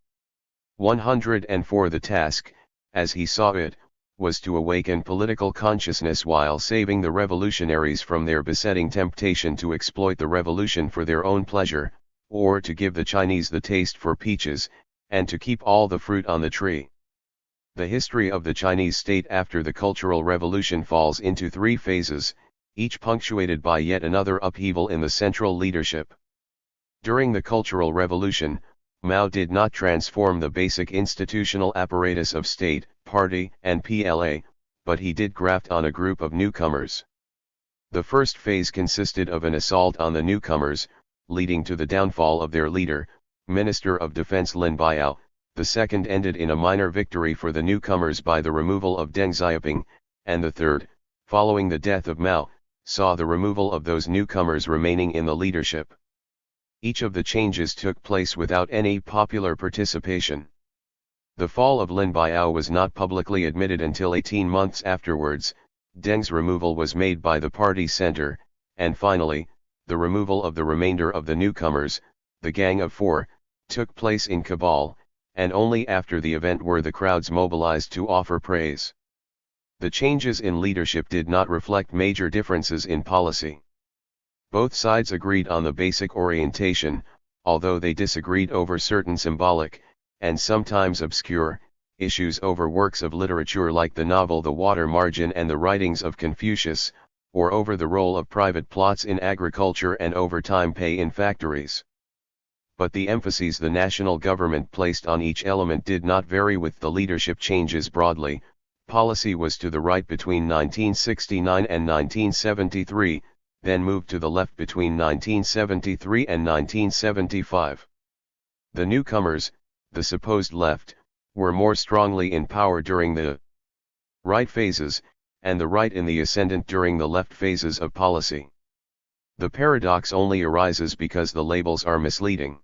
104 The task, as he saw it, was to awaken political consciousness while saving the revolutionaries from their besetting temptation to exploit the revolution for their own pleasure, or to give the Chinese the taste for peaches, and to keep all the fruit on the tree. The history of the Chinese state after the Cultural Revolution falls into three phases, each punctuated by yet another upheaval in the central leadership. During the Cultural Revolution, Mao did not transform the basic institutional apparatus of state, party, and PLA, but he did graft on a group of newcomers. The first phase consisted of an assault on the newcomers, leading to the downfall of their leader, Minister of Defense Lin Biao. The second ended in a minor victory for the newcomers by the removal of Deng Xiaoping, and the third, following the death of Mao, saw the removal of those newcomers remaining in the leadership. Each of the changes took place without any popular participation. The fall of Lin Biao was not publicly admitted until 18 months afterwards. Deng's removal was made by the party center, and finally, the removal of the remainder of the newcomers, the Gang of Four, took place in Kabul, and only after the event were the crowds mobilized to offer praise. The changes in leadership did not reflect major differences in policy. Both sides agreed on the basic orientation, although they disagreed over certain symbolic, and sometimes obscure, issues over works of literature like the novel The Water Margin and the writings of Confucius, or over the role of private plots in agriculture and overtime pay in factories. But the emphases the national government placed on each element did not vary with the leadership changes broadly. Policy was to the right between 1969 and 1973, then moved to the left between 1973 and 1975. The newcomers, the supposed left, were more strongly in power during the right phases, and the right in the ascendant during the left phases of policy. The paradox only arises because the labels are misleading.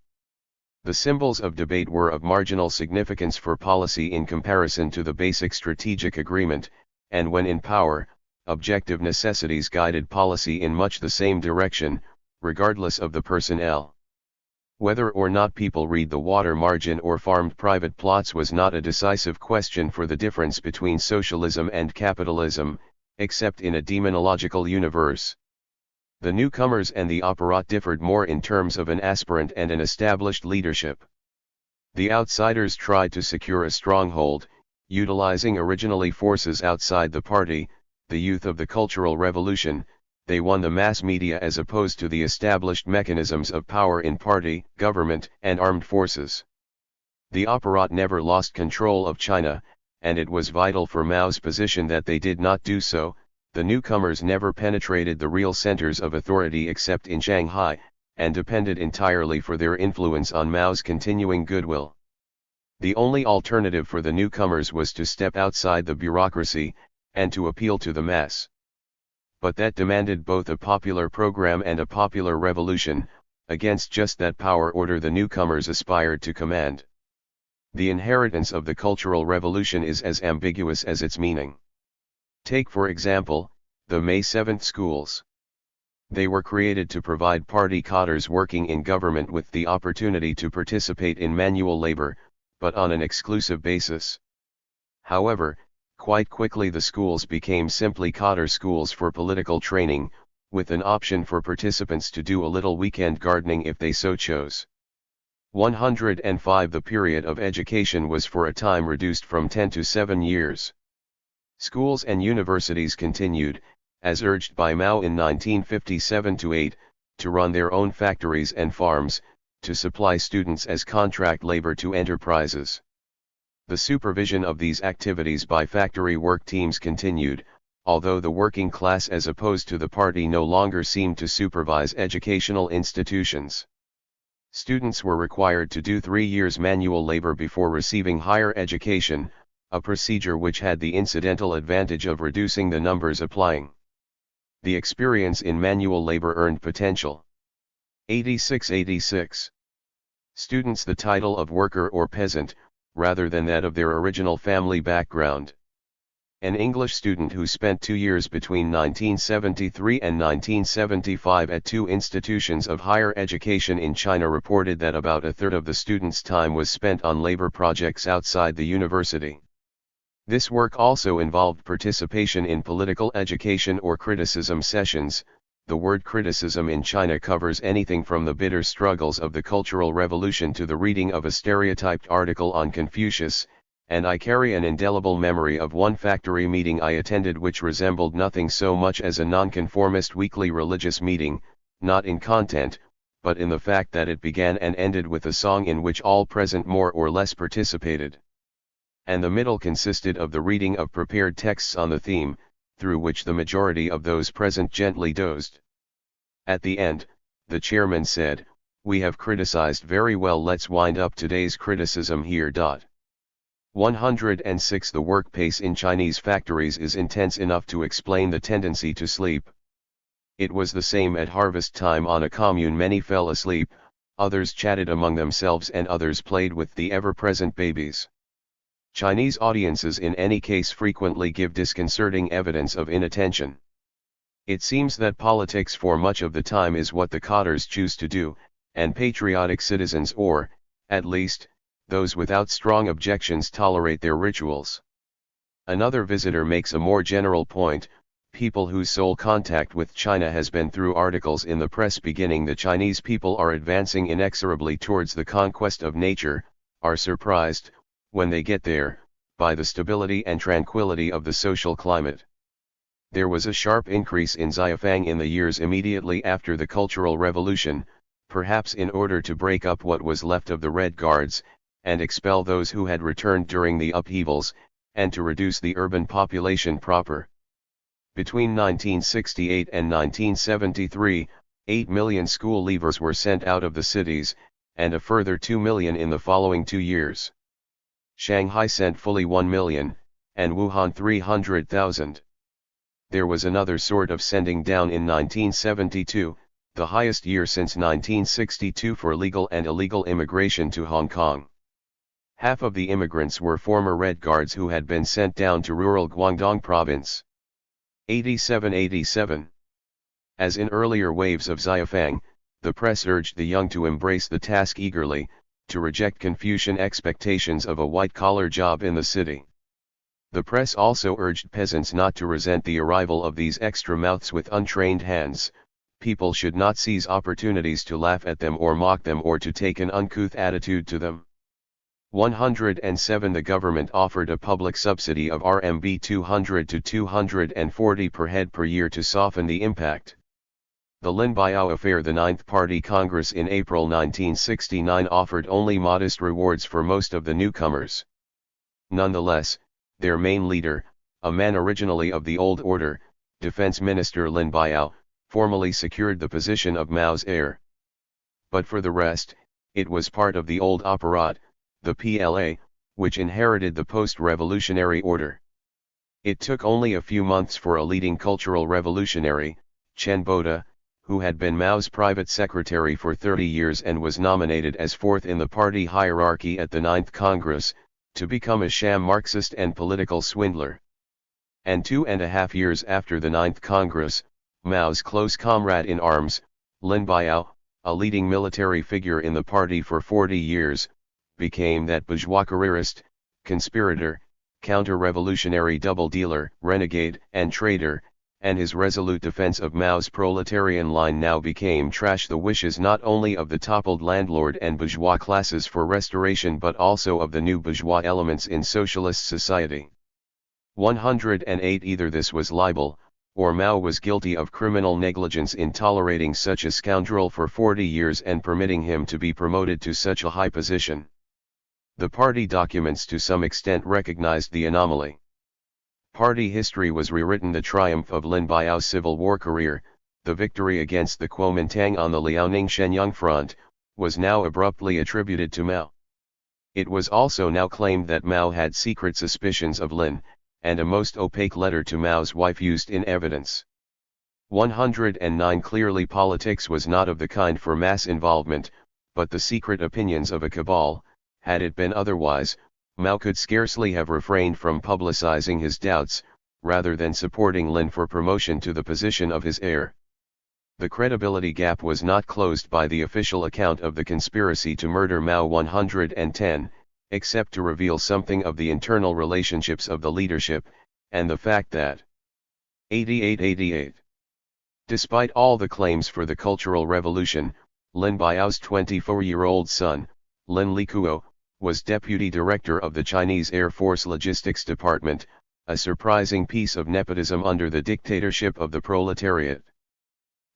The symbols of debate were of marginal significance for policy in comparison to the basic strategic agreement, and when in power, objective necessities guided policy in much the same direction, regardless of the personnel. Whether or not people read The Water Margin or farmed private plots was not a decisive question for the difference between socialism and capitalism, except in a demonological universe. The newcomers and the apparat differed more in terms of an aspirant and an established leadership. The outsiders tried to secure a stronghold, utilizing originally forces outside the party, the youth of the Cultural Revolution. They won the mass media as opposed to the established mechanisms of power in party, government, and armed forces. The apparat never lost control of China, and it was vital for Mao's position that they did not do so. The newcomers never penetrated the real centers of authority except in Shanghai, and depended entirely for their influence on Mao's continuing goodwill. The only alternative for the newcomers was to step outside the bureaucracy, and to appeal to the mass. But that demanded both a popular program and a popular revolution. Against just that power order the newcomers aspired to command. The inheritance of the Cultural Revolution is as ambiguous as its meaning. Take for example, the May 7th schools. They were created to provide party cadres working in government with the opportunity to participate in manual labor, but on an exclusive basis. However, quite quickly the schools became simply cadre schools for political training, with an option for participants to do a little weekend gardening if they so chose. 105 The period of education was for a time reduced from 10 to 7 years. Schools and universities continued, as urged by Mao in 1957-8, to run their own factories and farms, to supply students as contract labor to enterprises. The supervision of these activities by factory work teams continued, although the working class as opposed to the party no longer seemed to supervise educational institutions. Students were required to do 3 years manual labor before receiving higher education, a procedure which had the incidental advantage of reducing the numbers applying. The experience in manual labor earned potential. 86 students the title of worker or peasant, rather than that of their original family background. An English student who spent 2 years between 1973 and 1975 at 2 institutions of higher education in China reported that about a third of the students' time was spent on labor projects outside the university. This work also involved participation in political education or criticism sessions. The word criticism in China covers anything from the bitter struggles of the Cultural Revolution to the reading of a stereotyped article on Confucius, and I carry an indelible memory of one factory meeting I attended which resembled nothing so much as a nonconformist weekly religious meeting, not in content, but in the fact that it began and ended with a song in which all present more or less participated. And the middle consisted of the reading of prepared texts on the theme, through which the majority of those present gently dozed. At the end, the chairman said, "We have criticized very well, let's wind up today's criticism here." 106 The work pace in Chinese factories is intense enough to explain the tendency to sleep. It was the same at harvest time on a commune. Many fell asleep, others chatted among themselves and others played with the ever-present babies. Chinese audiences in any case frequently give disconcerting evidence of inattention. It seems that politics for much of the time is what the cottars choose to do, and patriotic citizens, or, at least, those without strong objections, tolerate their rituals. Another visitor makes a more general point: people whose sole contact with China has been through articles in the press beginning "The Chinese people are advancing inexorably towards the conquest of nature," are surprised, when they get there, by the stability and tranquility of the social climate. There was a sharp increase in Xiafang in the years immediately after the Cultural Revolution, perhaps in order to break up what was left of the Red Guards, and expel those who had returned during the upheavals, and to reduce the urban population proper. Between 1968 and 1973, 8 million school leavers were sent out of the cities, and a further 2 million in the following 2 years. Shanghai sent fully 1 million, and Wuhan 300,000. There was another sort of sending down in 1972, the highest year since 1962 for legal and illegal immigration to Hong Kong. Half of the immigrants were former Red Guards who had been sent down to rural Guangdong province. 87-87. As in earlier waves of Xiafang, the press urged the young to embrace the task eagerly, to reject Confucian expectations of a white-collar job in the city. The press also urged peasants not to resent the arrival of these extra mouths with untrained hands. People should not seize opportunities to laugh at them or mock them or to take an uncouth attitude to them. 107 The government offered a public subsidy of RMB 200 to 240 per head per year to soften the impact. The Lin Biao affair. The Ninth Party Congress in April 1969 offered only modest rewards for most of the newcomers. Nonetheless, their main leader, a man originally of the old order, Defense Minister Lin Biao, formally secured the position of Mao's heir. But for the rest, it was part of the old apparat, the PLA, which inherited the post-revolutionary order. It took only a few months for a leading cultural revolutionary, Chen Boda, who had been Mao's private secretary for 30 years and was nominated as fourth in the party hierarchy at the Ninth Congress, to become a sham Marxist and political swindler. And 2.5 years after the Ninth Congress, Mao's close comrade in arms, Lin Biao, a leading military figure in the party for 40 years, became that bourgeois careerist, conspirator, counter-revolutionary double-dealer, renegade, and traitor, and his resolute defense of Mao's proletarian line now became trash. The wishes not only of the toppled landlord and bourgeois classes for restoration but also of the new bourgeois elements in socialist society. 108 Either this was libel, or Mao was guilty of criminal negligence in tolerating such a scoundrel for 40 years and permitting him to be promoted to such a high position. The party documents to some extent recognized the anomaly. Party history was rewritten. The triumph of Lin Biao's Civil War career, the victory against the Kuomintang on the Liaoning-Shenyang front, was now abruptly attributed to Mao. It was also now claimed that Mao had secret suspicions of Lin, and a most opaque letter to Mao's wife used in evidence. 109 Clearly politics was not of the kind for mass involvement, but the secret opinions of a cabal. Had it been otherwise, Mao could scarcely have refrained from publicizing his doubts, rather than supporting Lin for promotion to the position of his heir. The credibility gap was not closed by the official account of the conspiracy to murder Mao 110, except to reveal something of the internal relationships of the leadership, and the fact that 88. Despite all the claims for the Cultural Revolution, Lin Biao's 24-year-old son, Lin Likuo, was deputy director of the Chinese Air Force Logistics Department, a surprising piece of nepotism under the dictatorship of the proletariat.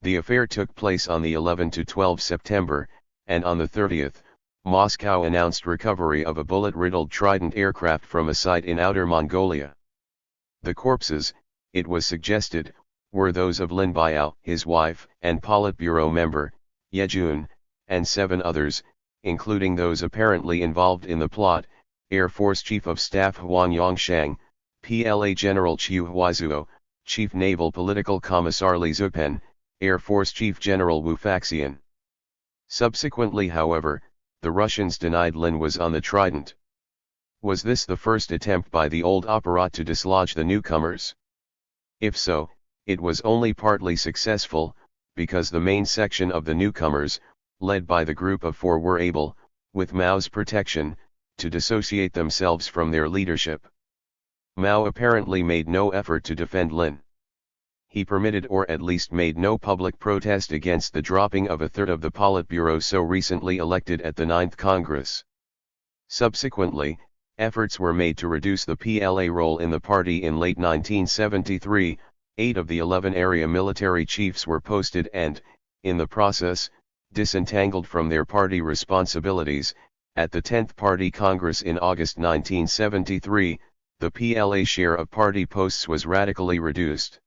The affair took place on the 11th to 12th September, and on the 30th, Moscow announced recovery of a bullet-riddled Trident aircraft from a site in Outer Mongolia. The corpses, it was suggested, were those of Lin Biao, his wife, and Politburo member, Ye Jun, and 7 others, including those apparently involved in the plot, Air Force Chief of Staff Huang Yongshang, PLA General Chiu Huaizuo, Chief Naval Political Commissar Li Zupen, Air Force Chief General Wu Faxian. Subsequently, however, the Russians denied Lin was on the Trident. Was this the first attempt by the old apparat to dislodge the newcomers? If so, it was only partly successful, because the main section of the newcomers, led by the group of 4, were able, with Mao's protection, to dissociate themselves from their leadership. Mao apparently made no effort to defend Lin. He permitted or at least made no public protest against the dropping of a third of the Politburo so recently elected at the 9th Congress. Subsequently, efforts were made to reduce the PLA role in the party in late 1973, 8 of the 11 area military chiefs were posted and, in the process, disentangled from their party responsibilities. At the 10th Party Congress in August 1973, the PLA share of party posts was radically reduced.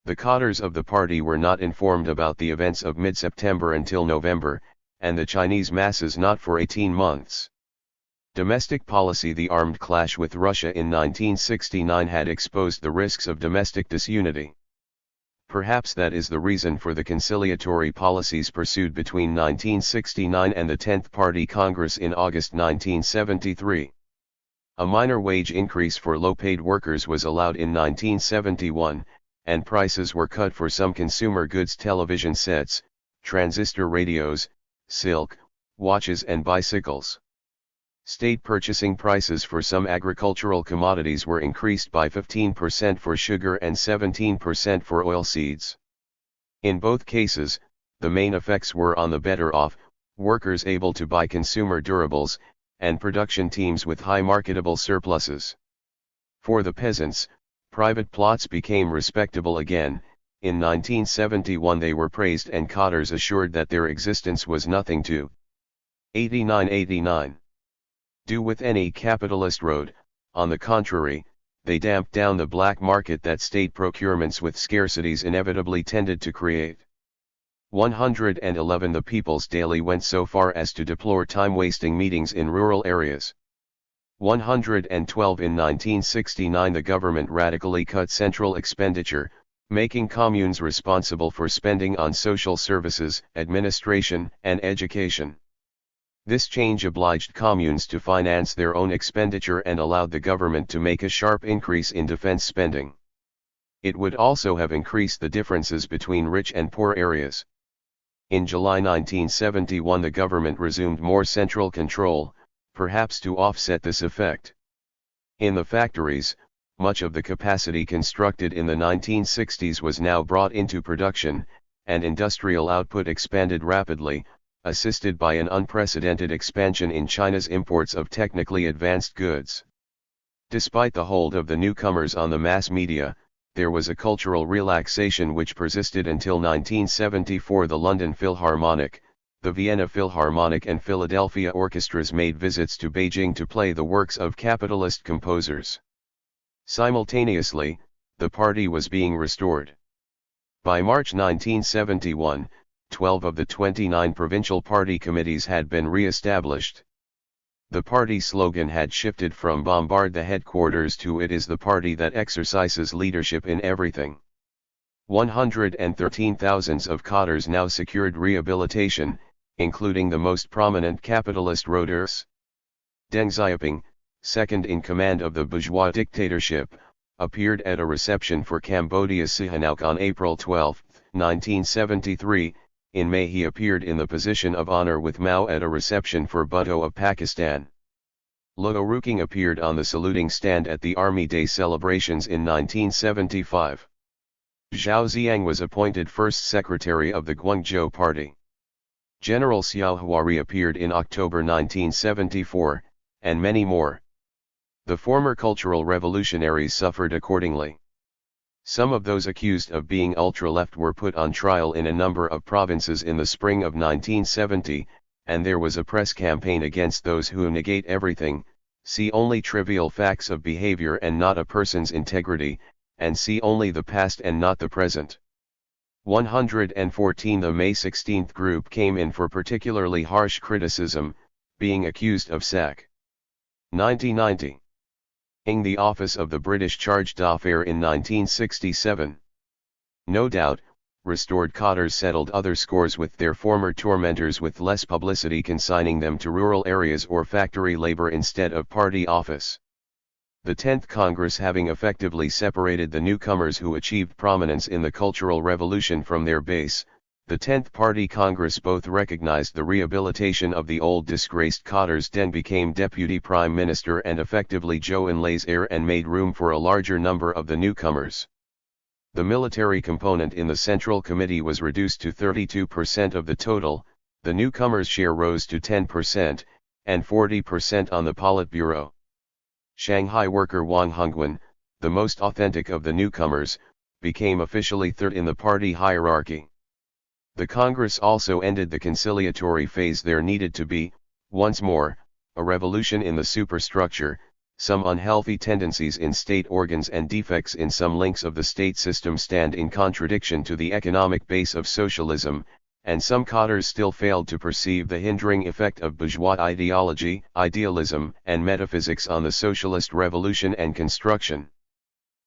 The cadres of the party were not informed about the events of mid-September until November, and the Chinese masses not for 18 months. Domestic policy. The armed clash with Russia in 1969 had exposed the risks of domestic disunity. Perhaps that is the reason for the conciliatory policies pursued between 1969 and the 10th Party Congress in August 1973. A minor wage increase for low-paid workers was allowed in 1971, and prices were cut for some consumer goods: television sets, transistor radios, silk, watches and bicycles. State purchasing prices for some agricultural commodities were increased by 15% for sugar and 17% for oilseeds. In both cases, the main effects were on the better off, workers able to buy consumer durables, and production teams with high marketable surpluses. For the peasants, private plots became respectable again. In 1971 they were praised and cadres assured that their existence was nothing to 89 do with any capitalist road. On the contrary, they damped down the black market that state procurements with scarcities inevitably tended to create. 111 The People's Daily went so far as to deplore time-wasting meetings in rural areas. 112 In 1969 the government radically cut central expenditure, making communes responsible for spending on social services, administration, and education. This change obliged communes to finance their own expenditure and allowed the government to make a sharp increase in defense spending. It would also have increased the differences between rich and poor areas. In July 1971 the government resumed more central control, perhaps to offset this effect. In the factories, much of the capacity constructed in the 1960s was now brought into production, and industrial output expanded rapidly, assisted by an unprecedented expansion in China's imports of technically advanced goods. Despite the hold of the newcomers on the mass media, there was a cultural relaxation which persisted until 1974. The London Philharmonic, the Vienna Philharmonic and Philadelphia orchestras made visits to Beijing to play the works of capitalist composers. Simultaneously, the party was being restored. By March 1971, 12 of the 29 provincial party committees had been re-established. The party slogan had shifted from "Bombard the headquarters" to "It is the party that exercises leadership in everything." 113,000 of cadres now secured rehabilitation, including the most prominent capitalist roaders. Deng Xiaoping, second in command of the bourgeois dictatorship, appeared at a reception for Cambodia's Sihanouk on April 12, 1973. In May he appeared in the position of honor with Mao at a reception for Bhutto of Pakistan. Lo Ruking appeared on the saluting stand at the Army Day celebrations in 1975. Zhao Ziyang was appointed first secretary of the Guangzhou Party. General Xiao Huari appeared in October 1974, and many more. The former cultural revolutionaries suffered accordingly. Some of those accused of being ultra-left were put on trial in a number of provinces in the spring of 1970, and there was a press campaign against those who negate everything, see only trivial facts of behavior and not a person's integrity, and see only the past and not the present. 114 The May 16 group came in for particularly harsh criticism, being accused of sack. 1990. In the office of the British Charge d'Affaires in 1967. No doubt, restored cadres settled other scores with their former tormentors with less publicity, consigning them to rural areas or factory labor instead of party office. The 10th Congress, having effectively separated the newcomers who achieved prominence in the Cultural Revolution from their base, the 10th Party Congress both recognized the rehabilitation of the old disgraced cadres, then became Deputy Prime Minister and effectively Zhou Enlai's heir, and made room for a larger number of the newcomers. The military component in the Central Committee was reduced to 32% of the total, the newcomers' share rose to 10%, and 40% on the Politburo. Shanghai worker Wang Hongwen, the most authentic of the newcomers, became officially third in the party hierarchy. The Congress also ended the conciliatory phase. There needed to be, once more, a revolution in the superstructure, some unhealthy tendencies in state organs and defects in some links of the state system stand in contradiction to the economic base of socialism, and some cadres still failed to perceive the hindering effect of bourgeois ideology, idealism, and metaphysics on the socialist revolution and construction.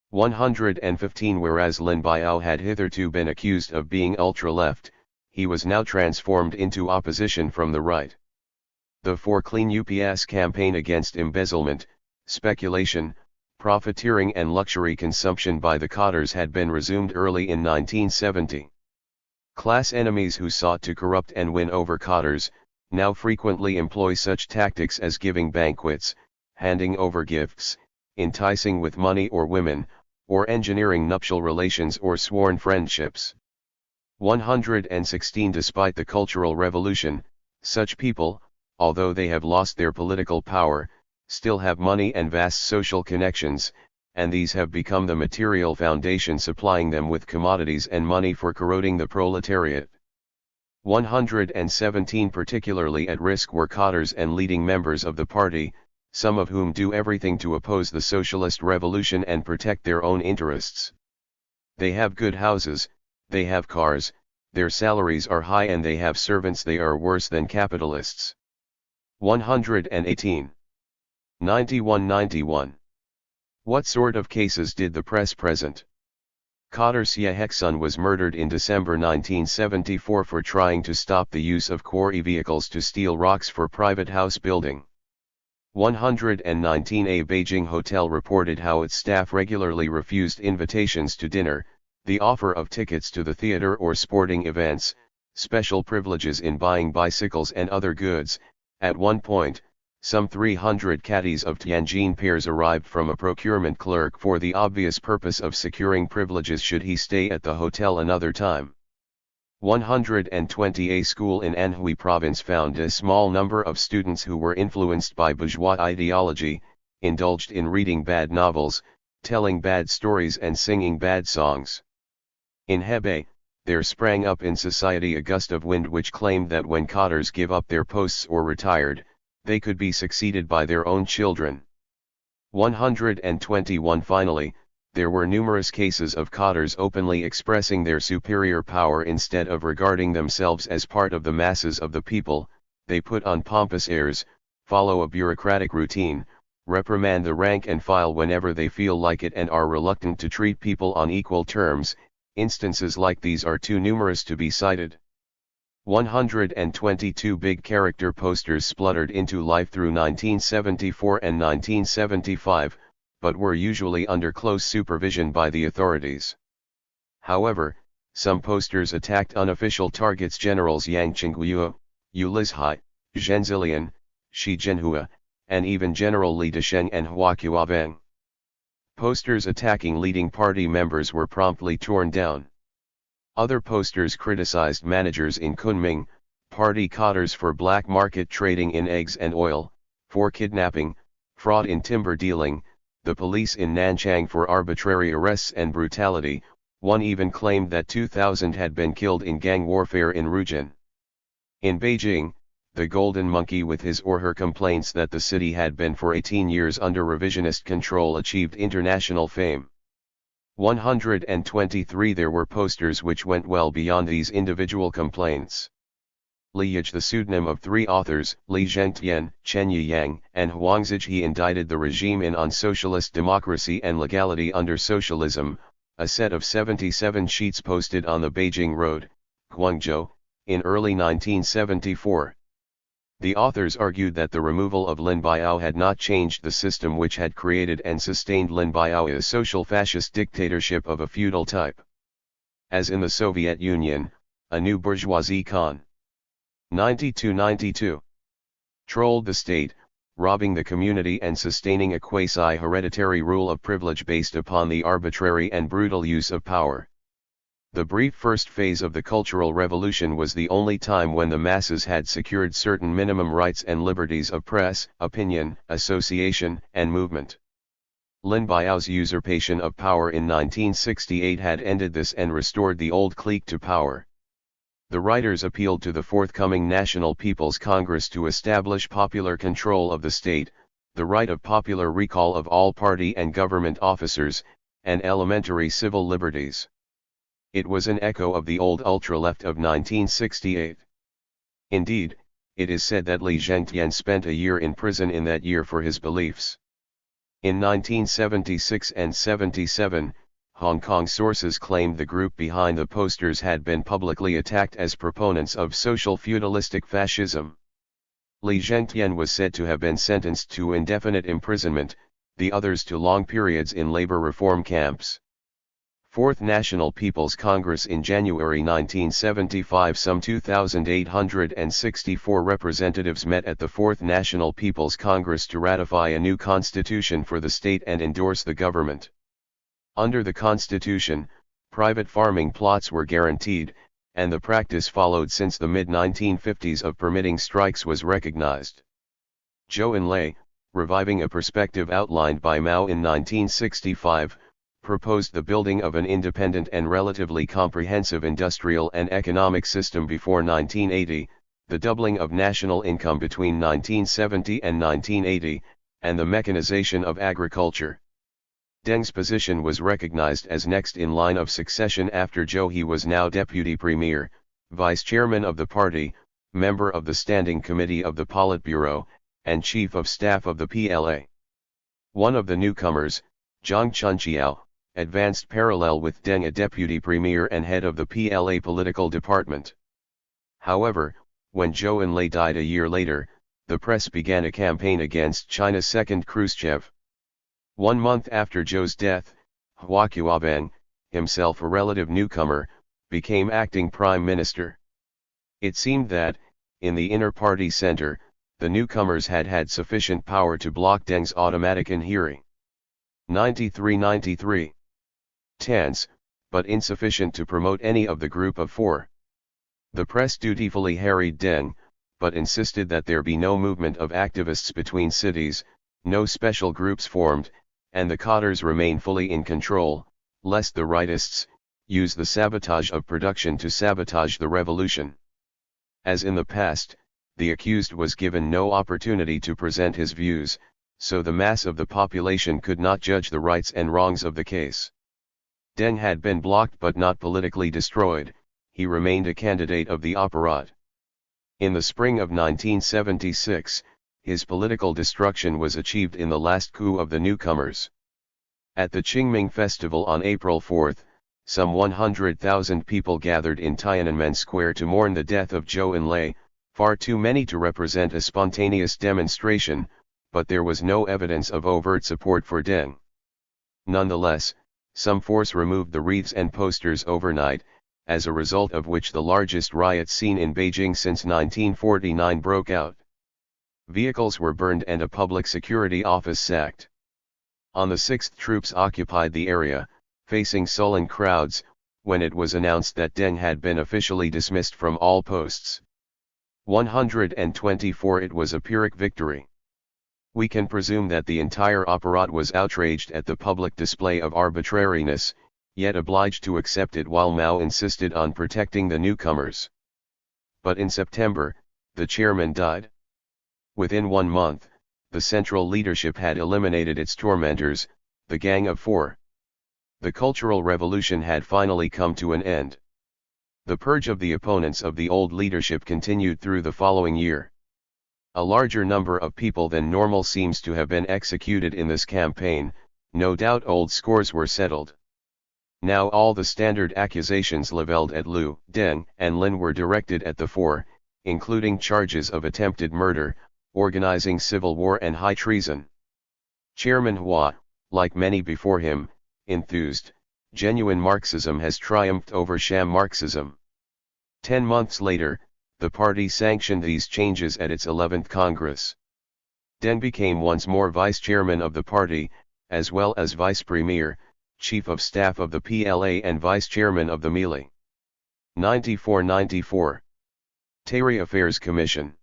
115 Whereas Lin Biao had hitherto been accused of being ultra-left, he was now transformed into opposition from the right. The For Clean UPS campaign against embezzlement, speculation, profiteering and luxury consumption by the cadres had been resumed early in 1970. Class enemies who sought to corrupt and win over cadres, now frequently employ such tactics as giving banquets, handing over gifts, enticing with money or women, or engineering nuptial relations or sworn friendships. 116 Despite the Cultural Revolution, such people, although they have lost their political power, still have money and vast social connections, and these have become the material foundation supplying them with commodities and money for corroding the proletariat. 117 Particularly at risk were cadres and leading members of the party, some of whom do everything to oppose the socialist revolution and protect their own interests. They have good houses, they have cars, their salaries are high, and they have servants. They are worse than capitalists. 118. 91. What sort of cases did the press present? Kader Siehek's son was murdered in December 1974 for trying to stop the use of quarry vehicles to steal rocks for private house building. 119 A Beijing hotel reported how its staff regularly refused invitations to dinner, the offer of tickets to the theater or sporting events, special privileges in buying bicycles and other goods. At one point, some 300 caddies of Tianjin peers arrived from a procurement clerk for the obvious purpose of securing privileges should he stay at the hotel another time. 120 A school in Anhui province found a small number of students who were influenced by bourgeois ideology, indulged in reading bad novels, telling bad stories and singing bad songs. In Hebei, there sprang up in society a gust of wind which claimed that when cadres give up their posts or retired, they could be succeeded by their own children. 121 Finally, there were numerous cases of cadres openly expressing their superior power. Instead of regarding themselves as part of the masses of the people, they put on pompous airs, follow a bureaucratic routine, reprimand the rank and file whenever they feel like it, and are reluctant to treat people on equal terms. Instances like these are too numerous to be cited. 122 big character posters spluttered into life through 1974 and 1975, but were usually under close supervision by the authorities. However, some posters attacked unofficial targets: Generals Yang Qingguo, Yu Lizhai, Zhen Zilian, Shi Zhenhua, and even General Li Desheng and Hua Qiubeng. Posters attacking leading party members were promptly torn down. Other posters criticized managers in Kunming, party cadres for black market trading in eggs and oil, for kidnapping, fraud in timber dealing, the police in Nanchang for arbitrary arrests and brutality. One even claimed that 2,000 had been killed in gang warfare in Rujin. In Beijing, the Golden Monkey, with his or her complaints that the city had been for 18 years under revisionist control, achieved international fame. 123 There were posters which went well beyond these individual complaints. Liege, the pseudonym of three authors, Li Zhengtian, Chen Yiyang, and Huang Ziji, indited the regime on socialist democracy and legality under socialism. A set of 77 sheets posted on the Beijing Road, Guangzhou, in early 1974. The authors argued that the removal of Lin Biao had not changed the system which had created and sustained Lin Biao's social fascist dictatorship of a feudal type. As in the Soviet Union, a new bourgeoisie con. 92 trolled the state, robbing the community and sustaining a quasi-hereditary rule of privilege based upon the arbitrary and brutal use of power. The brief first phase of the Cultural Revolution was the only time when the masses had secured certain minimum rights and liberties of press, opinion, association, and movement. Lin Biao's usurpation of power in 1968 had ended this and restored the old clique to power. The writers appealed to the forthcoming National People's Congress to establish popular control of the state, the right of popular recall of all party and government officers, and elementary civil liberties. It was an echo of the old ultra-left of 1968. Indeed, it is said that Li Zhengtian spent a year in prison in that year for his beliefs. In 1976 and 77, Hong Kong sources claimed the group behind the posters had been publicly attacked as proponents of social feudalistic fascism. Li Zhengtian was said to have been sentenced to indefinite imprisonment, the others to long periods in labor reform camps. Fourth National People's Congress in January 1975. Some 2,864 representatives met at the Fourth National People's Congress to ratify a new constitution for the state and endorse the government. Under the constitution, private farming plots were guaranteed, and the practice followed since the mid-1950s of permitting strikes was recognized. Zhou Enlai, reviving a perspective outlined by Mao in 1965, proposed the building of an independent and relatively comprehensive industrial and economic system before 1980, the doubling of national income between 1970 and 1980, and the mechanization of agriculture. Deng's position was recognized as next in line of succession after Zhou. He was now deputy premier, vice chairman of the party, member of the Standing Committee of the Politburo, and chief of staff of the PLA. One of the newcomers, Zhang Chunqiao, advanced parallel with Deng, a deputy premier and head of the PLA political department. However, when Zhou Enlai died a year later, the press began a campaign against China's second Khrushchev. 1 month after Zhou's death, Hua Qiubeng, himself a relative newcomer, became acting prime minister. It seemed that, in the inner party center, the newcomers had had sufficient power to block Deng's automatic inhering. 93 tense, but insufficient to promote any of the group of four. The press dutifully harried Deng, but insisted that there be no movement of activists between cities, no special groups formed, and the cadres remain fully in control, lest the rightists use the sabotage of production to sabotage the revolution. As in the past, the accused was given no opportunity to present his views, so the mass of the population could not judge the rights and wrongs of the case. Deng had been blocked but not politically destroyed, he remained a candidate of the apparat. In the spring of 1976, his political destruction was achieved in the last coup of the newcomers. At the Qingming Festival on April 4, some 100,000 people gathered in Tiananmen Square to mourn the death of Zhou Enlai, far too many to represent a spontaneous demonstration, but there was no evidence of overt support for Deng. Nonetheless, some force removed the wreaths and posters overnight, as a result of which the largest riot scene in Beijing since 1949 broke out. Vehicles were burned and a public security office sacked. On the 6th, troops occupied the area, facing sullen crowds, when it was announced that Deng had been officially dismissed from all posts. 124 It was a Pyrrhic victory. We can presume that the entire apparat was outraged at the public display of arbitrariness, yet obliged to accept it while Mao insisted on protecting the newcomers. But in September, the chairman died. Within 1 month, the central leadership had eliminated its tormentors, the Gang of Four. The Cultural Revolution had finally come to an end. The purge of the opponents of the old leadership continued through the following year. A larger number of people than normal seems to have been executed in this campaign, no doubt old scores were settled. Now all the standard accusations leveled at Liu, Deng, and Lin were directed at the Four, including charges of attempted murder, organizing civil war and high treason. Chairman Hua, like many before him, enthused, genuine Marxism has triumphed over sham Marxism. 10 months later, the party sanctioned these changes at its 11th Congress. Deng became once more vice-chairman of the party, as well as vice-premier, chief of staff of the PLA and vice-chairman of the Meili. 94-94. Tehri Affairs Commission.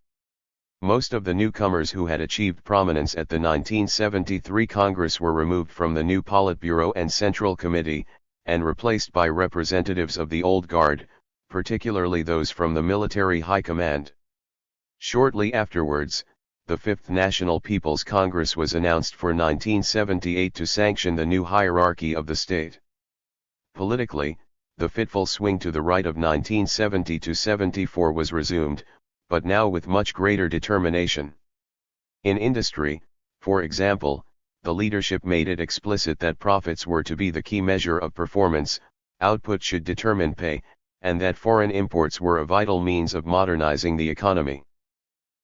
Most of the newcomers who had achieved prominence at the 1973 Congress were removed from the new Politburo and Central Committee, and replaced by representatives of the old guard, particularly those from the military high command. Shortly afterwards, the Fifth National People's Congress was announced for 1978 to sanction the new hierarchy of the state. Politically, the fitful swing to the right of 1970-74 was resumed, but now with much greater determination. In industry, for example, the leadership made it explicit that profits were to be the key measure of performance, output should determine pay, and that foreign imports were a vital means of modernizing the economy.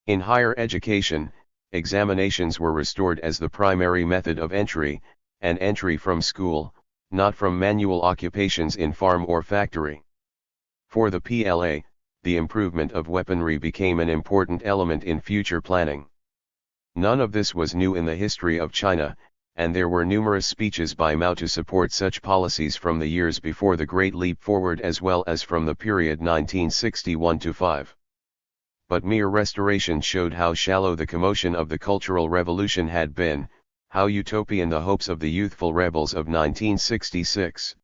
In higher education, examinations were restored as the primary method of entry, and entry from school, not from manual occupations in farm or factory. For the PLA, the improvement of weaponry became an important element in future planning. None of this was new in the history of China, and there were numerous speeches by Mao to support such policies from the years before the Great Leap Forward as well as from the period 1961-5. But mere restoration showed how shallow the commotion of the Cultural Revolution had been, how utopian the hopes of the youthful rebels of 1966.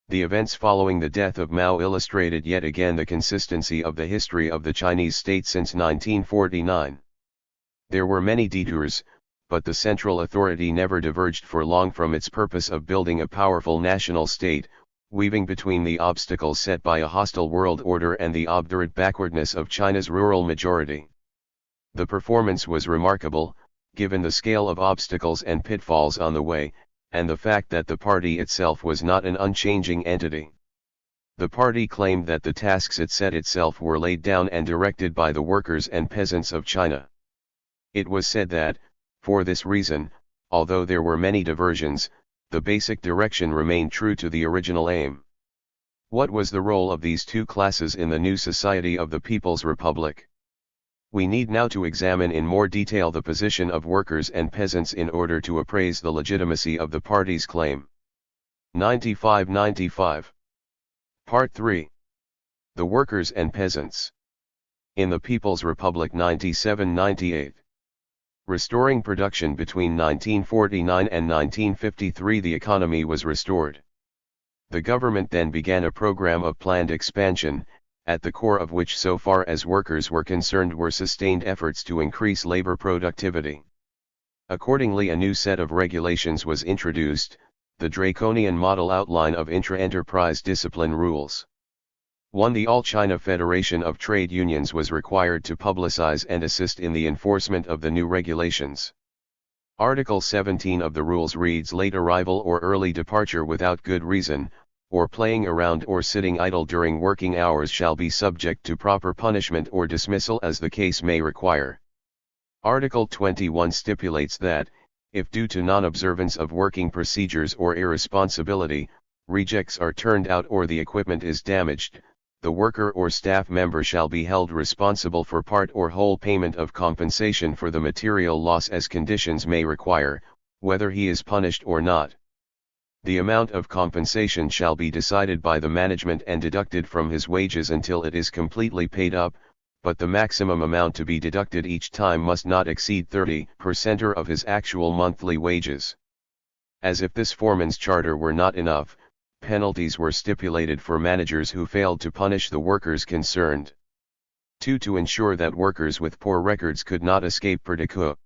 The events following the death of Mao illustrated yet again the consistency of the history of the Chinese state since 1949. There were many detours, but the central authority never diverged for long from its purpose of building a powerful national state, weaving between the obstacles set by a hostile world order and the obdurate backwardness of China's rural majority. The performance was remarkable, given the scale of obstacles and pitfalls on the way, and the fact that the party itself was not an unchanging entity. The party claimed that the tasks it set itself were laid down and directed by the workers and peasants of China. It was said that, for this reason, although there were many diversions, the basic direction remained true to the original aim. What was the role of these two classes in the new society of the People's Republic? We need now to examine in more detail the position of workers and peasants in order to appraise the legitimacy of the party's claim. 95-95. Part 3. The Workers and Peasants. In the People's Republic 97-98. Restoring production between 1949 and 1953 the economy was restored. The government then began a program of planned expansion, at the core of which so far as workers were concerned were sustained efforts to increase labor productivity. Accordingly a new set of regulations was introduced, the draconian model outline of intra-enterprise discipline rules. 1. The All-China Federation of Trade Unions was required to publicize and assist in the enforcement of the new regulations. Article 17 of the rules reads late arrival or early departure without good reason, or playing around or sitting idle during working hours shall be subject to proper punishment or dismissal as the case may require. Article 21 stipulates that, if due to non-observance of working procedures or irresponsibility, rejects are turned out or the equipment is damaged, the worker or staff member shall be held responsible for part or whole payment of compensation for the material loss as conditions may require, whether he is punished or not. The amount of compensation shall be decided by the management and deducted from his wages until it is completely paid up, but the maximum amount to be deducted each time must not exceed 30% of his actual monthly wages. As if this foreman's charter were not enough, penalties were stipulated for managers who failed to punish the workers concerned. 2. To ensure that workers with poor records could not escape perdicoup.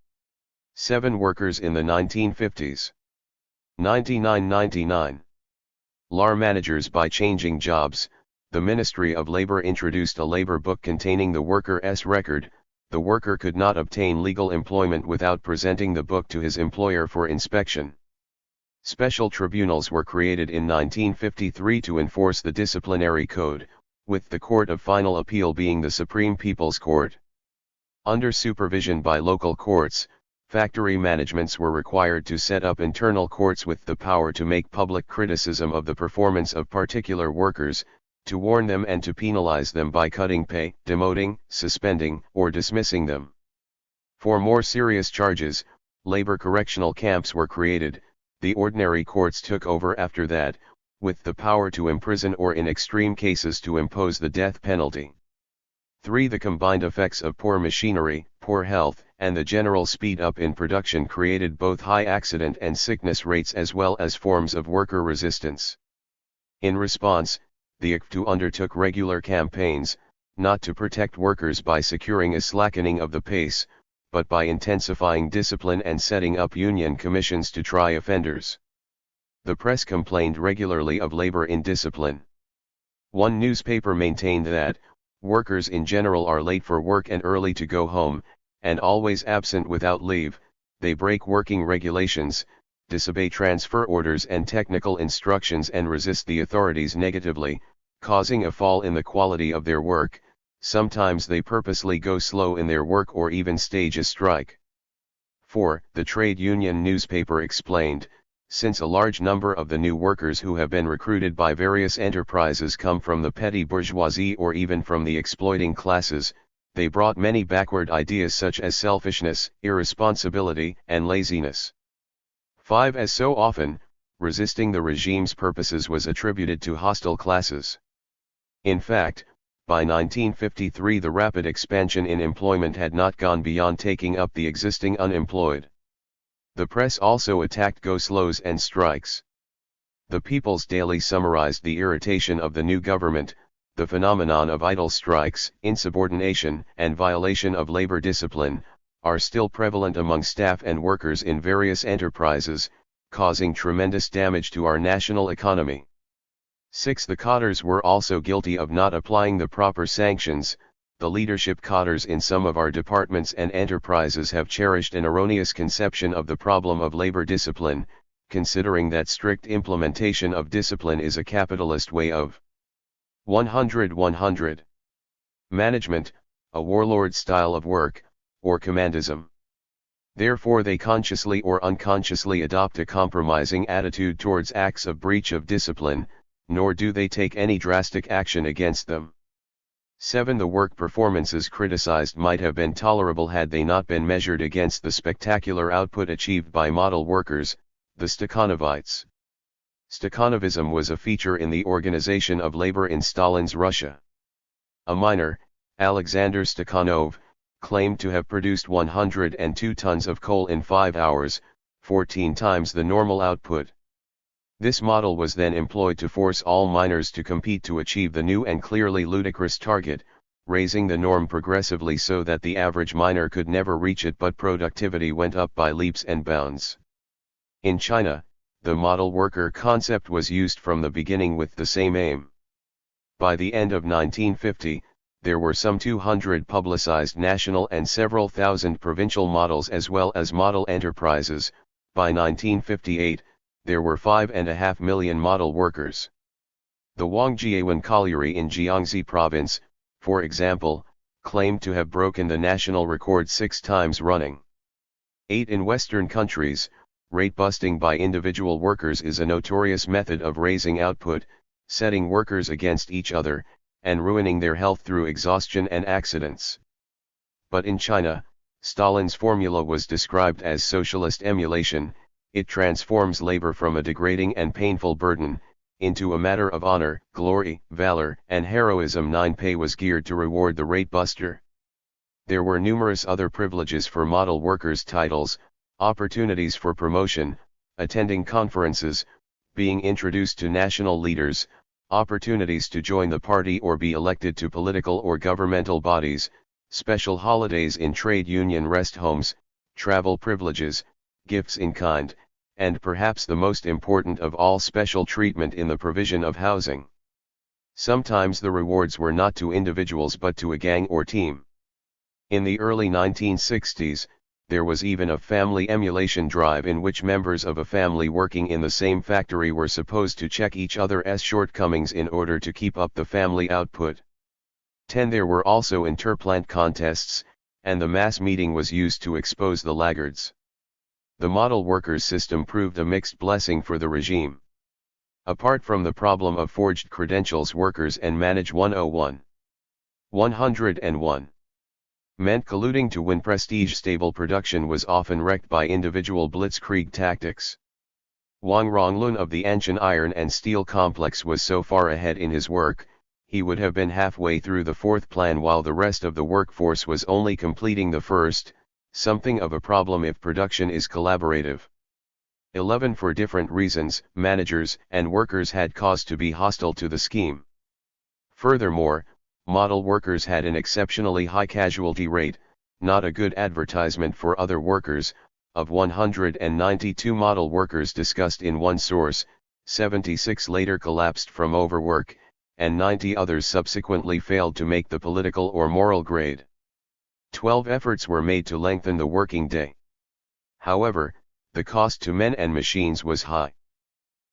7. Workers in the 1950s. 99. LAR managers. By changing jobs, the Ministry of Labor introduced a labor book containing the worker's record. The worker could not obtain legal employment without presenting the book to his employer for inspection. Special tribunals were created in 1953 to enforce the disciplinary code, with the Court of Final Appeal being the Supreme People's Court. Under supervision by local courts, factory managements were required to set up internal courts with the power to make public criticism of the performance of particular workers, to warn them and to penalize them by cutting pay, demoting, suspending, or dismissing them. For more serious charges, labor correctional camps were created. The ordinary courts took over after that, with the power to imprison or in extreme cases to impose the death penalty. 3. The combined effects of poor machinery, poor health, and the general speed up in production created both high accident and sickness rates as well as forms of worker resistance. In response, the ICTU undertook regular campaigns, not to protect workers by securing a slackening of the pace, but by intensifying discipline and setting up union commissions to try offenders. The press complained regularly of labor indiscipline. One newspaper maintained that, workers in general are late for work and early to go home, and always absent without leave. They break working regulations, disobey transfer orders and technical instructions and resist the authorities negatively, causing a fall in the quality of their work. Sometimes they purposely go slow in their work or even stage a strike. 4. The trade union newspaper explained, since a large number of the new workers who have been recruited by various enterprises come from the petty bourgeoisie or even from the exploiting classes, they brought many backward ideas such as selfishness, irresponsibility, and laziness. 5. As so often, resisting the regime's purposes was attributed to hostile classes. In fact, by 1953 the rapid expansion in employment had not gone beyond taking up the existing unemployed. The press also attacked go-slows and strikes. The People's Daily summarized the irritation of the new government. The phenomenon of idle strikes, insubordination, and violation of labor discipline, are still prevalent among staff and workers in various enterprises, causing tremendous damage to our national economy. 6. The cadres were also guilty of not applying the proper sanctions. The leadership cadres in some of our departments and enterprises have cherished an erroneous conception of the problem of labor discipline, considering that strict implementation of discipline is a capitalist way of 100 management, a warlord style of work, or commandism. Therefore they consciously or unconsciously adopt a compromising attitude towards acts of breach of discipline, nor do they take any drastic action against them. 7. The work performances criticized might have been tolerable had they not been measured against the spectacular output achieved by model workers, the Stakhanovites. Stakhanovism was a feature in the organization of labor in Stalin's Russia. A miner, Alexander Stakhanov, claimed to have produced 102 tons of coal in 5 hours, 14 times the normal output. This model was then employed to force all miners to compete to achieve the new and clearly ludicrous target, raising the norm progressively so that the average miner could never reach it, but productivity went up by leaps and bounds. In China, the model worker concept was used from the beginning with the same aim. By the end of 1950, there were some 200 publicized national and several thousand provincial models as well as model enterprises. By 1958, there were 5.5 million model workers. The Wangjiewan Colliery in Jiangxi province, for example, claimed to have broken the national record 6 times running. 8. In Western countries, rate busting by individual workers is a notorious method of raising output, setting workers against each other, and ruining their health through exhaustion and accidents. But in China, Stalin's formula was described as socialist emulation. It transforms labor from a degrading and painful burden into a matter of honor, glory, valor, and heroism. 9. Pay was geared to reward the rate buster. There were numerous other privileges for model workers: titles, opportunities for promotion, attending conferences, being introduced to national leaders, opportunities to join the party or be elected to political or governmental bodies, special holidays in trade union rest homes, travel privileges, gifts in kind, and perhaps the most important of all, special treatment in the provision of housing. Sometimes the rewards were not to individuals but to a gang or team. In the early 1960s, there was even a family emulation drive in which members of a family working in the same factory were supposed to check each other's shortcomings in order to keep up the family output. 10. There were also interplant contests, and the mass meeting was used to expose the laggards. The model workers system proved a mixed blessing for the regime. Apart from the problem of forged credentials, workers and manage 101. 101. Meant colluding to win prestige. Stable production was often wrecked by individual blitzkrieg tactics. Wang Ronglun of the Anshan Iron and Steel Complex was so far ahead in his work, he would have been halfway through the 4th plan while the rest of the workforce was only completing the 1st, something of a problem if production is collaborative. 11. For different reasons, managers and workers had cause to be hostile to the scheme. Furthermore, model workers had an exceptionally high casualty rate, not a good advertisement for other workers. Of 192 model workers discussed in one source, 76 later collapsed from overwork, and 90 others subsequently failed to make the political or moral grade. 12 efforts were made to lengthen the working day. However, the cost to men and machines was high.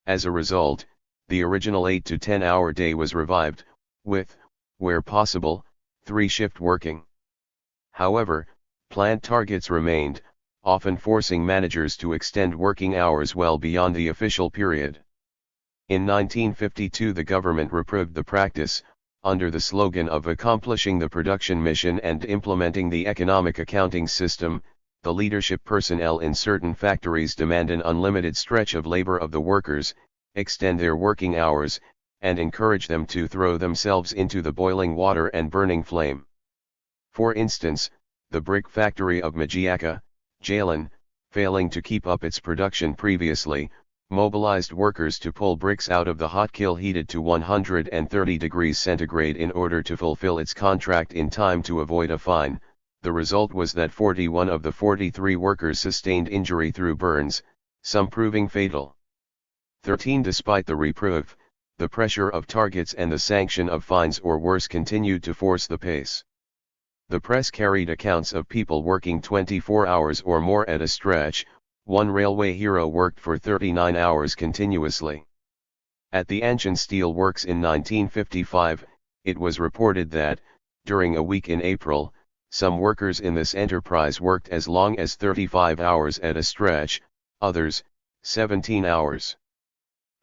As a result, the original 8 to 10 hour day was revived, with, where possible, 3-shift working. However, plant targets remained, often forcing managers to extend working hours well beyond the official period. In 1952 the government reproved the practice, under the slogan of accomplishing the production mission and implementing the economic accounting system. The leadership personnel in certain factories demand an unlimited stretch of labor of the workers, extend their working hours, and encourage them to throw themselves into the boiling water and burning flame. For instance, the brick factory of Majiaka, Jalen, failing to keep up its production previously, mobilized workers to pull bricks out of the hot kiln heated to 130 degrees centigrade in order to fulfill its contract in time to avoid a fine. The result was that 41 of the 43 workers sustained injury through burns, some proving fatal. 13. Despite the reproof, the pressure of targets and the sanction of fines or worse continued to force the pace. The press carried accounts of people working 24 hours or more at a stretch. One railway hero worked for 39 hours continuously. At the Anshan Steel Works in 1955, it was reported that, during a week in April, some workers in this enterprise worked as long as 35 hours at a stretch, others, 17 hours.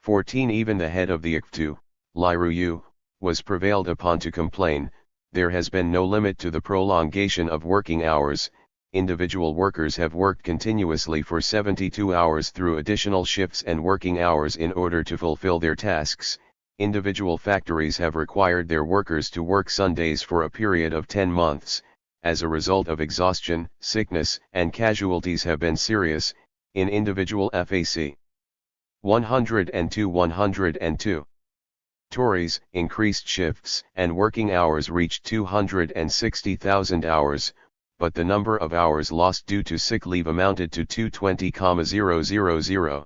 14. Even the head of the ICTU, Lai Ruyu, was prevailed upon to complain. There has been no limit to the prolongation of working hours. Individual workers have worked continuously for 72 hours through additional shifts and working hours in order to fulfill their tasks. Individual factories have required their workers to work Sundays for a period of 10 months. As a result of exhaustion, sickness and casualties have been serious. In individual FAC 102. Tories, increased shifts and working hours reached 260,000 hours, but the number of hours lost due to sick leave amounted to 220,000.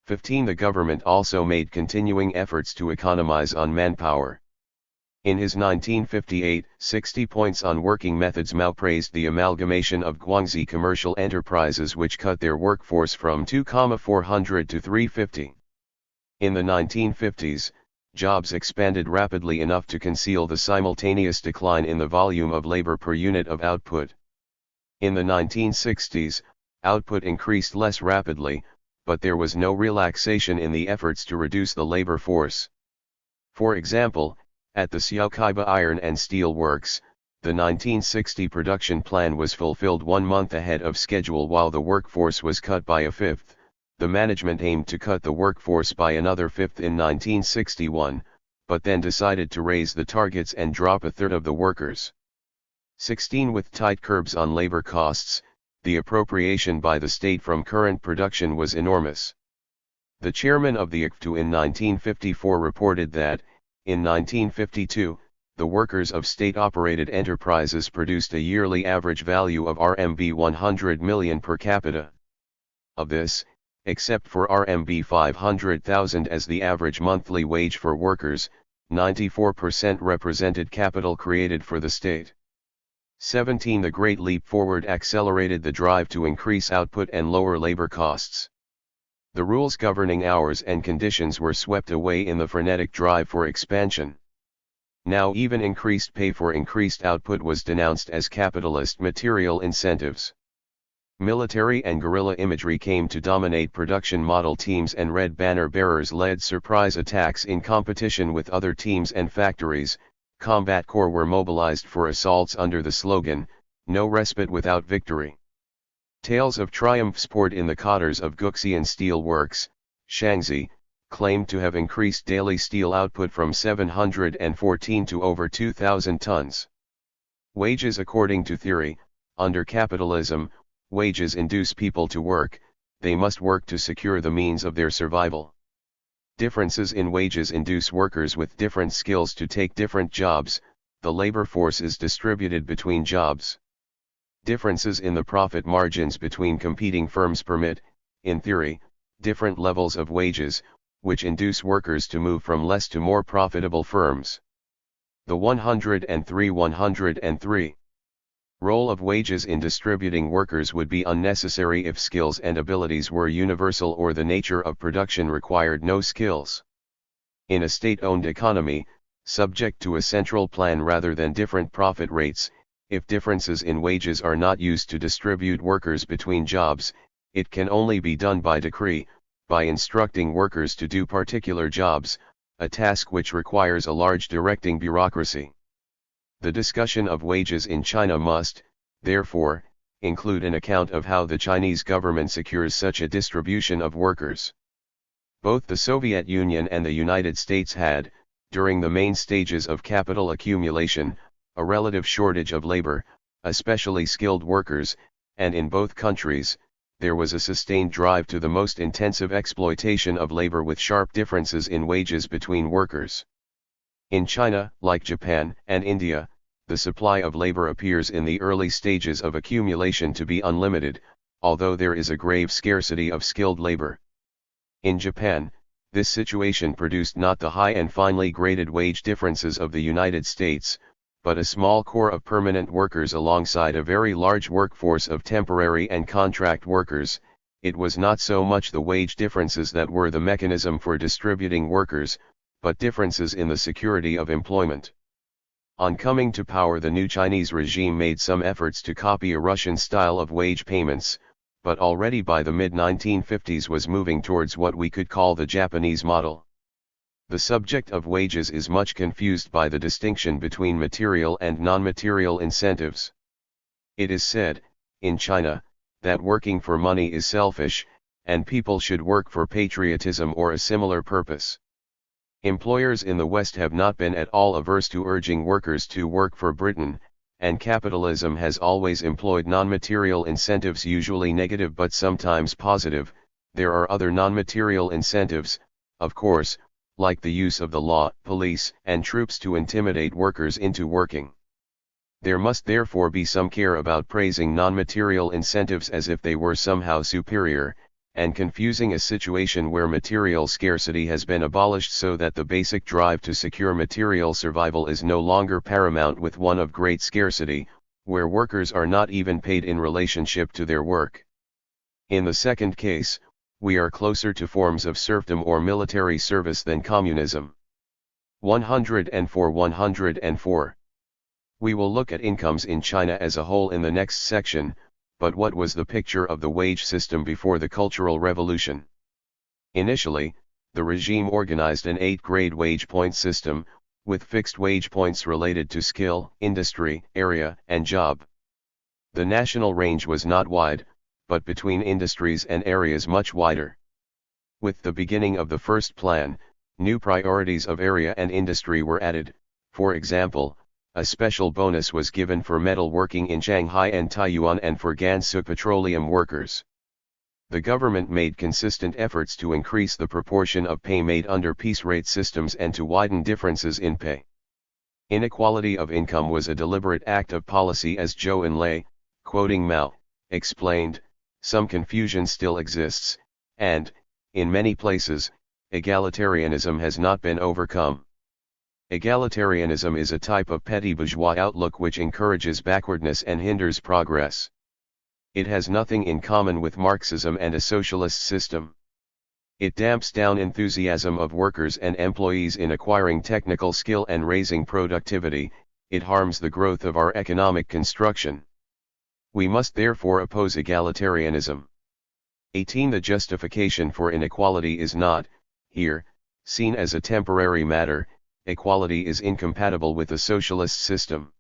15. The government also made continuing efforts to economize on manpower. In his 1958 60 Points on Working Methods, Mao praised the amalgamation of Guangxi commercial enterprises which cut their workforce from 2,400 to 350. In the 1950s, jobs expanded rapidly enough to conceal the simultaneous decline in the volume of labor per unit of output. In the 1960s, output increased less rapidly, but there was no relaxation in the efforts to reduce the labor force. For example, at the Xiaokaiba Iron and Steel Works, the 1960 production plan was fulfilled 1 month ahead of schedule while the workforce was cut by a fifth. The management aimed to cut the workforce by another fifth in 1961, but then decided to raise the targets and drop a third of the workers. 16. With tight curbs on labor costs, the appropriation by the state from current production was enormous. The chairman of the ICFTU in 1954 reported that, in 1952, the workers of state-operated enterprises produced a yearly average value of RMB 100 million per capita. Of this, except for RMB 500,000 as the average monthly wage for workers, 94% represented capital created for the state. 17. The Great Leap Forward accelerated the drive to increase output and lower labor costs. The rules governing hours and conditions were swept away in the frenetic drive for expansion. Now even increased pay for increased output was denounced as capitalist material incentives. Military and guerrilla imagery came to dominate production model teams, and red banner bearers led surprise attacks in competition with other teams and factories. Combat corps were mobilized for assaults under the slogan, "No respite without victory." Tales of triumphs poured in the cotters of Guxian Steel Works, Shaanxi, claimed to have increased daily steel output from 714 to over 2,000 tons. Wages. According to theory, under capitalism, wages induce people to work, they must work to secure the means of their survival. Differences in wages induce workers with different skills to take different jobs, the labor force is distributed between jobs. Differences in the profit margins between competing firms permit, in theory, different levels of wages, which induce workers to move from less to more profitable firms. The 103 role of wages in distributing workers would be unnecessary if skills and abilities were universal or the nature of production required no skills. In a state-owned economy, subject to a central plan rather than different profit rates, if differences in wages are not used to distribute workers between jobs, it can only be done by decree, by instructing workers to do particular jobs, a task which requires a large directing bureaucracy. The discussion of wages in China must, therefore, include an account of how the Chinese government secures such a distribution of workers. Both the Soviet Union and the United States had, during the main stages of capital accumulation, a relative shortage of labor, especially skilled workers, and in both countries, there was a sustained drive to the most intensive exploitation of labor with sharp differences in wages between workers. In China, like Japan and India, the supply of labor appears in the early stages of accumulation to be unlimited, although there is a grave scarcity of skilled labor. In Japan, this situation produced not the high and finely graded wage differences of the United States, but a small core of permanent workers alongside a very large workforce of temporary and contract workers. It was not so much the wage differences that were the mechanism for distributing workers, but differences in the security of employment. On coming to power, the new Chinese regime made some efforts to copy a Russian style of wage payments, but already by the mid-1950s was moving towards what we could call the Japanese model. The subject of wages is much confused by the distinction between material and non-material incentives. It is said, in China, that working for money is selfish, and people should work for patriotism or a similar purpose. Employers in the West have not been at all averse to urging workers to work for Britain, and capitalism has always employed non-material incentives, usually negative but sometimes positive. There are other non-material incentives, of course, like the use of the law, police, and troops to intimidate workers into working. There must therefore be some care about praising non-material incentives as if they were somehow superior, and confusing a situation where material scarcity has been abolished so that the basic drive to secure material survival is no longer paramount with one of great scarcity, where workers are not even paid in relationship to their work. In the second case, we are closer to forms of serfdom or military service than communism. 104. We will look at incomes in China as a whole in the next section, but what was the picture of the wage system before the Cultural Revolution? Initially, the regime organized an 8-grade wage point system, with fixed wage points related to skill, industry, area, and job. The national range was not wide, but between industries and areas much wider. With the beginning of the first plan, new priorities of area and industry were added. For example, a special bonus was given for metal working in Shanghai and Taiyuan and for Gansu petroleum workers. The government made consistent efforts to increase the proportion of pay made under piece rate systems and to widen differences in pay. Inequality of income was a deliberate act of policy, as Zhou Enlai, quoting Mao, explained. Some confusion still exists, and, in many places, egalitarianism has not been overcome. Egalitarianism is a type of petty bourgeois outlook which encourages backwardness and hinders progress. It has nothing in common with Marxism and a socialist system. It damps down enthusiasm of workers and employees in acquiring technical skill and raising productivity. It harms the growth of our economic construction. We must therefore oppose egalitarianism. 18. The justification for inequality is not, here, seen as a temporary matter. Equality is incompatible with a socialist system.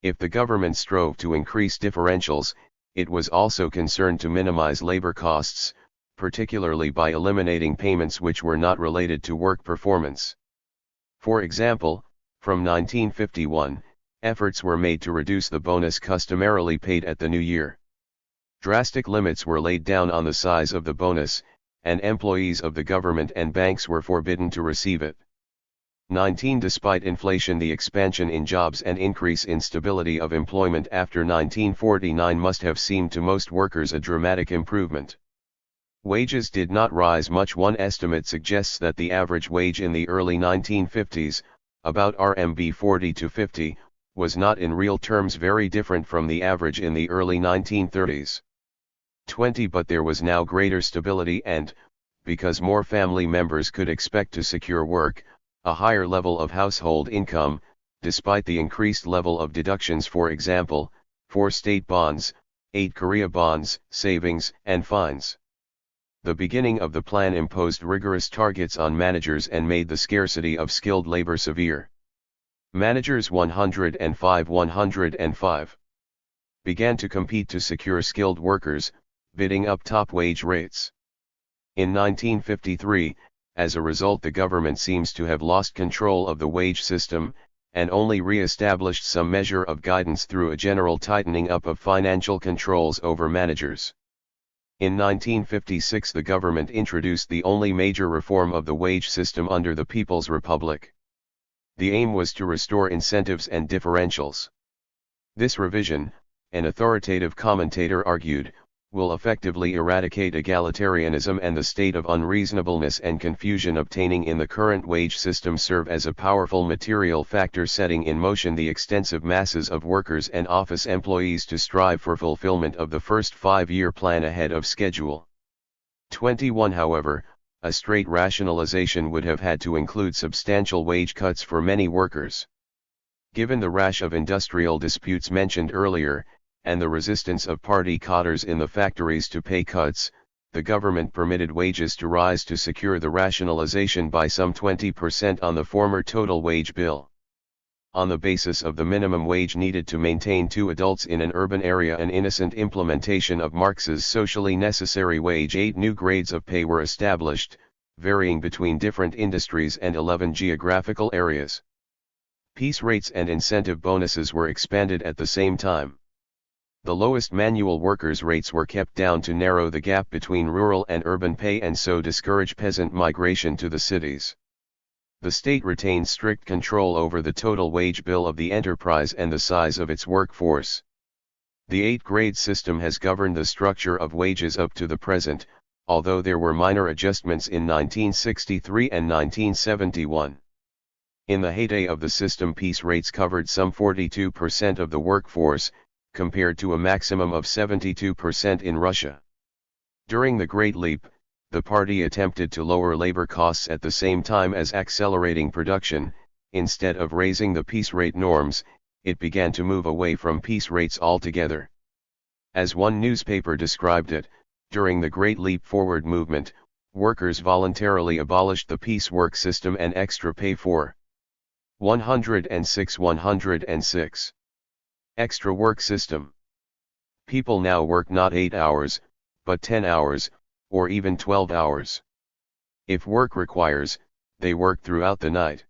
If the government strove to increase differentials, it was also concerned to minimize labor costs, particularly by eliminating payments which were not related to work performance. For example, from 1951, efforts were made to reduce the bonus customarily paid at the new year. Drastic limits were laid down on the size of the bonus, and employees of the government and banks were forbidden to receive it. 19. Despite inflation, the expansion in jobs and increase in stability of employment after 1949 must have seemed to most workers a dramatic improvement. Wages did not rise much. One estimate suggests that the average wage in the early 1950s, about RMB 40 to 50, was not in real terms very different from the average in the early 1930s. 20. But there was now greater stability and, because more family members could expect to secure work, a higher level of household income, despite the increased level of deductions, for example, for state bonds, 8 Korea bonds, savings, and fines. The beginning of the plan imposed rigorous targets on managers and made the scarcity of skilled labor severe. Managers 105 began to compete to secure skilled workers, bidding up top wage rates. In 1953, as a result, the government seems to have lost control of the wage system, and only re-established some measure of guidance through a general tightening up of financial controls over managers. In 1956, the government introduced the only major reform of the wage system under the People's Republic. The aim was to restore incentives and differentials. This revision, an authoritative commentator argued, will effectively eradicate egalitarianism and the state of unreasonableness and confusion obtaining in the current wage system serve as a powerful material factor setting in motion the extensive masses of workers and office employees to strive for fulfillment of the first 5-year plan ahead of schedule. 21. However, a straight rationalization would have had to include substantial wage cuts for many workers. Given the rash of industrial disputes mentioned earlier, and the resistance of party cadres in the factories to pay cuts, the government permitted wages to rise to secure the rationalization by some 20% on the former total wage bill. On the basis of the minimum wage needed to maintain 2 adults in an urban area, an innocent implementation of Marx's socially necessary wage, 8 new grades of pay were established, varying between different industries and 11 geographical areas. Piece rates and incentive bonuses were expanded at the same time. The lowest manual workers' rates were kept down to narrow the gap between rural and urban pay and so discourage peasant migration to the cities. The state retained strict control over the total wage bill of the enterprise and the size of its workforce. The 8-grade system has governed the structure of wages up to the present, although there were minor adjustments in 1963 and 1971. In the heyday of the system, piece rates covered some 42% of the workforce, compared to a maximum of 72% in Russia. During the Great Leap, the party attempted to lower labor costs at the same time as accelerating production. Instead of raising the piece rate norms, it began to move away from piece rates altogether. As one newspaper described it, during the Great Leap Forward movement, workers voluntarily abolished the piecework system and extra pay for 106. Extra work system. People now work not 8 hours, but 10 hours, or even 12 hours. If work requires, they work throughout the night.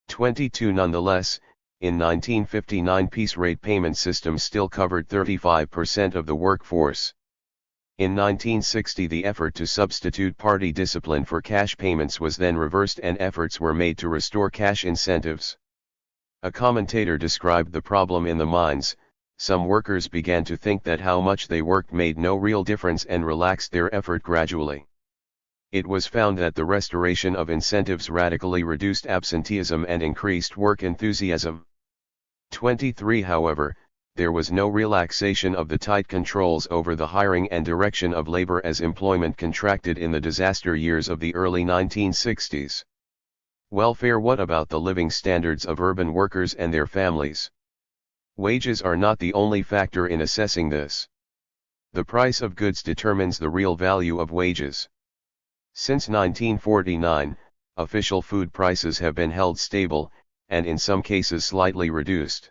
22. Nonetheless, in 1959 piece rate payment system still covered 35% of the workforce. In 1960 the effort to substitute party discipline for cash payments was then reversed and efforts were made to restore cash incentives. A commentator described the problem in the mines. Some workers began to think that how much they worked made no real difference and relaxed their effort gradually. It was found that the restoration of incentives radically reduced absenteeism and increased work enthusiasm. 23. However, there was no relaxation of the tight controls over the hiring and direction of labor as employment contracted in the disaster years of the early 1960s. Welfare. What about the living standards of urban workers and their families? Wages are not the only factor in assessing this. The price of goods determines the real value of wages. Since 1949, official food prices have been held stable, and in some cases slightly reduced.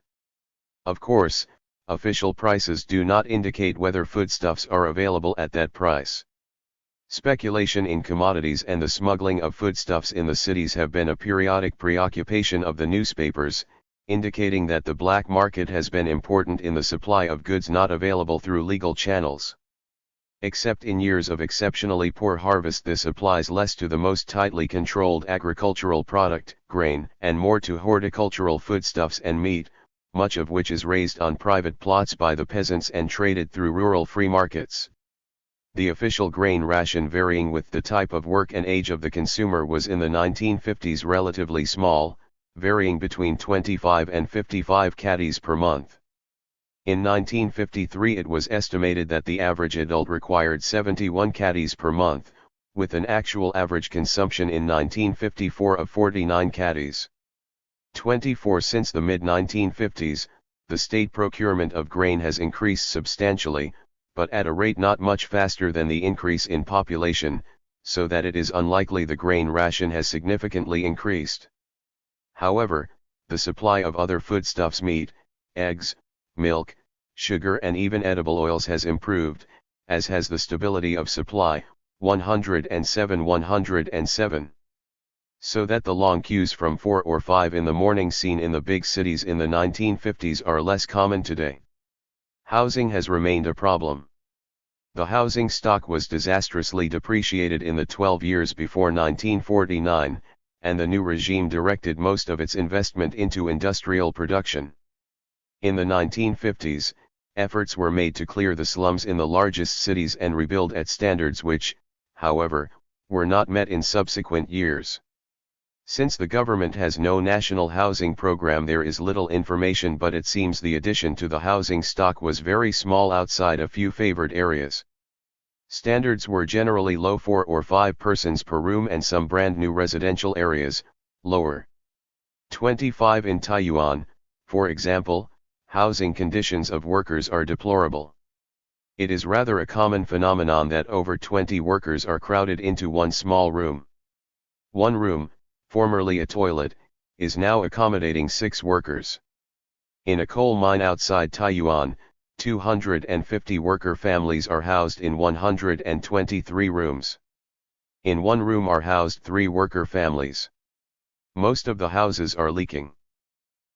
Of course, official prices do not indicate whether foodstuffs are available at that price. Speculation in commodities and the smuggling of foodstuffs in the cities have been a periodic preoccupation of the newspapers, indicating that the black market has been important in the supply of goods not available through legal channels. Except in years of exceptionally poor harvest, this applies less to the most tightly controlled agricultural product, grain, and more to horticultural foodstuffs and meat, much of which is raised on private plots by the peasants and traded through rural free markets. The official grain ration, varying with the type of work and age of the consumer, was in the 1950s relatively small, varying between 25 and 55 caddies per month. In 1953 it was estimated that the average adult required 71 caddies per month, with an actual average consumption in 1954 of 49 caddies. 24. Since the mid-1950s, the state procurement of grain has increased substantially, but at a rate not much faster than the increase in population, so that it is unlikely the grain ration has significantly increased. However, the supply of other foodstuffs, meat, eggs, milk, sugar and even edible oils has improved, as has the stability of supply. 107. So that the long queues from 4 or 5 in the morning seen in the big cities in the 1950s are less common today. Housing has remained a problem. The housing stock was disastrously depreciated in the 12 years before 1949, and the new regime directed most of its investment into industrial production. In the 1950s, efforts were made to clear the slums in the largest cities and rebuild at standards which, however, were not met in subsequent years. Since the government has no national housing program, there is little information, but it seems the addition to the housing stock was very small outside a few favored areas. Standards were generally low, 4 or 5 persons per room, and some brand new residential areas, lower. 25. In Taiyuan, for example, housing conditions of workers are deplorable. It is rather a common phenomenon that over 20 workers are crowded into one small room. One room, formerly a toilet, is now accommodating 6 workers. In a coal mine outside Taiyuan, 250 worker families are housed in 123 rooms. In one room are housed 3 worker families. Most of the houses are leaking.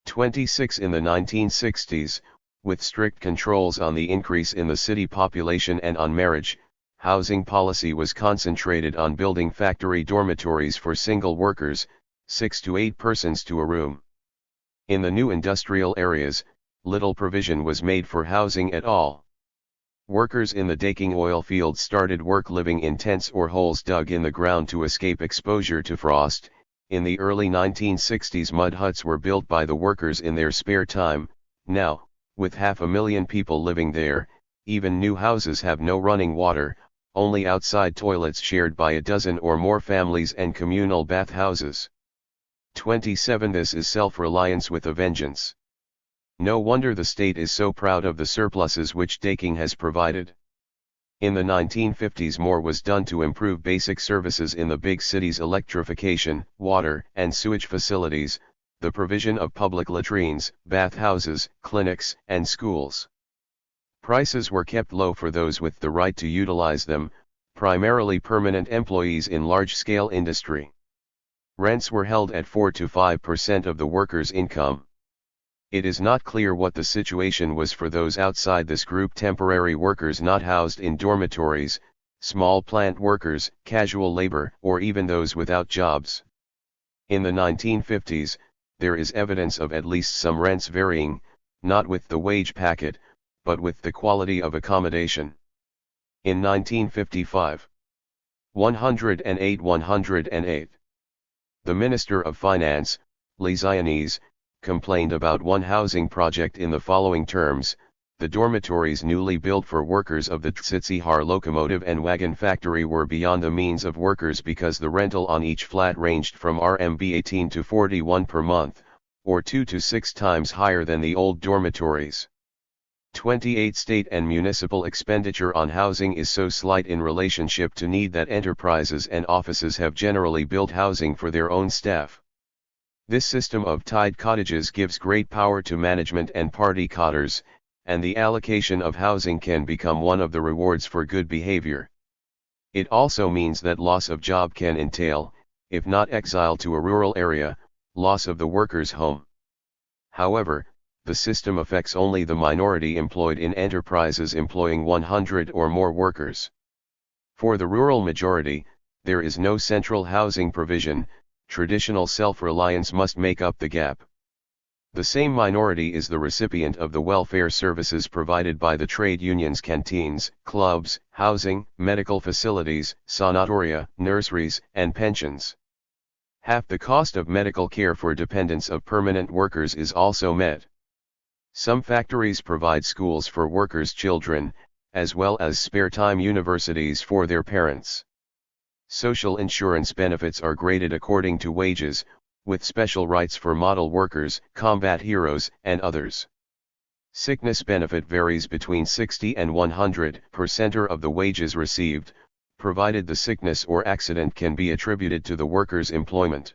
26. In the 1960s, with strict controls on the increase in the city population and on marriage, housing policy was concentrated on building factory dormitories for single workers, 6 to 8 persons to a room. In the new industrial areas, little provision was made for housing at all. Workers in the Daking oil fields started work living in tents or holes dug in the ground to escape exposure to frost. In the early 1960s, mud huts were built by the workers in their spare time. Now, with 500,000 people living there, even new houses have no running water, only outside toilets shared by a dozen or more families and communal bathhouses. 27. This is self-reliance with a vengeance. No wonder the state is so proud of the surpluses which Daking has provided. In the 1950s more was done to improve basic services in the big cities: electrification, water and sewage facilities, the provision of public latrines, bathhouses, clinics, and schools. Prices were kept low for those with the right to utilize them, primarily permanent employees in large-scale industry. Rents were held at 4 to 5% of the workers' income. It is not clear what the situation was for those outside this group: temporary workers not housed in dormitories, small plant workers, casual labor, or even those without jobs. In the 1950s, there is evidence of at least some rents varying, not with the wage packet, but with the quality of accommodation. In 1955, 108. The Minister of Finance, Lee Zionese, complained about one housing project in the following terms: the dormitories newly built for workers of the Tsitsihar locomotive and wagon factory were beyond the means of workers because the rental on each flat ranged from Rmb 18 to 41 per month, or 2 to 6 times higher than the old dormitories. 28. State and municipal expenditure on housing is so slight in relationship to need that enterprises and offices have generally built housing for their own staff. This system of tied cottages gives great power to management and party cotters, and the allocation of housing can become one of the rewards for good behavior. It also means that loss of job can entail, if not exile to a rural area, loss of the worker's home. However, the system affects only the minority employed in enterprises employing 100 or more workers. For the rural majority, there is no central housing provision. Traditional self-reliance must make up the gap. The same minority is the recipient of the welfare services provided by the trade unions: canteens, clubs, housing, medical facilities, sanatoria, nurseries, and pensions. Half the cost of medical care for dependents of permanent workers is also met. Some factories provide schools for workers' children, as well as spare time universities for their parents. Social insurance benefits are graded according to wages, with special rights for model workers, combat heroes, and others. Sickness benefit varies between 60 and 100% of the wages received, provided the sickness or accident can be attributed to the worker's employment.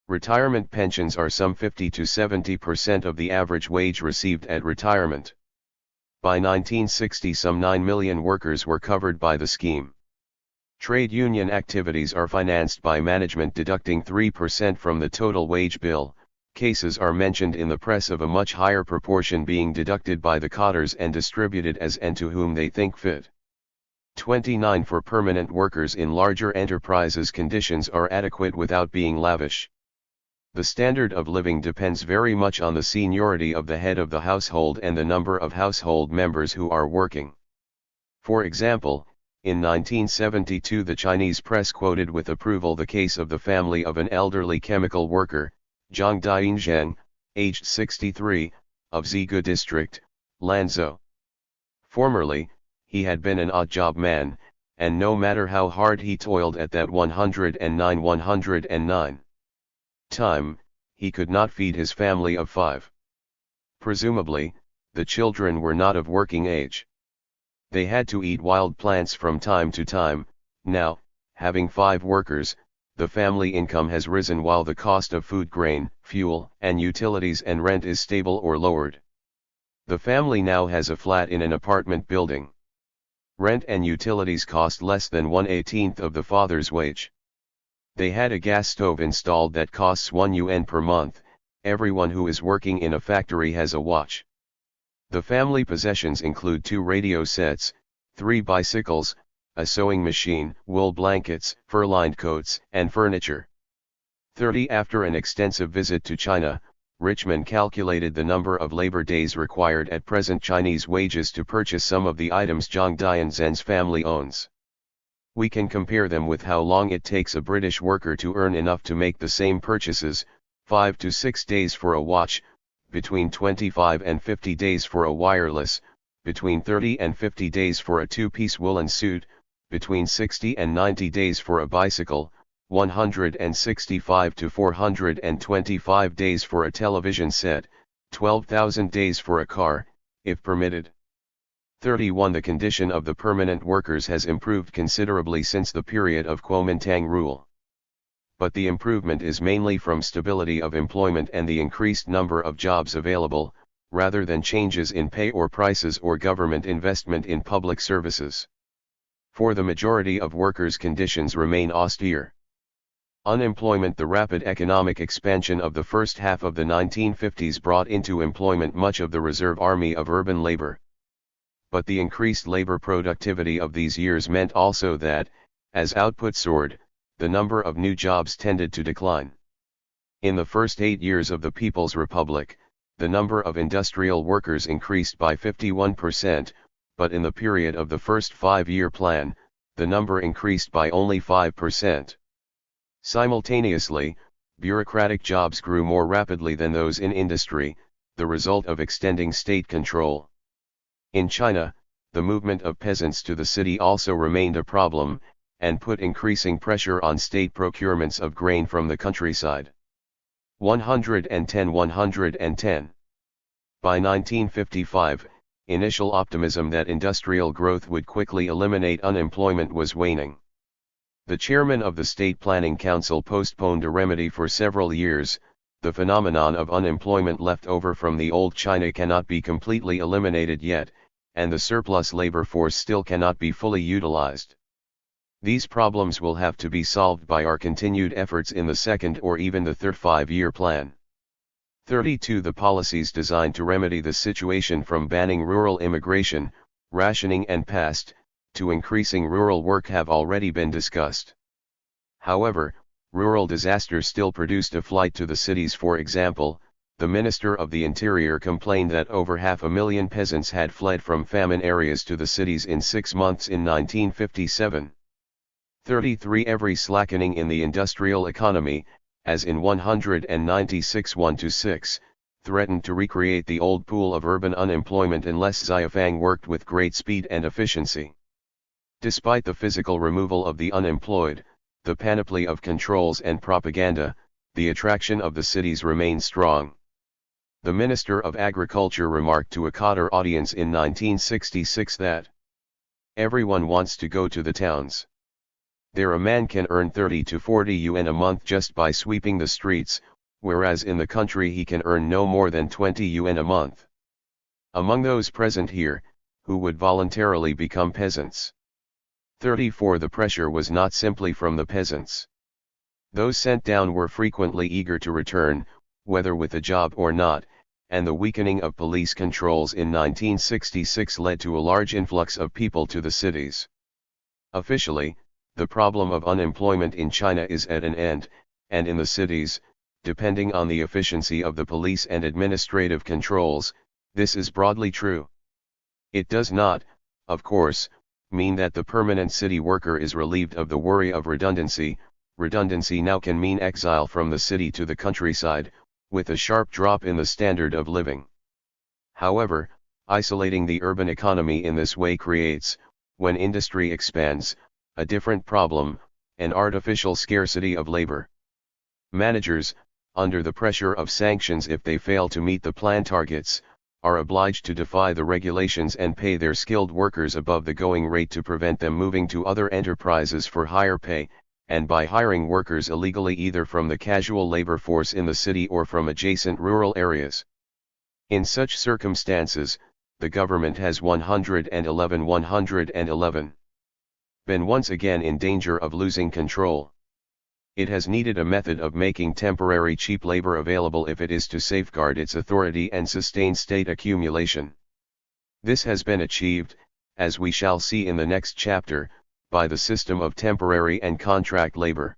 Retirement pensions are some 50 to 70% of the average wage received at retirement. By 1960, some 9 million workers were covered by the scheme. Trade union activities are financed by management deducting 3% from the total wage bill. Cases are mentioned in the press of a much higher proportion being deducted by the cotters and distributed as and to whom they think fit. 29. For permanent workers in larger enterprises, conditions are adequate without being lavish. The standard of living depends very much on the seniority of the head of the household and the number of household members who are working. For example, in 1972 the Chinese press quoted with approval the case of the family of an elderly chemical worker, Zhang Dianzheng, aged 63, of Zigu district, Lanzhou. Formerly, he had been an odd-job man, and no matter how hard he toiled at that 109 time, he could not feed his family of 5. Presumably, the children were not of working age. They had to eat wild plants from time to time. Now, having 5 workers, the family income has risen while the cost of food, grain, fuel, and utilities and rent is stable or lowered. The family now has a flat in an apartment building. Rent and utilities cost less than 1/18 of the father's wage. They had a gas stove installed that costs 1 yuan per month. Everyone who is working in a factory has a watch. The family possessions include 2 radio sets, 3 bicycles, a sewing machine, wool blankets, fur-lined coats, and furniture. 30. After an extensive visit to China, Richman calculated the number of labor days required at present Chinese wages to purchase some of the items Zhang Dianzhen's family owns. We can compare them with how long it takes a British worker to earn enough to make the same purchases: 5 to 6 days for a watch, between 25 and 50 days for a wireless, between 30 and 50 days for a 2-piece woolen suit, between 60 and 90 days for a bicycle, 165 to 425 days for a television set, 12,000 days for a car, if permitted. 31 The condition of the permanent workers has improved considerably since the period of Kuomintang rule. But the improvement is mainly from stability of employment and the increased number of jobs available, rather than changes in pay or prices or government investment in public services. For the majority of workers, conditions remain austere. Unemployment. The rapid economic expansion of the first half of the 1950s brought into employment much of the reserve army of urban labor. But the increased labor productivity of these years meant also that, as output soared, the number of new jobs tended to decline. In the first 8 years of the People's Republic, the number of industrial workers increased by 51%, but in the period of the first 5-year plan, the number increased by only 5%. Simultaneously, bureaucratic jobs grew more rapidly than those in industry, the result of extending state control. In China, the movement of peasants to the city also remained a problem, and put increasing pressure on state procurements of grain from the countryside. 110. By 1955, initial optimism that industrial growth would quickly eliminate unemployment was waning. The chairman of the State Planning Council postponed a remedy for several years. The phenomenon of unemployment left over from the old China cannot be completely eliminated yet, and the surplus labor force still cannot be fully utilized. These problems will have to be solved by our continued efforts in the second or even the third 5-year plan. 32 The policies designed to remedy the situation, from banning rural immigration, rationing and past, to increasing rural work, have already been discussed. However, rural disasters still produced a flight to the cities. For example, the Minister of the Interior complained that over 500,000 peasants had fled from famine areas to the cities in 6 months in 1957. 33 Every slackening in the industrial economy, as in 196 1-6, threatened to recreate the old pool of urban unemployment unless Xiaofang worked with great speed and efficiency. Despite the physical removal of the unemployed, the panoply of controls and propaganda, the attraction of the cities remained strong. The Minister of Agriculture remarked to a Qatar audience in 1966 that everyone wants to go to the towns. There a man can earn 30 to 40 yuan a month just by sweeping the streets, whereas in the country he can earn no more than 20 yuan a month. Among those present here, who would voluntarily become peasants? 34 The pressure was not simply from the peasants. Those sent down were frequently eager to return, whether with a job or not, and the weakening of police controls in 1966 led to a large influx of people to the cities. Officially, the problem of unemployment in China is at an end, and in the cities, depending on the efficiency of the police and administrative controls, this is broadly true. It does not, of course, mean that the permanent city worker is relieved of the worry of redundancy. Redundancy now can mean exile from the city to the countryside, with a sharp drop in the standard of living. However, isolating the urban economy in this way creates, when industry expands, a different problem, an artificial scarcity of labor. Managers, under the pressure of sanctions if they fail to meet the plan targets, are obliged to defy the regulations and pay their skilled workers above the going rate to prevent them moving to other enterprises for higher pay, and by hiring workers illegally either from the casual labor force in the city or from adjacent rural areas. In such circumstances, the government has 111 been once again in danger of losing control. It has needed a method of making temporary cheap labor available if it is to safeguard its authority and sustain state accumulation. This has been achieved, as we shall see in the next chapter, by the system of temporary and contract labor.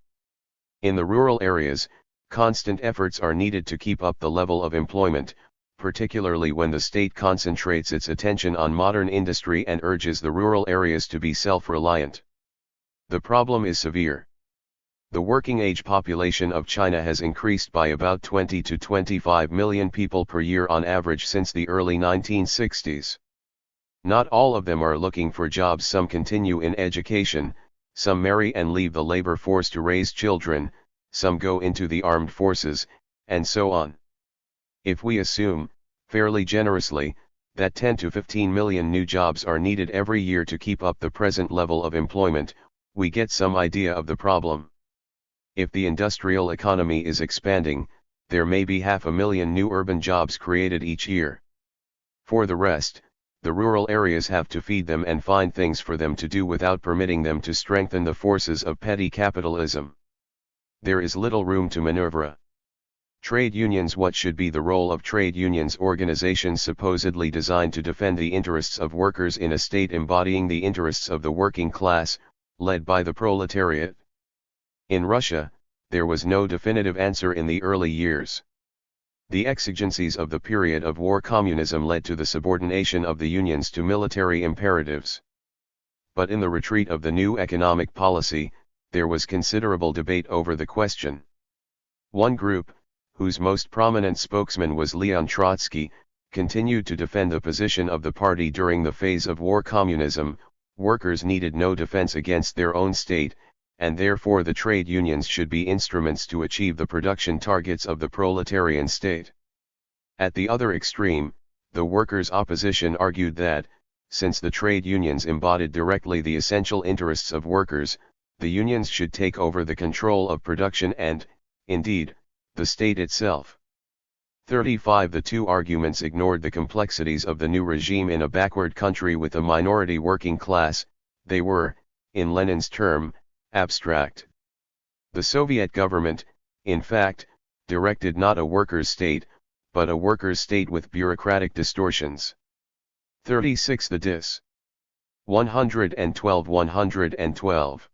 In the rural areas, constant efforts are needed to keep up the level of employment, particularly when the state concentrates its attention on modern industry and urges the rural areas to be self-reliant. The problem is severe. The working-age population of China has increased by about 20 to 25 million people per year on average since the early 1960s. Not all of them are looking for jobs. Some continue in education, some marry and leave the labor force to raise children, some go into the armed forces, and so on. If we assume, fairly generously, that 10 to 15 million new jobs are needed every year to keep up the present level of employment, we get some idea of the problem. If the industrial economy is expanding, there may be 500,000 new urban jobs created each year. For the rest, the rural areas have to feed them and find things for them to do without permitting them to strengthen the forces of petty capitalism. There is little room to maneuver. Trade unions. What should be the role of trade unions? Organizations supposedly designed to defend the interests of workers in a state embodying the interests of the working class, led by the proletariat. In Russia, there was no definitive answer in the early years. The exigencies of the period of war communism led to the subordination of the unions to military imperatives. But in the retreat of the new economic policy, there was considerable debate over the question. One group, whose most prominent spokesman was Leon Trotsky, continued to defend the position of the party during the phase of war communism. Workers needed no defense against their own state, and therefore the trade unions should be instruments to achieve the production targets of the proletarian state. At the other extreme, the workers' opposition argued that, since the trade unions embodied directly the essential interests of workers, the unions should take over the control of production and, indeed, the state itself. 35. The two arguments ignored the complexities of the new regime in a backward country with a minority working class. They were, in Lenin's term, abstract. The Soviet government, in fact, directed not a workers' state, but a workers' state with bureaucratic distortions. 36. The Dis. 112.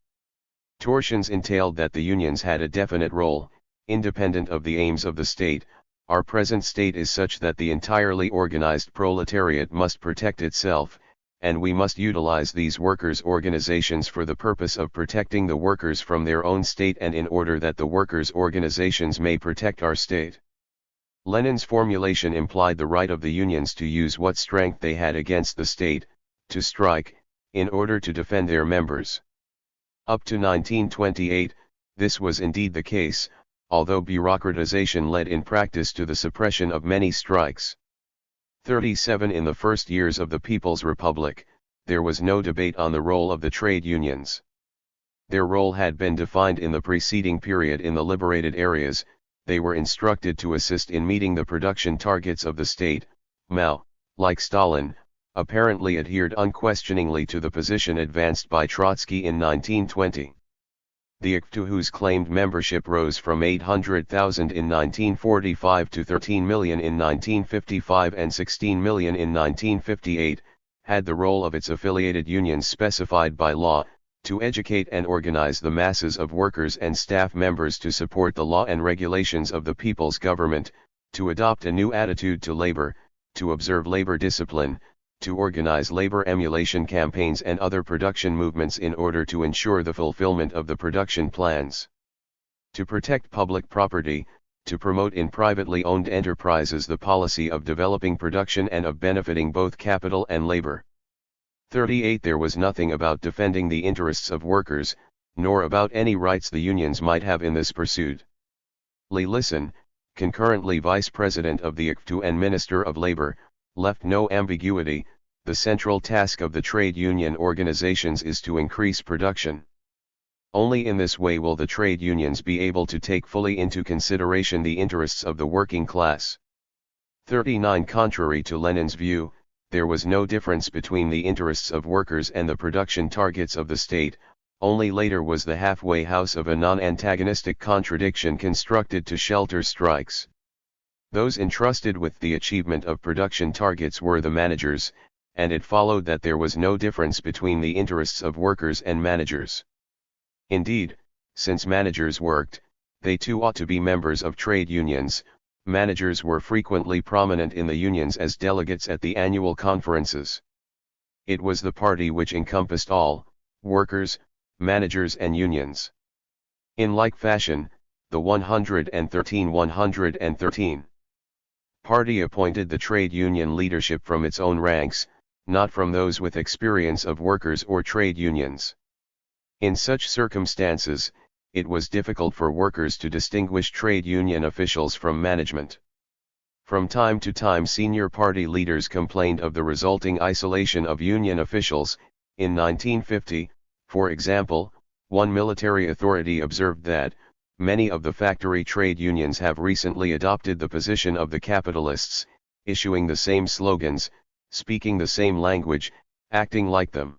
Torsions entailed that the unions had a definite role, independent of the aims of the state. Our present state is such that the entirely organized proletariat must protect itself, and we must utilize these workers' organizations for the purpose of protecting the workers from their own state and in order that the workers' organizations may protect our state. Lenin's formulation implied the right of the unions to use what strength they had against the state, to strike, in order to defend their members. Up to 1928, this was indeed the case, although bureaucratization led in practice to the suppression of many strikes. 37. In the first years of the People's Republic, there was no debate on the role of the trade unions. Their role had been defined in the preceding period in the liberated areas. They were instructed to assist in meeting the production targets of the state. Mao, like Stalin, apparently adhered unquestioningly to the position advanced by Trotsky in 1920. The ICTU, whose claimed membership rose from 800,000 in 1945 to 13 million in 1955 and 16 million in 1958, had the role of its affiliated unions specified by law, to educate and organize the masses of workers and staff members to support the law and regulations of the people's government, to adopt a new attitude to labor, to observe labor discipline, to organize labor emulation campaigns and other production movements in order to ensure the fulfillment of the production plans, to protect public property, to promote in privately owned enterprises the policy of developing production and of benefiting both capital and labor. 38. There was nothing about defending the interests of workers, nor about any rights the unions might have in this pursuit. Lee Lisson, concurrently Vice President of the ICTU and Minister of Labor, left no ambiguity. The central task of the trade union organizations is to increase production. Only in this way will the trade unions be able to take fully into consideration the interests of the working class. 39. Contrary to Lenin's view, there was no difference between the interests of workers and the production targets of the state. Only later was the halfway house of a non-antagonistic contradiction constructed to shelter strikes. Those entrusted with the achievement of production targets were the managers, and it followed that there was no difference between the interests of workers and managers. Indeed, since managers worked, they too ought to be members of trade unions. Managers were frequently prominent in the unions as delegates at the annual conferences. It was the party which encompassed all, workers, managers and unions. In like fashion, the 113 party appointed the trade union leadership from its own ranks. not from those with experience of workers or trade unions. In such circumstances, it was difficult for workers to distinguish trade union officials from management. From time to time senior party leaders complained of the resulting isolation of union officials. In 1950, for example, one military authority observed that, many of the factory trade unions have recently adopted the position of the capitalists, issuing the same slogans, speaking the same language, acting like them.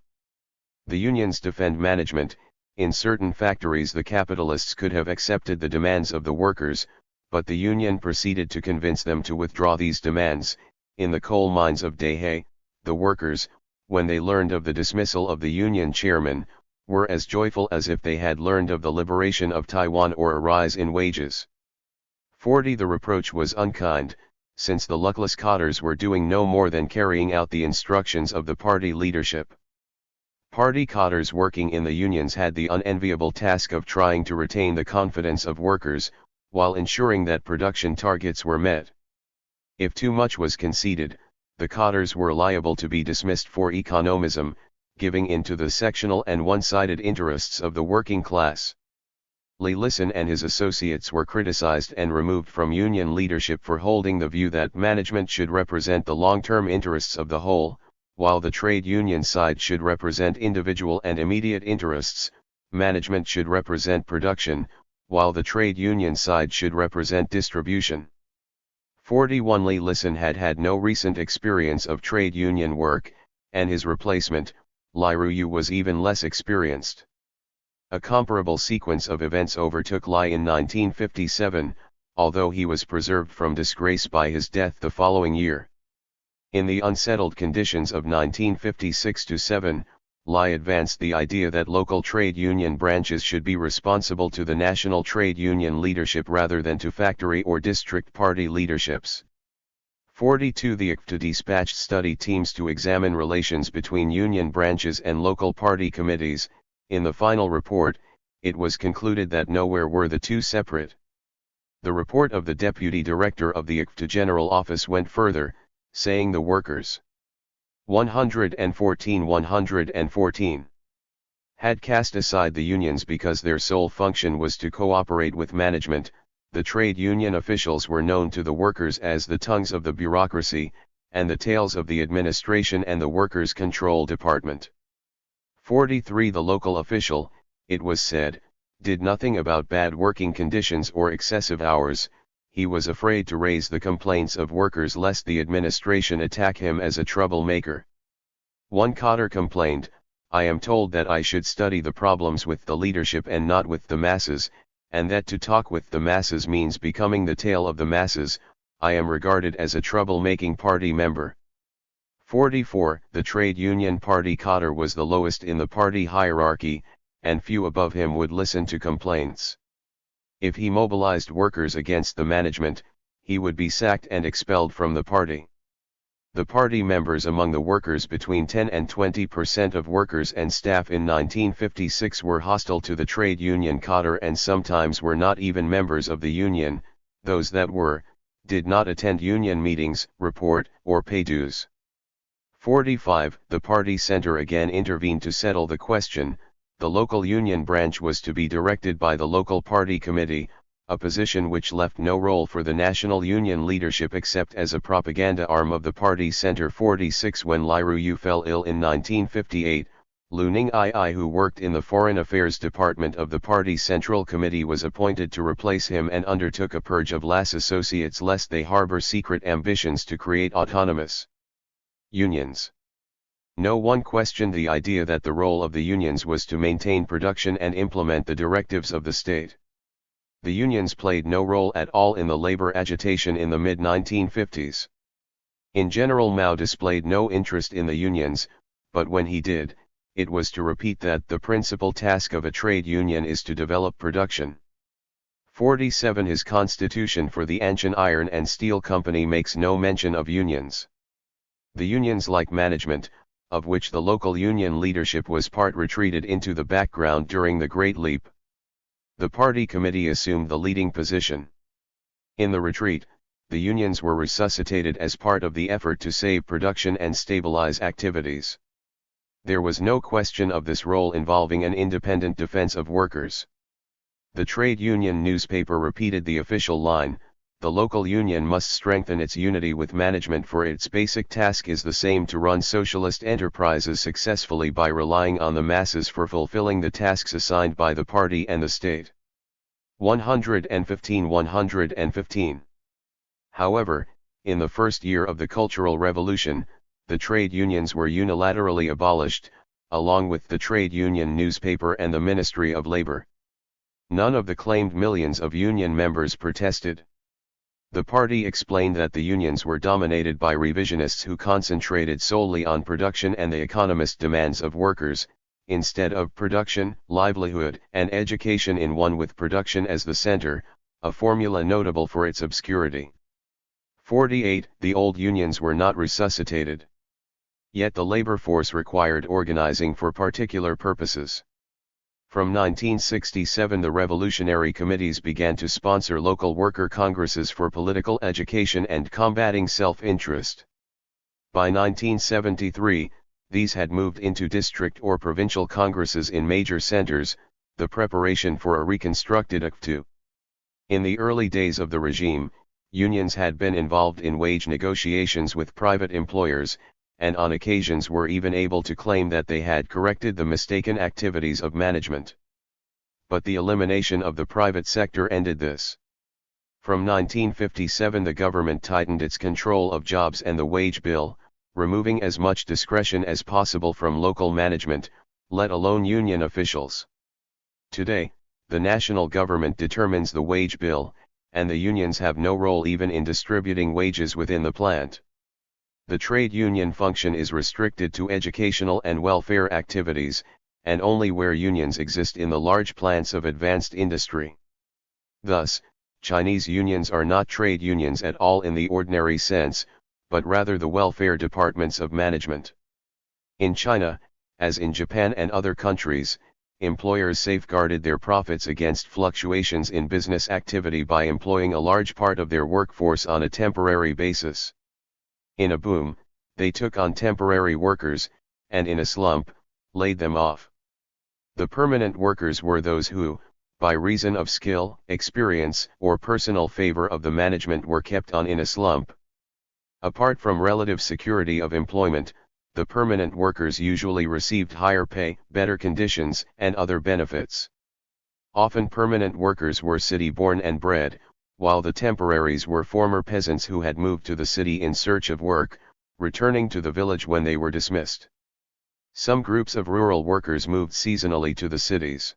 The unions defend management. In certain factories the capitalists could have accepted the demands of the workers, but the union proceeded to convince them to withdraw these demands. In the coal mines of Dahe, the workers, when they learned of the dismissal of the union chairman, were as joyful as if they had learned of the liberation of Taiwan or a rise in wages. 40. The reproach was unkind, since the luckless cotters were doing no more than carrying out the instructions of the party leadership. Party cotters working in the unions had the unenviable task of trying to retain the confidence of workers, while ensuring that production targets were met. If too much was conceded, the cotters were liable to be dismissed for economism, giving in to the sectional and one-sided interests of the working class. Leeson and his associates were criticized and removed from union leadership for holding the view that management should represent the long-term interests of the whole, while the trade union side should represent individual and immediate interests. Management should represent production, while the trade union side should represent distribution. 41. Leeson had had no recent experience of trade union work, and his replacement, Li Ruyu, was even less experienced. A comparable sequence of events overtook Li in 1957, although he was preserved from disgrace by his death the following year. In the unsettled conditions of 1956-7, Li advanced the idea that local trade union branches should be responsible to the national trade union leadership rather than to factory or district party leaderships. 42. The ICTA dispatched study teams to examine relations between union branches and local party committees. In the final report, it was concluded that nowhere were the two separate. The report of the deputy director of the ICTA General Office went further, saying the workers 114 had cast aside the unions because their sole function was to cooperate with management. The trade union officials were known to the workers as the tongues of the bureaucracy, and the tails of the administration and the workers' control department. 43. The local official, it was said, did nothing about bad working conditions or excessive hours. He was afraid to raise the complaints of workers lest the administration attack him as a troublemaker. One cotter complained, "I am told that I should study the problems with the leadership and not with the masses, and that to talk with the masses means becoming the tail of the masses. I am regarded as a trouble-making party member." 44. The trade union party cotter was the lowest in the party hierarchy, and few above him would listen to complaints. If he mobilized workers against the management, he would be sacked and expelled from the party. The party members among the workers, between 10 and 20% of workers and staff in 1956, were hostile to the trade union cotter and sometimes were not even members of the union. Those that were, did not attend union meetings, report, or pay dues. 45. The party center again intervened to settle the question. The local union branch was to be directed by the local party committee, a position which left no role for the national union leadership except as a propaganda arm of the party center. 46. When Li Ruyu fell ill in 1958, Lu Ning Ai, who worked in the Foreign Affairs Department of the Party Central Committee, was appointed to replace him and undertook a purge of Las associates lest they harbor secret ambitions to create autonomous unions. No one questioned the idea that the role of the unions was to maintain production and implement the directives of the state. The unions played no role at all in the labor agitation in the mid-1950s. In general, Mao displayed no interest in the unions, but when he did, it was to repeat that the principal task of a trade union is to develop production. 47. His constitution for the Anshan Iron and Steel Company makes no mention of unions. The unions, like management, of which the local union leadership was part, retreated into the background during the Great Leap. The party committee assumed the leading position. In the retreat, the unions were resuscitated as part of the effort to save production and stabilize activities. There was no question of this role involving an independent defense of workers. The trade union newspaper repeated the official line, "The local union must strengthen its unity with management, for its basic task is the same: to run socialist enterprises successfully by relying on the masses for fulfilling the tasks assigned by the party and the state." 115. However, in the first year of the Cultural Revolution, the trade unions were unilaterally abolished, along with the trade union newspaper and the Ministry of Labor. None of the claimed millions of union members protested. The party explained that the unions were dominated by revisionists who concentrated solely on production and the economist demands of workers, instead of production, livelihood, and education in one with production as the center, a formula notable for its obscurity. 48. The old unions were not resuscitated. Yet the labor force required organizing for particular purposes. From 1967 the revolutionary committees began to sponsor local worker congresses for political education and combating self-interest. By 1973, these had moved into district or provincial congresses in major centers, the preparation for a reconstructed ACT. In the early days of the regime, unions had been involved in wage negotiations with private employers, and on occasions were even able to claim that they had corrected the mistaken activities of management. But the elimination of the private sector ended this. From 1957 the government tightened its control of jobs and the wage bill, removing as much discretion as possible from local management, let alone union officials. Today, the national government determines the wage bill, and the unions have no role even in distributing wages within the plant. The trade union function is restricted to educational and welfare activities, and only where unions exist in the large plants of advanced industry. Thus, Chinese unions are not trade unions at all in the ordinary sense, but rather the welfare departments of management. In China, as in Japan and other countries, employers safeguarded their profits against fluctuations in business activity by employing a large part of their workforce on a temporary basis. In a boom, they took on temporary workers, and in a slump, laid them off. The permanent workers were those who, by reason of skill, experience, or personal favor of the management, were kept on in a slump. Apart from relative security of employment, the permanent workers usually received higher pay, better conditions, and other benefits. Often permanent workers were city-born and bred, while the temporaries were former peasants who had moved to the city in search of work, returning to the village when they were dismissed. Some groups of rural workers moved seasonally to the cities.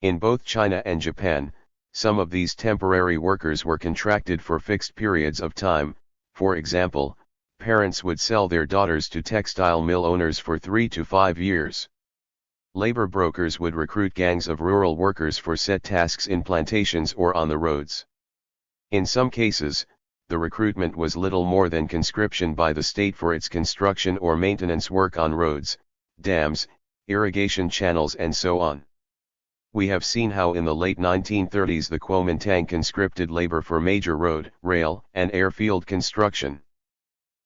In both China and Japan, some of these temporary workers were contracted for fixed periods of time. For example, parents would sell their daughters to textile mill owners for 3 to 5 years. Labor brokers would recruit gangs of rural workers for set tasks in plantations or on the roads. In some cases, the recruitment was little more than conscription by the state for its construction or maintenance work on roads, dams, irrigation channels and so on. We have seen how in the late 1930s the Kuomintang conscripted labor for major road, rail, and airfield construction.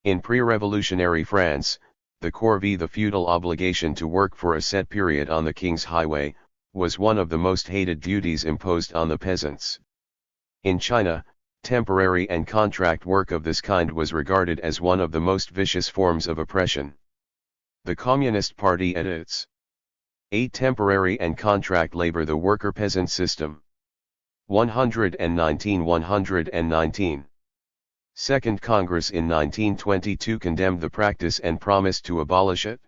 In pre-revolutionary France, the corvée, the feudal obligation to work for a set period on the king's highway, was one of the most hated duties imposed on the peasants. In China, temporary and contract work of this kind was regarded as one of the most vicious forms of oppression. The Communist Party edits 8. Temporary and contract labor, the worker-peasant system. 119. Second Congress in 1922 condemned the practice and promised to abolish it.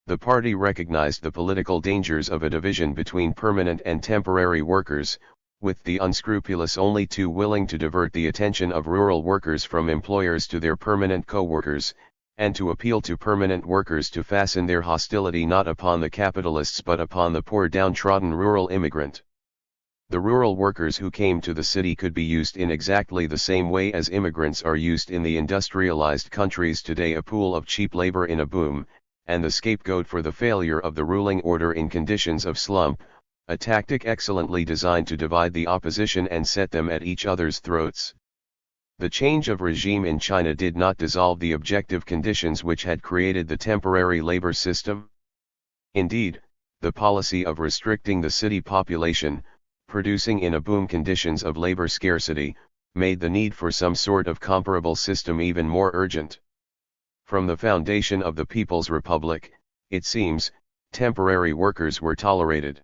The party recognized the political dangers of a division between permanent and temporary workers, with the unscrupulous only too willing to divert the attention of rural workers from employers to their permanent co-workers, and to appeal to permanent workers to fasten their hostility not upon the capitalists but upon the poor downtrodden rural immigrant. The rural workers who came to the city could be used in exactly the same way as immigrants are used in the industrialized countries today, a pool of cheap labor in a boom, and the scapegoat for the failure of the ruling order in conditions of slump, a tactic excellently designed to divide the opposition and set them at each other's throats. The change of regime in China did not dissolve the objective conditions which had created the temporary labor system. Indeed, the policy of restricting the city population, producing in a boom conditions of labor scarcity, made the need for some sort of comparable system even more urgent. From the foundation of the People's Republic, it seems, temporary workers were tolerated.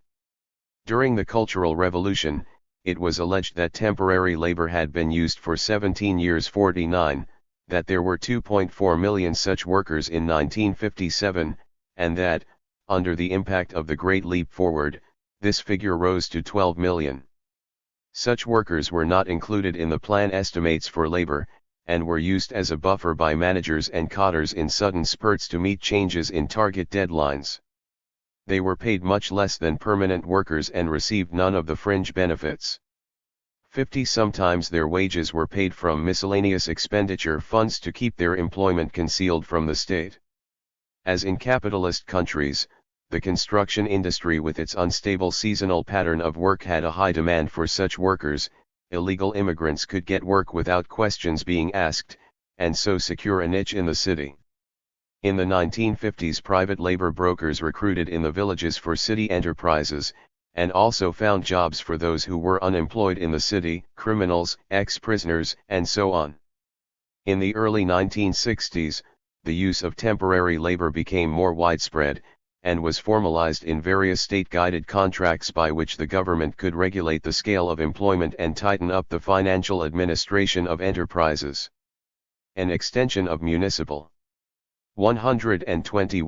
During the Cultural Revolution, it was alleged that temporary labor had been used for 17 years 49, that there were 2.4 million such workers in 1957, and that, under the impact of the Great Leap Forward, this figure rose to 12 million. Such workers were not included in the plan estimates for labor, and were used as a buffer by managers and cadres in sudden spurts to meet changes in target deadlines. They were paid much less than permanent workers and received none of the fringe benefits. 50 sometimes their wages were paid from miscellaneous expenditure funds to keep their employment concealed from the state. As in capitalist countries, the construction industry with its unstable seasonal pattern of work had a high demand for such workers. Illegal immigrants could get work without questions being asked, and so secure a niche in the city. In the 1950s, private labor brokers recruited in the villages for city enterprises, and also found jobs for those who were unemployed in the city, criminals, ex-prisoners, and so on. In the early 1960s, the use of temporary labor became more widespread, and was formalized in various state-guided contracts by which the government could regulate the scale of employment and tighten up the financial administration of enterprises. An extension of municipal 120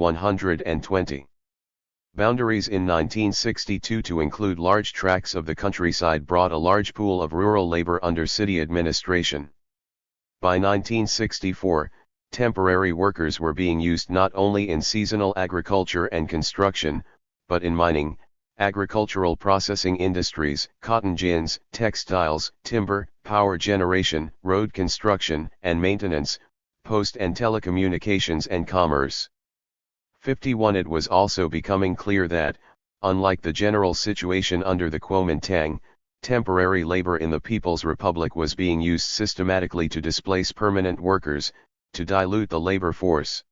boundaries in 1962 to include large tracts of the countryside brought a large pool of rural labor under city administration. By 1964, temporary workers were being used not only in seasonal agriculture and construction, but in mining, agricultural processing industries, cotton gins, textiles, timber, power generation, road construction and maintenance, post and telecommunications and commerce. 51 It was also becoming clear that, unlike the general situation under the Kuomintang, temporary labor in the People's Republic was being used systematically to displace permanent workers, to dilute the labor force.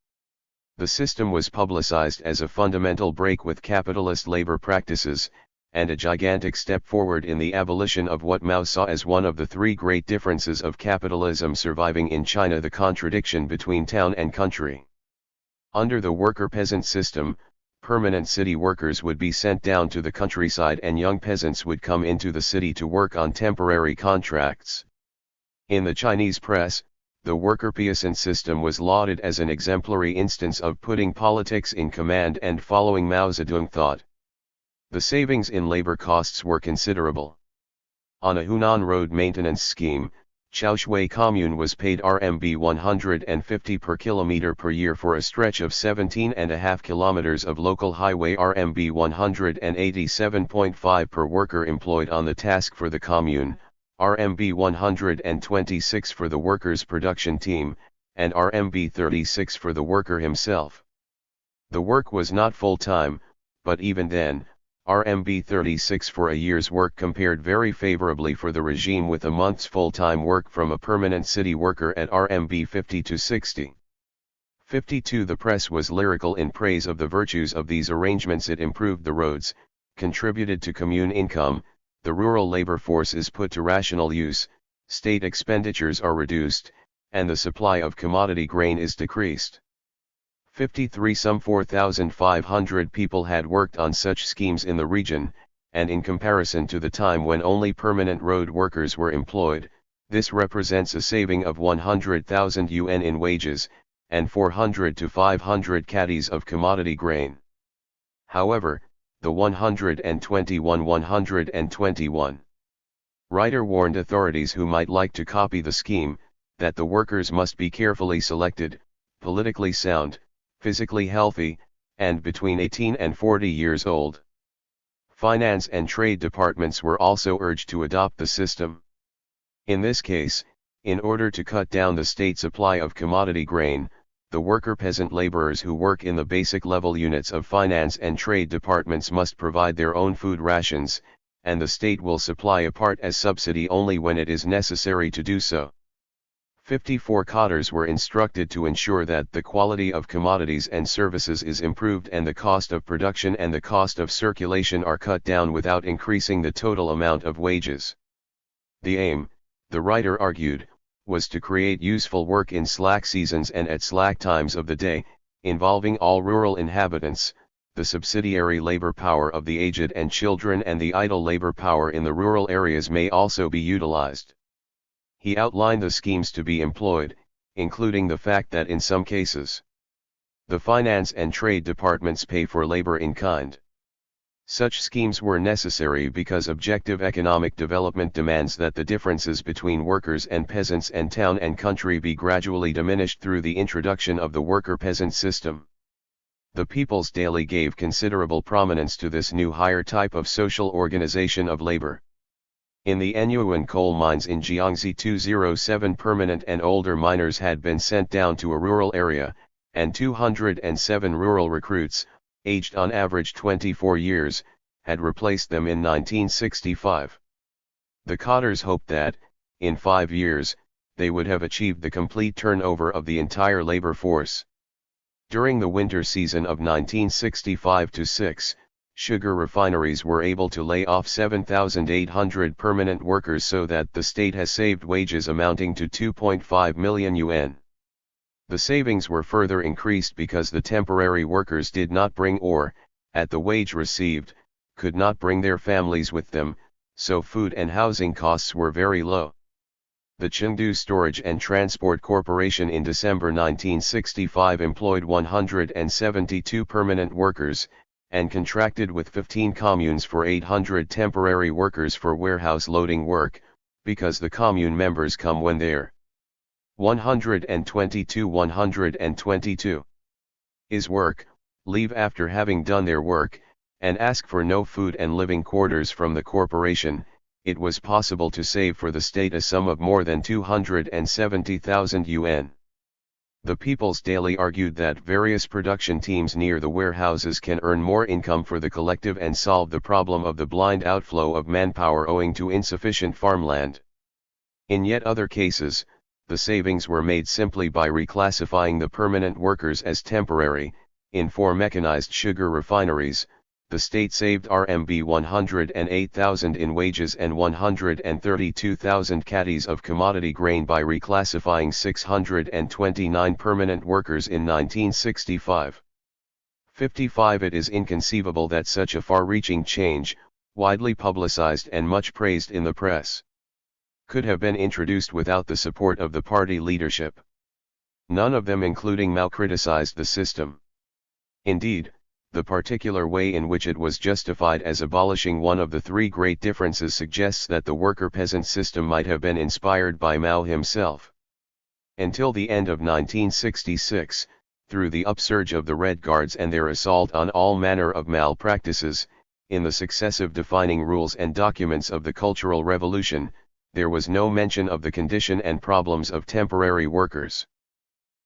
The system was publicized as a fundamental break with capitalist labor practices, and a gigantic step forward in the abolition of what Mao saw as one of the three great differences of capitalism surviving in China: the contradiction between town and country. Under the worker-peasant system, permanent city workers would be sent down to the countryside and young peasants would come into the city to work on temporary contracts. In the Chinese press, the worker-peasant system was lauded as an exemplary instance of putting politics in command and following Mao Zedong thought. The savings in labor costs were considerable. On a Hunan road maintenance scheme, Chaoshui Commune was paid RMB 150 per kilometer per year for a stretch of 17.5 kilometers of local highway, RMB 187.5 per worker employed on the task for the commune, RMB 126 for the workers' production team, and RMB 36 for the worker himself. The work was not full-time, but even then, RMB 36 for a year's work compared very favorably for the regime with a month's full-time work from a permanent city worker at RMB 50 to 60. 52 The press was lyrical in praise of the virtues of these arrangements. It improved the roads, contributed to commune income, the rural labor force is put to rational use, state expenditures are reduced, and the supply of commodity grain is decreased. 53 Some 4,500 people had worked on such schemes in the region, and in comparison to the time when only permanent road workers were employed, this represents a saving of 100,000 yuan in wages, and 400 to 500 caddies of commodity grain. However, the 121 writer warned authorities who might like to copy the scheme, that the workers must be carefully selected, politically sound, physically healthy, and between 18 and 40 years old. Finance and trade departments were also urged to adopt the system. In this case, in order to cut down the state supply of commodity grain, the worker-peasant laborers who work in the basic level units of finance and trade departments must provide their own food rations, and the state will supply a part as subsidy only when it is necessary to do so. 54 cadres were instructed to ensure that the quality of commodities and services is improved and the cost of production and the cost of circulation are cut down without increasing the total amount of wages. The aim, the writer argued, was to create useful work in slack seasons and at slack times of the day, involving all rural inhabitants, the subsidiary labor power of the aged and children and the idle labor power in the rural areas may also be utilized. He outlined the schemes to be employed, including the fact that in some cases, the finance and trade departments pay for labor in kind. Such schemes were necessary because objective economic development demands that the differences between workers and peasants and town and country be gradually diminished through the introduction of the worker-peasant system. The People's Daily gave considerable prominence to this new higher type of social organization of labor. In the Enyuan coal mines in Jiangxi 207 permanent and older miners had been sent down to a rural area, and 207 rural recruits, aged on average 24 years, had replaced them in 1965. The cadres hoped that, in 5 years, they would have achieved the complete turnover of the entire labor force. During the winter season of 1965-6, sugar refineries were able to lay off 7,800 permanent workers so that the state has saved wages amounting to 2.5 million yuan. The savings were further increased because the temporary workers did not bring or, at the wage received, could not bring their families with them, so food and housing costs were very low. The Chengdu Storage and Transport Corporation in December 1965 employed 172 permanent workers, and contracted with 15 communes for 800 temporary workers for warehouse loading work, because the commune members come when they're 122 is work, leave after having done their work, and ask for no food and living quarters from the corporation. It was possible to save for the state a sum of more than 270,000 yuan. The People's Daily argued that various production teams near the warehouses can earn more income for the collective and solve the problem of the blind outflow of manpower owing to insufficient farmland. In yet other cases, the savings were made simply by reclassifying the permanent workers as temporary. In 4 mechanized sugar refineries, the state saved RMB 108,000 in wages and 132,000 caddies of commodity grain by reclassifying 629 permanent workers in 1965. 55. It is inconceivable that such a far-reaching change, widely publicized and much praised in the press, could have been introduced without the support of the party leadership. None of them, including Mao, criticized the system. Indeed, the particular way in which it was justified as abolishing one of the 3 great differences suggests that the worker-peasant system might have been inspired by Mao himself. Until the end of 1966, through the upsurge of the Red Guards and their assault on all manner of malpractices, in the successive defining rules and documents of the Cultural Revolution, there was no mention of the condition and problems of temporary workers.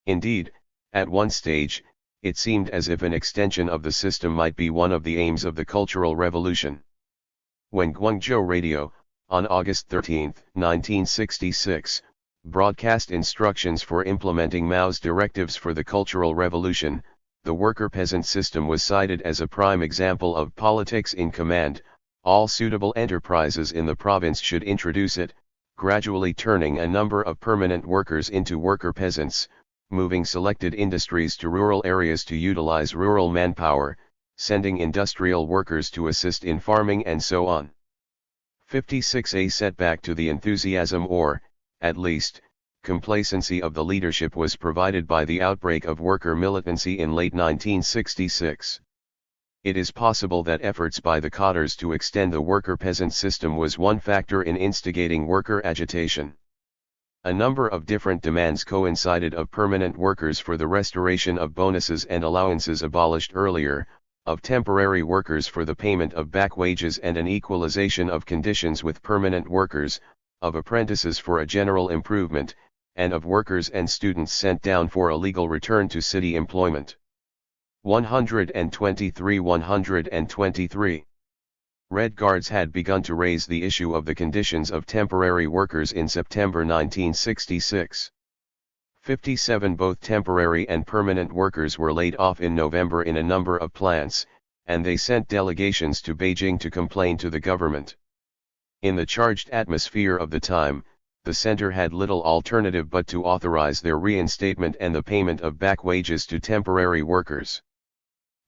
Indeed, at one stage, it seemed as if an extension of the system might be one of the aims of the Cultural Revolution. When Guangzhou Radio, on August 13, 1966, broadcast instructions for implementing Mao's directives for the Cultural Revolution, the worker-peasant system was cited as a prime example of politics in command. All suitable enterprises in the province should introduce it, gradually turning a number of permanent workers into worker-peasants, moving selected industries to rural areas to utilize rural manpower, sending industrial workers to assist in farming and so on. 56. A setback to the enthusiasm or, at least, complacency of the leadership was provided by the outbreak of worker militancy in late 1966. It is possible that efforts by the cadres to extend the worker-peasant system was one factor in instigating worker agitation. A number of different demands coincided of permanent workers for the restoration of bonuses and allowances abolished earlier, of temporary workers for the payment of back wages and an equalization of conditions with permanent workers, of apprentices for a general improvement, and of workers and students sent down for a legal return to city employment. 123. Red Guards had begun to raise the issue of the conditions of temporary workers in September 1966. 57 Both temporary and permanent workers were laid off in November in a number of plants, and they sent delegations to Beijing to complain to the government. In the charged atmosphere of the time, the center had little alternative but to authorize their reinstatement and the payment of back wages to temporary workers.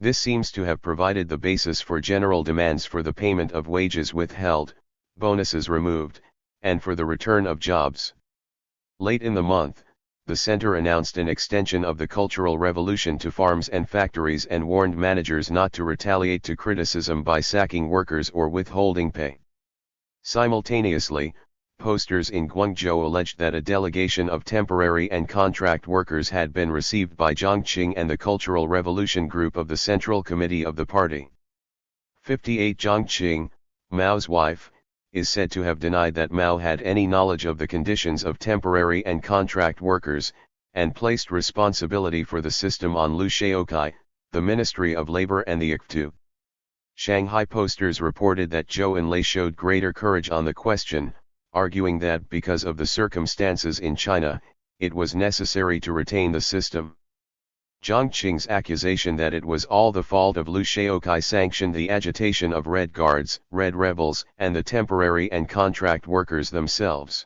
This seems to have provided the basis for general demands for the payment of wages withheld, bonuses removed, and for the return of jobs. Late in the month, the center announced an extension of the Cultural Revolution to farms and factories and warned managers not to retaliate to criticism by sacking workers or withholding pay. Simultaneously, posters in Guangzhou alleged that a delegation of temporary and contract workers had been received by Jiang Qing and the Cultural Revolution group of the Central Committee of the party. 58 Jiang Qing, Mao's wife, is said to have denied that Mao had any knowledge of the conditions of temporary and contract workers, and placed responsibility for the system on Liu Shaokai, the Ministry of Labor and the ICTU. Shanghai posters reported that Zhou Enlai showed greater courage on the question, arguing that because of the circumstances in China, it was necessary to retain the system. Jiang Qing's accusation that it was all the fault of Liu Shaokai sanctioned the agitation of Red Guards, Red Rebels, and the temporary and contract workers themselves.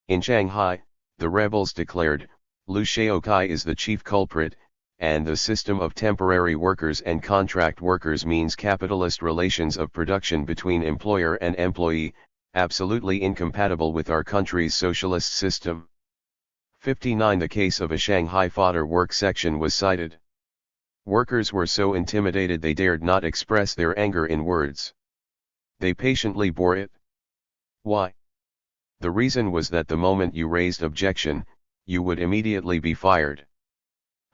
In Shanghai, the rebels declared, Liu Shaokai is the chief culprit, and the system of temporary workers and contract workers means capitalist relations of production between employer and employee, absolutely incompatible with our country's socialist system. 59 The case of a Shanghai fodder work section was cited. Workers were so intimidated they dared not express their anger in words. They patiently bore it. Why? The reason was that the moment you raised objection, you would immediately be fired.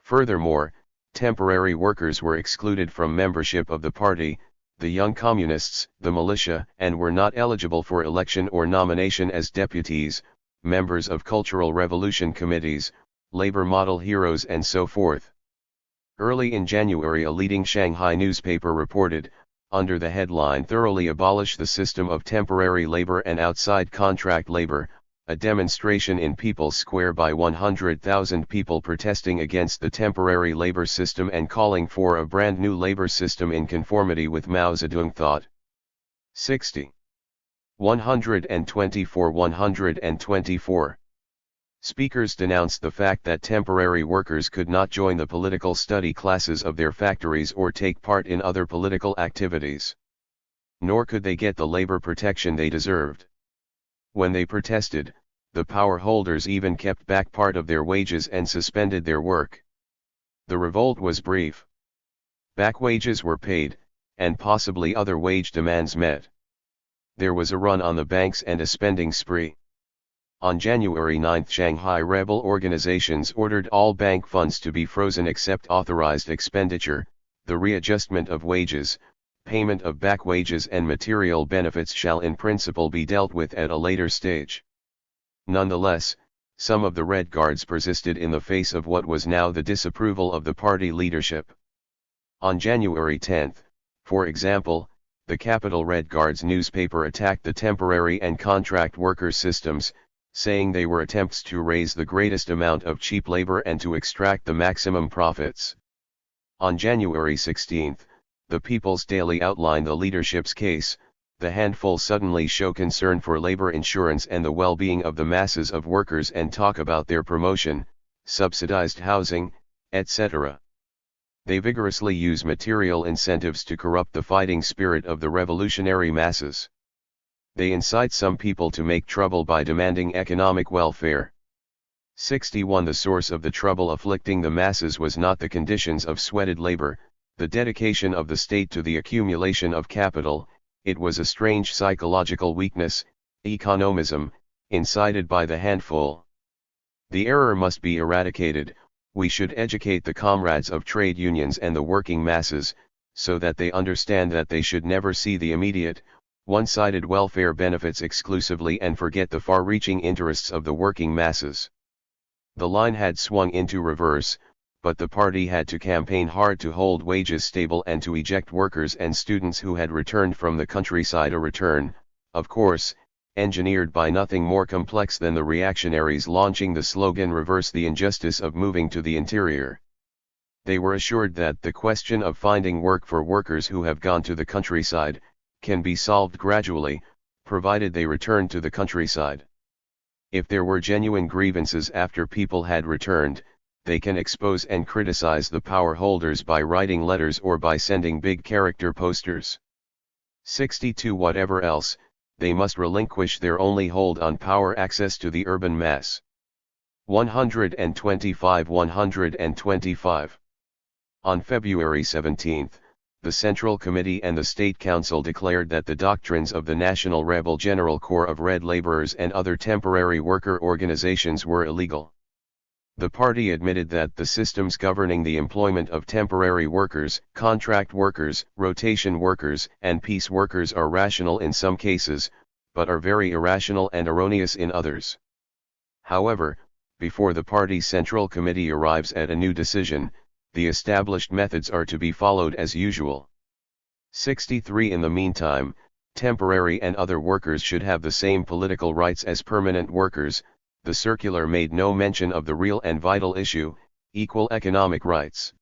Furthermore, temporary workers were excluded from membership of the party, the Young Communists, the militia, and were not eligible for election or nomination as deputies, members of Cultural Revolution committees, labor model heroes and so forth. Early in January a leading Shanghai newspaper reported, under the headline "Thoroughly Abolish the System of Temporary Labor and Outside Contract Labor," a demonstration in People's Square by 100,000 people protesting against the temporary labor system and calling for a brand new labor system in conformity with Mao Zedong thought. 60. 124 Speakers denounced the fact that temporary workers could not join the political study classes of their factories or take part in other political activities. Nor could they get the labor protection they deserved. When they protested, the power holders even kept back part of their wages and suspended their work. The revolt was brief. Back wages were paid, and possibly other wage demands met. There was a run on the banks and a spending spree. On January 9 Shanghai rebel organizations ordered all bank funds to be frozen except authorized expenditure, the readjustment of wages, payment of back wages and material benefits shall in principle be dealt with at a later stage. Nonetheless, some of the Red Guards persisted in the face of what was now the disapproval of the party leadership. On January 10, for example, the Capital Red Guards newspaper attacked the temporary and contract worker systems, saying they were attempts to raise the greatest amount of cheap labor and to extract the maximum profits. On January 16, the People's Daily outlined the leadership's case. The handful suddenly show concern for labor insurance and the well-being of the masses of workers and talk about their promotion, subsidized housing, etc. They vigorously use material incentives to corrupt the fighting spirit of the revolutionary masses. They incite some people to make trouble by demanding economic welfare. 61 The source of the trouble afflicting the masses was not the conditions of sweated labor, the dedication of the state to the accumulation of capital, it was a strange psychological weakness, economism, incited by the handful. The error must be eradicated. We should educate the comrades of trade unions and the working masses, so that they understand that they should never see the immediate, one-sided welfare benefits exclusively and forget the far-reaching interests of the working masses. The line had swung into reverse, but the party had to campaign hard to hold wages stable and to eject workers and students who had returned from the countryside. A return, of course, engineered by nothing more complex than the reactionaries launching the slogan "Reverse the injustice of moving to the interior." They were assured that the question of finding work for workers who have gone to the countryside can be solved gradually, provided they return to the countryside. If there were genuine grievances after people had returned, they can expose and criticize the power holders by writing letters or by sending big character posters. 62. Whatever else, they must relinquish their only hold on power: access to the urban mass. 125. On February 17, the Central Committee and the State Council declared that the doctrines of the National Rebel General Corps of Red Laborers and other temporary worker organizations were illegal. The party admitted that the systems governing the employment of temporary workers, contract workers, rotation workers, and piece workers are rational in some cases, but are very irrational and erroneous in others. However, before the party's Central Committee arrives at a new decision, the established methods are to be followed as usual. 63. In the meantime, temporary and other workers should have the same political rights as permanent workers. The circular made no mention of the real and vital issue, equal economic rights.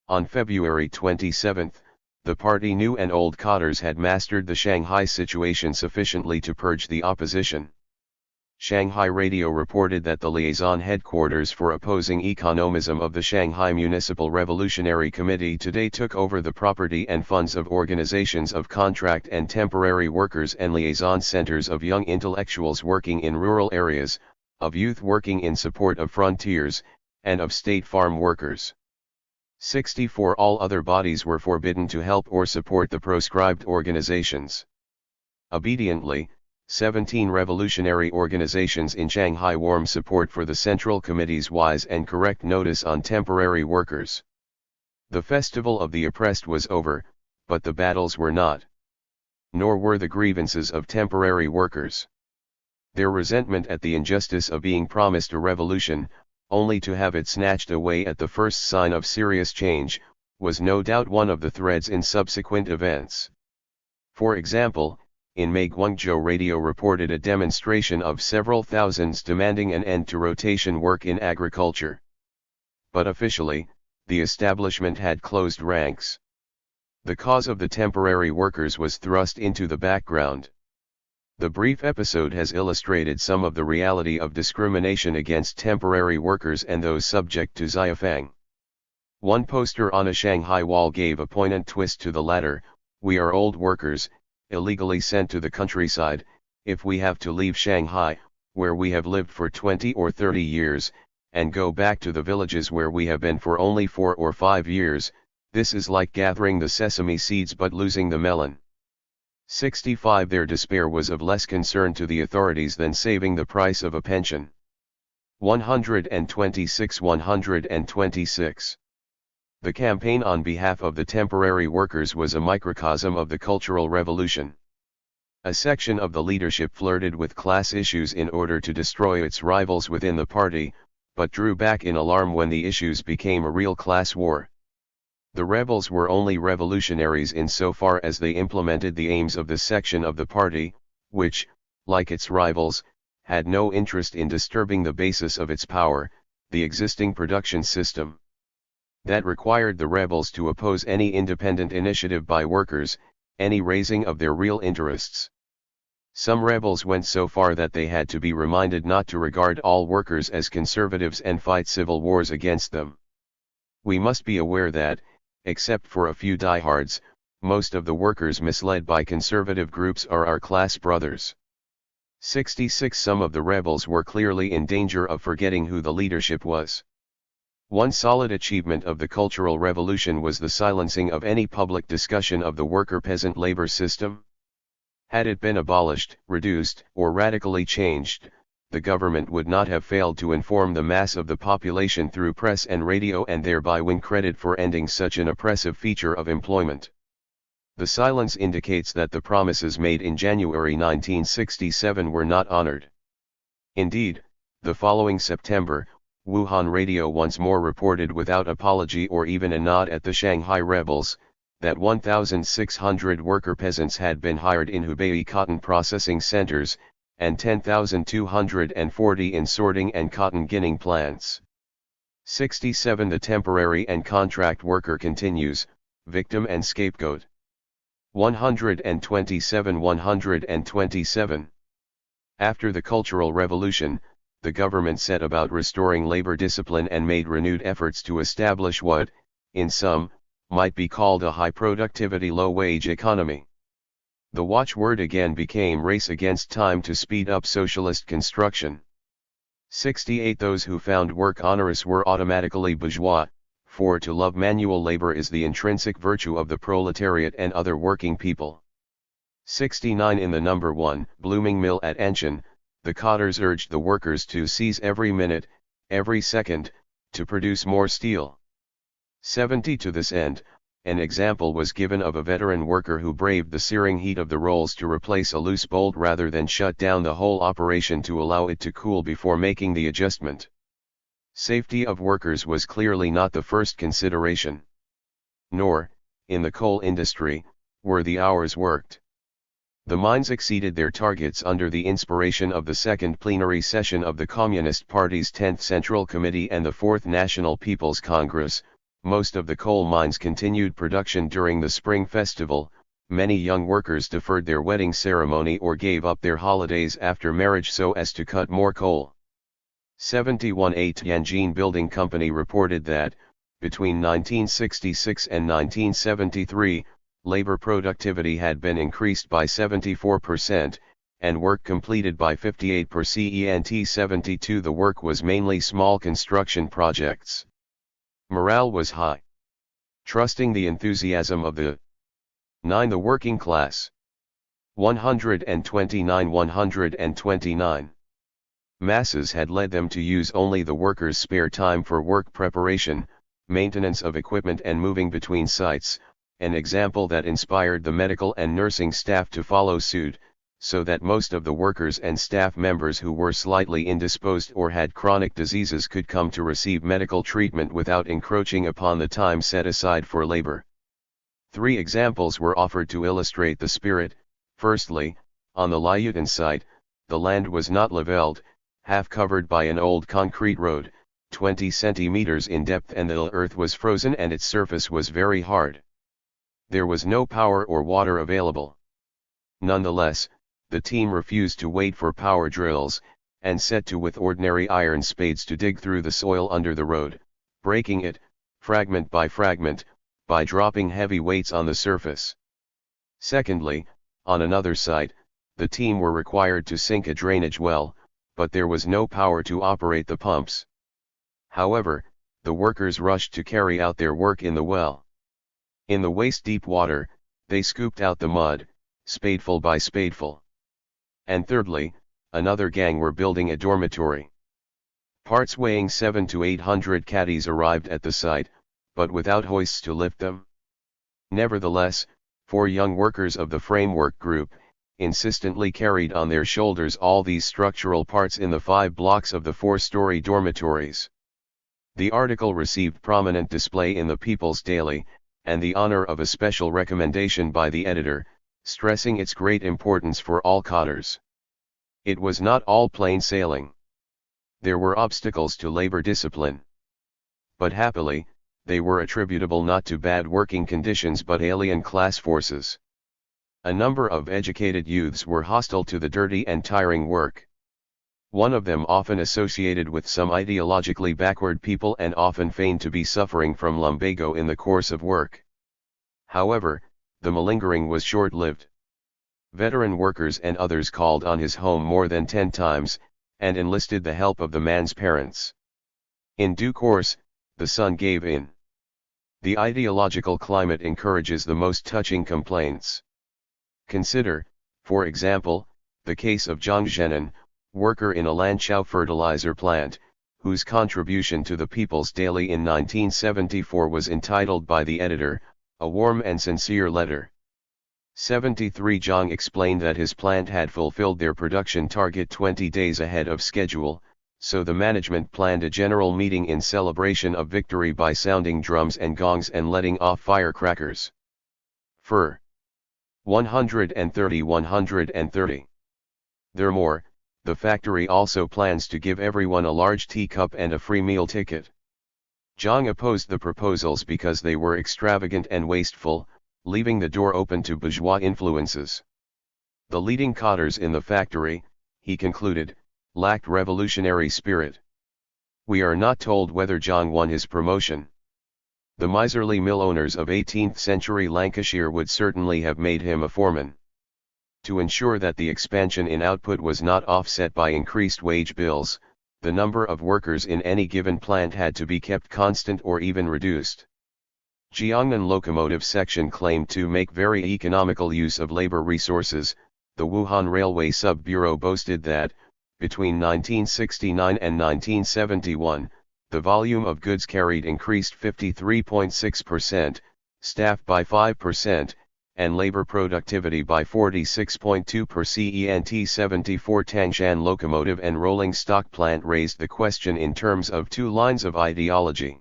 On February 27, the party new and old cadres had mastered the Shanghai situation sufficiently to purge the opposition. Shanghai Radio reported that the liaison headquarters for opposing economism of the Shanghai Municipal Revolutionary Committee today took over the property and funds of organizations of contract and temporary workers and liaison centers of young intellectuals working in rural areas, of youth working in support of frontiers, and of state farm workers. 64. All other bodies were forbidden to help or support the proscribed organizations. Obediently, 17 revolutionary organizations in Shanghai warm support for the Central Committee's wise and correct notice on temporary workers. The festival of the oppressed was over, but the battles were not. Nor were the grievances of temporary workers. Their resentment at the injustice of being promised a revolution, only to have it snatched away at the first sign of serious change, was no doubt one of the threads in subsequent events. For example, in May Guangzhou Radio reported a demonstration of several thousands demanding an end to rotation work in agriculture. But officially, the establishment had closed ranks. The cause of the temporary workers was thrust into the background. The brief episode has illustrated some of the reality of discrimination against temporary workers and those subject to Xiafang. One poster on a Shanghai wall gave a poignant twist to the latter: "We are old workers, illegally sent to the countryside. If we have to leave Shanghai, where we have lived for 20 or 30 years, and go back to the villages where we have been for only 4 or 5 years, this is like gathering the sesame seeds but losing the melon." 65. Their despair was of less concern to the authorities than saving the price of a pension. 126. The campaign on behalf of the temporary workers was a microcosm of the Cultural Revolution. A section of the leadership flirted with class issues in order to destroy its rivals within the party, but drew back in alarm when the issues became a real class war. The rebels were only revolutionaries insofar as they implemented the aims of the section of the party, which, like its rivals, had no interest in disturbing the basis of its power, the existing production system. That required the rebels to oppose any independent initiative by workers, any raising of their real interests. Some rebels went so far that they had to be reminded not to regard all workers as conservatives and fight civil wars against them. We must be aware that, except for a few diehards, most of the workers misled by conservative groups are our class brothers. 66. Some of the rebels were clearly in danger of forgetting who the leadership was. One solid achievement of the Cultural Revolution was the silencing of any public discussion of the worker-peasant labor system. Had it been abolished, reduced, or radically changed, the government would not have failed to inform the mass of the population through press and radio and thereby win credit for ending such an oppressive feature of employment. The silence indicates that the promises made in January 1967 were not honored. Indeed, the following September, Wuhan Radio once more reported without apology or even a nod at the Shanghai rebels, that 1,600 worker peasants had been hired in Hubei cotton processing centers, and 10,240 in sorting and cotton ginning plants. 67 The temporary and contract worker continues, victim and scapegoat. 127. After the Cultural Revolution, the government set about restoring labor discipline and made renewed efforts to establish what, in sum, might be called a high-productivity low-wage economy. The watchword again became race against time to speed up socialist construction. 68 Those who found work onerous were automatically bourgeois, for to love manual labor is the intrinsic virtue of the proletariat and other working people. 69 In the number 1 blooming mill at Enshin, the cotters urged the workers to seize every minute, every second, to produce more steel. 70 To this end, an example was given of a veteran worker who braved the searing heat of the rolls to replace a loose bolt rather than shut down the whole operation to allow it to cool before making the adjustment. Safety of workers was clearly not the first consideration. Nor, in the coal industry, were the hours worked. The mines exceeded their targets under the inspiration of the Second Plenary Session of the Communist Party's 10th Central Committee and the 4th National People's Congress. Most of the coal mines continued production during the Spring Festival. Many young workers deferred their wedding ceremony or gave up their holidays after marriage so as to cut more coal. 71 A Tianjin Building Company reported that, between 1966 and 1973, labor productivity had been increased by 74%, and work completed by 58%. 72 The work was mainly small construction projects. Morale was high. Trusting the enthusiasm of the 9 The working class. 129. Masses had led them to use only the workers' spare time for work preparation, maintenance of equipment and moving between sites, an example that inspired the medical and nursing staff to follow suit, so that most of the workers and staff members who were slightly indisposed or had chronic diseases could come to receive medical treatment without encroaching upon the time set aside for labor. 3 examples were offered to illustrate the spirit. Firstly, on the Liutan site, the land was not leveled, half covered by an old concrete road, 20 centimeters in depth, and the earth was frozen and its surface was very hard. There was no power or water available. Nonetheless, the team refused to wait for power drills, and set to with ordinary iron spades to dig through the soil under the road, breaking it, fragment by fragment, by dropping heavy weights on the surface. Secondly, on another site, the team were required to sink a drainage well, but there was no power to operate the pumps. However, the workers rushed to carry out their work in the well. In the waist-deep water, they scooped out the mud, spadeful by spadeful. And thirdly, another gang were building a dormitory. Parts weighing 700 to 800 caddies arrived at the site, but without hoists to lift them. Nevertheless, 4 young workers of the framework group, insistently carried on their shoulders all these structural parts in the 5 blocks of the 4-story dormitories. The article received prominent display in the People's Daily, and the honor of a special recommendation by the editor, stressing its great importance for all cotters. It was not all plain sailing. There were obstacles to labor discipline. But happily, they were attributable not to bad working conditions but alien class forces. A number of educated youths were hostile to the dirty and tiring work. One of them often associated with some ideologically backward people and often feigned to be suffering from lumbago in the course of work. However, the malingering was short-lived. Veteran workers and others called on his home more than 10 times, and enlisted the help of the man's parents. In due course, the son gave in. The ideological climate encourages the most touching complaints. Consider, for example, the case of Zhang Zhenan, worker in a Lanzhou fertilizer plant, whose contribution to the People's Daily in 1974 was entitled by the editor, "A Warm and Sincere Letter." 73 Zhang explained that his plant had fulfilled their production target 20 days ahead of schedule, so the management planned a general meeting in celebration of victory by sounding drums and gongs and letting off firecrackers. Fur. 130. Therefore, The factory also plans to give everyone a large teacup and a free meal ticket. Zhang opposed the proposals because they were extravagant and wasteful, leaving the door open to bourgeois influences. The leading cadres in the factory, he concluded, lacked revolutionary spirit. We are not told whether Zhang won his promotion. The miserly mill owners of 18th-century Lancashire would certainly have made him a foreman. To ensure that the expansion in output was not offset by increased wage bills, the number of workers in any given plant had to be kept constant or even reduced. Jiangnan Locomotive Section claimed to make very economical use of labor resources. The Wuhan Railway Sub-Bureau boasted that, between 1969 and 1971, the volume of goods carried increased 53.6%, staff by 5%, and labor productivity by 46.2%. 74 Tangshan Locomotive and Rolling Stock Plant raised the question in terms of two lines of ideology.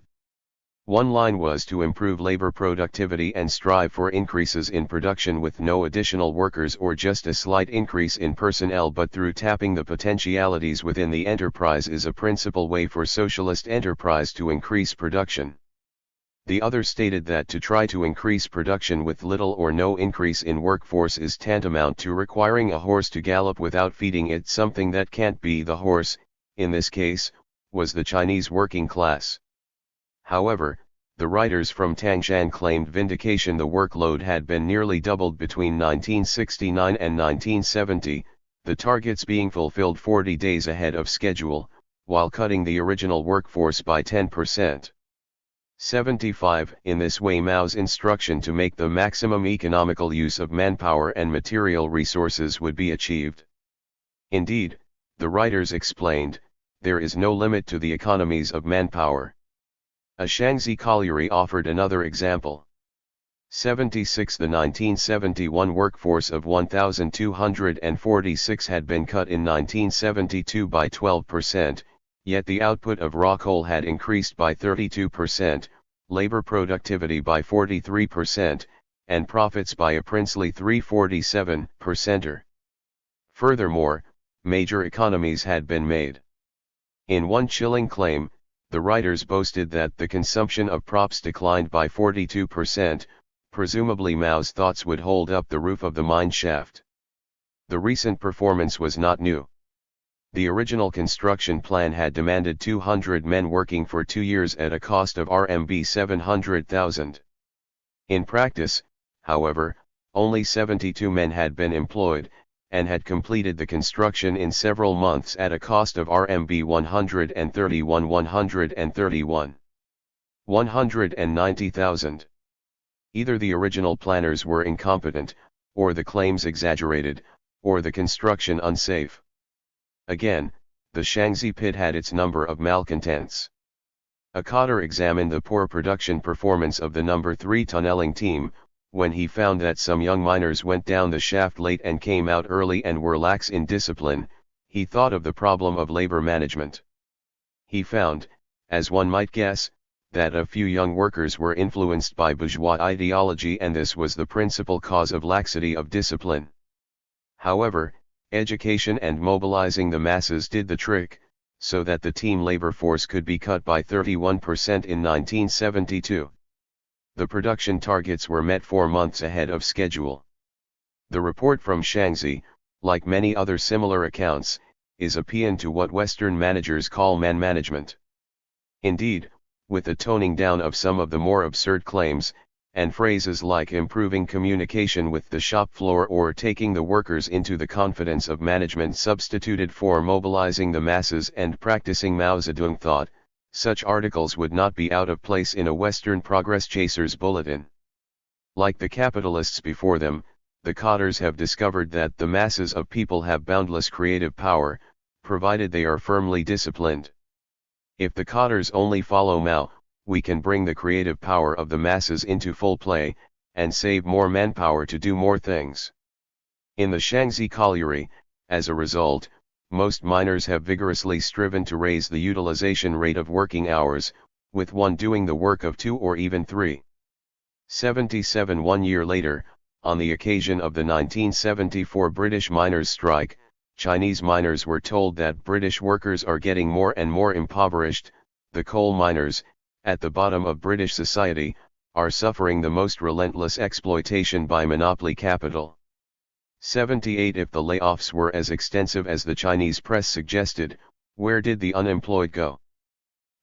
One line was to improve labor productivity and strive for increases in production with no additional workers or just a slight increase in personnel, but through tapping the potentialities within the enterprise is a principal way for socialist enterprise to increase production. The other stated that to try to increase production with little or no increase in workforce is tantamount to requiring a horse to gallop without feeding it something that can't be. The horse, in this case, was the Chinese working class. However, the writers from Tangshan claimed vindication. The workload had been nearly doubled between 1969 and 1970, the targets being fulfilled 40 days ahead of schedule, while cutting the original workforce by 10%. 75. In this way Mao's instruction to make the maximum economical use of manpower and material resources would be achieved. Indeed, the writers explained, there is no limit to the economies of manpower. A Shaanxi colliery offered another example. 76. The 1971 workforce of 1,246 had been cut in 1972 by 12%, yet the output of raw coal had increased by 32%, labor productivity by 43%, and profits by a princely 347%. Furthermore, major economies had been made. In one chilling claim, the writers boasted that the consumption of props declined by 42%, presumably Mao's thoughts would hold up the roof of the mine shaft. The recent performance was not new. The original construction plan had demanded 200 men working for 2 years at a cost of RMB 700,000. In practice, however, only 72 men had been employed, and had completed the construction in several months at a cost of RMB 190,000. Either the original planners were incompetent, or the claims exaggerated, or the construction unsafe. Again, the Shaanxi pit had its number of malcontents. A cadre examined the poor production performance of the No. 3 tunneling team. When he found that some young miners went down the shaft late and came out early and were lax in discipline, he thought of the problem of labor management. He found, as one might guess, that a few young workers were influenced by bourgeois ideology, and this was the principal cause of laxity of discipline. However, education and mobilizing the masses did the trick, so that the team labor force could be cut by 31% in 1972. The production targets were met 4 months ahead of schedule. The report from Shaanxi, like many other similar accounts, is a paean to what Western managers call man management. Indeed, with the toning down of some of the more absurd claims, and phrases like improving communication with the shop floor or taking the workers into the confidence of management substituted for mobilizing the masses and practicing Mao Zedong thought, such articles would not be out of place in a Western progress chaser's bulletin. Like the capitalists before them, the cadres have discovered that the masses of people have boundless creative power, provided they are firmly disciplined. If the cadres only follow Mao, we can bring the creative power of the masses into full play, and save more manpower to do more things. In the Shaanxi colliery, as a result, most miners have vigorously striven to raise the utilization rate of working hours, with one doing the work of 2 or even 3. 77 1 year later, on the occasion of the 1974 British miners' strike, Chinese miners were told that British workers are getting more and more impoverished. The coal miners, at the bottom of British society, are suffering the most relentless exploitation by monopoly capital. 78 If the layoffs were as extensive as the Chinese press suggested, where did the unemployed go?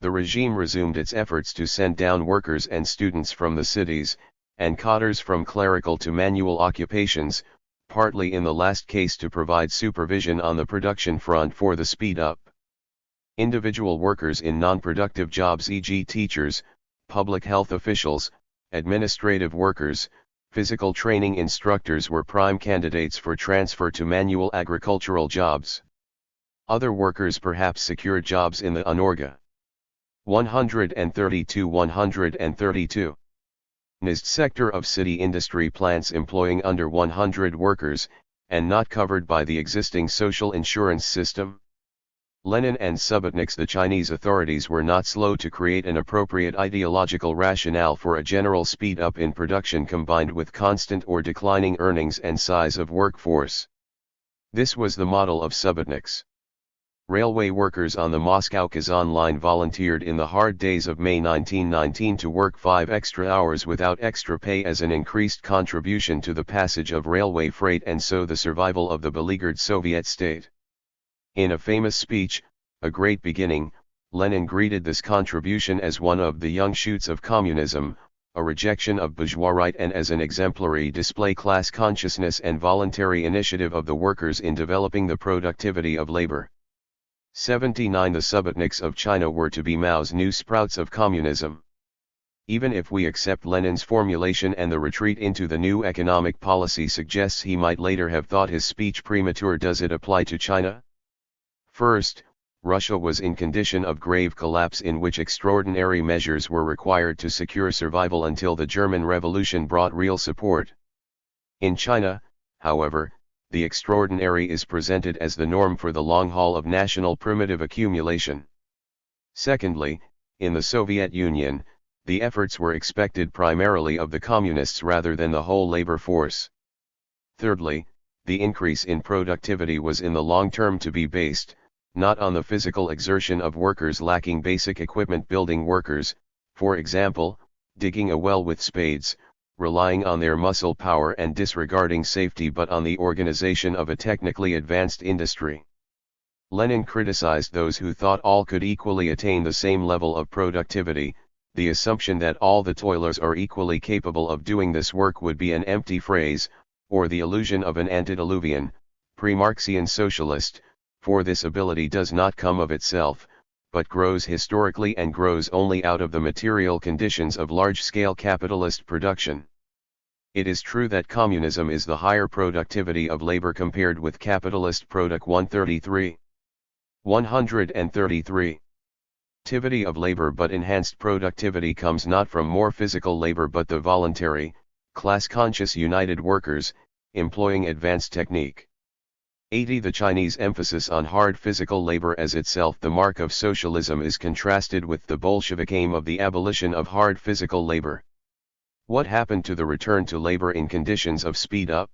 The regime resumed its efforts to send down workers and students from the cities, and cadres from clerical to manual occupations, partly in the last case to provide supervision on the production front for the speed up. Individual workers in non-productive jobs, e.g. teachers, public health officials, administrative workers, physical training instructors were prime candidates for transfer to manual agricultural jobs. Other workers perhaps secured jobs in the UNORGA. 132 NIST sector of city industry plants employing under 100 workers, and not covered by the existing social insurance system. Lenin and Subotniks. The Chinese authorities were not slow to create an appropriate ideological rationale for a general speed up in production combined with constant or declining earnings and size of workforce. This was the model of Subotniks. Railway workers on the Moscow-Kazan line volunteered in the hard days of May 1919 to work 5 extra hours without extra pay as an increased contribution to the passage of railway freight and so the survival of the beleaguered Soviet state. In a famous speech, A Great Beginning, Lenin greeted this contribution as one of the young shoots of communism, a rejection of bourgeois right, and as an exemplary display class consciousness and voluntary initiative of the workers in developing the productivity of labor. 79 The Subotniks of China were to be Mao's new sprouts of communism. Even if we accept Lenin's formulation and the retreat into the new economic policy suggests he might later have thought his speech premature, does it apply to China? First, Russia was in condition of grave collapse in which extraordinary measures were required to secure survival until the German Revolution brought real support. In China, however, the extraordinary is presented as the norm for the long haul of national primitive accumulation. Secondly, in the Soviet Union, the efforts were expected primarily of the communists rather than the whole labor force. Thirdly, the increase in productivity was in the long term to be based, not on the physical exertion of workers lacking basic equipment, building workers, for example, digging a well with spades, relying on their muscle power and disregarding safety, but on the organization of a technically advanced industry. Lenin criticized those who thought all could equally attain the same level of productivity. The assumption that all the toilers are equally capable of doing this work would be an empty phrase, or the illusion of an antediluvian, pre-Marxian socialist, for this ability does not come of itself, but grows historically and grows only out of the material conditions of large-scale capitalist production. It is true that communism is the higher productivity of labor compared with capitalist product. 133. Activity of labor, but enhanced productivity comes not from more physical labor but the voluntary, class-conscious united workers, employing advanced technique. 80. The Chinese emphasis on hard physical labor as itself the mark of socialism is contrasted with the Bolshevik aim of the abolition of hard physical labor. What happened to the return to labor in conditions of speed up?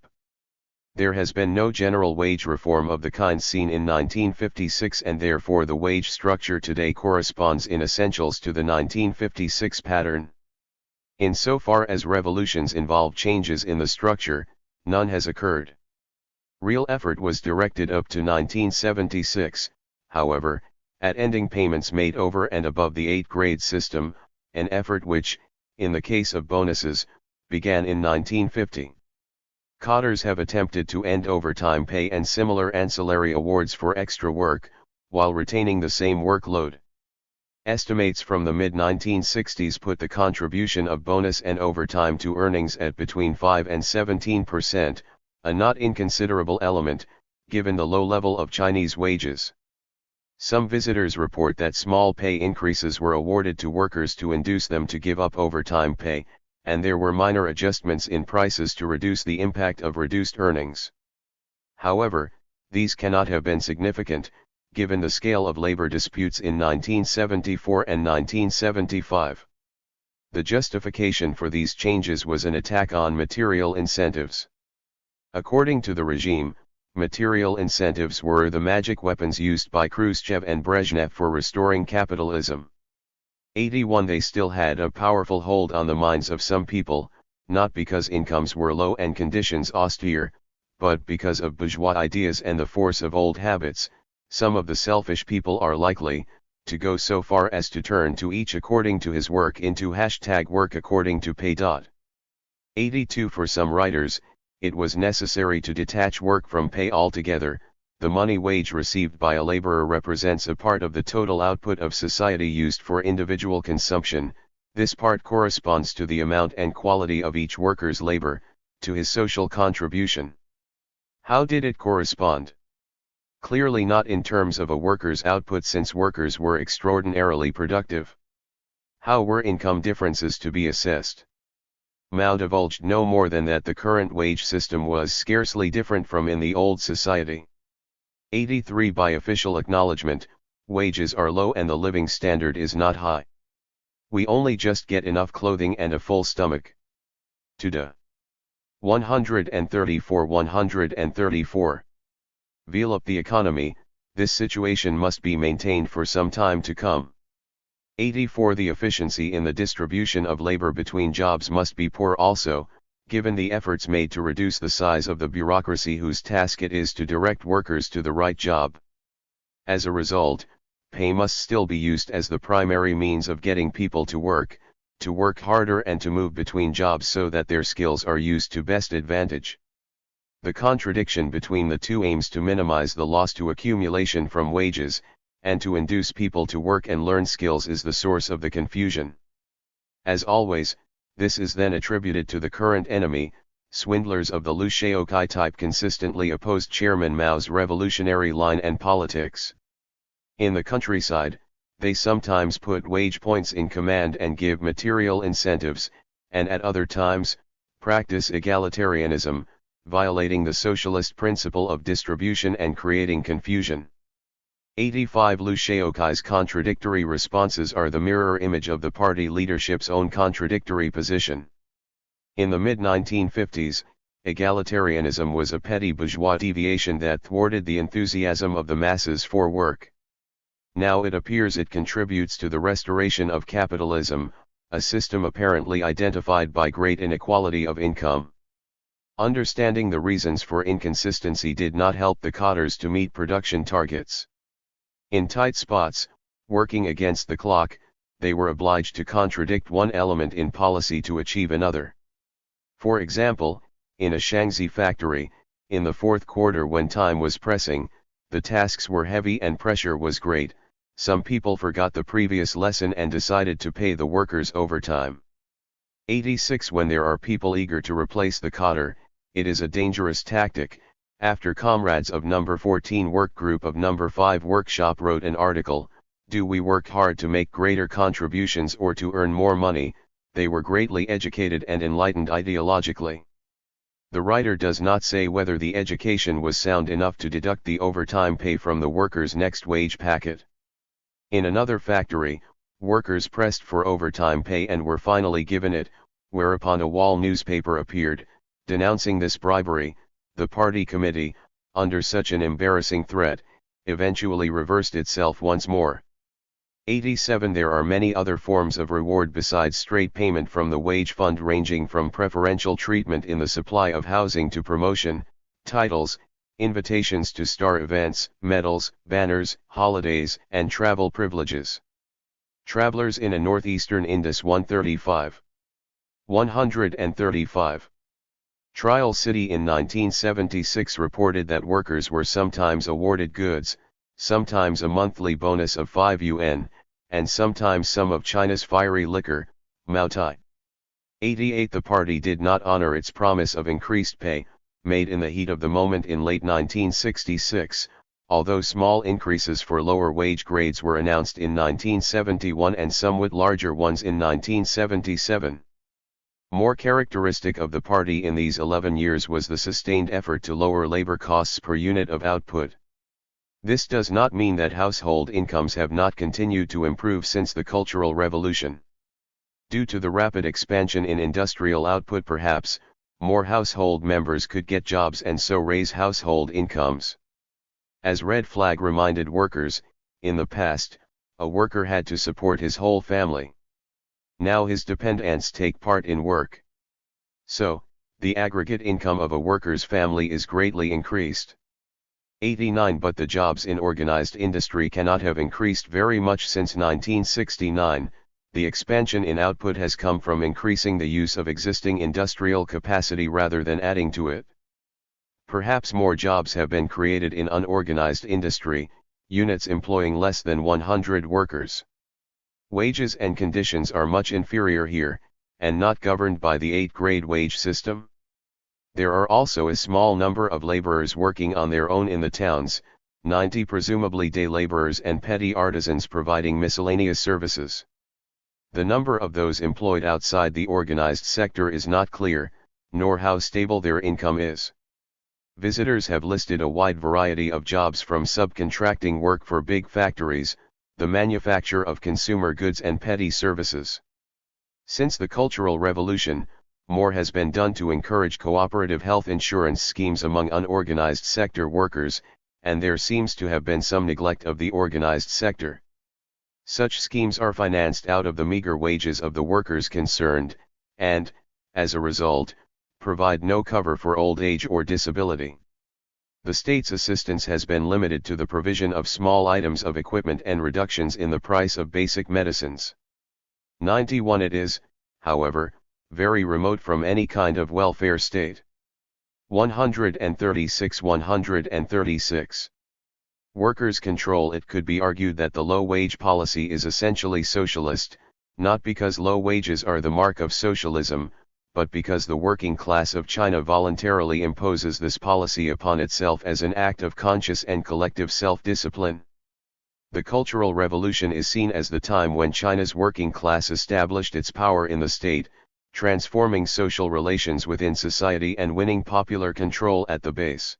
There has been no general wage reform of the kind seen in 1956, and therefore the wage structure today corresponds in essentials to the 1956 pattern. Insofar as revolutions involve changes in the structure, none has occurred. Real effort was directed up to 1976, however, at ending payments made over and above the 8-grade system, an effort which, in the case of bonuses, began in 1950. Cadres have attempted to end overtime pay and similar ancillary awards for extra work, while retaining the same workload. Estimates from the mid-1960s put the contribution of bonus and overtime to earnings at between 5 and 17%, a not inconsiderable element, given the low level of Chinese wages. Some visitors report that small pay increases were awarded to workers to induce them to give up overtime pay, and there were minor adjustments in prices to reduce the impact of reduced earnings. However, these cannot have been significant, given the scale of labor disputes in 1974 and 1975. The justification for these changes was an attack on material incentives. According to the regime, material incentives were the magic weapons used by Khrushchev and Brezhnev for restoring capitalism. 81 They still had a powerful hold on the minds of some people, not because incomes were low and conditions austere, but because of bourgeois ideas and the force of old habits. Some of the selfish people are likely to go so far as to turn to each according to his work into #work according to pay. 82 For some writers, it was necessary to detach work from pay altogether. The money wage received by a laborer represents a part of the total output of society used for individual consumption. This part corresponds to the amount and quality of each worker's labor, to his social contribution. How did it correspond? Clearly not in terms of a worker's output, since workers were extraordinarily productive. How were income differences to be assessed? Mao divulged no more than that the current wage system was scarcely different from in the old society. 83 By official acknowledgement, wages are low and the living standard is not high. We only just get enough clothing and a full stomach. Tuda. 134. Develop the economy. This situation must be maintained for some time to come. 84 The efficiency in the distribution of labor between jobs must be poor also, given the efforts made to reduce the size of the bureaucracy whose task it is to direct workers to the right job. As a result, pay must still be used as the primary means of getting people to work harder and to move between jobs so that their skills are used to best advantage. The contradiction between the two aims to minimize the loss to accumulation from wages, and to induce people to work and learn skills is the source of the confusion. As always, this is then attributed to the current enemy. Swindlers of the Liu Shaokai type consistently opposed Chairman Mao's revolutionary line and politics. In the countryside, they sometimes put wage points in command and give material incentives, and at other times, practice egalitarianism, violating the socialist principle of distribution and creating confusion. 85 Liu Shaokai's contradictory responses are the mirror image of the party leadership's own contradictory position. In the mid-1950s, egalitarianism was a petty bourgeois deviation that thwarted the enthusiasm of the masses for work. Now it appears it contributes to the restoration of capitalism, a system apparently identified by great inequality of income. Understanding the reasons for inconsistency did not help the cadres to meet production targets. In tight spots, working against the clock, they were obliged to contradict one element in policy to achieve another. For example, in a Shaanxi factory, in the fourth quarter when time was pressing, the tasks were heavy and pressure was great, some people forgot the previous lesson and decided to pay the workers overtime. 86 When there are people eager to replace the cadre, it is a dangerous tactic. After comrades of number 14 work group of number 5 workshop wrote an article, "Do we work hard to make greater contributions or to earn more money?" They were greatly educated and enlightened ideologically. The writer does not say whether the education was sound enough to deduct the overtime pay from the workers' next wage packet. In another factory, workers pressed for overtime pay and were finally given it, whereupon a wall newspaper appeared, denouncing this bribery. The party committee, under such an embarrassing threat, eventually reversed itself once more. 87 There are many other forms of reward besides straight payment from the wage fund, ranging from preferential treatment in the supply of housing to promotion, titles, invitations to star events, medals, banners, holidays, and travel privileges. Travelers in a northeastern Indus 135. 135. Trial City in 1976 reported that workers were sometimes awarded goods, sometimes a monthly bonus of 5 yuan, and sometimes some of China's fiery liquor, Maotai. 88 The party did not honor its promise of increased pay, made in the heat of the moment in late 1966, although small increases for lower wage grades were announced in 1971 and somewhat larger ones in 1977. More characteristic of the party in these 11 years was the sustained effort to lower labor costs per unit of output. This does not mean that household incomes have not continued to improve since the Cultural Revolution. Due to the rapid expansion in industrial output perhaps, more household members could get jobs and so raise household incomes. As Red Flag reminded workers, in the past, a worker had to support his whole family. Now his dependents take part in work. So, the aggregate income of a worker's family is greatly increased. 89 But the jobs in organized industry cannot have increased very much since 1969, the expansion in output has come from increasing the use of existing industrial capacity rather than adding to it. Perhaps more jobs have been created in unorganized industry, units employing less than 100 workers. Wages and conditions are much inferior here, and not governed by the 8-grade wage system. There are also a small number of laborers working on their own in the towns, 90 presumably day laborers and petty artisans providing miscellaneous services. The number of those employed outside the organized sector is not clear, nor how stable their income is. Visitors have listed a wide variety of jobs from subcontracting work for big factories, the manufacture of consumer goods and petty services. Since the Cultural Revolution, more has been done to encourage cooperative health insurance schemes among unorganized sector workers, and there seems to have been some neglect of the organized sector. Such schemes are financed out of the meager wages of the workers concerned, and, as a result, provide no cover for old age or disability. The state's assistance has been limited to the provision of small items of equipment and reductions in the price of basic medicines. 91 It is, however, very remote from any kind of welfare state. 136 Workers' control. It could be argued that the low-wage policy is essentially socialist, not because low wages are the mark of socialism, but because the working class of China voluntarily imposes this policy upon itself as an act of conscious and collective self-discipline. The Cultural Revolution is seen as the time when China's working class established its power in the state, transforming social relations within society and winning popular control at the base.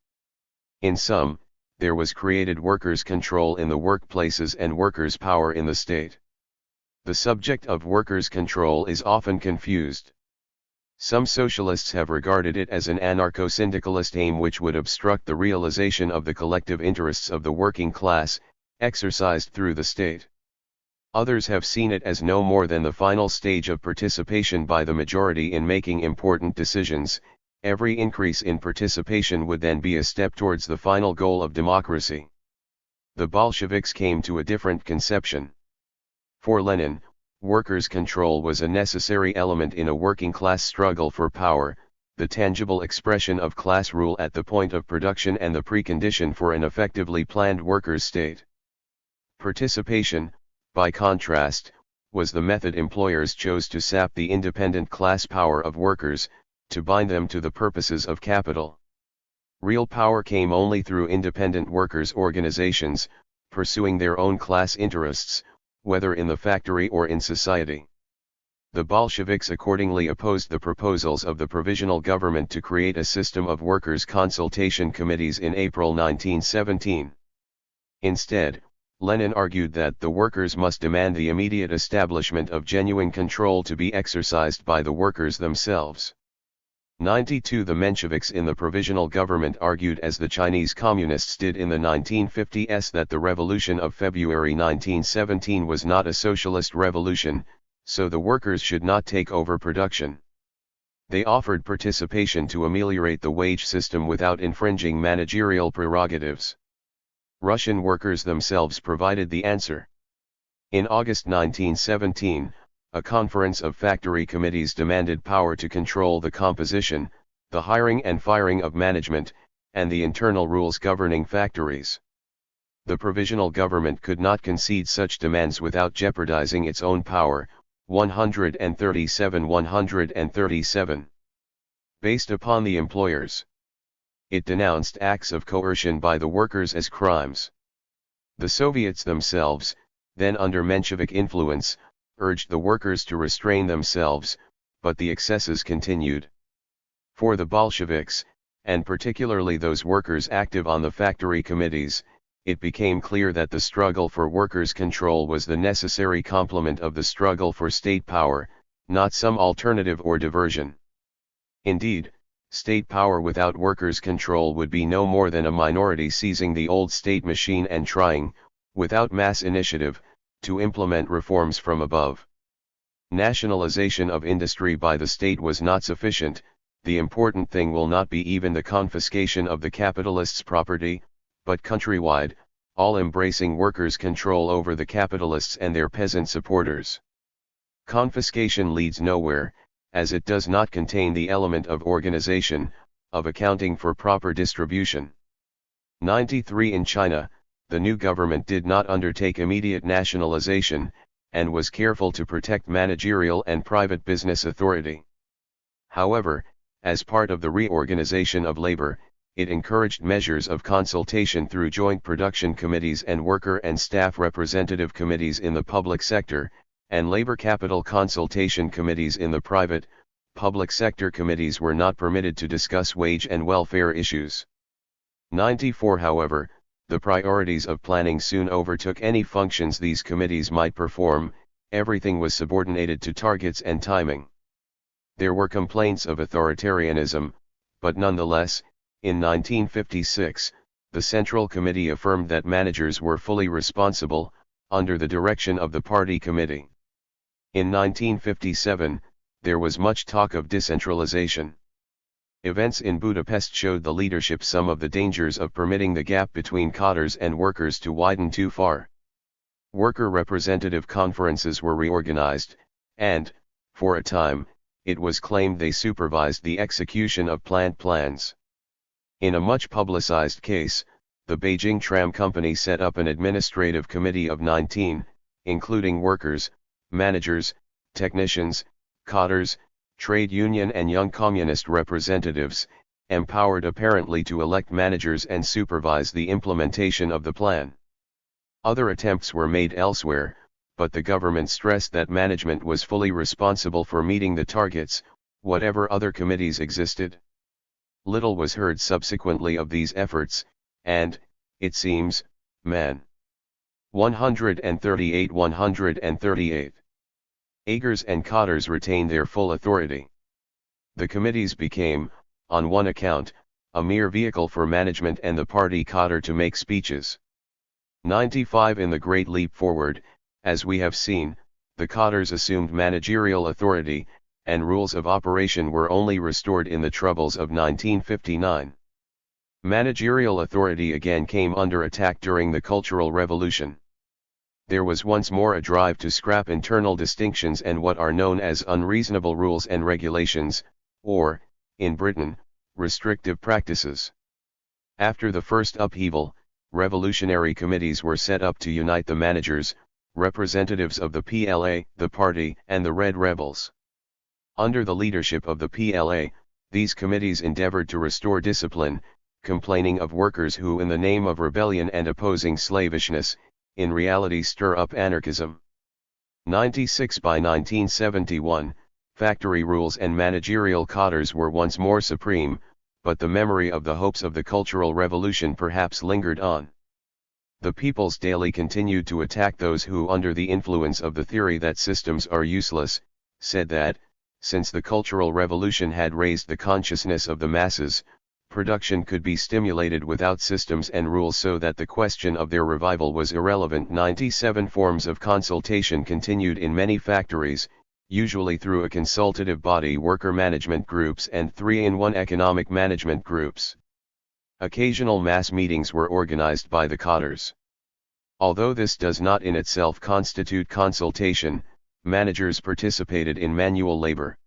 In sum, there was created workers' control in the workplaces and workers' power in the state. The subject of workers' control is often confused. Some socialists have regarded it as an anarcho-syndicalist aim which would obstruct the realization of the collective interests of the working class, exercised through the state. Others have seen it as no more than the final stage of participation by the majority in making important decisions. Every increase in participation would then be a step towards the final goal of democracy. The Bolsheviks came to a different conception. For Lenin, workers' control was a necessary element in a working-class struggle for power, the tangible expression of class rule at the point of production and the precondition for an effectively planned workers' state. Participation, by contrast, was the method employers chose to sap the independent class power of workers, to bind them to the purposes of capital. Real power came only through independent workers' organizations, pursuing their own class interests, whether in the factory or in society. The Bolsheviks accordingly opposed the proposals of the provisional government to create a system of workers' consultation committees in April 1917. Instead, Lenin argued that the workers must demand the immediate establishment of genuine control to be exercised by the workers themselves. 92 The Mensheviks in the provisional government argued, as the Chinese Communists did in the 1950s, that the revolution of February 1917 was not a socialist revolution, so the workers should not take over production. They offered participation to ameliorate the wage system without infringing managerial prerogatives. Russian workers themselves provided the answer. In August 1917, a conference of factory committees demanded power to control the composition, the hiring and firing of management, and the internal rules governing factories. The provisional government could not concede such demands without jeopardizing its own power. 137. Based upon the employers. It denounced acts of coercion by the workers as crimes. The Soviets themselves, then under Menshevik influence, urged the workers to restrain themselves, but the excesses continued. For the Bolsheviks, and particularly those workers active on the factory committees, it became clear that the struggle for workers' control was the necessary complement of the struggle for state power, not some alternative or diversion. Indeed, State power without workers' control would be no more than a minority seizing the old state machine and trying, without mass initiative, to implement reforms from above. Nationalization of industry by the state was not sufficient. The important thing will not be even the confiscation of the capitalists' property, but countrywide, all-embracing workers' control over the capitalists and their peasant supporters. Confiscation leads nowhere, as it does not contain the element of organization, of accounting for proper distribution. 93 In China, the new government did not undertake immediate nationalization, and was careful to protect managerial and private business authority. However, as part of the reorganization of labor, it encouraged measures of consultation through joint production committees and worker and staff representative committees in the public sector, and labor capital consultation committees in the private. Public sector committees were not permitted to discuss wage and welfare issues. 94 However, the priorities of planning soon overtook any functions these committees might perform. Everything was subordinated to targets and timing. There were complaints of authoritarianism, but nonetheless, in 1956, the Central Committee affirmed that managers were fully responsible, under the direction of the Party Committee. In 1957, there was much talk of decentralization. Events in Budapest showed the leadership some of the dangers of permitting the gap between cadres and workers to widen too far. Worker representative conferences were reorganized, and, for a time, it was claimed they supervised the execution of plant plans. In a much publicized case, the Beijing Tram Company set up an administrative committee of 19, including workers, managers, technicians, cadres, trade union and young communist representatives, empowered apparently to elect managers and supervise the implementation of the plan. Other attempts were made elsewhere, but the government stressed that management was fully responsible for meeting the targets, whatever other committees existed. Little was heard subsequently of these efforts, and, it seems, Man. 138-138. Agers and cadres retained their full authority. The committees became, on one account, a mere vehicle for management and the party cadre to make speeches. 95 In the Great Leap Forward, as we have seen, the cadres assumed managerial authority, and rules of operation were only restored in the troubles of 1959. Managerial authority again came under attack during the Cultural Revolution. There was once more a drive to scrap internal distinctions and what are known as unreasonable rules and regulations, or, in Britain, restrictive practices. After the first upheaval, revolutionary committees were set up to unite the managers, representatives of the PLA, the party, and the Red Rebels. Under the leadership of the PLA, these committees endeavored to restore discipline, complaining of workers who, in the name of rebellion and opposing slavishness, in reality stir up anarchism. 96 By 1971, factory rules and managerial cadres were once more supreme, but the memory of the hopes of the Cultural Revolution perhaps lingered on. The People's Daily continued to attack those who, under the influence of the theory that systems are useless, said that, since the Cultural Revolution had raised the consciousness of the masses, production could be stimulated without systems and rules so that the question of their revival was irrelevant. 97 Forms of consultation continued in many factories, usually through a consultative body, worker management groups and 3-in-1 economic management groups. Occasional mass meetings were organized by the cadres. Although this does not in itself constitute consultation, managers participated in manual labor.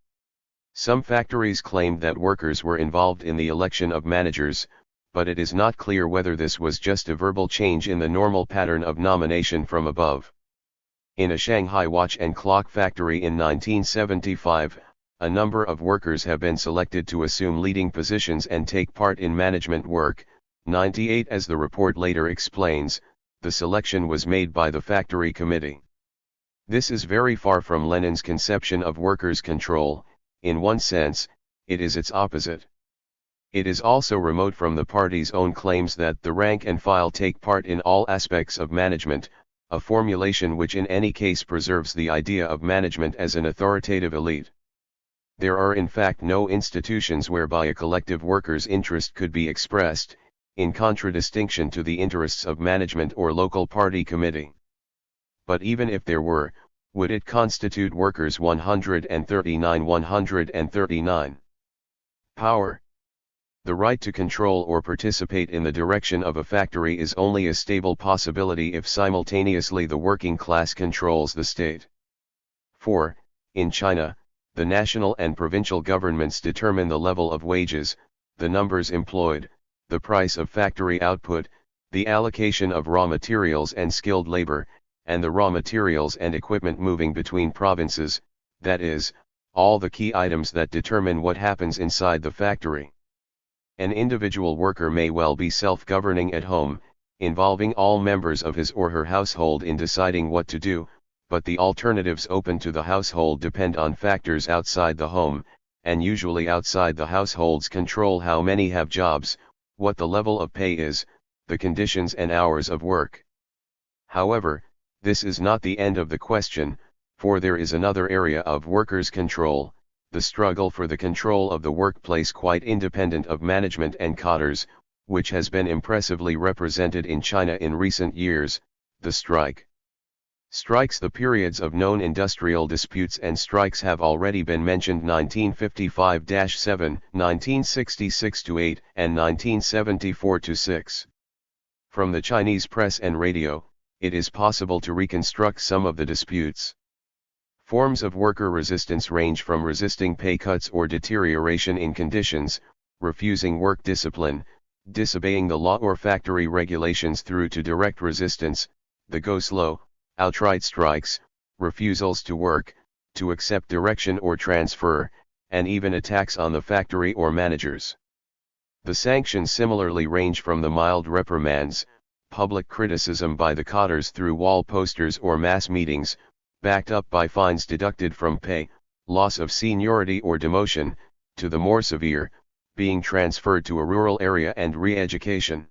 Some factories claimed that workers were involved in the election of managers, but it is not clear whether this was just a verbal change in the normal pattern of nomination from above. In a Shanghai watch and clock factory in 1975, a number of workers have been selected to assume leading positions and take part in management work. 98 As the report later explains, the selection was made by the factory committee. This is very far from Lenin's conception of workers' control. In one sense, it is its opposite. It is also remote from the party's own claims that the rank and file take part in all aspects of management, a formulation which in any case preserves the idea of management as an authoritative elite. There are in fact no institutions whereby a collective workers' interest could be expressed, in contradistinction to the interests of management or local party committee. But even if there were, would it constitute workers 139? Power. The right to control or participate in the direction of a factory is only a stable possibility if simultaneously the working class controls the state. 4. In China, the national and provincial governments determine the level of wages, the numbers employed, the price of factory output, the allocation of raw materials and skilled labor, and the raw materials and equipment moving between provinces, that is, all the key items that determine what happens inside the factory. An individual worker may well be self-governing at home, involving all members of his or her household in deciding what to do, but the alternatives open to the household depend on factors outside the home, and usually outside the household's control: how many have jobs, what the level of pay is, the conditions and hours of work. However, this is not the end of the question, for there is another area of workers' control, the struggle for the control of the workplace quite independent of management and cadres, which has been impressively represented in China in recent years, the strike. Strikes. The periods of known industrial disputes and strikes have already been mentioned: 1955-7, 1966-8, and 1974-6. From the Chinese press and radio, it is possible to reconstruct some of the disputes. Forms of worker resistance range from resisting pay cuts or deterioration in conditions, refusing work discipline, disobeying the law or factory regulations, through to direct resistance, the go slow, outright strikes, refusals to work, to accept direction or transfer, and even attacks on the factory or managers. The sanctions similarly range from the mild reprimands, public criticism by the cadres through wall posters or mass meetings, backed up by fines deducted from pay, loss of seniority or demotion, to the more severe, being transferred to a rural area and re-education.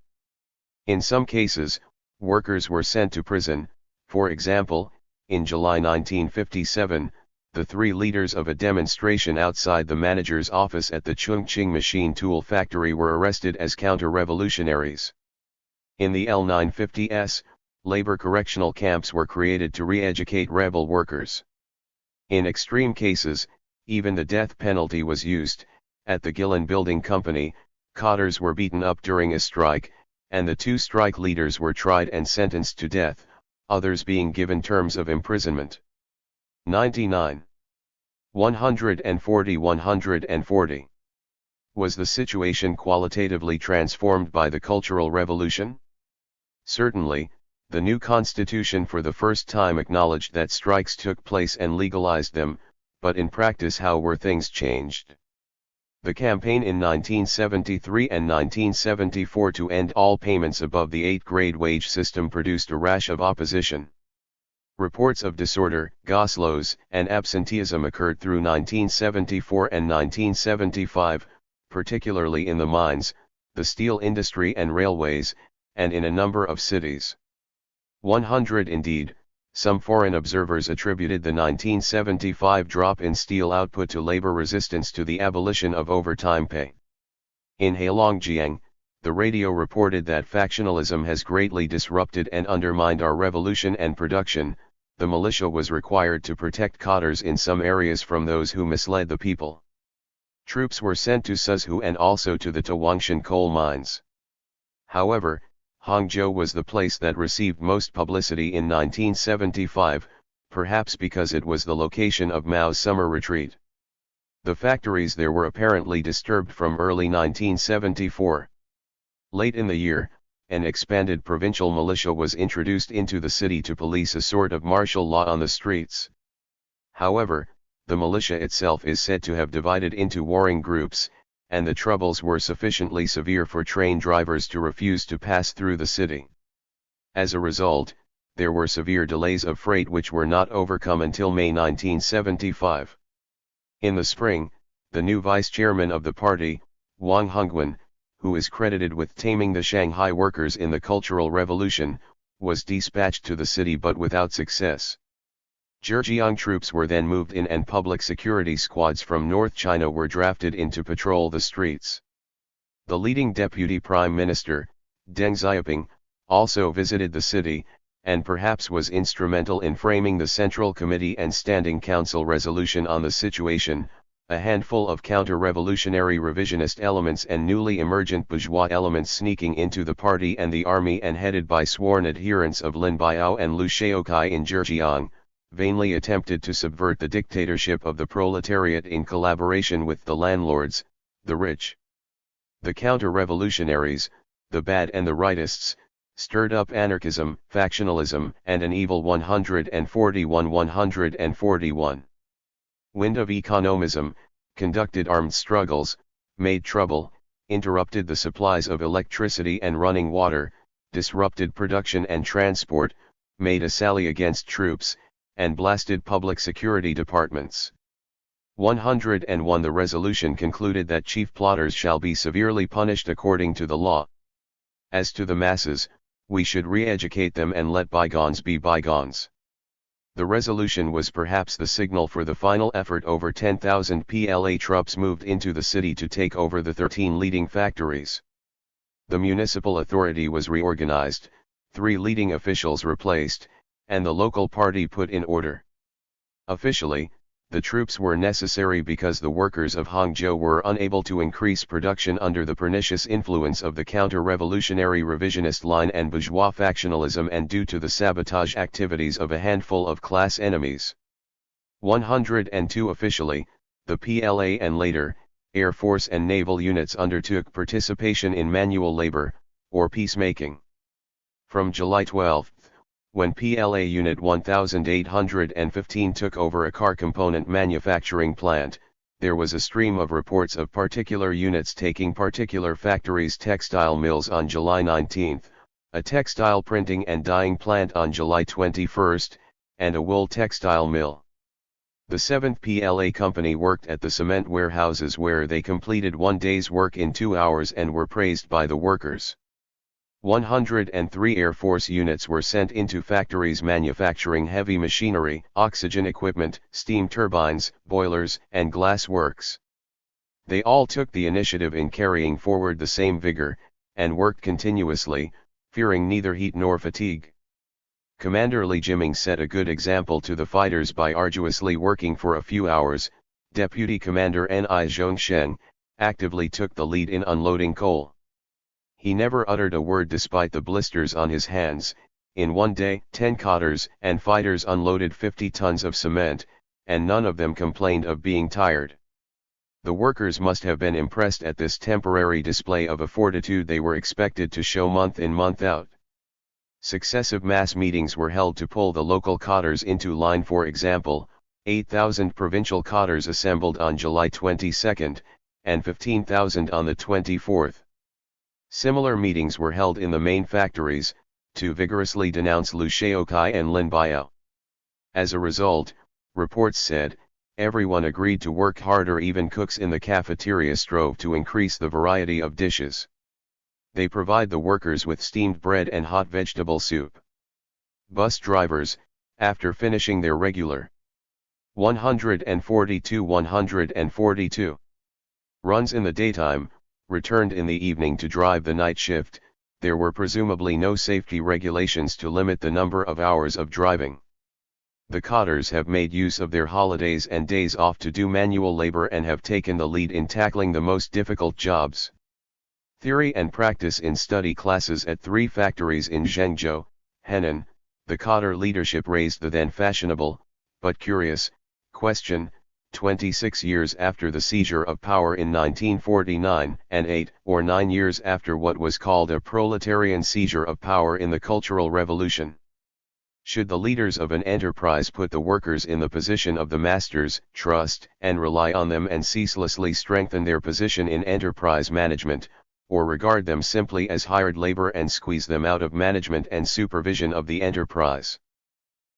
In some cases, workers were sent to prison. For example, in July 1957, the 3 leaders of a demonstration outside the manager's office at the Chongqing machine tool factory were arrested as counter-revolutionaries. In the L950s, labor correctional camps were created to re-educate rebel workers. In extreme cases, even the death penalty was used. At the Gillen Building Company, cadres were beaten up during a strike, and the 2 strike leaders were tried and sentenced to death, others being given terms of imprisonment. 99. 140. Was the situation qualitatively transformed by the Cultural Revolution? Certainly. The new constitution for the first time acknowledged that strikes took place and legalized them, but in practice how were things changed? The campaign in 1973 and 1974 to end all payments above the 8th-grade wage system produced a rash of opposition. Reports of disorder, goslows, and absenteeism occurred through 1974 and 1975, particularly in the mines, the steel industry and railways, and in a number of cities. 100. Indeed, some foreign observers attributed the 1975 drop in steel output to labor resistance to the abolition of overtime pay. In Heilongjiang, the radio reported that factionalism has greatly disrupted and undermined our revolution and production. The militia was required to protect cadres in some areas from those who misled the people. Troops were sent to Suzhou and also to the Tawangshan coal mines. However, Hangzhou was the place that received most publicity in 1975, perhaps because it was the location of Mao's summer retreat. The factories there were apparently disturbed from early 1974. Late in the year, an expanded provincial militia was introduced into the city to police a sort of martial law on the streets. However, the militia itself is said to have divided into warring groups, and the troubles were sufficiently severe for train drivers to refuse to pass through the city. As a result, there were severe delays of freight which were not overcome until May 1975. In the spring, the new vice-chairman of the party, Wang Hongwen, who is credited with taming the Shanghai workers in the Cultural Revolution, was dispatched to the city but without success. Zhejiang troops were then moved in and public security squads from North China were drafted in to patrol the streets. The leading deputy prime minister, Deng Xiaoping, also visited the city, and perhaps was instrumental in framing the Central Committee and Standing Council resolution on the situation. A handful of counter-revolutionary revisionist elements and newly emergent bourgeois elements sneaking into the party and the army and headed by sworn adherents of Lin Biao and Liu Shaokai in Zhejiang, vainly attempted to subvert the dictatorship of the proletariat in collaboration with the landlords, the rich. The counter-revolutionaries, the bad and the rightists, stirred up anarchism, factionalism, and an evil 141. Wind of economism, conducted armed struggles, made trouble, interrupted the supplies of electricity and running water, disrupted production and transport, made a sally against troops, and blasted public security departments. 101 The resolution concluded that chief plotters shall be severely punished according to the law. As to the masses, we should re-educate them and let bygones be bygones. The resolution was perhaps the signal for the final effort. Over 10,000 PLA troops moved into the city to take over the 13 leading factories. The municipal authority was reorganized, 3 leading officials replaced, and the local party put in order. Officially, the troops were necessary because the workers of Hangzhou were unable to increase production under the pernicious influence of the counter-revolutionary revisionist line and bourgeois factionalism and due to the sabotage activities of a handful of class enemies. 102 Officially, the PLA and later, Air Force and naval units undertook participation in manual labor, or peacemaking. From July 12, when PLA Unit 1815 took over a car component manufacturing plant, there was a stream of reports of particular units taking particular factories' textile mills on July 19, a textile printing and dyeing plant on July 21, and a wool textile mill. The 7th PLA company worked at the cement warehouses where they completed 1 day's work in 2 hours and were praised by the workers. 103 Air Force units were sent into factories manufacturing heavy machinery, oxygen equipment, steam turbines, boilers, and glass works. They all took the initiative in carrying forward the same vigor, and worked continuously, fearing neither heat nor fatigue. Commander Li Jiming set a good example to the fighters by arduously working for a few hours. Deputy Commander Ni Zhongshen actively took the lead in unloading coal. He never uttered a word despite the blisters on his hands. In 1 day, 10 cotters and fighters unloaded 50 tons of cement, and none of them complained of being tired. The workers must have been impressed at this temporary display of a fortitude they were expected to show month in month out. Successive mass meetings were held to pull the local cotters into line. For example, 8,000 provincial cotters assembled on July 22, and 15,000 on the 24th. Similar meetings were held in the main factories, to vigorously denounce Liu Shaokai and Lin Biao. As a result, reports said, everyone agreed to work harder. Even cooks in the cafeteria strove to increase the variety of dishes. They provide the workers with steamed bread and hot vegetable soup. Bus drivers, after finishing their regular 142 runs in the daytime, returned in the evening to drive the night shift. There were presumably no safety regulations to limit the number of hours of driving. The cotters have made use of their holidays and days off to do manual labor and have taken the lead in tackling the most difficult jobs. Theory and practice in study classes at 3 factories in Zhengzhou, Henan. The cotter leadership raised the then fashionable, but curious, question, 26 years after the seizure of power in 1949 and 8 or 9 years after what was called a proletarian seizure of power in the Cultural Revolution. Should the leaders of an enterprise put the workers in the position of the masters, trust and rely on them and ceaselessly strengthen their position in enterprise management, or regard them simply as hired labor and squeeze them out of management and supervision of the enterprise?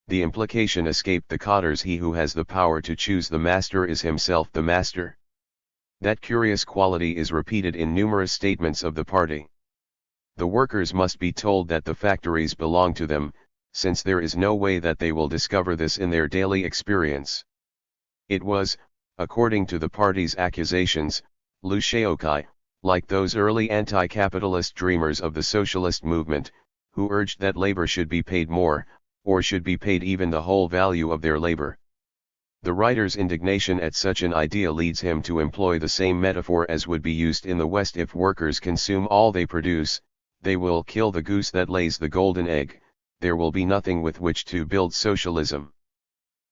The implication escaped the cotters: he who has the power to choose the master is himself the master. That curious quality is repeated in numerous statements of the party. The workers must be told that the factories belong to them, since there is no way that they will discover this in their daily experience. It was, according to the party's accusations, Lushaokai, like those early anti-capitalist dreamers of the socialist movement, who urged that labor should be paid more, or should be paid even the whole value of their labor. The writer's indignation at such an idea leads him to employ the same metaphor as would be used in the West: if workers consume all they produce, they will kill the goose that lays the golden egg, there will be nothing with which to build socialism.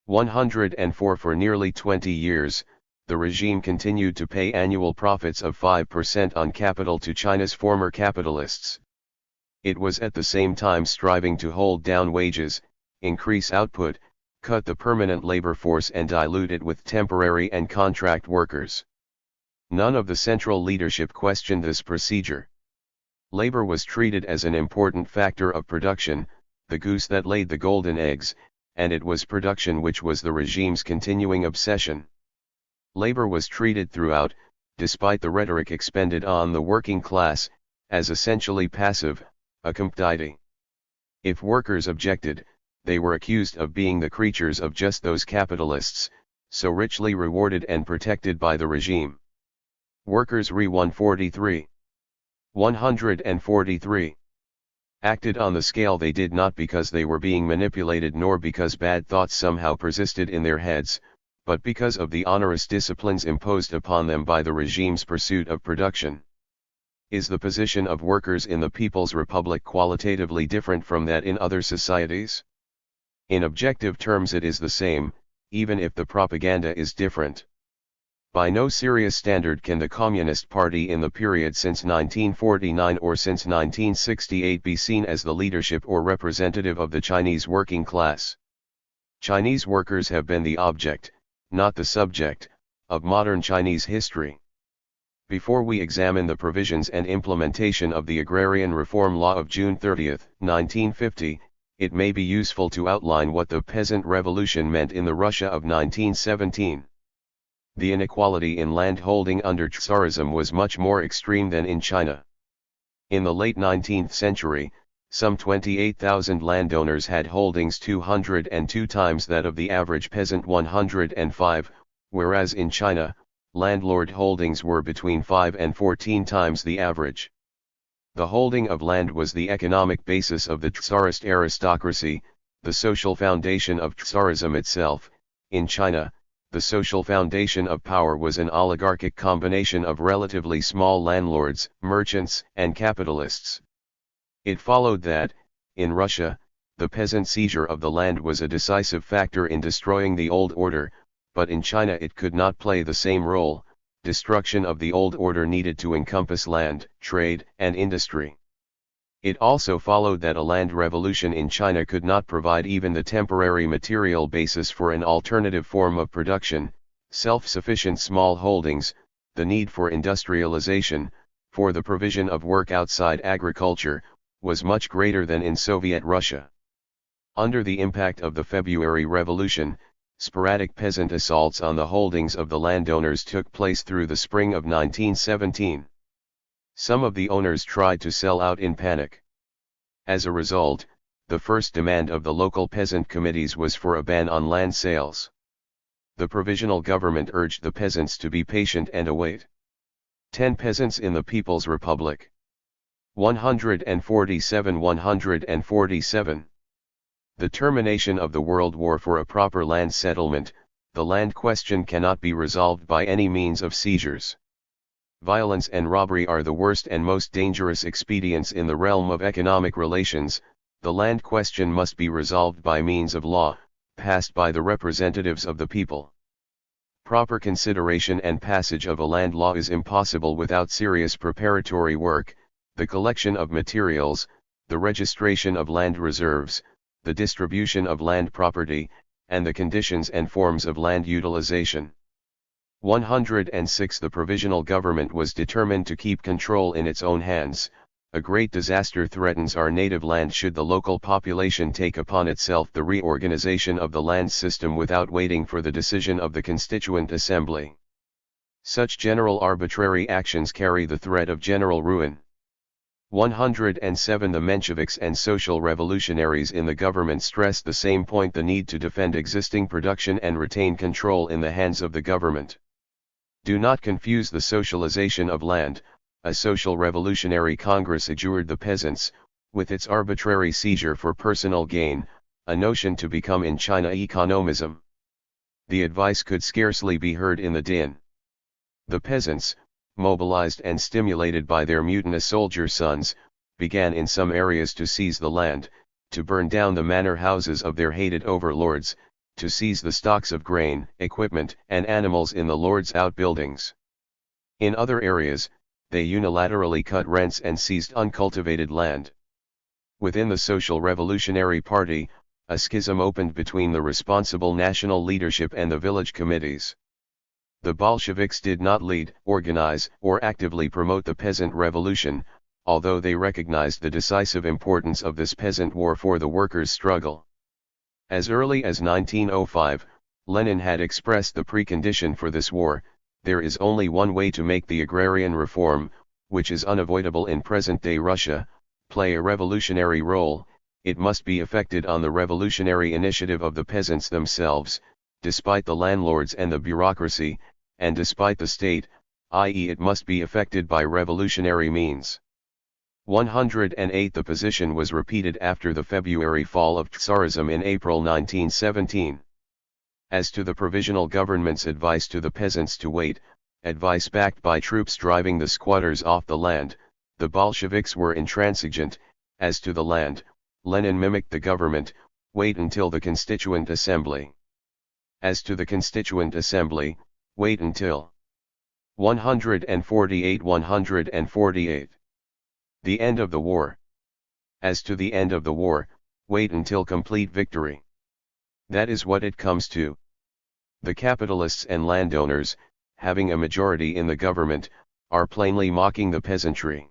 104 For nearly 20 years, the regime continued to pay annual profits of 5% on capital to China's former capitalists. It was at the same time striving to hold down wages, increase output, cut the permanent labor force and dilute it with temporary and contract workers. None of the central leadership questioned this procedure. Labor was treated as an important factor of production, the goose that laid the golden eggs, and it was production which was the regime's continuing obsession. Labor was treated throughout, despite the rhetoric expended on the working class, as essentially passive, a commodity. If workers objected, they were accused of being the creatures of just those capitalists, so richly rewarded and protected by the regime. Workers Re 143. 143. Acted on the scale they did not because they were being manipulated nor because bad thoughts somehow persisted in their heads, but because of the onerous disciplines imposed upon them by the regime's pursuit of production. Is the position of workers in the People's Republic qualitatively different from that in other societies? In objective terms it is the same, even if the propaganda is different. By no serious standard can the Communist Party in the period since 1949 or since 1968 be seen as the leadership or representative of the Chinese working class. Chinese workers have been the object, not the subject, of modern Chinese history. Before we examine the provisions and implementation of the Agrarian Reform Law of June 30, 1950, it may be useful to outline what the Peasant Revolution meant in the Russia of 1917. The inequality in land holding under Tsarism was much more extreme than in China. In the late 19th century, some 28,000 landowners had holdings 202 times that of the average peasant 105, whereas in China, landlord holdings were between 5 and 14 times the average. The holding of land was the economic basis of the Tsarist aristocracy, the social foundation of Tsarism itself. In China, the social foundation of power was an oligarchic combination of relatively small landlords, merchants, and capitalists. It followed that, in Russia, the peasant seizure of the land was a decisive factor in destroying the old order, but in China it could not play the same role. Destruction of the old order needed to encompass land, trade, and industry. It also followed that a land revolution in China could not provide even the temporary material basis for an alternative form of production, self-sufficient small holdings, the need for industrialization, for the provision of work outside agriculture, was much greater than in Soviet Russia. Under the impact of the February Revolution, sporadic peasant assaults on the holdings of the landowners took place through the spring of 1917. Some of the owners tried to sell out in panic. As a result, the first demand of the local peasant committees was for a ban on land sales. The provisional government urged the peasants to be patient and await. 10 peasants in the People's Republic. 147. The termination of the World War for a proper land settlement. The land question cannot be resolved by any means of seizures. Violence and robbery are the worst and most dangerous expedients in the realm of economic relations. The land question must be resolved by means of law, passed by the representatives of the people. Proper consideration and passage of a land law is impossible without serious preparatory work, the collection of materials, the registration of land reserves, the distribution of land property, and the conditions and forms of land utilization. 106 The provisional government was determined to keep control in its own hands. A great disaster threatens our native land should the local population take upon itself the reorganization of the land system without waiting for the decision of the Constituent Assembly. Such general arbitrary actions carry the threat of general ruin. 107 The Mensheviks and social revolutionaries in the government stressed the same point: the need to defend existing production and retain control in the hands of the government. Do not confuse the socialization of land, a social revolutionary Congress adjured the peasants, with its arbitrary seizure for personal gain, a notion to become in China economism. The advice could scarcely be heard in the din. The peasants, mobilized and stimulated by their mutinous soldier sons, began in some areas to seize the land, to burn down the manor houses of their hated overlords, to seize the stocks of grain, equipment, and animals in the lords' outbuildings. In other areas, they unilaterally cut rents and seized uncultivated land. Within the Social Revolutionary Party, a schism opened between the responsible national leadership and the village committees. The Bolsheviks did not lead, organize, or actively promote the peasant revolution, although they recognized the decisive importance of this peasant war for the workers' struggle. As early as 1905, Lenin had expressed the precondition for this war: there is only one way to make the agrarian reform, which is unavoidable in present-day Russia, play a revolutionary role. It must be effected on the revolutionary initiative of the peasants themselves, despite the landlords and the bureaucracy, and despite the state, i.e. it must be effected by revolutionary means. 108 The position was repeated after the February fall of Tsarism in April 1917. As to the provisional government's advice to the peasants to wait, advice backed by troops driving the squatters off the land, the Bolsheviks were intransigent. As to the land, Lenin mimicked the government: wait until the Constituent Assembly. As to the Constituent Assembly, wait until 148. The end of the war. As to the end of the war, wait until complete victory. That is what it comes to. The capitalists and landowners, having a majority in the government, are plainly mocking the peasantry.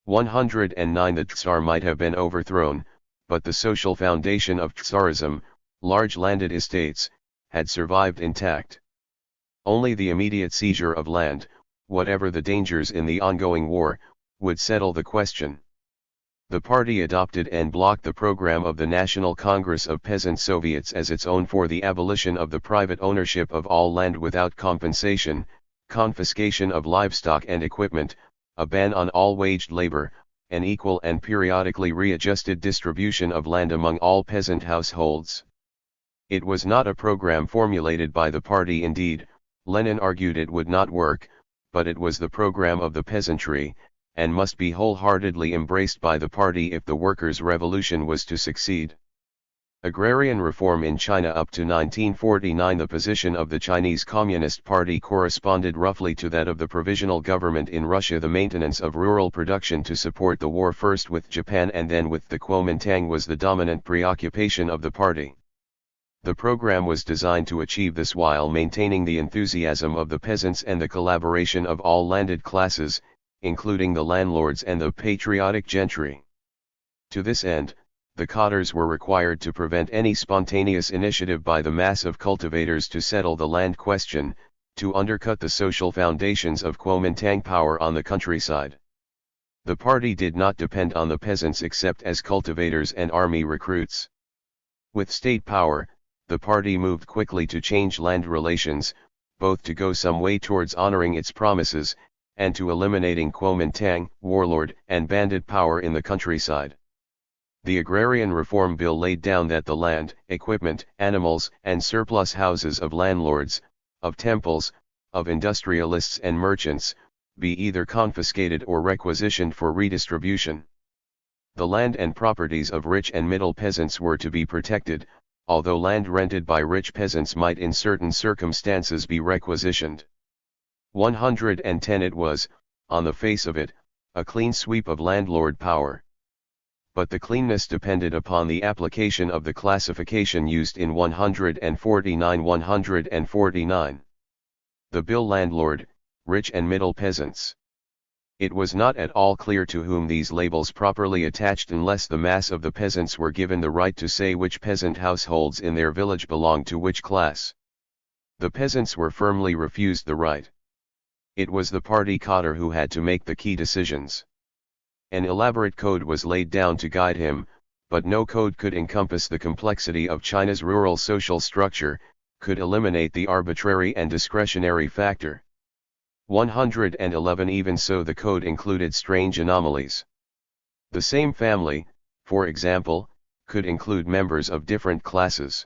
109 The Tsar might have been overthrown, but the social foundation of Tsarism, large landed estates, had survived intact. Only the immediate seizure of land, whatever the dangers in the ongoing war, would settle the question. The party adopted and blocked the program of the National Congress of Peasant Soviets as its own for the abolition of the private ownership of all land without compensation, confiscation of livestock and equipment, a ban on all waged labor, an equal and periodically readjusted distribution of land among all peasant households. It was not a program formulated by the party. Indeed, Lenin argued it would not work, but it was the program of the peasantry, and must be wholeheartedly embraced by the party if the workers' revolution was to succeed. Agrarian reform in China. Up to 1949, the position of the Chinese Communist Party corresponded roughly to that of the provisional government in Russia. The maintenance of rural production to support the war, first with Japan and then with the Kuomintang, was the dominant preoccupation of the party. The program was designed to achieve this while maintaining the enthusiasm of the peasants and the collaboration of all landed classes, including the landlords and the patriotic gentry. To this end, the cadres were required to prevent any spontaneous initiative by the mass of cultivators to settle the land question, to undercut the social foundations of Kuomintang power on the countryside. The party did not depend on the peasants except as cultivators and army recruits. With state power, the party moved quickly to change land relations, both to go some way towards honoring its promises, and to eliminating Kuomintang, warlord, and bandit power in the countryside. The Agrarian Reform Bill laid down that the land, equipment, animals, and surplus houses of landlords, of temples, of industrialists and merchants, be either confiscated or requisitioned for redistribution. The land and properties of rich and middle peasants were to be protected, although land rented by rich peasants might in certain circumstances be requisitioned. 110 It was, on the face of it, a clean sweep of landlord power. But the cleanness depended upon the application of the classification used in 149. The bill: landlord, rich and middle peasants. It was not at all clear to whom these labels properly attached unless the mass of the peasants were given the right to say which peasant households in their village belonged to which class. The peasants were firmly refused the right. It was the party cadre who had to make the key decisions. An elaborate code was laid down to guide him, but no code could encompass the complexity of China's rural social structure, could eliminate the arbitrary and discretionary factor. 111 Even so, the code included strange anomalies. The same family, for example, could include members of different classes.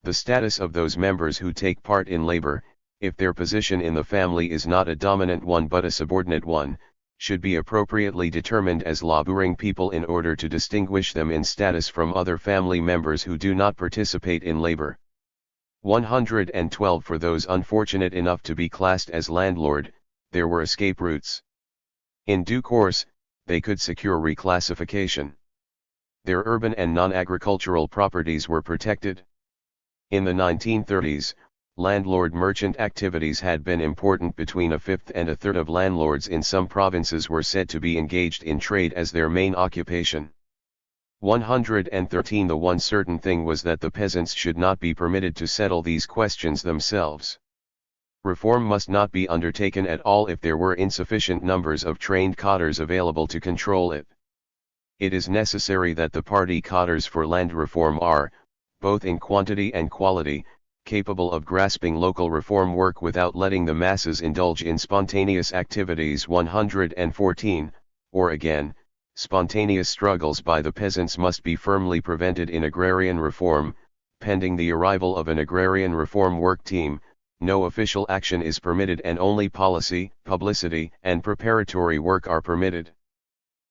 The status of those members who take part in labor, if their position in the family is not a dominant one but a subordinate one, should be appropriately determined as laboring people in order to distinguish them in status from other family members who do not participate in labor. 112 For those unfortunate enough to be classed as landlord, there were escape routes. In due course, they could secure reclassification. Their urban and non-agricultural properties were protected. In the 1930s, landlord-merchant activities had been important. Between a fifth and a third of landlords in some provinces were said to be engaged in trade as their main occupation. 113 The one certain thing was that the peasants should not be permitted to settle these questions themselves. Reform must not be undertaken at all if there were insufficient numbers of trained cadres available to control it. It is necessary that the party cadres for land reform are, both in quantity and quality, capable of grasping local reform work without letting the masses indulge in spontaneous activities. 114, or again, spontaneous struggles by the peasants must be firmly prevented in agrarian reform. Pending the arrival of an agrarian reform work team, no official action is permitted and only policy, publicity, and preparatory work are permitted.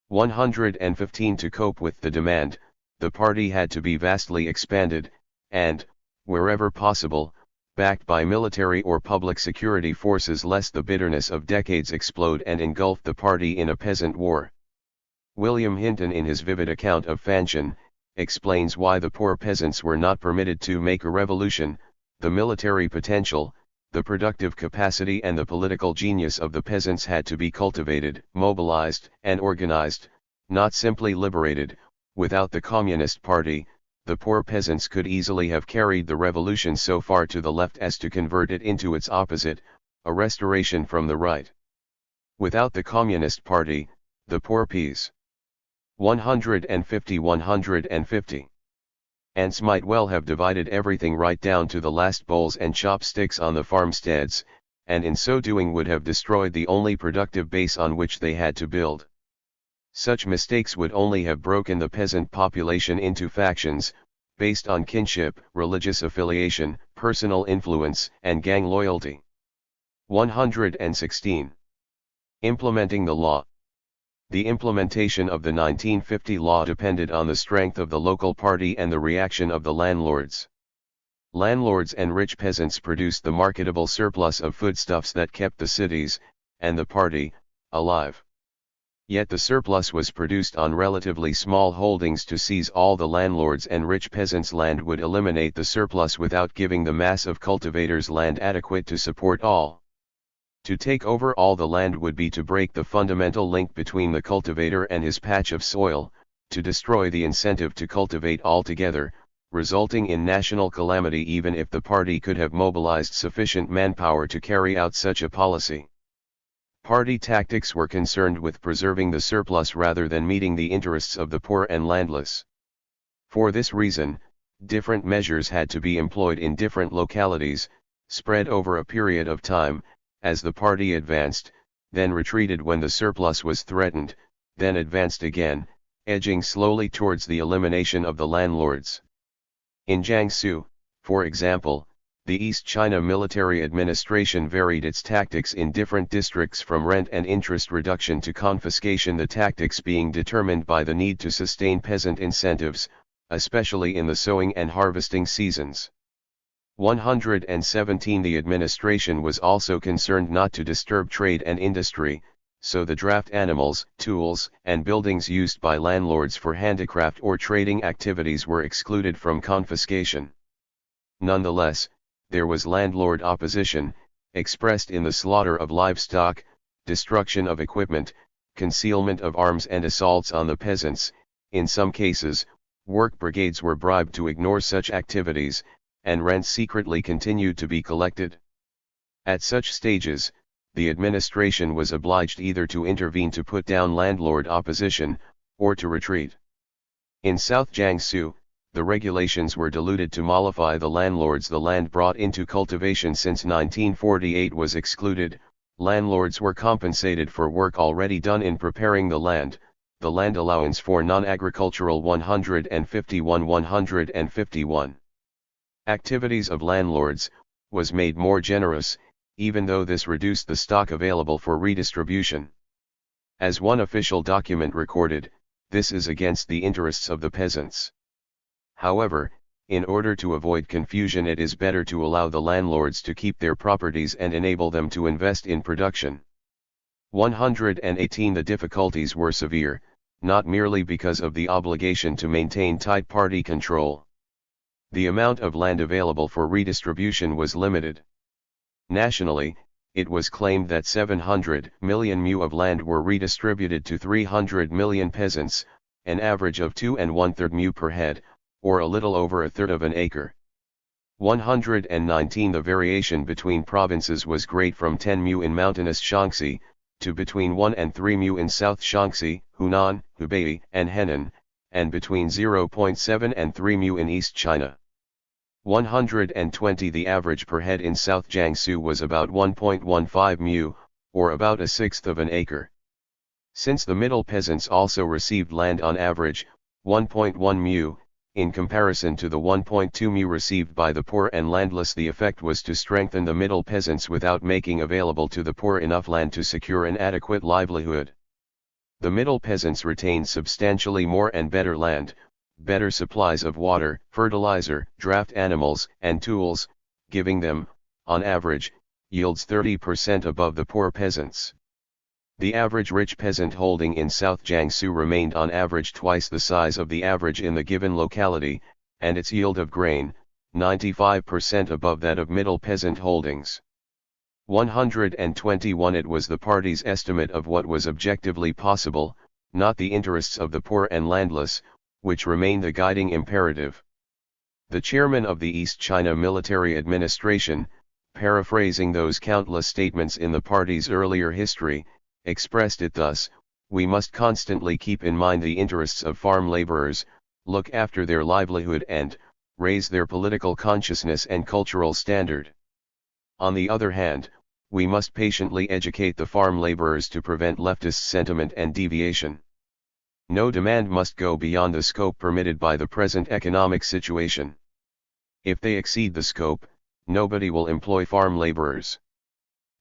115 To cope with the demand, the party had to be vastly expanded, and, wherever possible, backed by military or public security forces lest the bitterness of decades explode and engulf the party in a peasant war. William Hinton, in his vivid account of Fanshan, explains why the poor peasants were not permitted to make a revolution. The military potential, the productive capacity and the political genius of the peasants had to be cultivated, mobilized, and organized, not simply liberated. Without the Communist Party, the poor peasants could easily have carried the revolution so far to the left as to convert it into its opposite, a restoration from the right. Without the Communist Party, the poor peas. 150 Ants might well have divided everything right down to the last bowls and chopsticks on the farmsteads, and in so doing would have destroyed the only productive base on which they had to build. Such mistakes would only have broken the peasant population into factions, based on kinship, religious affiliation, personal influence, and gang loyalty. 116. Implementing the law. The implementation of the 1950 law depended on the strength of the local party and the reaction of the landlords. Landlords and rich peasants produced the marketable surplus of foodstuffs that kept the cities, and the party, alive. Yet the surplus was produced on relatively small holdings. To seize all the landlords' and rich peasants' land would eliminate the surplus without giving the mass of cultivators land adequate to support all. To take over all the land would be to break the fundamental link between the cultivator and his patch of soil, to destroy the incentive to cultivate altogether, resulting in national calamity even if the party could have mobilized sufficient manpower to carry out such a policy. Party tactics were concerned with preserving the surplus rather than meeting the interests of the poor and landless. For this reason, different measures had to be employed in different localities, spread over a period of time, as the party advanced, then retreated when the surplus was threatened, then advanced again, edging slowly towards the elimination of the landlords. In Jiangsu, for example, the East China military administration varied its tactics in different districts from rent and interest reduction to confiscation, the tactics being determined by the need to sustain peasant incentives, especially in the sowing and harvesting seasons. 117 The administration was also concerned not to disturb trade and industry, so the draft animals, tools, and buildings used by landlords for handicraft or trading activities were excluded from confiscation. Nonetheless, there was landlord opposition, expressed in the slaughter of livestock, destruction of equipment, concealment of arms and assaults on the peasants. In some cases, work brigades were bribed to ignore such activities, and rents secretly continued to be collected. At such stages, the administration was obliged either to intervene to put down landlord opposition, or to retreat. In South Jiangsu, the regulations were diluted to mollify the landlords. The land brought into cultivation since 1948 was excluded. Landlords were compensated for work already done in preparing the land. The land allowance for non-agricultural 151 activities of landlords was made more generous, even though this reduced the stock available for redistribution. As one official document recorded, this is against the interests of the peasants. However, in order to avoid confusion, it is better to allow the landlords to keep their properties and enable them to invest in production. 118 The difficulties were severe, not merely because of the obligation to maintain tight party control. The amount of land available for redistribution was limited. Nationally, it was claimed that 700 million mu of land were redistributed to 300 million peasants, an average of 2 1/3 mu per head, or a little over a third of an acre. 119 The variation between provinces was great, from 10 mu in mountainous Shaanxi, to between 1 and 3 mu in South Shaanxi, Hunan, Hubei, and Henan, and between 0.7 and 3 mu in East China. 120 The average per head in South Jiangsu was about 1.15 mu, or about a sixth of an acre. Since the middle peasants also received land on average, 1.1 mu, in comparison to the 1.2 mu received by the poor and landless, the effect was to strengthen the middle peasants without making available to the poor enough land to secure an adequate livelihood. The middle peasants retained substantially more and better land, better supplies of water, fertilizer, draft animals, and tools, giving them, on average, yields 30% above the poor peasants. The average rich peasant holding in South Jiangsu remained on average twice the size of the average in the given locality, and its yield of grain, 95% above that of middle peasant holdings. 121 It was the party's estimate of what was objectively possible, not the interests of the poor and landless, which remain the guiding imperative. The chairman of the East China Military Administration, paraphrasing those countless statements in the party's earlier history, expressed it thus: "We must constantly keep in mind the interests of farm laborers, look after their livelihood and raise their political consciousness and cultural standard. On the other hand, we must patiently educate the farm laborers to prevent leftist sentiment and deviation. No demand must go beyond the scope permitted by the present economic situation. If they exceed the scope, nobody will employ farm laborers."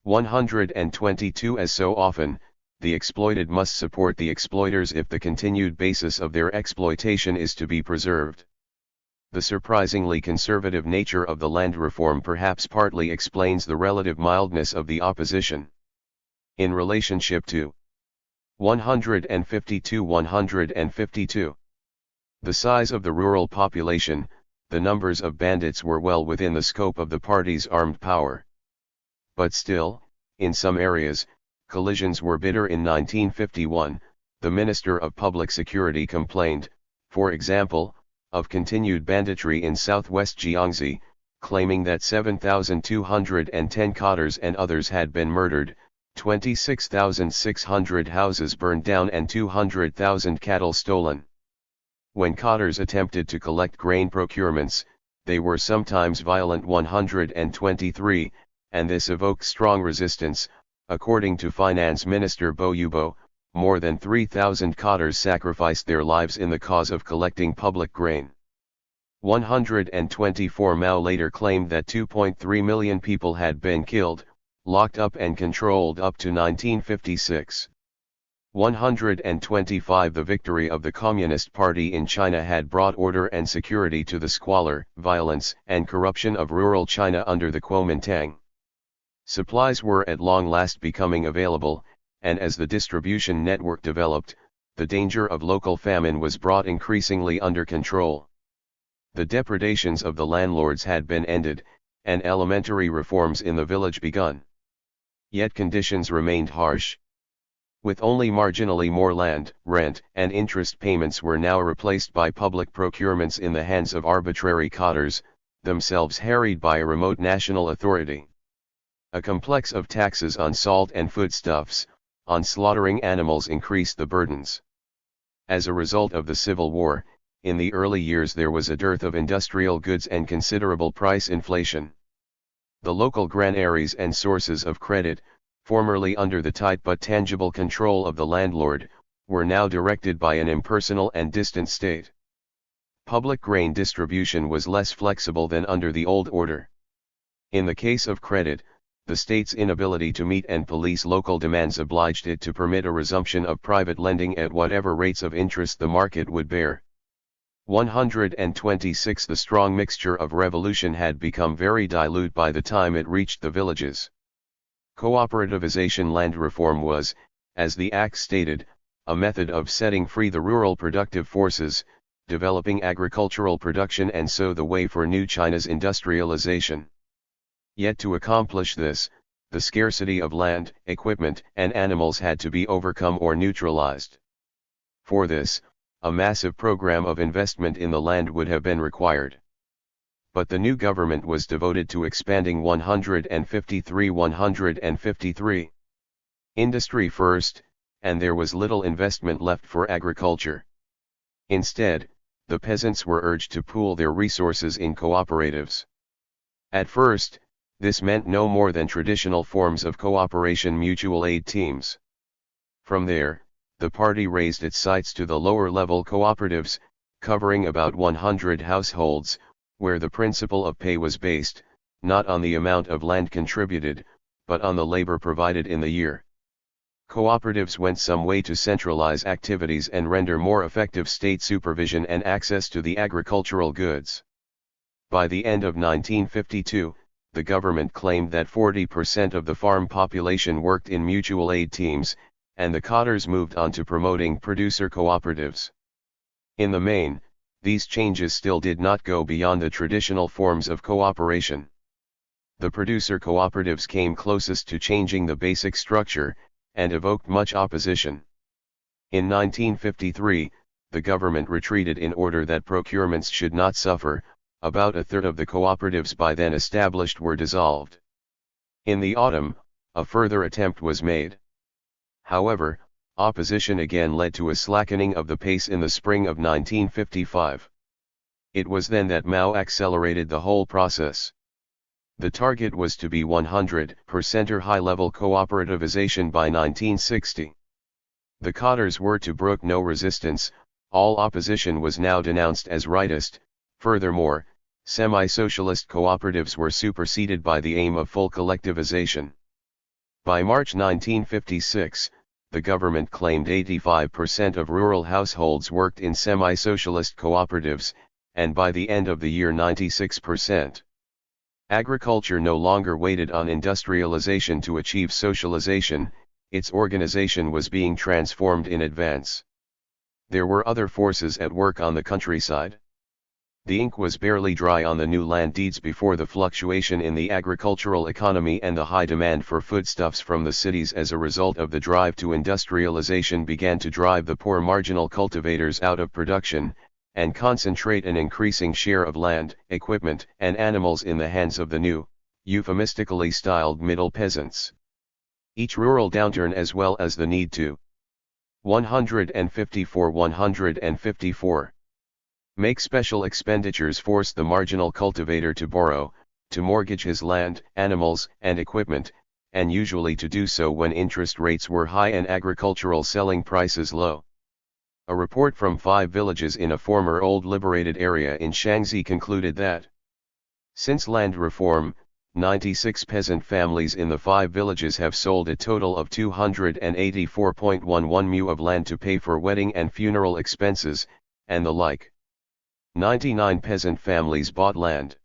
122 As so often, the exploited must support the exploiters if the continued basis of their exploitation is to be preserved. The surprisingly conservative nature of the land reform perhaps partly explains the relative mildness of the opposition. In relationship to 152 the size of the rural population, the numbers of bandits were well within the scope of the party's armed power. But still, in some areas, collisions were bitter. In 1951, the Minister of Public Security complained, for example, of continued banditry in southwest Jiangxi, claiming that 7,210 cotters and others had been murdered, 26,600 houses burned down and 200,000 cattle stolen. When cotters attempted to collect grain procurements, they were sometimes violent. 123, and this evoked strong resistance. According to Finance Minister Bo Yubo, more than 3,000 cotters sacrificed their lives in the cause of collecting public grain. 124 Mao later claimed that 2.3 million people had been killed, locked up and controlled up to 1956. 125 The victory of the Communist Party in China had brought order and security to the squalor, violence, and corruption of rural China under the Kuomintang. Supplies were at long last becoming available, and as the distribution network developed, the danger of local famine was brought increasingly under control. The depredations of the landlords had been ended, and elementary reforms in the village begun. Yet conditions remained harsh. With only marginally more land, rent and interest payments were now replaced by public procurements in the hands of arbitrary cotters, themselves harried by a remote national authority. A complex of taxes on salt and foodstuffs, on slaughtering animals increased the burdens. As a result of the Civil War, in the early years there was a dearth of industrial goods and considerable price inflation. The local granaries and sources of credit, formerly under the tight but tangible control of the landlord, were now directed by an impersonal and distant state. Public grain distribution was less flexible than under the old order. In the case of credit, the state's inability to meet and police local demands obliged it to permit a resumption of private lending at whatever rates of interest the market would bear. 126 The strong mixture of revolution had become very dilute by the time it reached the villages. Cooperativization land reform was, as the Act stated, a method of setting free the rural productive forces, developing agricultural production and so the way for New China's industrialization. Yet to accomplish this, the scarcity of land, equipment, and animals had to be overcome or neutralized. For this, a massive program of investment in the land would have been required. But the new government was devoted to expanding 153. Industry first, and there was little investment left for agriculture. Instead, the peasants were urged to pool their resources in cooperatives. At first, this meant no more than traditional forms of cooperation mutual aid teams. From there, the party raised its sights to the lower-level cooperatives, covering about 100 households, where the principle of pay was based, not on the amount of land contributed, but on the labor provided in the year. Cooperatives went some way to centralize activities and render more effective state supervision and access to the agricultural goods. By the end of 1952, the government claimed that 40% of the farm population worked in mutual aid teams, and the cotters moved on to promoting producer cooperatives. In the main, these changes still did not go beyond the traditional forms of cooperation. The producer cooperatives came closest to changing the basic structure, and evoked much opposition. In 1953, the government retreated in order that procurements should not suffer. About a third of the cooperatives by then established were dissolved. In the autumn, a further attempt was made. However, opposition again led to a slackening of the pace in the spring of 1955. It was then that Mao accelerated the whole process. The target was to be 100% or high-level cooperativization by 1960. The cotters were to brook no resistance, all opposition was now denounced as rightist. Furthermore, semi-socialist cooperatives were superseded by the aim of full collectivization. By March 1956, the government claimed 85% of rural households worked in semi-socialist cooperatives, and by the end of the year 96%. Agriculture no longer waited on industrialization to achieve socialization, its organization was being transformed in advance. There were other forces at work on the countryside. The ink was barely dry on the new land deeds before the fluctuation in the agricultural economy and the high demand for foodstuffs from the cities as a result of the drive to industrialization began to drive the poor marginal cultivators out of production, and concentrate an increasing share of land, equipment, and animals in the hands of the new, euphemistically styled middle peasants. Each rural downturn as well as the need to 154 make special expenditures forced the marginal cultivator to borrow, to mortgage his land, animals, and equipment, and usually to do so when interest rates were high and agricultural selling prices low. A report from 5 villages in a former old liberated area in Shaanxi concluded that, since land reform, 96 peasant families in the 5 villages have sold a total of 284.11 mu of land to pay for wedding and funeral expenses, and the like. 99 peasant families bought land.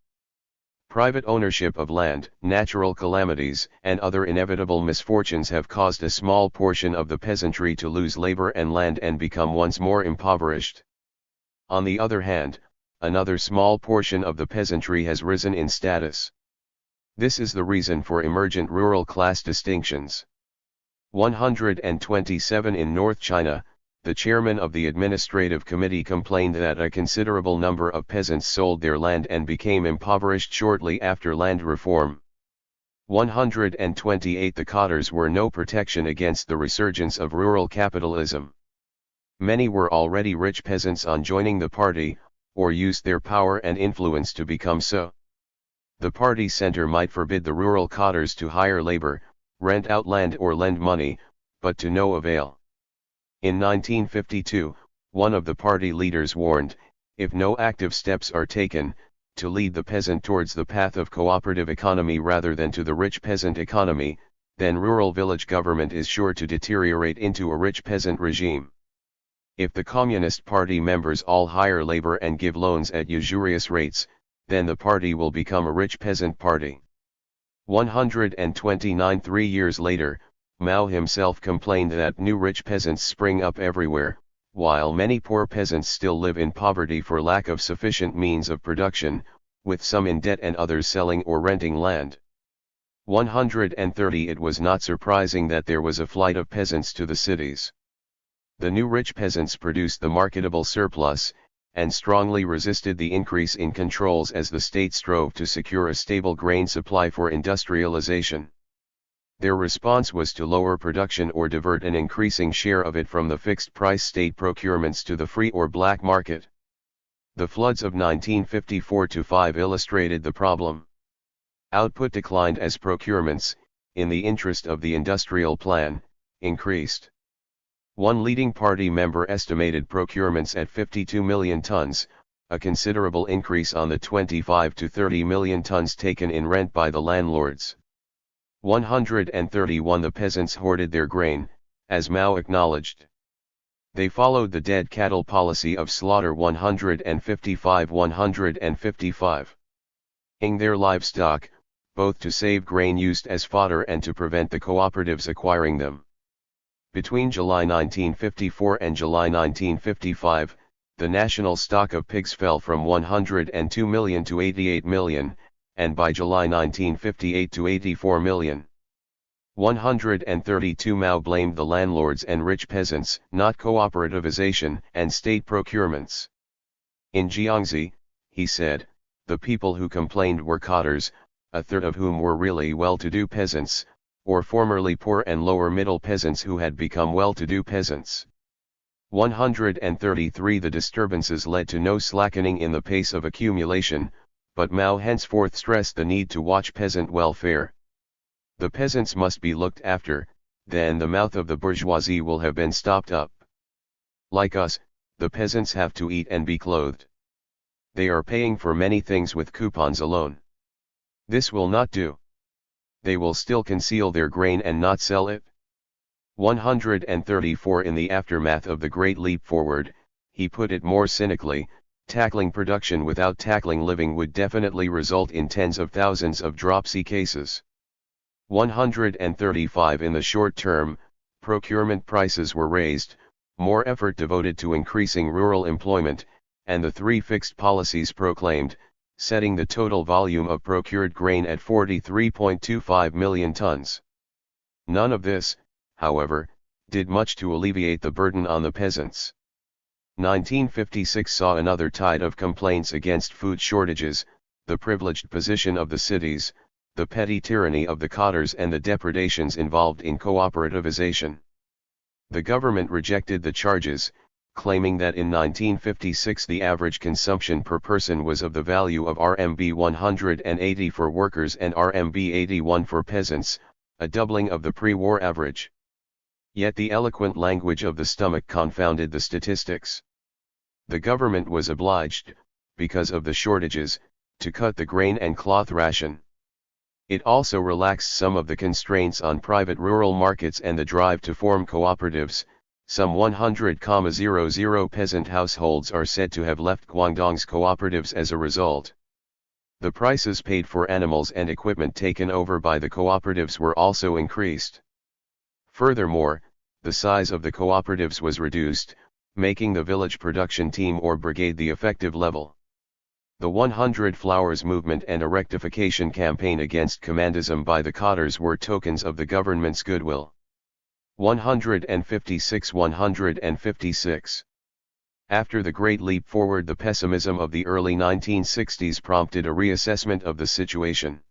Private ownership of land, natural calamities, and other inevitable misfortunes have caused a small portion of the peasantry to lose labor and land and become once more impoverished. On the other hand, another small portion of the peasantry has risen in status. This is the reason for emergent rural class distinctions. 127 In North China, the chairman of the administrative committee complained that a considerable number of peasants sold their land and became impoverished shortly after land reform. 128 The cottars were no protection against the resurgence of rural capitalism. Many were already rich peasants on joining the party, or used their power and influence to become so. The party center might forbid the rural cottars to hire labor, rent out land or lend money, but to no avail. In 1952, one of the party leaders warned, if no active steps are taken, to lead the peasant towards the path of cooperative economy rather than to the rich peasant economy, then rural village government is sure to deteriorate into a rich peasant regime. If the Communist Party members all hire labor and give loans at usurious rates, then the party will become a rich peasant party. 129 3 years later, Mao himself complained that new rich peasants spring up everywhere, while many poor peasants still live in poverty for lack of sufficient means of production, with some in debt and others selling or renting land. 130 It was not surprising that there was a flight of peasants to the cities. The new rich peasants produced the marketable surplus, and strongly resisted the increase in controls as the state strove to secure a stable grain supply for industrialization. Their response was to lower production or divert an increasing share of it from the fixed-price state procurements to the free or black market. The floods of 1954-5 illustrated the problem. Output declined as procurements, in the interest of the industrial plan, increased. One leading party member estimated procurements at 52 million tons, a considerable increase on the 25 to 30 million tons taken in rent by the landlords. 131 The peasants hoarded their grain, as Mao acknowledged. They followed the dead cattle policy of slaughter 155 ing their livestock, both to save grain used as fodder and to prevent the cooperatives acquiring them. Between July 1954 and July 1955, the national stock of pigs fell from 102 million to 88 million, and by July 1958 to 84 million. 132 Mao blamed the landlords and rich peasants, not cooperativization and state procurements. In Jiangxi, he said, the people who complained were cottars, a third of whom were really well-to-do peasants, or formerly poor and lower-middle peasants who had become well-to-do peasants. 133 The disturbances led to no slackening in the pace of accumulation, but Mao henceforth stressed the need to watch peasant welfare. The peasants must be looked after, then the mouth of the bourgeoisie will have been stopped up. Like us, the peasants have to eat and be clothed. They are paying for many things with coupons alone. This will not do. They will still conceal their grain and not sell it. 134 In the aftermath of the Great Leap Forward, he put it more cynically, tackling production without tackling living would definitely result in tens of thousands of dropsy cases. 135 In the short term, procurement prices were raised, more effort devoted to increasing rural employment, and the three fixed policies proclaimed, setting the total volume of procured grain at 43.25 million tons. None of this, however, did much to alleviate the burden on the peasants. 1956 saw another tide of complaints against food shortages, the privileged position of the cities, the petty tyranny of the cottars and the depredations involved in cooperativization. The government rejected the charges, claiming that in 1956 the average consumption per person was of the value of RMB 180 for workers and RMB 81 for peasants, a doubling of the pre-war average. Yet the eloquent language of the stomach confounded the statistics. The government was obliged, because of the shortages, to cut the grain and cloth ration. It also relaxed some of the constraints on private rural markets and the drive to form cooperatives. Some 100,000 peasant households are said to have left Guangdong's cooperatives as a result. The prices paid for animals and equipment taken over by the cooperatives were also increased. Furthermore, the size of the cooperatives was reduced, making the village production team or brigade the effective level. The 100 Flowers movement and a rectification campaign against commandism by the cottars were tokens of the government's goodwill. 156 After the Great Leap Forward, the pessimism of the early 1960s prompted a reassessment of the situation.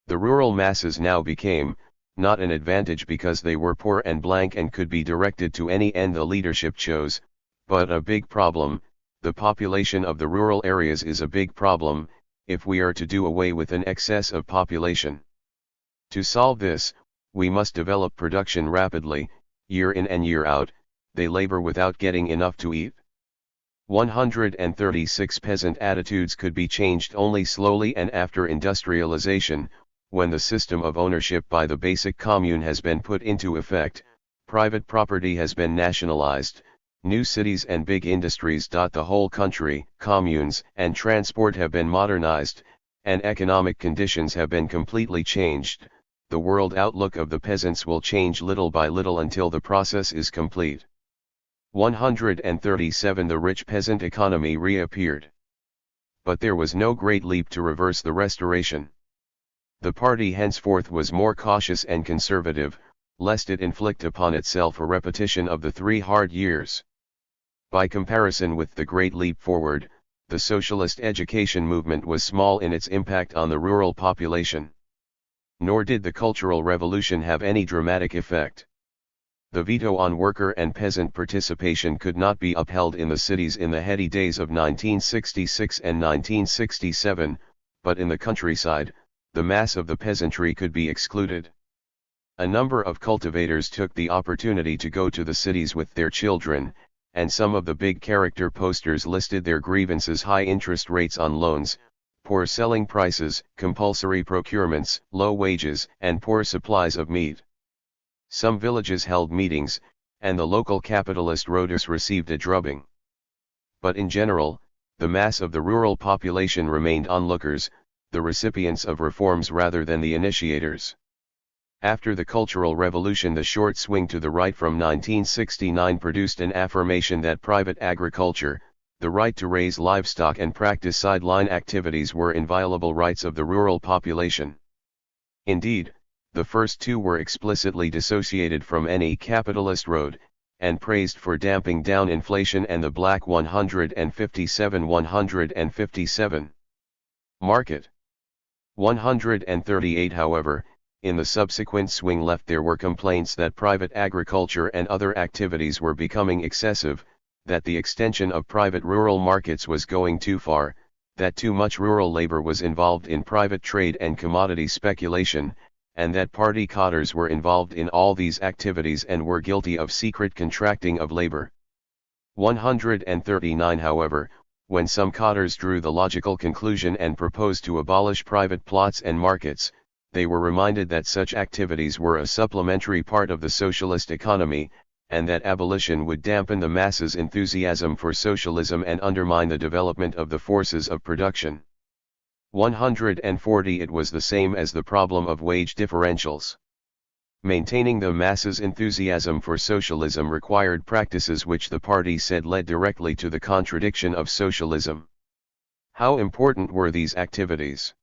The rural masses now became, not an advantage because they were poor and blank and could be directed to any end the leadership chose, but a big problem. The population of the rural areas is a big problem, if we are to do away with an excess of population. To solve this, we must develop production rapidly, year in and year out. They labor without getting enough to eat. 136 Peasant attitudes could be changed only slowly and after industrialization, when the system of ownership by the basic commune has been put into effect, private property has been nationalized, new cities and big industries. The whole country, communes, and transport have been modernized, and economic conditions have been completely changed. The world outlook of the peasants will change little by little until the process is complete. 137 The rich peasant economy reappeared. But there was no great leap to reverse the restoration. The party henceforth was more cautious and conservative, lest it inflict upon itself a repetition of the 3 hard years. By comparison with the great leap forward, the socialist education movement was small in its impact on the rural population. Nor did the Cultural Revolution have any dramatic effect. The veto on worker and peasant participation could not be upheld in the cities in the heady days of 1966 and 1967, but in the countryside, the mass of the peasantry could be excluded. A number of cultivators took the opportunity to go to the cities with their children, and some of the big character posters listed their grievances: high interest rates on loans, poor selling prices, compulsory procurements, low wages, and poor supplies of meat. Some villages held meetings, and the local capitalist roaders received a drubbing. But in general, the mass of the rural population remained onlookers, the recipients of reforms rather than the initiators. After the Cultural Revolution, the short swing to the right from 1969 produced an affirmation that private agriculture, the right to raise livestock and practice sideline activities, were inviolable rights of the rural population. Indeed, the first two were explicitly dissociated from any capitalist road, and praised for damping down inflation and the black 157. Market. 138 However, in the subsequent swing left there were complaints that private agriculture and other activities were becoming excessive, that the extension of private rural markets was going too far, that too much rural labor was involved in private trade and commodity speculation, and that party cottars were involved in all these activities and were guilty of secret contracting of labor. 139 However, when some cottars drew the logical conclusion and proposed to abolish private plots and markets, they were reminded that such activities were a supplementary part of the socialist economy, and that abolition would dampen the masses' enthusiasm for socialism and undermine the development of the forces of production. 140 It was the same as the problem of wage differentials. Maintaining the masses' enthusiasm for socialism required practices which the party said led directly to the contradiction of socialism. How important were these activities?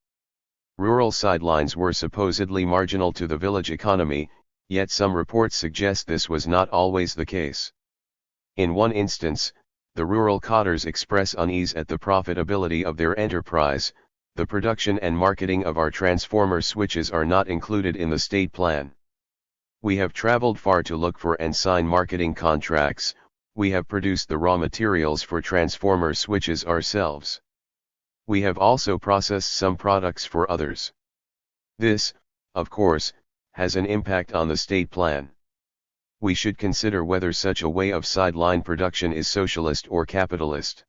Rural sidelines were supposedly marginal to the village economy, yet some reports suggest this was not always the case. In one instance, the rural cottars express unease at the profitability of their enterprise. The production and marketing of our transformer switches are not included in the state plan. We have traveled far to look for and sign marketing contracts. We have produced the raw materials for transformer switches ourselves. We have also processed some products for others. This, of course, has an impact on the state plan. We should consider whether such a way of sideline production is socialist or capitalist.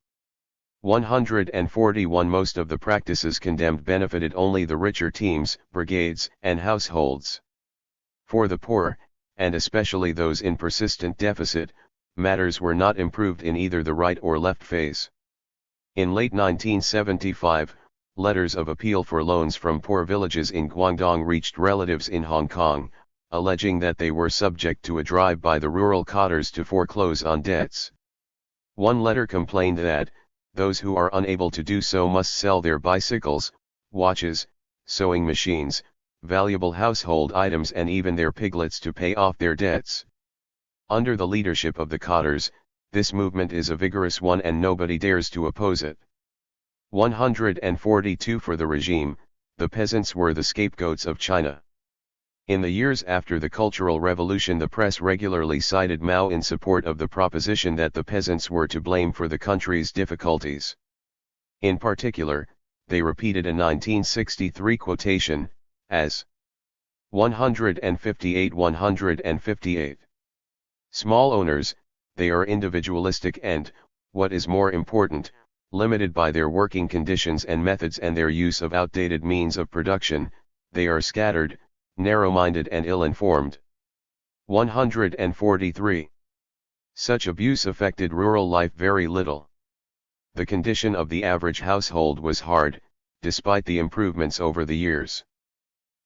141 Most of the practices condemned benefited only the richer teams, brigades, and households. For the poor, and especially those in persistent deficit, matters were not improved in either the right or left phase. In late 1975, letters of appeal for loans from poor villages in Guangdong reached relatives in Hong Kong, alleging that they were subject to a drive by the rural cottars to foreclose on debts. One letter complained that those who are unable to do so must sell their bicycles, watches, sewing machines, valuable household items and even their piglets to pay off their debts. Under the leadership of the cottars, this movement is a vigorous one and nobody dares to oppose it. 142 For the regime, the peasants were the scapegoats of China. In the years after the Cultural Revolution, the press regularly cited Mao in support of the proposition that the peasants were to blame for the country's difficulties. In particular, they repeated a 1963 quotation, as 158. Small owners, they are individualistic and, what is more important, limited by their working conditions and methods and their use of outdated means of production. They are scattered, narrow-minded and ill-informed. 143. Such abuse affected rural life very little. The condition of the average household was hard, despite the improvements over the years.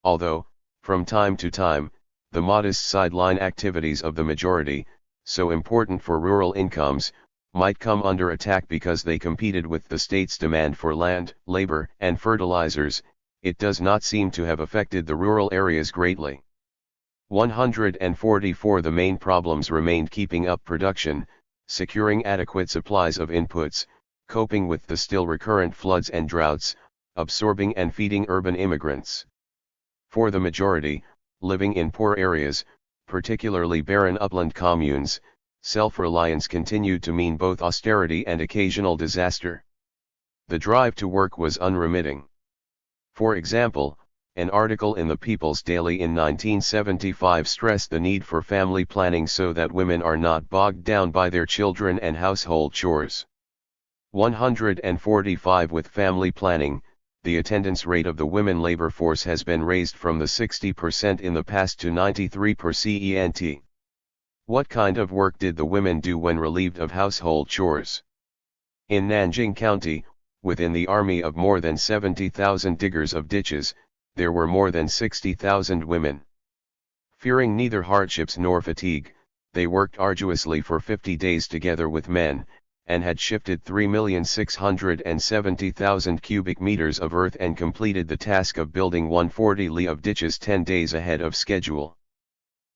Although, from time to time, the modest sideline activities of the majority, so important for rural incomes, might come under attack because they competed with the state's demand for land, labor, and fertilizers, it does not seem to have affected the rural areas greatly. 144. The main problems remained keeping up production, securing adequate supplies of inputs, coping with the still recurrent floods and droughts, absorbing and feeding urban immigrants. For the majority, living in poor areas, particularly barren upland communes, self-reliance continued to mean both austerity and occasional disaster. The drive to work was unremitting. For example, an article in the People's Daily in 1975 stressed the need for family planning so that women are not bogged down by their children and household chores. 145. With family planning, the attendance rate of the women labor force has been raised from the 60% in the past to 93%. What kind of work did the women do when relieved of household chores? In Nanjing County, within the army of more than 70,000 diggers of ditches, there were more than 60,000 women. Fearing neither hardships nor fatigue, they worked arduously for 50 days together with men, and had shifted 3,670,000 cubic meters of earth and completed the task of building 140 li of ditches 10 days ahead of schedule.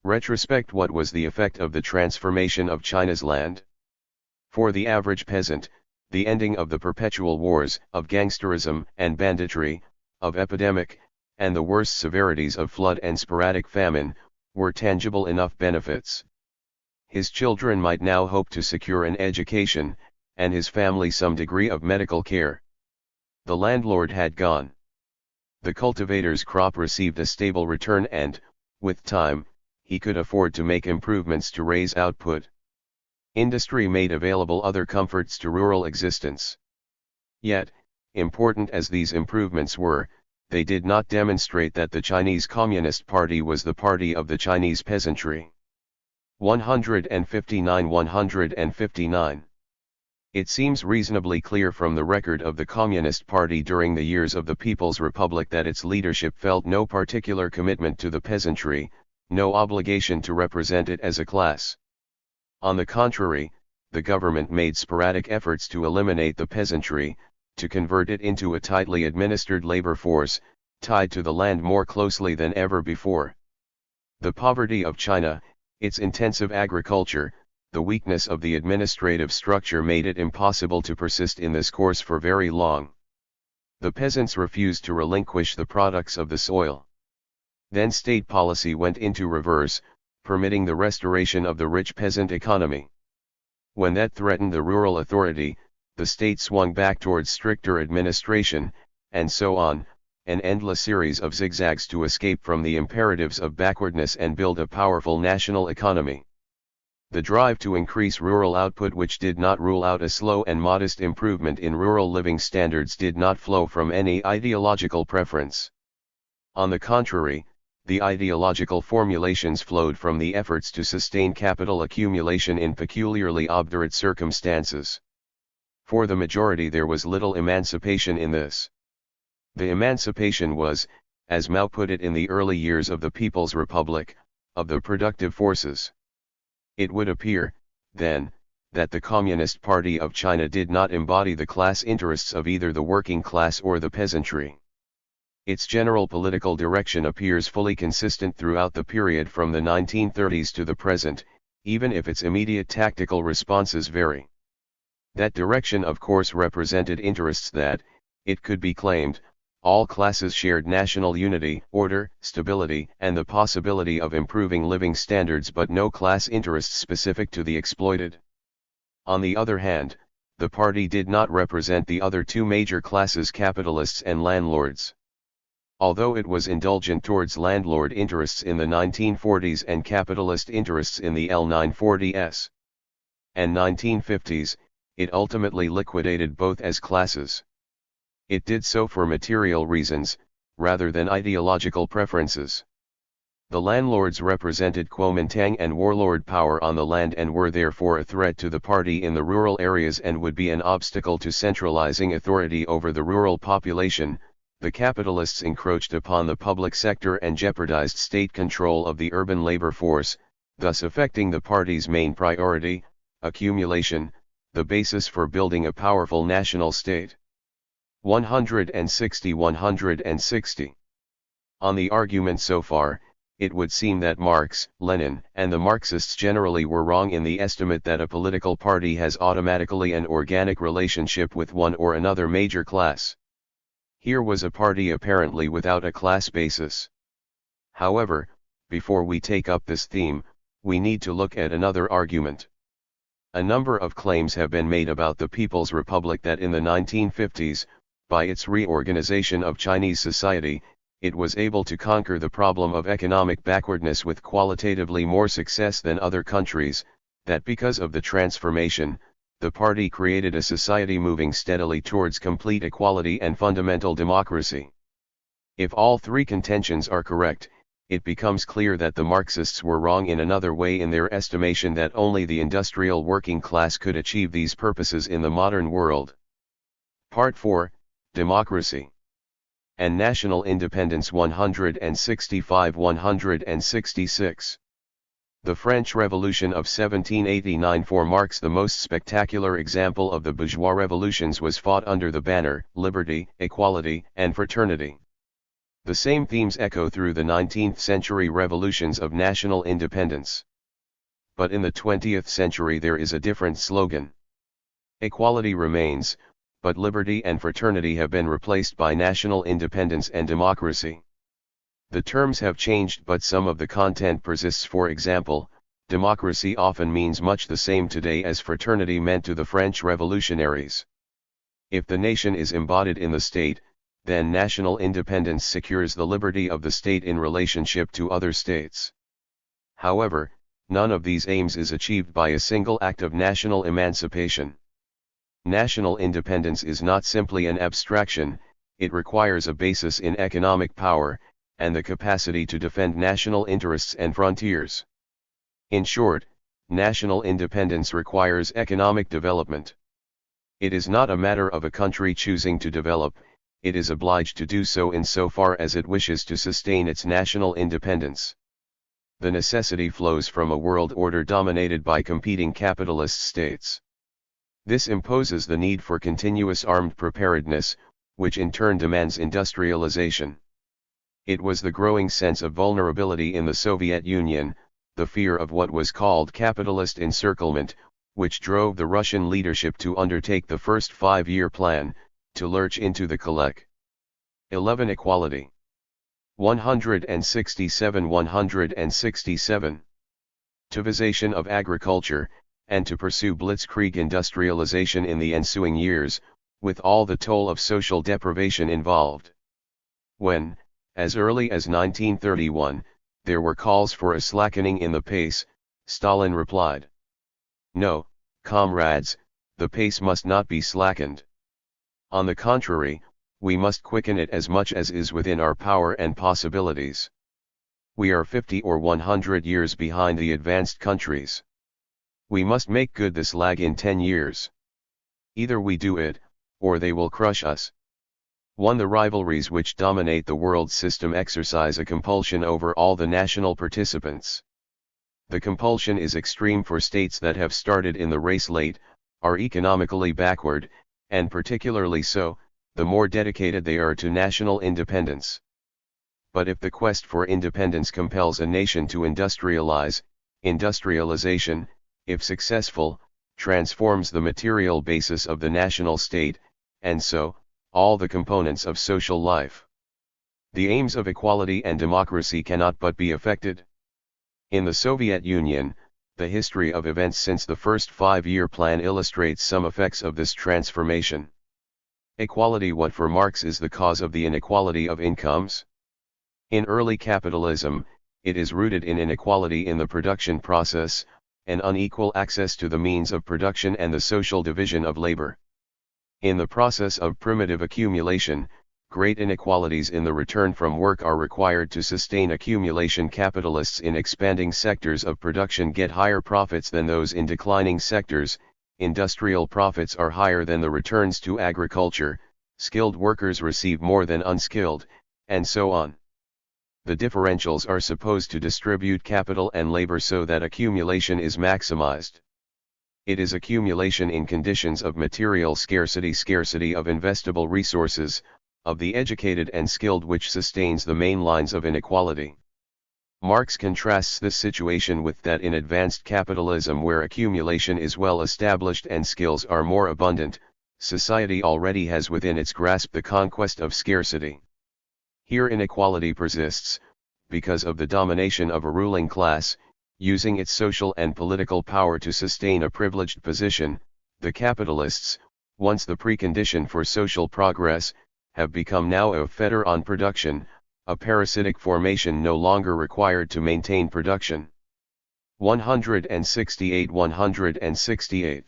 Retrospect. What was the effect of the transformation of China's land? For the average peasant, the ending of the perpetual wars, of gangsterism and banditry, of epidemic, and the worst severities of flood and sporadic famine, were tangible enough benefits. His children might now hope to secure an education, and his family some degree of medical care. The landlord had gone. The cultivator's crop received a stable return and, with time, he could afford to make improvements to raise output. Industry made available other comforts to rural existence. Yet, important as these improvements were, they did not demonstrate that the Chinese Communist Party was the party of the Chinese peasantry. 159. It seems reasonably clear from the record of the Communist Party during the years of the People's Republic that its leadership felt no particular commitment to the peasantry, no obligation to represent it as a class. On the contrary, the government made sporadic efforts to eliminate the peasantry, to convert it into a tightly administered labor force, tied to the land more closely than ever before. The poverty of China, its intensive agriculture, the weakness of the administrative structure made it impossible to persist in this course for very long. The peasants refused to relinquish the products of the soil. Then state policy went into reverse, permitting the restoration of the rich peasant economy. When that threatened the rural authority, the state swung back towards stricter administration, and so on, an endless series of zigzags to escape from the imperatives of backwardness and build a powerful national economy. The drive to increase rural output, which did not rule out a slow and modest improvement in rural living standards, did not flow from any ideological preference. On the contrary, the ideological formulations flowed from the efforts to sustain capital accumulation in peculiarly obdurate circumstances. For the majority there was little emancipation in this. The emancipation was, as Mao put it in the early years of the People's Republic, of the productive forces. It would appear, then, that the Communist Party of China did not embody the class interests of either the working class or the peasantry. Its general political direction appears fully consistent throughout the period from the 1930s to the present, even if its immediate tactical responses vary. That direction of course represented interests that, it could be claimed, All classes shared national unity, order, stability, and the possibility of improving living standards, but no class interests specific to the exploited. On the other hand, the party did not represent the other two major classes, capitalists and landlords. Although it was indulgent towards landlord interests in the 1940s and capitalist interests in the L1940s and 1950s, it ultimately liquidated both as classes. It did so for material reasons, rather than ideological preferences. The landlords represented Kuomintang and warlord power on the land and were therefore a threat to the party in the rural areas and would be an obstacle to centralizing authority over the rural population. The capitalists encroached upon the public sector and jeopardized state control of the urban labor force, thus affecting the party's main priority, accumulation, the basis for building a powerful national state. 160. On the argument so far, it would seem that Marx, Lenin, and the Marxists generally were wrong in the estimate that a political party has automatically an organic relationship with one or another major class. Here was a party apparently without a class basis. However, before we take up this theme, we need to look at another argument. A number of claims have been made about the People's Republic that in the 1950s, by its reorganization of Chinese society, it was able to conquer the problem of economic backwardness with qualitatively more success than other countries, that because of the transformation, the party created a society moving steadily towards complete equality and fundamental democracy. If all three contentions are correct, it becomes clear that the Marxists were wrong in another way in their estimation that only the industrial working class could achieve these purposes in the modern world. Part 4, Democracy and National Independence. 165-166. The French Revolution of 1789 for Marx, the most spectacular example of the bourgeois revolutions, was fought under the banner, liberty, equality, and fraternity. The same themes echo through the 19th century revolutions of national independence. But in the 20th century there is a different slogan. Equality remains, but liberty and fraternity have been replaced by national independence and democracy. The terms have changed, but some of the content persists. For example, democracy often means much the same today as fraternity meant to the French revolutionaries. If the nation is embodied in the state, then national independence secures the liberty of the state in relationship to other states. However, none of these aims is achieved by a single act of national emancipation. National independence is not simply an abstraction, it requires a basis in economic power, and the capacity to defend national interests and frontiers. In short, national independence requires economic development. It is not a matter of a country choosing to develop, it is obliged to do so insofar as it wishes to sustain its national independence. The necessity flows from a world order dominated by competing capitalist states. This imposes the need for continuous armed preparedness, which in turn demands industrialization. It was the growing sense of vulnerability in the Soviet Union, the fear of what was called capitalist encirclement, which drove the Russian leadership to undertake the first 5-year plan, to lurch into the Kolek. 11. Equality. 167. Tovization of agriculture, and to pursue blitzkrieg industrialization in the ensuing years, with all the toll of social deprivation involved. When, as early as 1931, there were calls for a slackening in the pace, Stalin replied, "No, comrades, the pace must not be slackened. On the contrary, we must quicken it as much as is within our power and possibilities. We are 50 or 100 years behind the advanced countries. We must make good this lag in 10 years. Either we do it, or they will crush us." 1. The rivalries which dominate the world system exercise a compulsion over all the national participants. The compulsion is extreme for states that have started in the race late, are economically backward, and particularly so, the more dedicated they are to national independence. But if the quest for independence compels a nation to industrialize, industrialization, if successful, transforms the material basis of the national state, and so, all the components of social life. The aims of equality and democracy cannot but be affected. In the Soviet Union, the history of events since the first five-year plan illustrates some effects of this transformation. Equality. What for Marx is the cause of the inequality of incomes? In early capitalism, it is rooted in inequality in the production process, an unequal access to the means of production and the social division of labor. In the process of primitive accumulation, great inequalities in the return from work are required to sustain accumulation. Capitalists in expanding sectors of production get higher profits than those in declining sectors, industrial profits are higher than the returns to agriculture, skilled workers receive more than unskilled, and so on. The differentials are supposed to distribute capital and labor so that accumulation is maximized. It is accumulation in conditions of material scarcity, scarcity of investable resources, of the educated and skilled, which sustains the main lines of inequality. Marx contrasts this situation with that in advanced capitalism, where accumulation is well established and skills are more abundant. Society already has within its grasp the conquest of scarcity. Here inequality persists, because of the domination of a ruling class, using its social and political power to sustain a privileged position. The capitalists, once the precondition for social progress, have become now a fetter on production, a parasitic formation no longer required to maintain production. 168.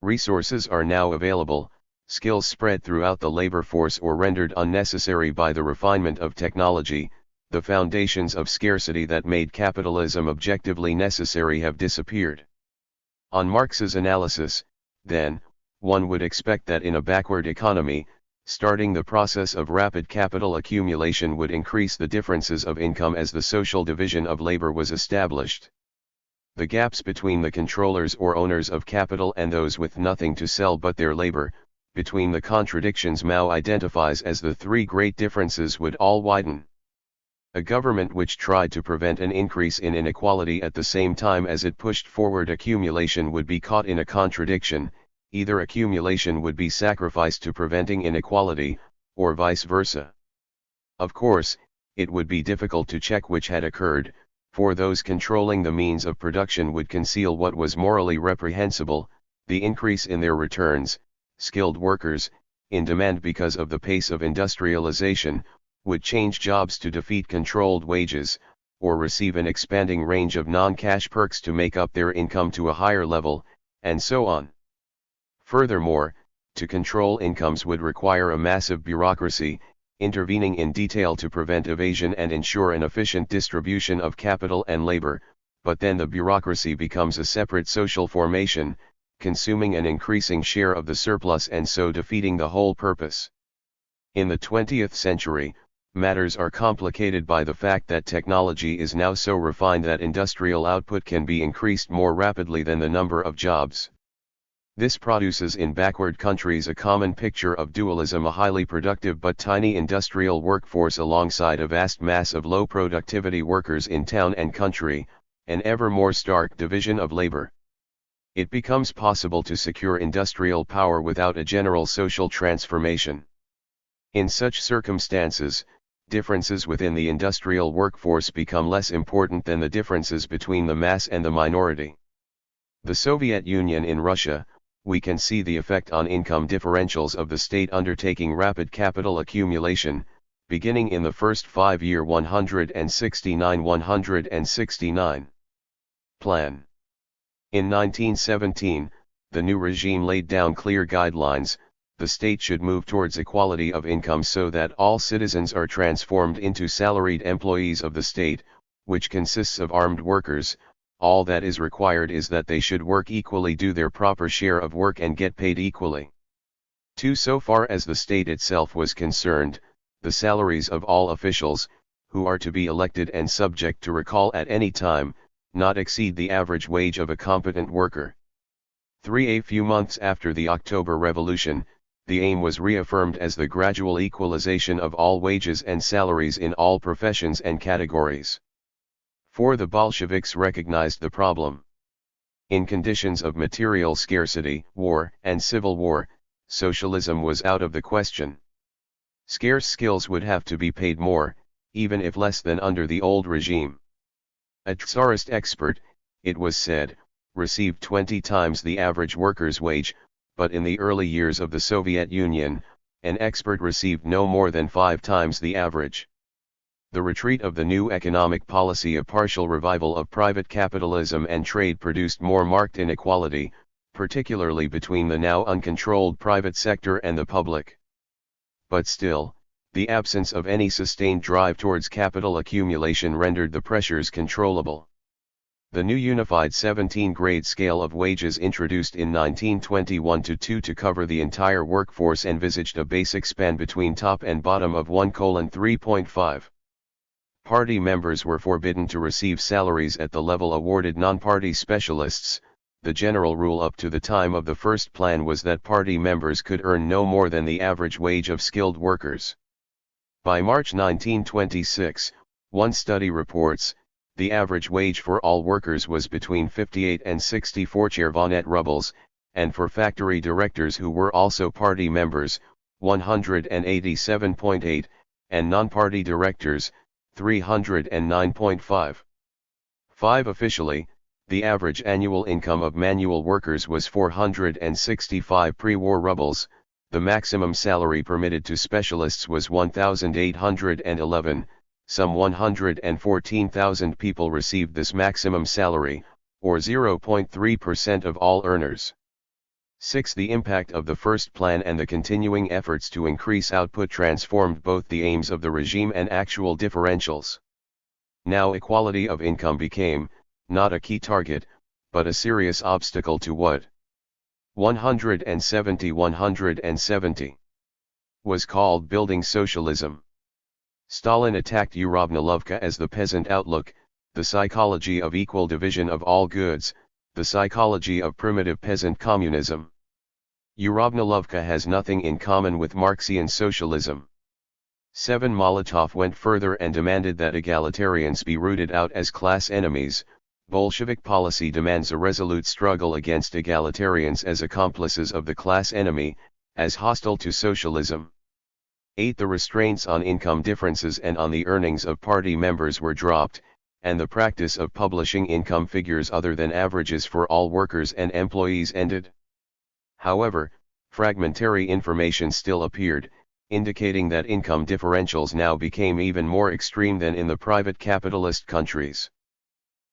Resources are now available, skills spread throughout the labor force or rendered unnecessary by the refinement of technology. The foundations of scarcity that made capitalism objectively necessary have disappeared. On Marx's analysis, then, one would expect that in a backward economy, starting the process of rapid capital accumulation would increase the differences of income as the social division of labor was established. The gaps between the controllers or owners of capital and those with nothing to sell but their labor, between the contradictions Mao identifies as the three great differences, would all widen. A government which tried to prevent an increase in inequality at the same time as it pushed forward accumulation would be caught in a contradiction. Either accumulation would be sacrificed to preventing inequality, or vice versa. Of course, it would be difficult to check which had occurred, for those controlling the means of production would conceal what was morally reprehensible. The increase in their returns, skilled workers, in demand because of the pace of industrialization, would change jobs to defeat controlled wages, or receive an expanding range of non-cash perks to make up their income to a higher level, and so on. Furthermore, to control incomes would require a massive bureaucracy, intervening in detail to prevent evasion and ensure an efficient distribution of capital and labor. But then the bureaucracy becomes a separate social formation, consuming an increasing share of the surplus and so defeating the whole purpose. In the 20th century, matters are complicated by the fact that technology is now so refined that industrial output can be increased more rapidly than the number of jobs. This produces in backward countries a common picture of dualism: a highly productive but tiny industrial workforce alongside a vast mass of low productivity workers in town and country, an ever more stark division of labor. It becomes possible to secure industrial power without a general social transformation. In such circumstances, differences within the industrial workforce become less important than the differences between the mass and the minority. The Soviet Union. In Russia, we can see the effect on income differentials of the state undertaking rapid capital accumulation, beginning in the first 5-year 169 plan. In 1917, the new regime laid down clear guidelines: the state should move towards equality of income so that all citizens are transformed into salaried employees of the state, which consists of armed workers. All that is required is that they should work equally, do their proper share of work and get paid equally. 2. So far as the state itself was concerned, the salaries of all officials, who are to be elected and subject to recall at any time, not exceed the average wage of a competent worker. 3. A few months after the October Revolution, the aim was reaffirmed as the gradual equalization of all wages and salaries in all professions and categories. 4. The Bolsheviks recognized the problem. In conditions of material scarcity, war, and civil war, socialism was out of the question. Scarce skills would have to be paid more, even if less than under the old regime. A Tsarist expert, it was said, received 20 times the average worker's wage, but in the early years of the Soviet Union, an expert received no more than 5 times the average. The retreat of the new economic policy, a partial revival of private capitalism and trade, produced more marked inequality, particularly between the now uncontrolled private sector and the public. But still, the absence of any sustained drive towards capital accumulation rendered the pressures controllable. The new unified 17-grade scale of wages introduced in 1921-2 to cover the entire workforce envisaged a basic span between top and bottom of 1:3.5. Party members were forbidden to receive salaries at the level awarded non-party specialists. The general rule up to the time of the first plan was that party members could earn no more than the average wage of skilled workers. By March 1926, one study reports, the average wage for all workers was between 58 and 64 chervonet rubles, and for factory directors who were also party members, 187.8, and non-party directors, 309.5. Officially, the average annual income of manual workers was 465 pre-war rubles, the maximum salary permitted to specialists was 1,811, some 114,000 people received this maximum salary, or 0.3% of all earners. 6. The impact of the first plan and the continuing efforts to increase output transformed both the aims of the regime and actual differentials. Now equality of income became, not a key target, but a serious obstacle to what 170 was called building socialism. Stalin attacked Uravnilovka as the peasant outlook, the psychology of equal division of all goods, the psychology of primitive peasant communism. Uravnilovka has nothing in common with Marxian socialism. 7. Molotov went further and demanded that egalitarians be rooted out as class enemies. Bolshevik policy demands a resolute struggle against egalitarians as accomplices of the class enemy, as hostile to socialism. 8. The restraints on income differences and on the earnings of party members were dropped, and the practice of publishing income figures other than averages for all workers and employees ended. However, fragmentary information still appeared, indicating that income differentials now became even more extreme than in the private capitalist countries.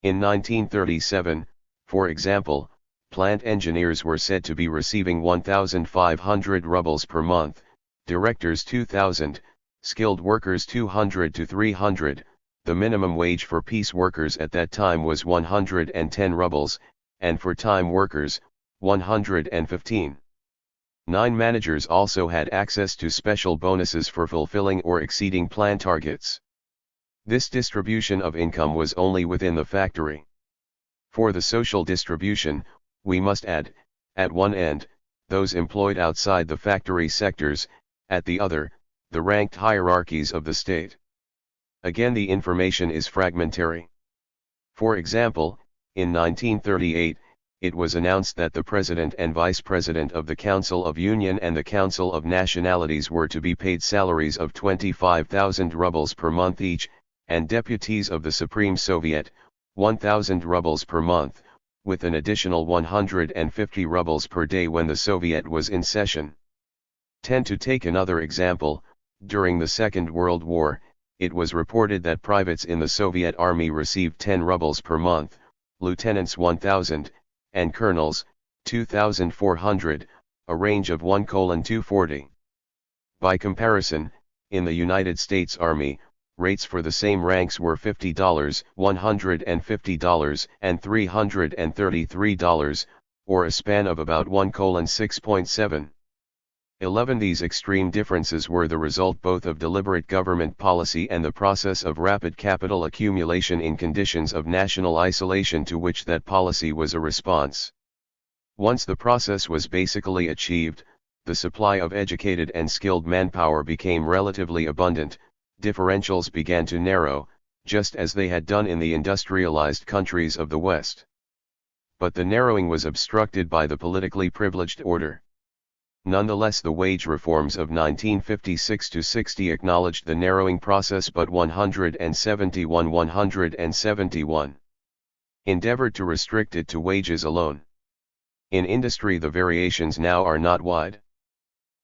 In 1937, for example, plant engineers were said to be receiving 1,500 rubles per month, directors 2,000, skilled workers 200 to 300, the minimum wage for piece workers at that time was 110 rubles, and for time workers, 115. 9. Managers also had access to special bonuses for fulfilling or exceeding plan targets. This distribution of income was only within the factory. For the social distribution, we must add, at one end, those employed outside the factory sectors, at the other, the ranked hierarchies of the state. Again, the information is fragmentary. For example, in 1938, it was announced that the President and Vice President of the Council of Union and the Council of Nationalities were to be paid salaries of 25,000 rubles per month each, and deputies of the Supreme Soviet, 1,000 rubles per month, with an additional 150 rubles per day when the Soviet was in session. 10. To take another example, during the Second World War, it was reported that privates in the Soviet Army received 10 rubles per month, lieutenants 1,000, and colonels, 2,400, a range of 1:240. By comparison, in the United States Army, rates for the same ranks were $50, $150, and $333, or a span of about 1:6.7. 11. These extreme differences were the result both of deliberate government policy and the process of rapid capital accumulation in conditions of national isolation to which that policy was a response. Once the process was basically achieved, the supply of educated and skilled manpower became relatively abundant, differentials began to narrow, just as they had done in the industrialized countries of the West. But the narrowing was obstructed by the politically privileged order. Nonetheless, the wage reforms of 1956-60 acknowledged the narrowing process, but 171 endeavored to restrict it to wages alone. In industry, the variations now are not wide.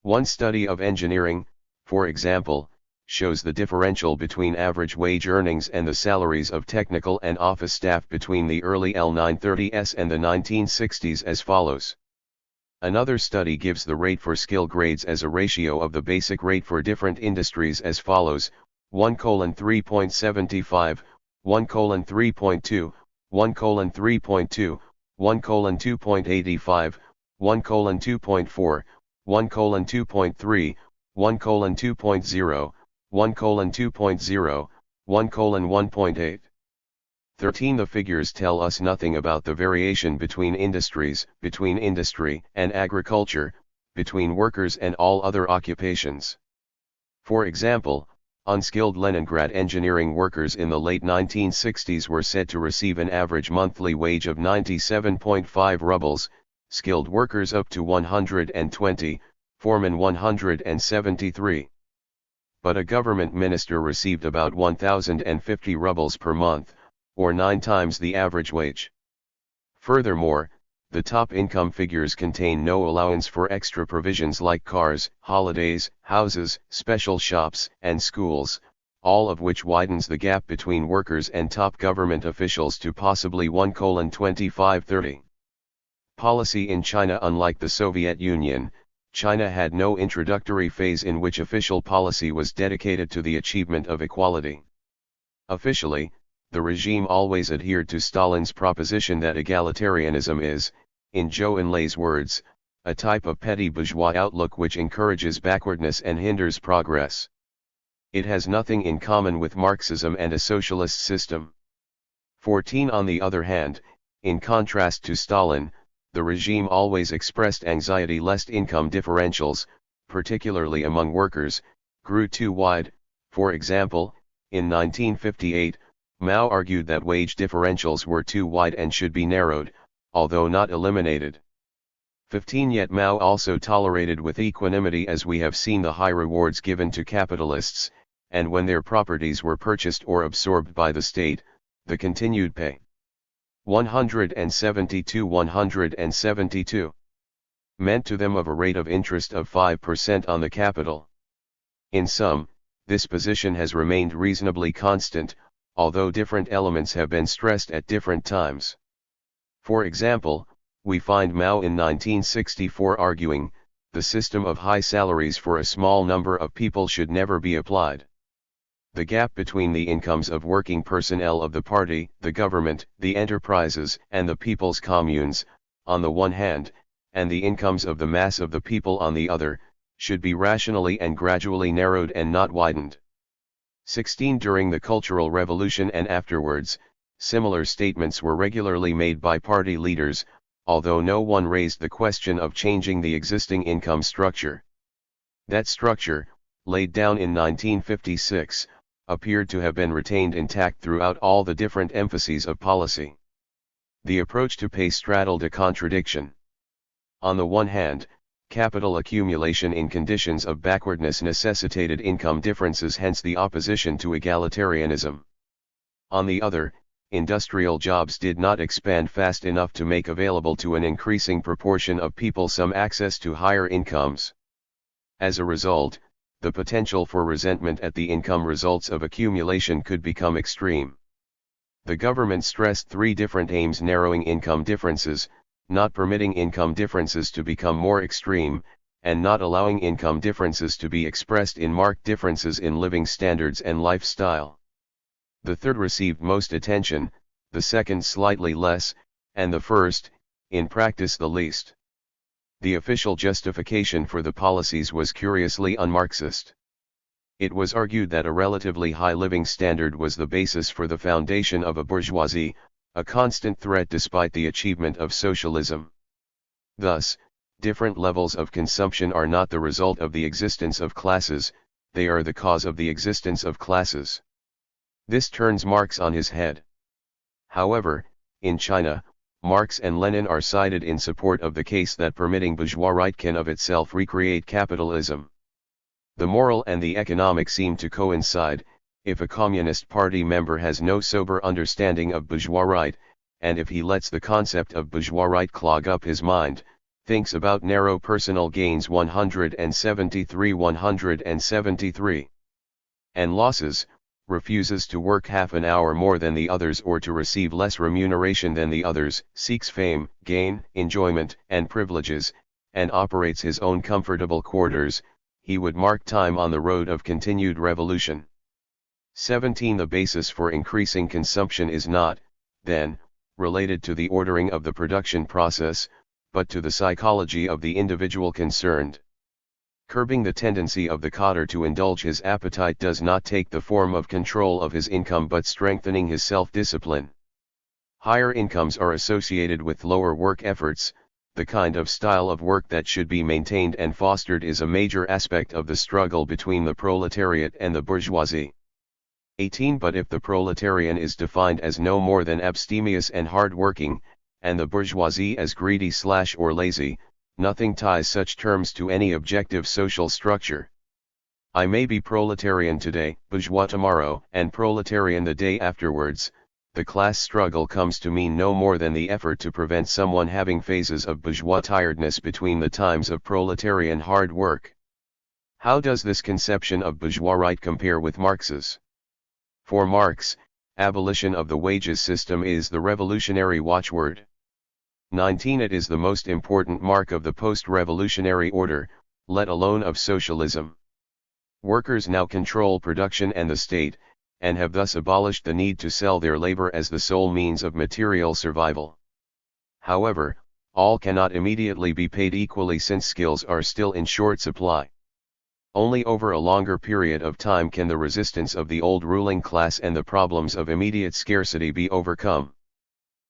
One study of engineering, for example, shows the differential between average wage earnings and the salaries of technical and office staff between the early L930s and the 1960s as follows. Another study gives the rate for skill grades as a ratio of the basic rate for different industries as follows: 1:3.75, 1:3.2, 1:3.2, 1:2.85, 1:2.4, 1:2.3, 1:2.0, 1:2.0, 1:1.8. 13. The figures tell us nothing about the variation between industries, between industry and agriculture, between workers and all other occupations. For example, unskilled Leningrad engineering workers in the late 1960s were said to receive an average monthly wage of 97.5 rubles, skilled workers up to 120, foremen 173. But a government minister received about 1,050 rubles per month, or 9 times the average wage. Furthermore, the top income figures contain no allowance for extra provisions like cars, holidays, houses, special shops, and schools, all of which widens the gap between workers and top government officials to possibly 1:25-30. Policy in China. Unlike the Soviet Union, China had no introductory phase in which official policy was dedicated to the achievement of equality. Officially, the regime always adhered to Stalin's proposition that egalitarianism is, in Zhou Enlai's words, a type of petty bourgeois outlook which encourages backwardness and hinders progress. It has nothing in common with Marxism and a socialist system. 14. On the other hand, in contrast to Stalin, the regime always expressed anxiety lest income differentials, particularly among workers, grew too wide. For example, in 1958, Mao argued that wage differentials were too wide and should be narrowed, although not eliminated. 15. Yet Mao also tolerated with equanimity, as we have seen, the high rewards given to capitalists, and when their properties were purchased or absorbed by the state, the continued pay. 172 meant to them of a rate of interest of 5% on the capital. In sum, this position has remained reasonably constant, although different elements have been stressed at different times. For example, we find Mao in 1964 arguing, the system of high salaries for a small number of people should never be applied. The gap between the incomes of working personnel of the party, the government, the enterprises, and the people's communes, on the one hand, and the incomes of the mass of the people on the other, should be rationally and gradually narrowed and not widened. 16. During the Cultural Revolution and afterwards, similar statements were regularly made by party leaders, although no one raised the question of changing the existing income structure. That structure, laid down in 1956, appeared to have been retained intact throughout all the different emphases of policy. The approach to pay straddled a contradiction. On the one hand, capital accumulation in conditions of backwardness necessitated income differences, hence the opposition to egalitarianism. On the other, industrial jobs did not expand fast enough to make available to an increasing proportion of people some access to higher incomes. As a result, the potential for resentment at the income results of accumulation could become extreme. The government stressed 3 different aims: narrowing income differences, not permitting income differences to become more extreme, and not allowing income differences to be expressed in marked differences in living standards and lifestyle. The third received most attention, the second slightly less, and the first, in practice, the least. The official justification for the policies was curiously un-Marxist. It was argued that a relatively high living standard was the basis for the foundation of a bourgeoisie, a constant threat despite the achievement of socialism. Thus, different levels of consumption are not the result of the existence of classes, they are the cause of the existence of classes. This turns Marx on his head. However, in China, Marx and Lenin are cited in support of the case that permitting bourgeois right can of itself recreate capitalism. The moral and the economic seem to coincide. If a Communist Party member has no sober understanding of bourgeois right, and if he lets the concept of bourgeois right clog up his mind, thinks about narrow personal gains 173, and losses, refuses to work half an hour more than the others or to receive less remuneration than the others, seeks fame, gain, enjoyment, and privileges, and operates his own comfortable quarters, he would mark time on the road of continued revolution. 17. The basis for increasing consumption is not, then, related to the ordering of the production process, but to the psychology of the individual concerned. Curbing the tendency of the cotter to indulge his appetite does not take the form of control of his income but strengthening his self-discipline. Higher incomes are associated with lower work efforts. The kind of style of work that should be maintained and fostered is a major aspect of the struggle between the proletariat and the bourgeoisie. 18. But if the proletarian is defined as no more than abstemious and hard-working, and the bourgeoisie as greedy or lazy, nothing ties such terms to any objective social structure. I may be proletarian today, bourgeois tomorrow, and proletarian the day afterwards. The class struggle comes to mean no more than the effort to prevent someone having phases of bourgeois tiredness between the times of proletarian hard work. How does this conception of bourgeois right compare with Marx's? For Marx, abolition of the wages system is the revolutionary watchword. 19. It is the most important mark of the post-revolutionary order, let alone of socialism. Workers now control production and the state, and have thus abolished the need to sell their labor as the sole means of material survival. However, all cannot immediately be paid equally since skills are still in short supply. Only over a longer period of time can the resistance of the old ruling class and the problems of immediate scarcity be overcome.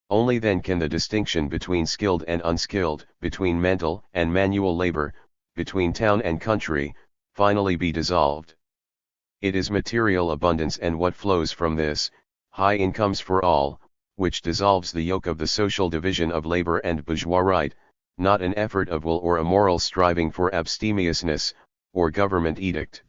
Only then can the distinction between skilled and unskilled, between mental and manual labor, between town and country, finally be dissolved. It is material abundance and what flows from this, high incomes for all, which dissolves the yoke of the social division of labor and bourgeois right, not an effort of will or a moral striving for abstemiousness, or government edict.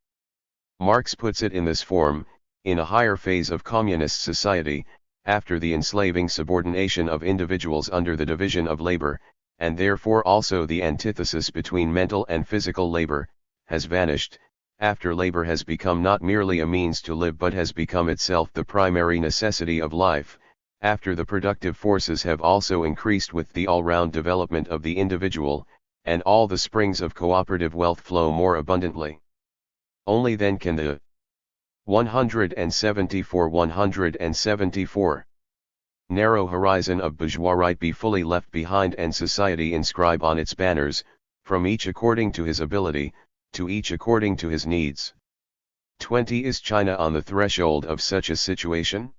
Marx puts it in this form: in a higher phase of communist society, after the enslaving subordination of individuals under the division of labor, and therefore also the antithesis between mental and physical labor, has vanished, after labor has become not merely a means to live but has become itself the primary necessity of life, after the productive forces have also increased with the all-round development of the individual, and all the springs of cooperative wealth flow more abundantly. Only then can the 174 narrow horizon of bourgeois right be fully left behind and society inscribe on its banners, from each according to his ability, to each according to his needs. 20. Is China on the threshold of such a situation?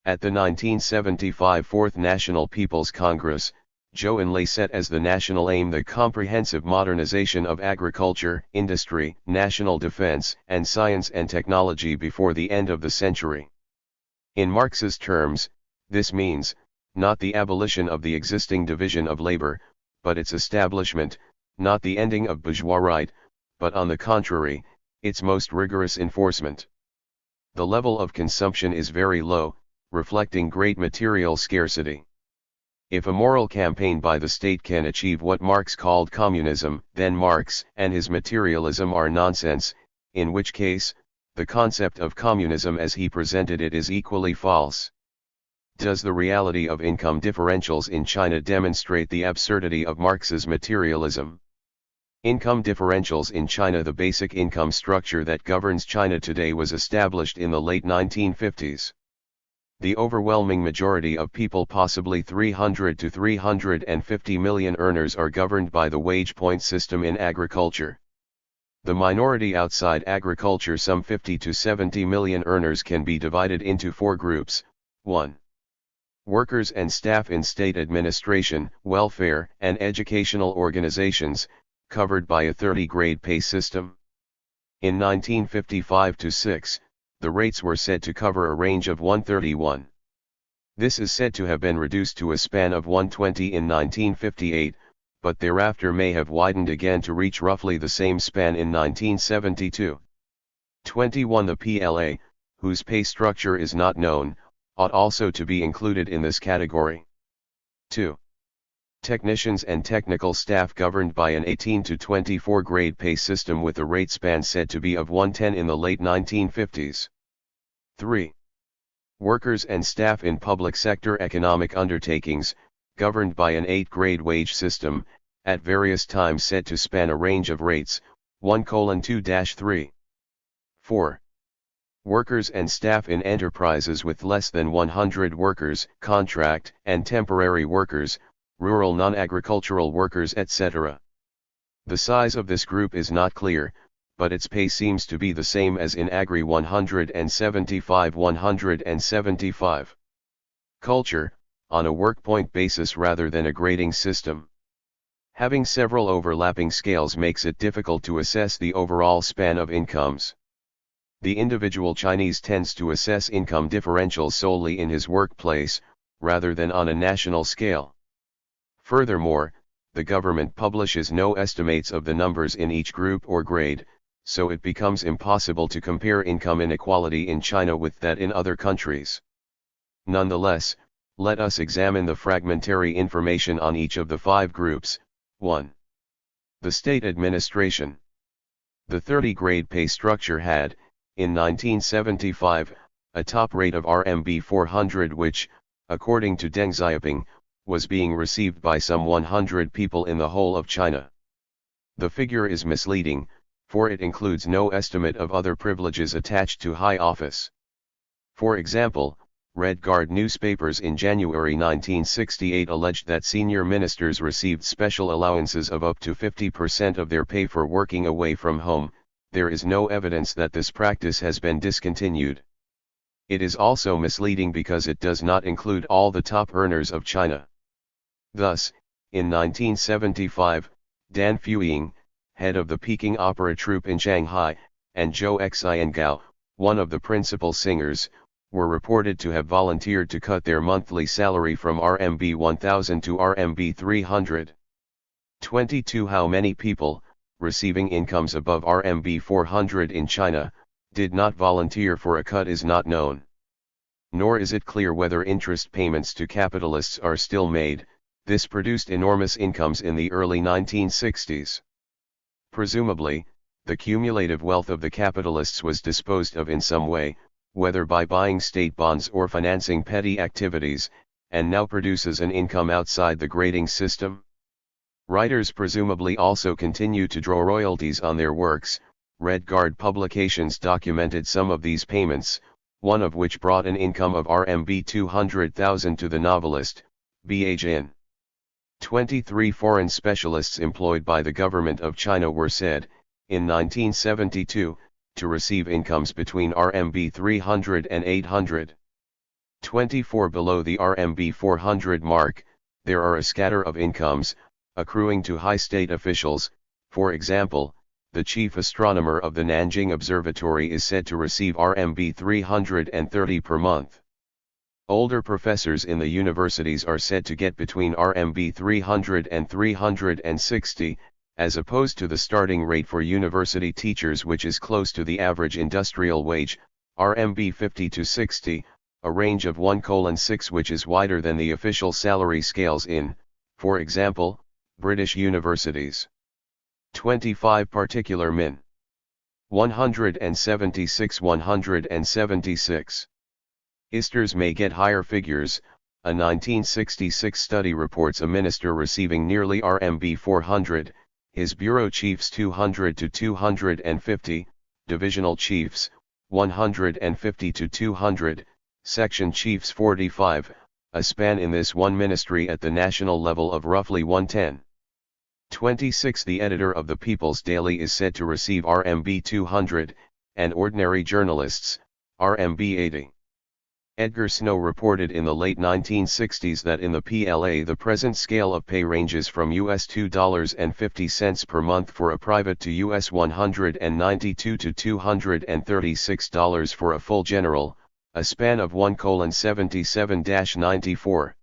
At the 1975 Fourth National People's Congress, Zhou Enlai set as the national aim the comprehensive modernization of agriculture, industry, national defense, and science and technology before the end of the century. In Marx's terms, this means, not the abolition of the existing division of labor, but its establishment, not the ending of bourgeois right, but on the contrary, its most rigorous enforcement. The level of consumption is very low, reflecting great material scarcity. If a moral campaign by the state can achieve what Marx called communism, then Marx and his materialism are nonsense, in which case, the concept of communism as he presented it is equally false. Does the reality of income differentials in China demonstrate the absurdity of Marx's materialism? Income differentials in China. The basic income structure that governs China today was established in the late 1950s. The overwhelming majority of people, possibly 300 to 350 million earners, are governed by the wage point system in agriculture. The minority outside agriculture, some 50 to 70 million earners, can be divided into four groups. 1. Workers and staff in state administration, welfare, and educational organizations, covered by a 30-grade pay system. In 1955-6, the rates were said to cover a range of 131. This is said to have been reduced to a span of 120 in 1958, but thereafter may have widened again to reach roughly the same span in 1972. 21. The PLA, whose pay structure is not known, ought also to be included in this category. 2. Technicians and technical staff governed by an 18 to 24 grade pay system with a rate span said to be of 110 in the late 1950s. 3. Workers and staff in public sector economic undertakings, governed by an 8-grade wage system, at various times said to span a range of rates, 1:2-3. 4. Workers and staff in enterprises with less than 100 workers, contract and temporary workers, rural non-agricultural workers, etc. The size of this group is not clear, but its pay seems to be the same as in Agri 175. Culture, on a work point basis rather than a grading system. Having several overlapping scales makes it difficult to assess the overall span of incomes. The individual Chinese tends to assess income differentials solely in his workplace, rather than on a national scale. Furthermore, the government publishes no estimates of the numbers in each group or grade, so it becomes impossible to compare income inequality in China with that in other countries. Nonetheless, let us examine the fragmentary information on each of the 5 groups. 1. The state administration. The 30-grade pay structure had, in 1975, a top rate of RMB 400 which, according to Deng Xiaoping, was being received by some 100 people in the whole of China. The figure is misleading, for it includes no estimate of other privileges attached to high office. For example, Red Guard newspapers in January 1968 alleged that senior ministers received special allowances of up to 50% of their pay for working away from home. There is no evidence that this practice has been discontinued. It is also misleading because it does not include all the top earners of China. Thus, in 1975, Dan Fuying, head of the Peking Opera Troupe in Shanghai, and Zhou Xiangao, one of the principal singers, were reported to have volunteered to cut their monthly salary from RMB 1000 to RMB 300. 22. How many people, receiving incomes above RMB 400 in China, did not volunteer for a cut is not known. Nor is it clear whether interest payments to capitalists are still made. This produced enormous incomes in the early 1960s. Presumably, the cumulative wealth of the capitalists was disposed of in some way, whether by buying state bonds or financing petty activities, and now produces an income outside the grading system. Writers presumably also continue to draw royalties on their works. Red Guard publications documented some of these payments, one of which brought an income of RMB 200,000 to the novelist, B.H. Jin. 23 foreign specialists employed by the government of China were said, in 1972, to receive incomes between RMB 300 and 800. 24 below the RMB 400 mark, there are a scatter of incomes, accruing to high state officials. For example, the chief astronomer of the Nanjing Observatory is said to receive RMB 330 per month. Older professors in the universities are said to get between RMB 300 and 360, as opposed to the starting rate for university teachers which is close to the average industrial wage, RMB 50 to 60, a range of 1:6 which is wider than the official salary scales in, for example, British universities. 25 Particular min. 176. Isters may get higher figures. A 1966 study reports a minister receiving nearly RMB 400, his bureau chiefs 200 to 250, divisional chiefs 150 to 200, section chiefs 45, a span in this one ministry at the national level of roughly 110. 26 The editor of the People's Daily is said to receive RMB 200, and ordinary journalists, RMB 80. Edgar Snow reported in the late 1960s that in the PLA the present scale of pay ranges from US $2.50 per month for a private to US $192 to $236 for a full general, a span of 1:77-94.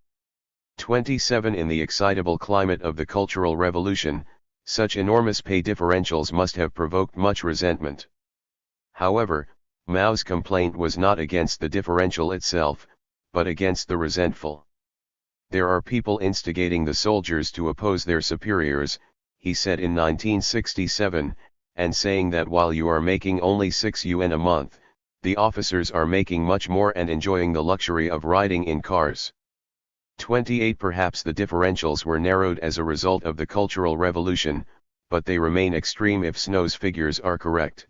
27. In the excitable climate of the Cultural Revolution, such enormous pay differentials must have provoked much resentment. However, Mao's complaint was not against the differential itself, but against the resentful. There are people instigating the soldiers to oppose their superiors, he said in 1967, and saying that while you are making only 6 yuan a month, the officers are making much more and enjoying the luxury of riding in cars. 28. Perhaps the differentials were narrowed as a result of the Cultural Revolution, but they remain extreme if Snow's figures are correct.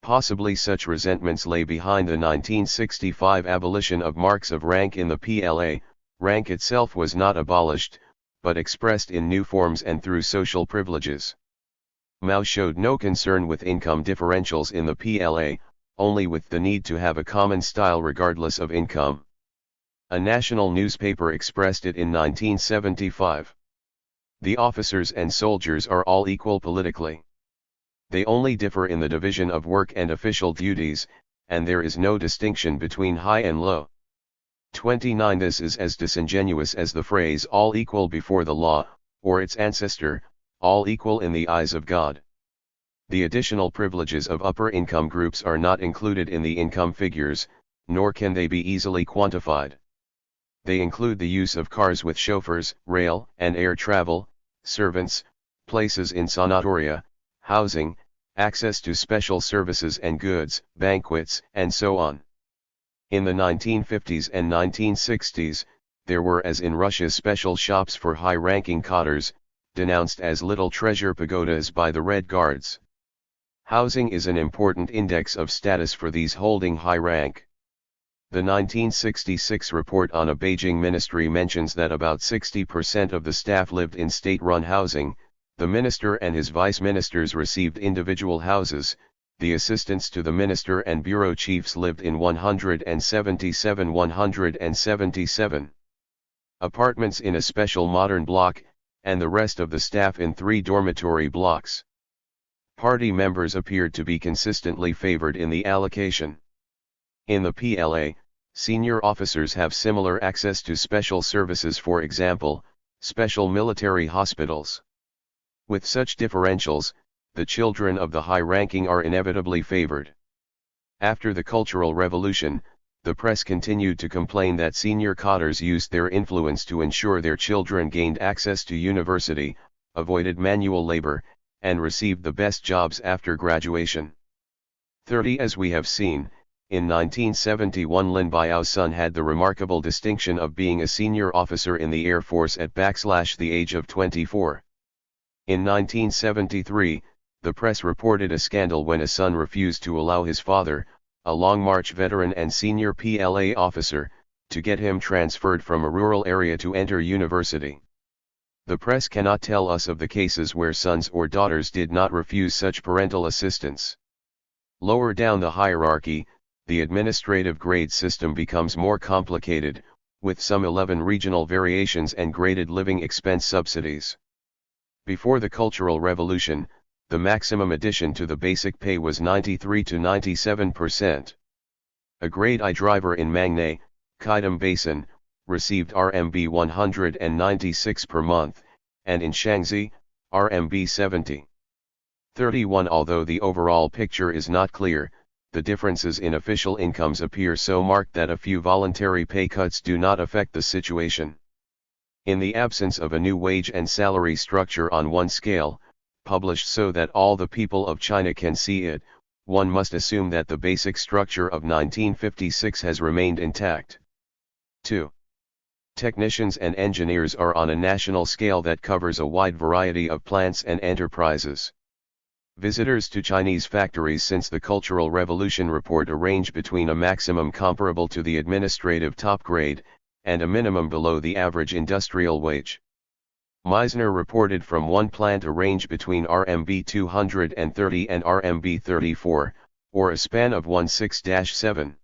Possibly such resentments lay behind the 1965 abolition of marks of rank in the PLA. Rank itself was not abolished, but expressed in new forms and through social privileges. Mao showed no concern with income differentials in the PLA, only with the need to have a common style regardless of income. A national newspaper expressed it in 1975. The officers and soldiers are all equal politically. They only differ in the division of work and official duties, and there is no distinction between high and low. 29. This is as disingenuous as the phrase all equal before the law, or its ancestor, all equal in the eyes of God. The additional privileges of upper income groups are not included in the income figures, nor can they be easily quantified. They include the use of cars with chauffeurs, rail and air travel, servants, places in sanatoria, housing, access to special services and goods, banquets, and so on. In the 1950s and 1960s, there were as in Russia special shops for high-ranking cadres, denounced as little treasure pagodas by the Red Guards. Housing is an important index of status for these holding high rank. The 1966 report on a Beijing ministry mentions that about 60% of the staff lived in state-run housing, the minister and his vice ministers received individual houses, the assistants to the minister and bureau chiefs lived in 177 apartments in a special modern block, and the rest of the staff in 3 dormitory blocks. Party members appeared to be consistently favored in the allocation. In the PLA, senior officers have similar access to special services, for example, special military hospitals. With such differentials, the children of the high-ranking are inevitably favored. After the Cultural Revolution, the press continued to complain that senior cadres used their influence to ensure their children gained access to university, avoided manual labor, and received the best jobs after graduation. 30. As we have seen, in 1971 Lin Biao's son had the remarkable distinction of being a senior officer in the Air Force at the age of 24. In 1973, the press reported a scandal when a son refused to allow his father, a Long March veteran and senior PLA officer, to get him transferred from a rural area to enter university. The press cannot tell us of the cases where sons or daughters did not refuse such parental assistance. Lower down the hierarchy, the administrative grade system becomes more complicated, with some 11 regional variations and graded living expense subsidies. Before the Cultural Revolution, the maximum addition to the basic pay was 93 to 97%. A grade I driver in Mangnay, Qaidam Basin, received RMB 196 per month, and in Shaanxi, RMB 70. 31. Although the overall picture is not clear, the differences in official incomes appear so marked that a few voluntary pay cuts do not affect the situation. In the absence of a new wage and salary structure on one scale, published so that all the people of China can see it, one must assume that the basic structure of 1956 has remained intact. 2. Technicians and engineers are on a national scale that covers a wide variety of plants and enterprises. Visitors to Chinese factories since the Cultural Revolution report a range between a maximum comparable to the administrative top grade, and a minimum below the average industrial wage. Meisner reported from one plant a range between RMB 230 and RMB 34, or a span of 16-7.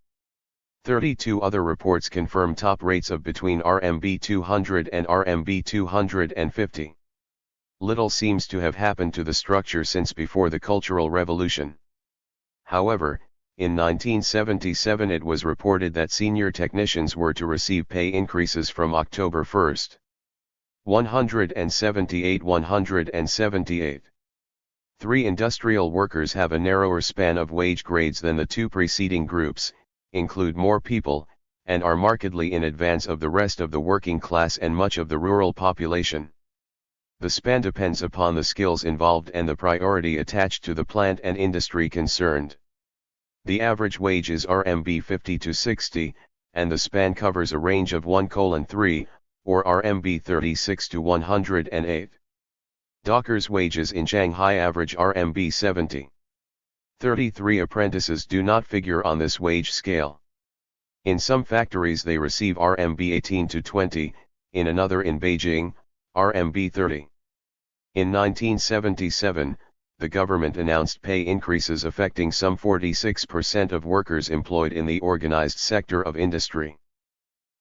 32 other reports confirm top rates of between RMB 200 and RMB 250. Little seems to have happened to the structure since before the Cultural Revolution. However, In 1977 it was reported that senior technicians were to receive pay increases from October 1. 178. 3. Industrial workers have a narrower span of wage grades than the two preceding groups, include more people, and are markedly in advance of the rest of the working class and much of the rural population. The span depends upon the skills involved and the priority attached to the plant and industry concerned. The average wage is RMB 50 to 60, and the span covers a range of 1:3, or RMB 36 to 108. Dockers' wages in Shanghai average RMB 70. 33 apprentices do not figure on this wage scale. In some factories they receive RMB 18 to 20, in another in Beijing, RMB 30. In 1977, the government announced pay increases affecting some 46% of workers employed in the organized sector of industry.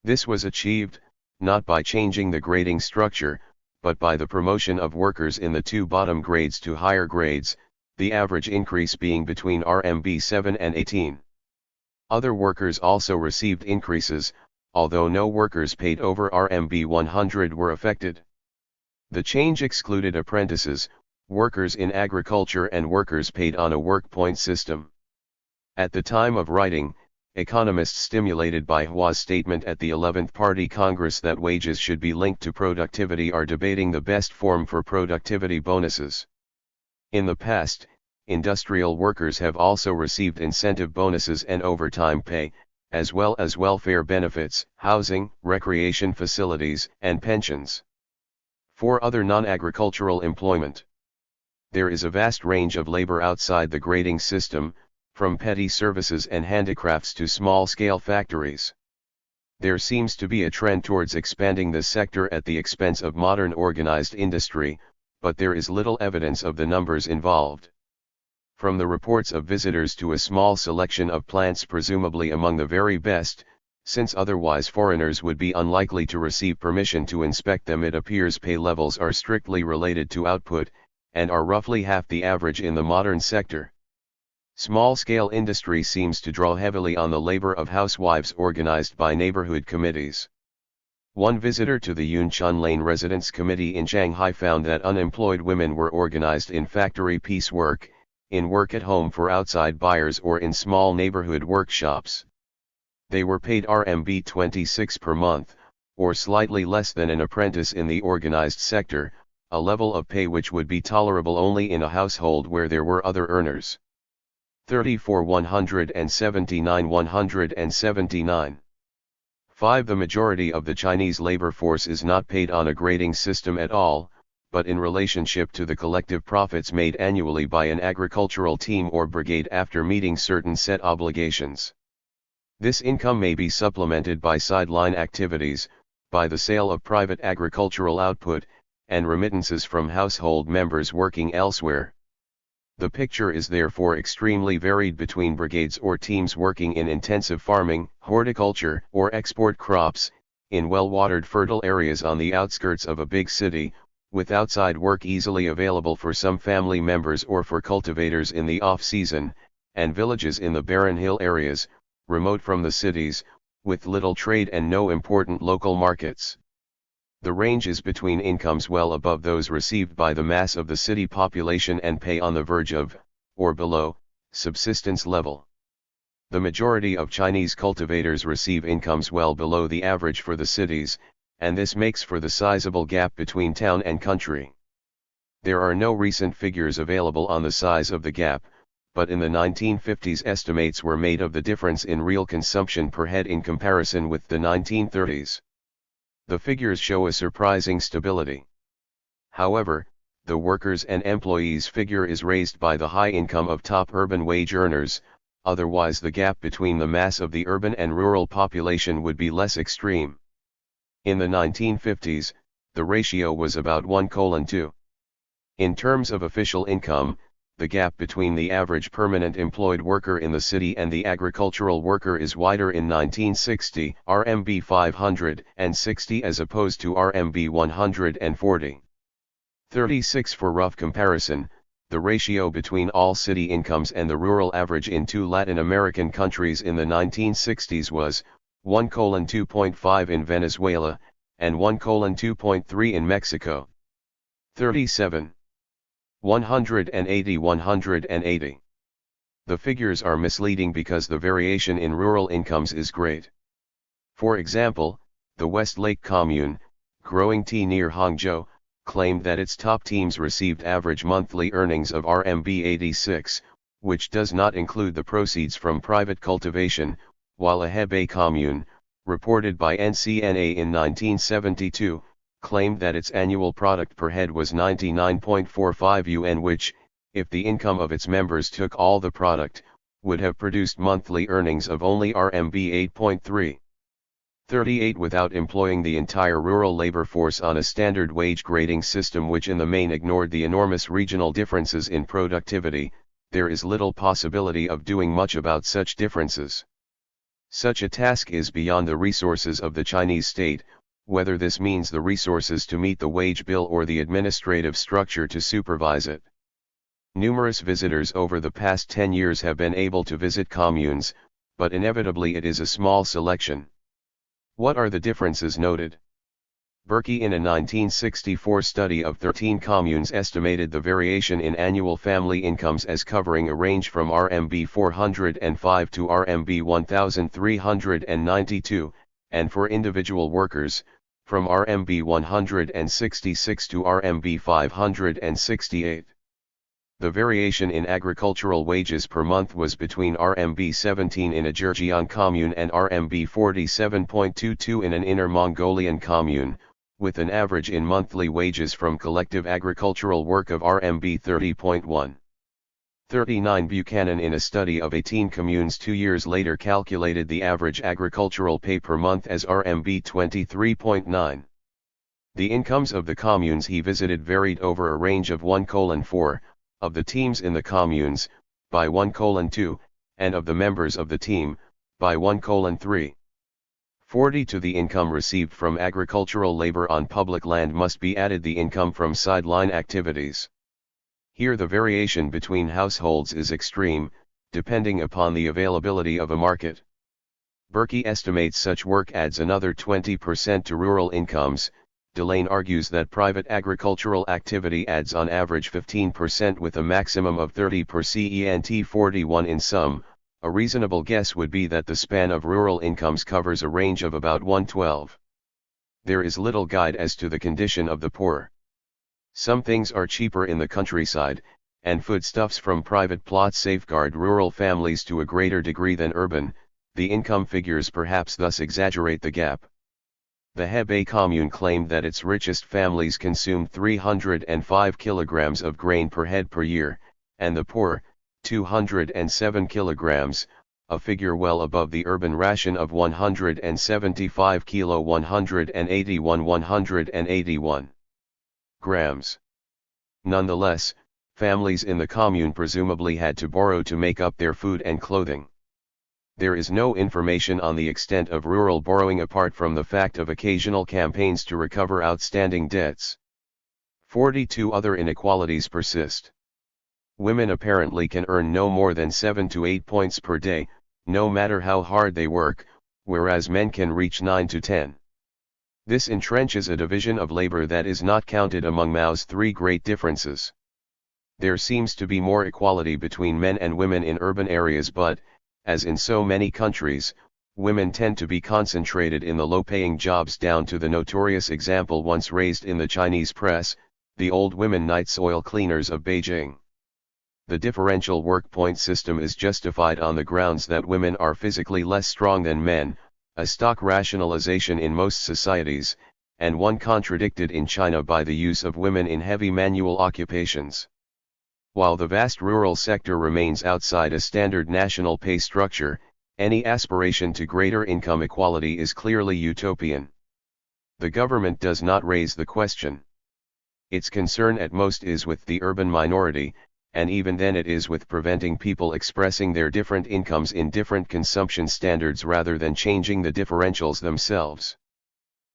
This was achieved, not by changing the grading structure, but by the promotion of workers in the two bottom grades to higher grades, the average increase being between RMB 7 and 18. Other workers also received increases, although no workers paid over RMB 100 were affected. The change excluded apprentices, workers in agriculture and workers paid on a work point system. At the time of writing, economists stimulated by Hua's statement at the 11th Party Congress that wages should be linked to productivity are debating the best form for productivity bonuses. In the past, industrial workers have also received incentive bonuses and overtime pay, as well as welfare benefits, housing, recreation facilities, and pensions. For other non-agricultural employment, there is a vast range of labor outside the grading system, from petty services and handicrafts to small-scale factories. There seems to be a trend towards expanding this sector at the expense of modern organized industry, but there is little evidence of the numbers involved. From the reports of visitors to a small selection of plants presumably among the very best, since otherwise foreigners would be unlikely to receive permission to inspect them, it appears pay levels are strictly related to output, and are roughly half the average in the modern sector. Small-scale industry seems to draw heavily on the labor of housewives organized by neighborhood committees. One visitor to the Yunchun Lane Residence Committee in Shanghai found that unemployed women were organized in factory piecework, in work at home for outside buyers, or in small neighborhood workshops. They were paid RMB 26 per month, or slightly less than an apprentice in the organized sector, a level of pay which would be tolerable only in a household where there were other earners. 34 179. 5. The majority of the Chinese labor force is not paid on a grading system at all, but in relationship to the collective profits made annually by an agricultural team or brigade after meeting certain set obligations. This income may be supplemented by sideline activities, by the sale of private agricultural output, and remittances from household members working elsewhere. The picture is therefore extremely varied between brigades or teams working in intensive farming, horticulture, or export crops, in well-watered fertile areas on the outskirts of a big city, with outside work easily available for some family members or for cultivators in the off-season, and villages in the barren hill areas, remote from the cities, with little trade and no important local markets. The range is between incomes well above those received by the mass of the city population and pay on the verge of, or below, subsistence level. The majority of Chinese cultivators receive incomes well below the average for the cities, and this makes for the sizable gap between town and country. There are no recent figures available on the size of the gap, but in the 1950s estimates were made of the difference in real consumption per head in comparison with the 1930s. The figures show a surprising stability. However, the workers' and employees' figure is raised by the high income of top urban wage earners, otherwise the gap between the mass of the urban and rural population would be less extreme. In the 1950s, the ratio was about 1:2. In terms of official income, the gap between the average permanent employed worker in the city and the agricultural worker is wider in 1960, RMB 560 as opposed to RMB 140. 36. For rough comparison, The ratio between all city incomes and the rural average in two Latin American countries in the 1960s was 1:2.5 in Venezuela, and 1:2.3 in Mexico. 37. 180. The figures are misleading because the variation in rural incomes is great. For example, the West Lake Commune, growing tea near Hangzhou, claimed that its top teams received average monthly earnings of RMB 86, which does not include the proceeds from private cultivation, while a Hebei Commune, reported by NCNA in 1972, claimed that its annual product per head was 99.45 yuan, which, if the income of its members took all the product, would have produced monthly earnings of only RMB 8.3. 38. Without employing the entire rural labor force on a standard wage grading system which in the main ignored the enormous regional differences in productivity, there is little possibility of doing much about such differences. Such a task is beyond the resources of the Chinese state, whether this means the resources to meet the wage bill or the administrative structure to supervise it. Numerous visitors over the past 10 years have been able to visit communes, but inevitably it is a small selection. What are the differences noted? Berkey in a 1964 study of 13 communes estimated the variation in annual family incomes as covering a range from RMB 405 to RMB 1392, and for individual workers, from RMB 166 to RMB 568. The variation in agricultural wages per month was between RMB 17 in a Zhejiang commune and RMB 47.22 in an Inner Mongolian commune, with an average in monthly wages from collective agricultural work of RMB 30.1. 39. Buchanan in a study of 18 communes 2 years later calculated the average agricultural pay per month as RMB 23.9. The incomes of the communes he visited varied over a range of 1:4, of the teams in the communes, by 1:2, and of the members of the team, by 1:3. 40. To the income received from agricultural labor on public land must be added the income from sideline activities. Here the variation between households is extreme, depending upon the availability of a market. Berkey estimates such work adds another 20% to rural incomes. Delane argues that private agricultural activity adds on average 15% with a maximum of 30%. 41. In sum, a reasonable guess would be that the span of rural incomes covers a range of about 1/12. There is little guide as to the condition of the poor. Some things are cheaper in the countryside, and foodstuffs from private plots safeguard rural families to a greater degree than urban. The income figures perhaps thus exaggerate the gap. The Hebei commune claimed that its richest families consumed 305 kilograms of grain per head per year, and the poor, 207 kilograms, a figure well above the urban ration of 175 kilo 181 grams. Nonetheless, families in the commune presumably had to borrow to make up their food and clothing. There is no information on the extent of rural borrowing apart from the fact of occasional campaigns to recover outstanding debts. 42. Other inequalities persist. Women apparently can earn no more than 7 to 8 points per day, no matter how hard they work, whereas men can reach 9 to 10. This entrenches a division of labor that is not counted among Mao's three great differences. There seems to be more equality between men and women in urban areas, but, as in so many countries, women tend to be concentrated in the low-paying jobs, down to the notorious example once raised in the Chinese press, the old women night soil cleaners of Beijing. The differential work point system is justified on the grounds that women are physically less strong than men, a stock rationalization in most societies, and one contradicted in China by the use of women in heavy manual occupations. While the vast rural sector remains outside a standard national pay structure, any aspiration to greater income equality is clearly utopian. The government does not raise the question. Its concern at most is with the urban minority, and even then it is with preventing people expressing their different incomes in different consumption standards rather than changing the differentials themselves.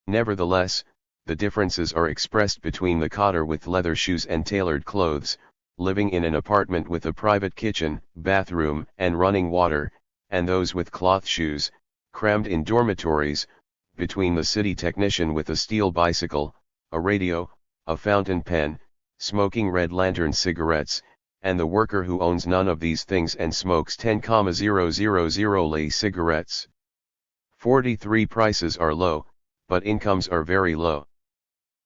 Nevertheless, the differences are expressed between the cotter with leather shoes and tailored clothes, living in an apartment with a private kitchen, bathroom, and running water, and those with cloth shoes, crammed in dormitories, between the city technician with a steel bicycle, a radio, a fountain pen, smoking Red Lantern cigarettes, and the worker who owns none of these things and smokes 10,000 lei cigarettes. 43 Prices are low, but incomes are very low.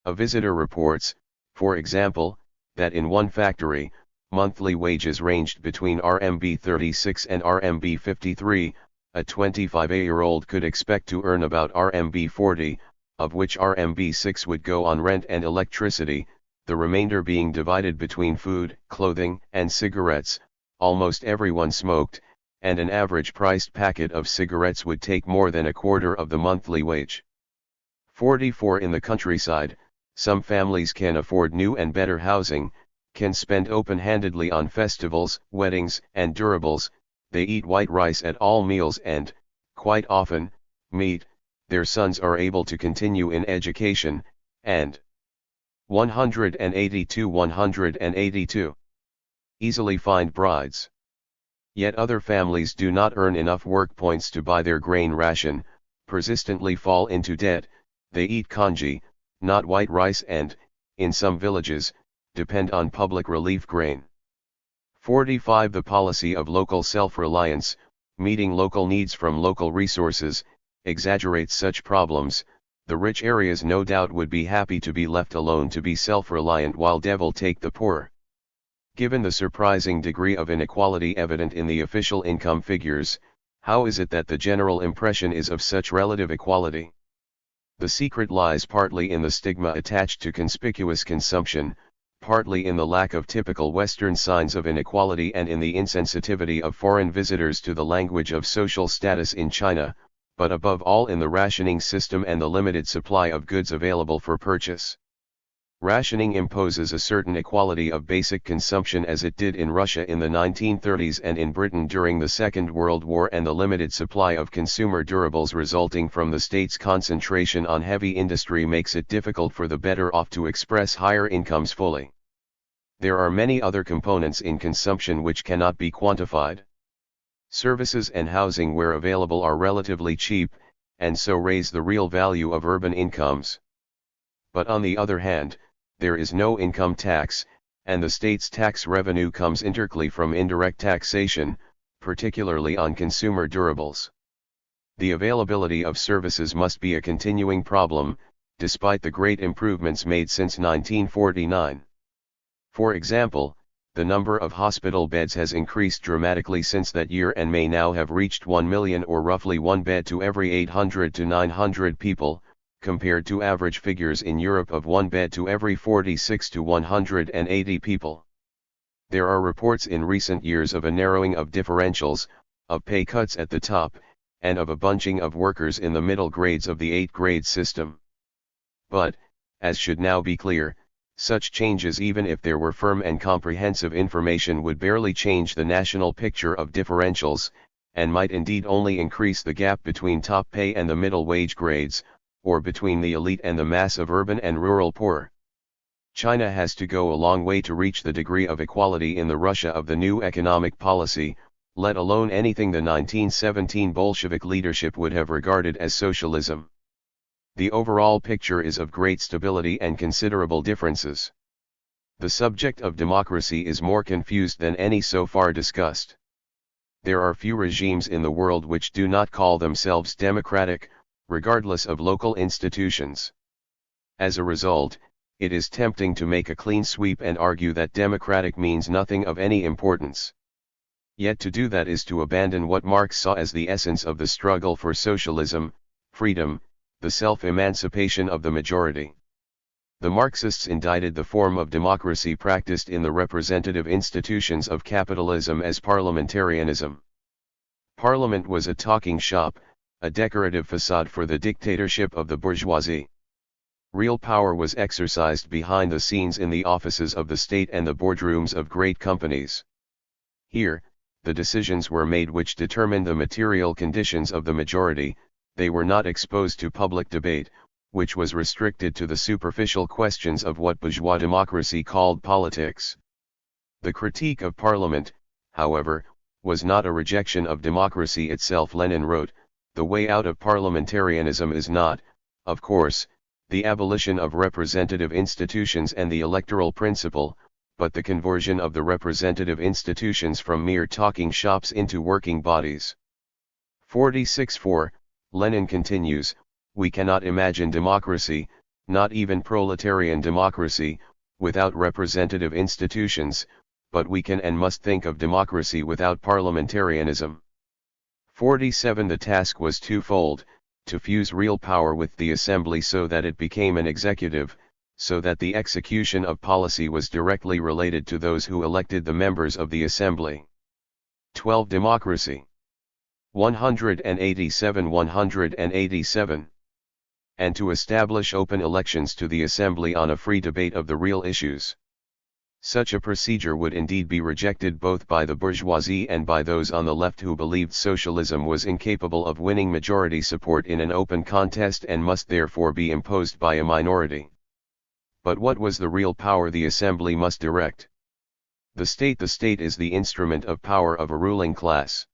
A visitor reports, for example, that in one factory, monthly wages ranged between RMB 36 and RMB 53, a 25-year-old could expect to earn about RMB 40, of which RMB 6 would go on rent and electricity, the remainder being divided between food, clothing, and cigarettes. Almost everyone smoked, and an average priced packet of cigarettes would take more than a quarter of the monthly wage. 44 In the countryside, some families can afford new and better housing, can spend open-handedly on festivals, weddings, and durables. They eat white rice at all meals and, quite often, meat. Their sons are able to continue in education, and 182 easily find brides. Yet other families do not earn enough work points to buy their grain ration, persistently fall into debt. They eat congee, not white rice, and, in some villages, depend on public relief grain. 45 The policy of local self-reliance, meeting local needs from local resources, exaggerates such problems. The rich areas no doubt would be happy to be left alone to be self-reliant while devil take the poor. Given the surprising degree of inequality evident in the official income figures, how is it that the general impression is of such relative equality? The secret lies partly in the stigma attached to conspicuous consumption, partly in the lack of typical Western signs of inequality and in the insensitivity of foreign visitors to the language of social status in China, but above all in the rationing system and the limited supply of goods available for purchase. Rationing imposes a certain equality of basic consumption as it did in Russia in the 1930s and in Britain during the Second World War, and the limited supply of consumer durables resulting from the state's concentration on heavy industry makes it difficult for the better off to express higher incomes fully. There are many other components in consumption which cannot be quantified. Services and housing where available are relatively cheap, and so raise the real value of urban incomes. But on the other hand, there is no income tax, and the state's tax revenue comes entirely from indirect taxation, particularly on consumer durables. The availability of services must be a continuing problem, despite the great improvements made since 1949. For example, the number of hospital beds has increased dramatically since that year and may now have reached 1 million, or roughly one bed to every 800 to 900 people, compared to average figures in Europe of one bed to every 46 to 180 people. There are reports in recent years of a narrowing of differentials, of pay cuts at the top, and of a bunching of workers in the middle grades of the 8-grade system. But, as should now be clear, such changes, even if there were firm and comprehensive information, would barely change the national picture of differentials, and might indeed only increase the gap between top pay and the middle wage grades, or between the elite and the mass of urban and rural poor. China has to go a long way to reach the degree of equality in the Russia of the new economic policy, let alone anything the 1917 Bolshevik leadership would have regarded as socialism. The overall picture is of great stability and considerable differences. The subject of democracy is more confused than any so far discussed. There are few regimes in the world which do not call themselves democratic, regardless of local institutions. As a result, it is tempting to make a clean sweep and argue that democratic means nothing of any importance. Yet to do that is to abandon what Marx saw as the essence of the struggle for socialism, freedom, the self-emancipation of the majority. The Marxists indicted the form of democracy practiced in the representative institutions of capitalism as parliamentarianism. Parliament was a talking shop, a decorative facade for the dictatorship of the bourgeoisie. Real power was exercised behind the scenes in the offices of the state and the boardrooms of great companies. Here, the decisions were made which determined the material conditions of the majority. They were not exposed to public debate, which was restricted to the superficial questions of what bourgeois democracy called politics. The critique of parliament, however, was not a rejection of democracy itself. Lenin wrote, "The way out of parliamentarianism is not, of course, the abolition of representative institutions and the electoral principle, but the conversion of the representative institutions from mere talking shops into working bodies." 46.4, Lenin continues, "We cannot imagine democracy, not even proletarian democracy, without representative institutions, but we can and must think of democracy without parliamentarianism." 47. The task was twofold: to fuse real power with the assembly so that it became an executive, so that the execution of policy was directly related to those who elected the members of the assembly. 12. Democracy. 187. And to establish open elections to the assembly on a free debate of the real issues. Such a procedure would indeed be rejected both by the bourgeoisie and by those on the left who believed socialism was incapable of winning majority support in an open contest and must therefore be imposed by a minority. But what was the real power the assembly must direct? The state. The state is the instrument of power of a ruling class.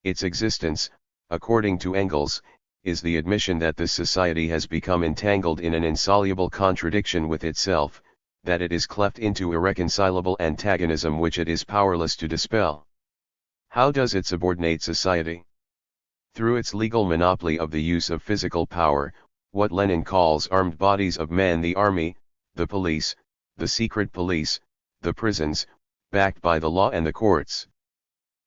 Its existence, according to Engels, is the admission that this society has become entangled in an insoluble contradiction with itself, that it is cleft into irreconcilable antagonism which it is powerless to dispel. How does it subordinate society? Through its legal monopoly of the use of physical power, what Lenin calls armed bodies of men: the army, the police, the secret police, the prisons, backed by the law and the courts.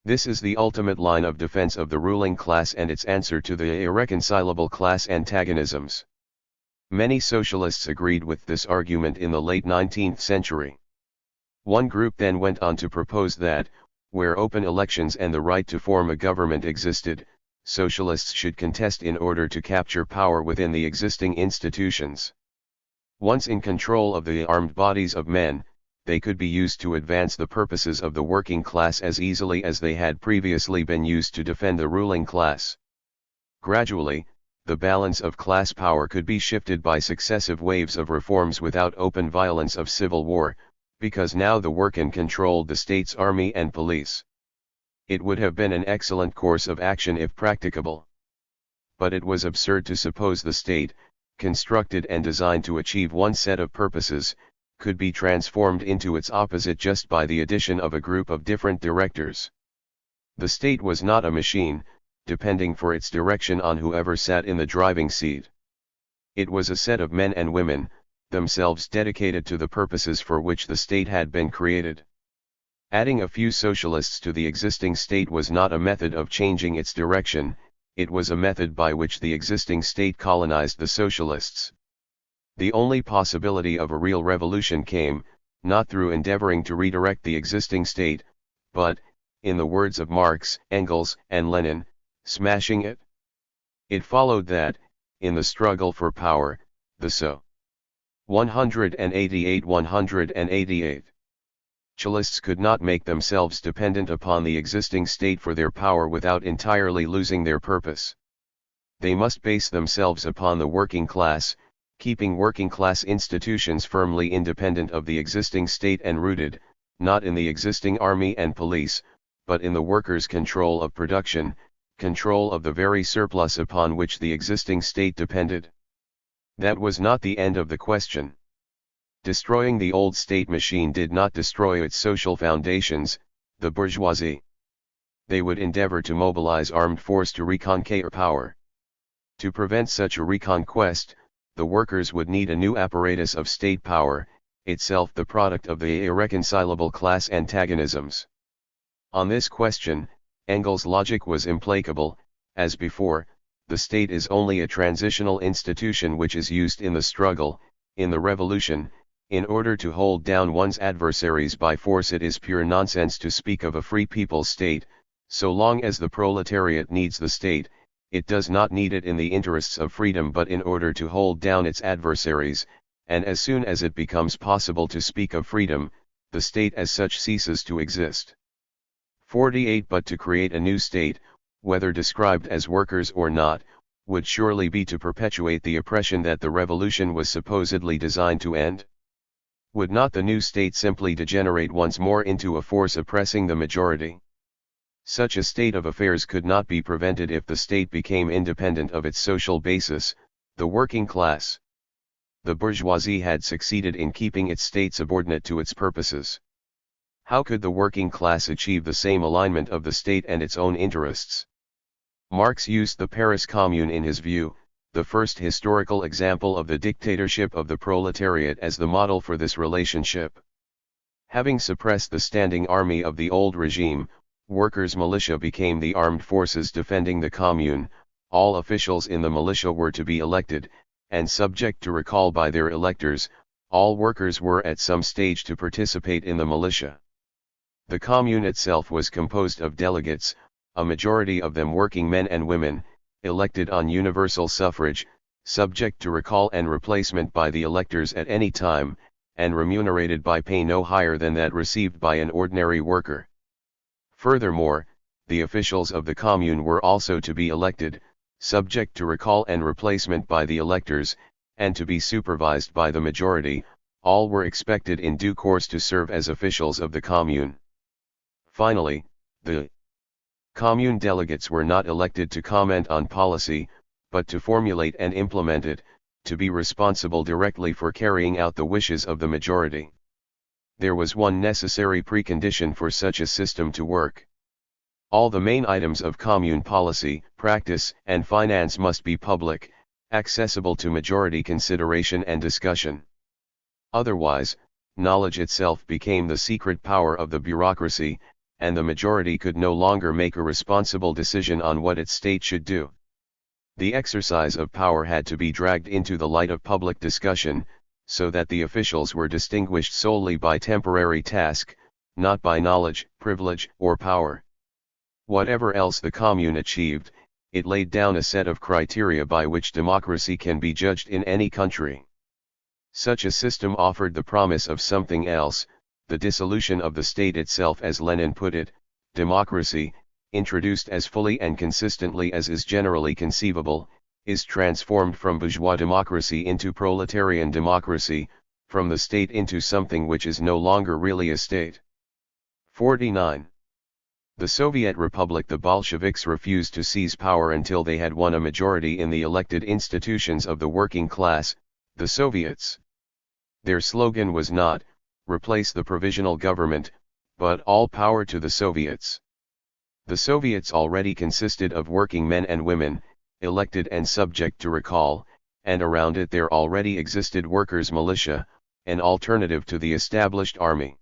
This is the ultimate line of defense of the ruling class and its answer to the irreconcilable class antagonisms. Many socialists agreed with this argument in the late 19th century. One group then went on to propose that, where open elections and the right to form a government existed, socialists should contest in order to capture power within the existing institutions. Once in control of the armed bodies of men, they could be used to advance the purposes of the working class as easily as they had previously been used to defend the ruling class. Gradually, the balance of class power could be shifted by successive waves of reforms without open violence of civil war, because now the working controlled the state's army and police. It would have been an excellent course of action if practicable. But it was absurd to suppose the state, constructed and designed to achieve one set of purposes, could be transformed into its opposite just by the addition of a group of different directors. The state was not a machine, depending for its direction on whoever sat in the driving seat. It was a set of men and women, themselves dedicated to the purposes for which the state had been created. Adding a few socialists to the existing state was not a method of changing its direction, it was a method by which the existing state colonized the socialists. The only possibility of a real revolution came, not through endeavoring to redirect the existing state, but, in the words of Marx, Engels, and Lenin, smashing it. It followed that, in the struggle for power, the so. 188. Socialists could not make themselves dependent upon the existing state for their power without entirely losing their purpose. They must base themselves upon the working class, keeping working class institutions firmly independent of the existing state and rooted, not in the existing army and police, but in the workers' control of production, control of the very surplus upon which the existing state depended. That was not the end of the question. Destroying the old state machine did not destroy its social foundations, the bourgeoisie. They would endeavor to mobilize armed force to reconquer power. To prevent such a reconquest, the workers would need a new apparatus of state power, itself the product of the irreconcilable class antagonisms. On this question, Engels' logic was implacable. As before, the state is only a transitional institution which is used in the struggle, in the revolution, in order to hold down one's adversaries by force. It is pure nonsense to speak of a free people's state. So long as the proletariat needs the state, it does not need it in the interests of freedom but in order to hold down its adversaries, and as soon as it becomes possible to speak of freedom, the state as such ceases to exist. 48. But to create a new state, whether described as workers or not, would surely be to perpetuate the oppression that the revolution was supposedly designed to end. Would not the new state simply degenerate once more into a force oppressing the majority? Such a state of affairs could not be prevented if the state became independent of its social basis, the working class. The bourgeoisie had succeeded in keeping its state subordinate to its purposes. How could the working class achieve the same alignment of the state and its own interests? Marx used the Paris Commune in his view, the first historical example of the dictatorship of the proletariat, as the model for this relationship. Having suppressed the standing army of the old regime, workers' militia became the armed forces defending the commune. All officials in the militia were to be elected, and subject to recall by their electors. All workers were at some stage to participate in the militia. The commune itself was composed of delegates, a majority of them working men and women, elected on universal suffrage, subject to recall and replacement by the electors at any time, and remunerated by pay no higher than that received by an ordinary worker. Furthermore, the officials of the commune were also to be elected, subject to recall and replacement by the electors, and to be supervised by the majority. All were expected in due course to serve as officials of the commune. Finally, the commune delegates were not elected to comment on policy, but to formulate and implement it, to be responsible directly for carrying out the wishes of the majority. There was one necessary precondition for such a system to work. All the main items of commune policy, practice, and finance must be public, accessible to majority consideration and discussion. Otherwise, knowledge itself became the secret power of the bureaucracy, and the majority could no longer make a responsible decision on what its state should do. The exercise of power had to be dragged into the light of public discussion, so that the officials were distinguished solely by temporary task, not by knowledge, privilege, or power. Whatever else the commune achieved, it laid down a set of criteria by which democracy can be judged in any country. Such a system offered the promise of something else, the dissolution of the state itself, as Lenin put it. Democracy, introduced as fully and consistently as is generally conceivable, is transformed from bourgeois democracy into proletarian democracy, from the state into something which is no longer really a state. 49. The Soviet Republic. The Bolsheviks refused to seize power until they had won a majority in the elected institutions of the working class, the Soviets. Their slogan was not, "Replace the provisional government," but "All power to the Soviets." The Soviets already consisted of working men and women, elected and subject to recall, and around it there already existed workers' militia, an alternative to the established army.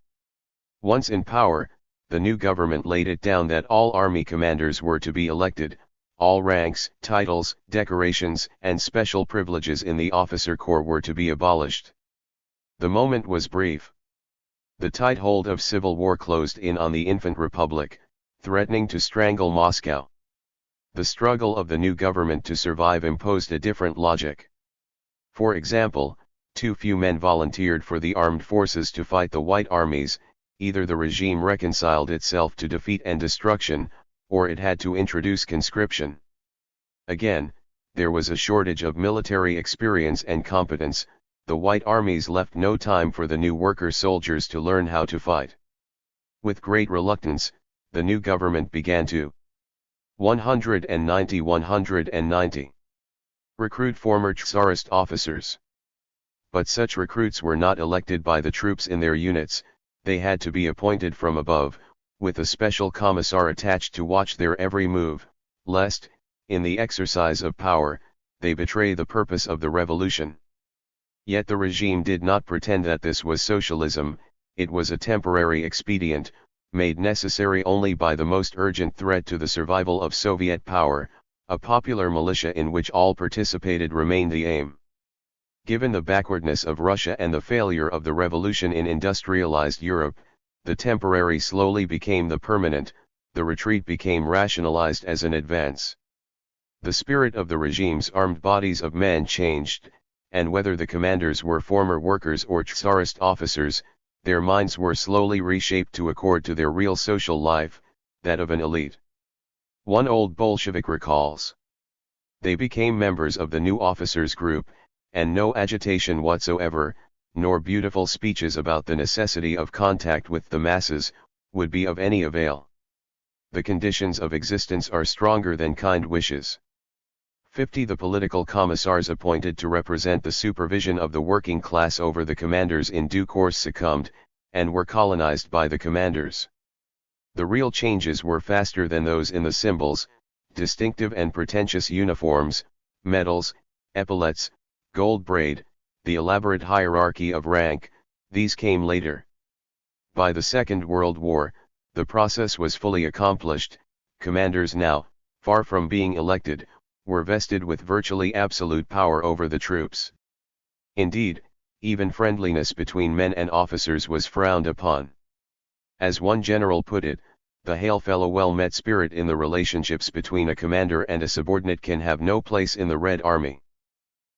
Once in power, the new government laid it down that all army commanders were to be elected. All ranks, titles, decorations, and special privileges in the officer corps were to be abolished. The moment was brief. The tight hold of civil war closed in on the infant republic, threatening to strangle Moscow. The struggle of the new government to survive imposed a different logic. For example, too few men volunteered for the armed forces to fight the white armies. Either the regime reconciled itself to defeat and destruction, or it had to introduce conscription. Again, there was a shortage of military experience and competence. The white armies left no time for the new worker soldiers to learn how to fight. With great reluctance, the new government began to 190 recruit former Tsarist officers. But such recruits were not elected by the troops in their units. They had to be appointed from above, with a special commissar attached to watch their every move, lest, in the exercise of power, they betray the purpose of the revolution. Yet the regime did not pretend that this was socialism. It was a temporary expedient, made necessary only by the most urgent threat to the survival of Soviet power. A popular militia in which all participated remained the aim. Given the backwardness of Russia and the failure of the revolution in industrialized Europe, the temporary slowly became the permanent, the retreat became rationalized as an advance. The spirit of the regime's armed bodies of men changed, and whether the commanders were former workers or Tsarist officers, their minds were slowly reshaped to accord to their real social life, that of an elite. One old Bolshevik recalls. They became members of the new officers' group, and no agitation whatsoever, nor beautiful speeches about the necessity of contact with the masses, would be of any avail. The conditions of existence are stronger than kind wishes. 50. The political commissars appointed to represent the supervision of the working class over the commanders in due course succumbed, and were colonized by the commanders. The real changes were faster than those in the symbols, distinctive and pretentious uniforms, medals, epaulets, gold braid, the elaborate hierarchy of rank. These came later. By the Second World War, the process was fully accomplished. Commanders now, far from being elected, were vested with virtually absolute power over the troops. Indeed, even friendliness between men and officers was frowned upon. As one general put it, the hail-fellow-well-met spirit in the relationships between a commander and a subordinate can have no place in the Red Army.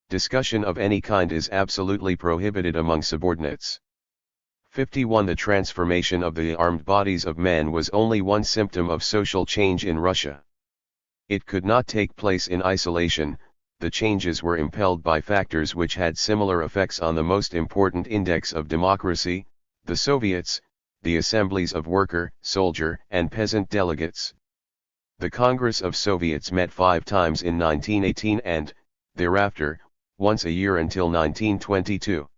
Discussion of any kind is absolutely prohibited among subordinates. 51. The transformation of the armed bodies of men was only one symptom of social change in Russia. It could not take place in isolation. The changes were impelled by factors which had similar effects on the most important index of democracy, the Soviets, the assemblies of worker, soldier, and peasant delegates. The Congress of Soviets met 5 times in 1918 and, thereafter, once a year until 1922.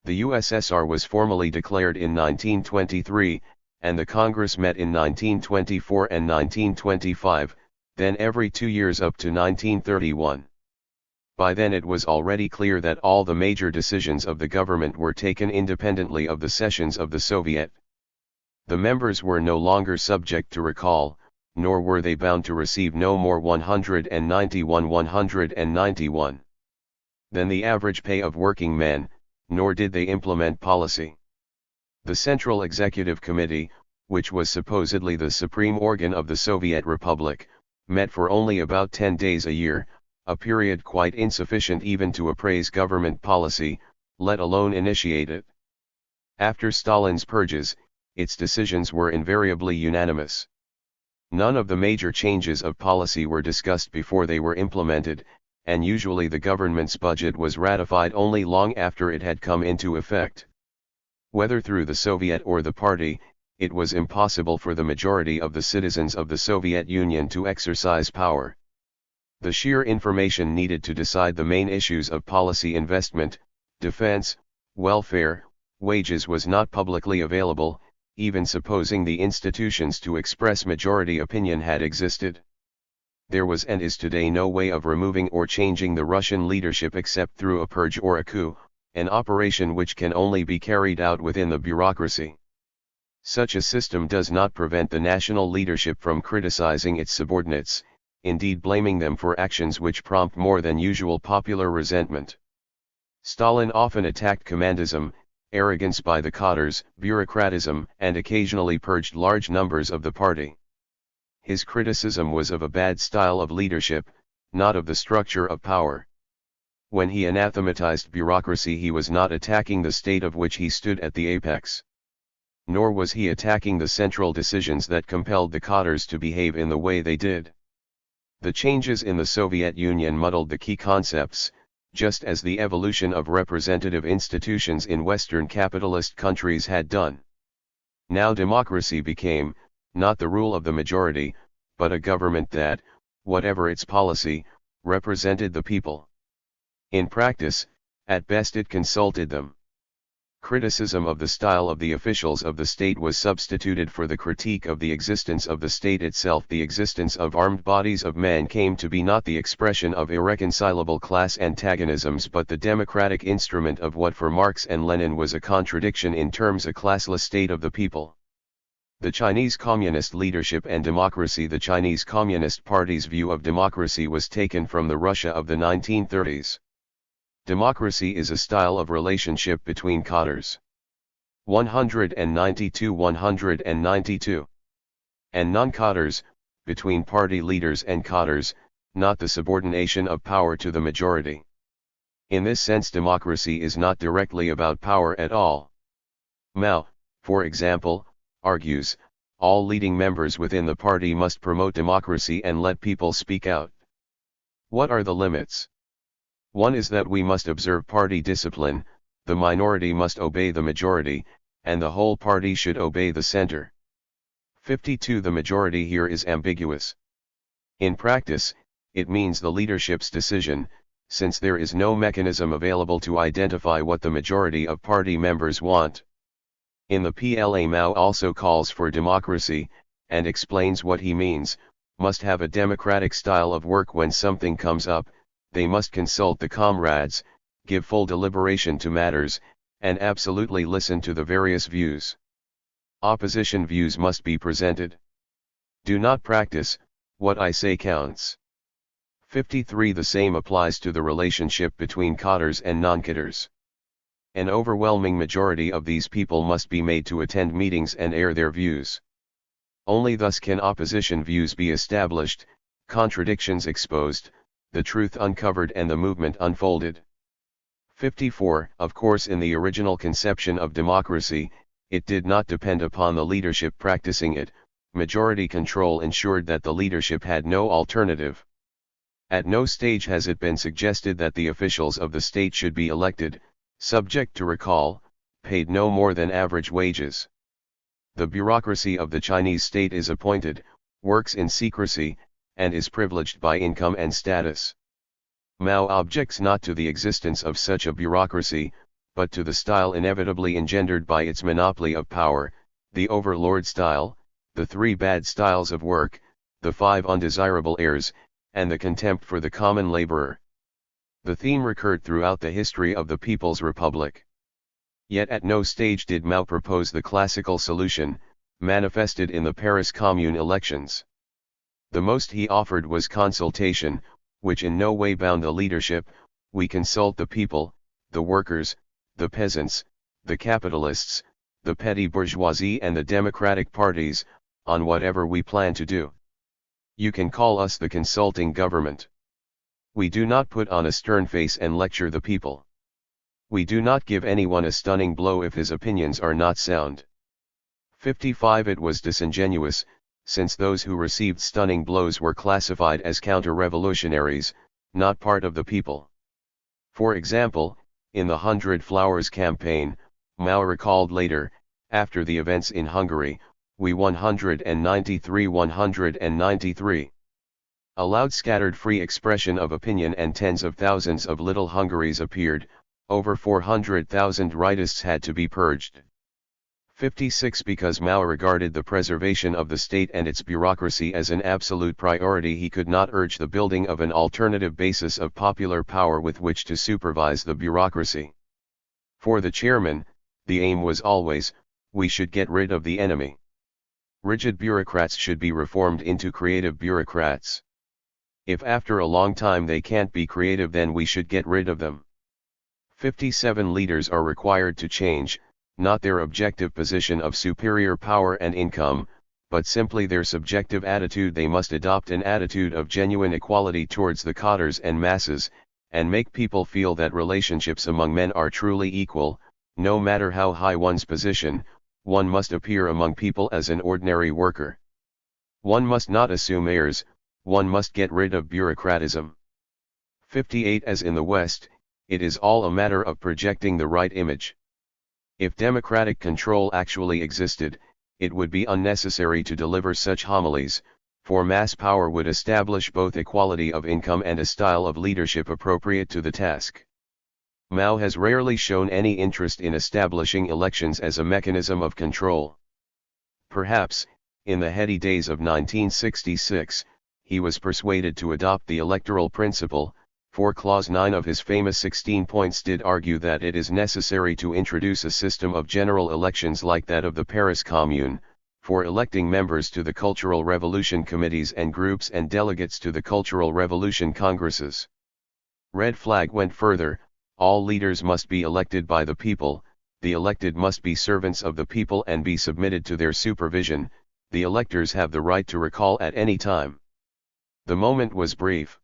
The USSR was formally declared in 1923, and the Congress met in 1924 and 1925, then every 2 years up to 1931. By then it was already clear that all the major decisions of the government were taken independently of the sessions of the Soviet. The members were no longer subject to recall, nor were they bound to receive no more 191 than the average pay of working men, nor did they implement policy. The Central Executive Committee, which was supposedly the supreme organ of the Soviet Republic, met for only about 10 days a year, a period quite insufficient even to appraise government policy, let alone initiate it. After Stalin's purges, its decisions were invariably unanimous. None of the major changes of policy were discussed before they were implemented, and usually the government's budget was ratified only long after it had come into effect. Whether through the Soviet or the party, it was impossible for the majority of the citizens of the Soviet Union to exercise power. The sheer information needed to decide the main issues of policy, investment, defense, welfare, wages was not publicly available, even supposing the institutions to express majority opinion had existed. There was and is today no way of removing or changing the Russian leadership except through a purge or a coup, an operation which can only be carried out within the bureaucracy. Such a system does not prevent the national leadership from criticizing its subordinates, indeed blaming them for actions which prompt more than usual popular resentment. Stalin often attacked commandism, arrogance by the cadres, bureaucratism, and occasionally purged large numbers of the party. His criticism was of a bad style of leadership, not of the structure of power. When he anathematized bureaucracy, he was not attacking the state of which he stood at the apex. Nor was he attacking the central decisions that compelled the cadres to behave in the way they did. The changes in the Soviet Union muddled the key concepts, just as the evolution of representative institutions in Western capitalist countries had done. Now democracy became, not the rule of the majority, but a government that, whatever its policy, represented the people. In practice, at best it consulted them. Criticism of the style of the officials of the state was substituted for the critique of the existence of the state itself. The existence of armed bodies of men came to be not the expression of irreconcilable class antagonisms but the democratic instrument of what for Marx and Lenin was a contradiction in terms, a classless state of the people. The Chinese Communist leadership and democracy. The Chinese Communist Party's view of democracy was taken from the Russia of the 1930s. Democracy is a style of relationship between cadres. 192 and non-cadres, between party leaders and cadres, not the subordination of power to the majority. In this sense, democracy is not directly about power at all. Mao, for example, argues, all leading members within the party must promote democracy and let people speak out. What are the limits? One is that we must observe party discipline, the minority must obey the majority, and the whole party should obey the center. 52. The majority here is ambiguous. In practice, it means the leadership's decision, since there is no mechanism available to identify what the majority of party members want. In the PLA, Mao also calls for democracy, and explains what he means: must have a democratic style of work. When something comes up, they must consult the comrades, give full deliberation to matters, and absolutely listen to the various views. Opposition views must be presented. Do not practice, what I say counts. 53. The same applies to the relationship between cadres and non-cadres. An overwhelming majority of these people must be made to attend meetings and air their views. Only thus can opposition views be established, contradictions exposed, the truth uncovered, and the movement unfolded. 54. Of course, in the original conception of democracy, it did not depend upon the leadership practicing it. Majority control ensured that the leadership had no alternative. At no stage has it been suggested that the officials of the state should be elected, subject to recall, paid no more than average wages. The bureaucracy of the Chinese state is appointed, works in secrecy, and is privileged by income and status. Mao objects not to the existence of such a bureaucracy, but to the style inevitably engendered by its monopoly of power, the overlord style, the 3 bad styles of work, the 5 undesirable heirs, and the contempt for the common laborer. The theme recurred throughout the history of the People's Republic. Yet at no stage did Mao propose the classical solution, manifested in the Paris Commune elections. The most he offered was consultation, which in no way bound the leadership. We consult the people, the workers, the peasants, the capitalists, the petty bourgeoisie and the democratic parties, on whatever we plan to do. You can call us the consulting government. We do not put on a stern face and lecture the people. We do not give anyone a stunning blow if his opinions are not sound. 55. It was disingenuous, since those who received stunning blows were classified as counter-revolutionaries, not part of the people. For example, in the 100 Flowers campaign, Mao recalled later, after the events in Hungary, we 193 allowed scattered free expression of opinion, and tens of thousands of little Hungaries appeared. Over 400,000 rightists had to be purged. 56. Because Mao regarded the preservation of the state and its bureaucracy as an absolute priority, he could not urge the building of an alternative basis of popular power with which to supervise the bureaucracy. For the chairman, the aim was always, we should get rid of the enemy. Rigid bureaucrats should be reformed into creative bureaucrats. If after a long time they can't be creative, then we should get rid of them. 57. Leaders are required to change, not their objective position of superior power and income, but simply their subjective attitude. They must adopt an attitude of genuine equality towards the cadres and masses, and make people feel that relationships among men are truly equal. No matter how high one's position, one must appear among people as an ordinary worker. One must not assume airs, one must get rid of bureaucratism. 58. As in the West, it is all a matter of projecting the right image. If democratic control actually existed, it would be unnecessary to deliver such homilies, for mass power would establish both equality of income and a style of leadership appropriate to the task. Mao has rarely shown any interest in establishing elections as a mechanism of control. Perhaps, in the heady days of 1966, he was persuaded to adopt the electoral principle, for Clause 9 of his famous 16 points did argue that it is necessary to introduce a system of general elections like that of the Paris Commune, for electing members to the Cultural Revolution committees and groups and delegates to the Cultural Revolution congresses. Red Flag went further: all leaders must be elected by the people, the elected must be servants of the people and be submitted to their supervision, the electors have the right to recall at any time. The moment was brief.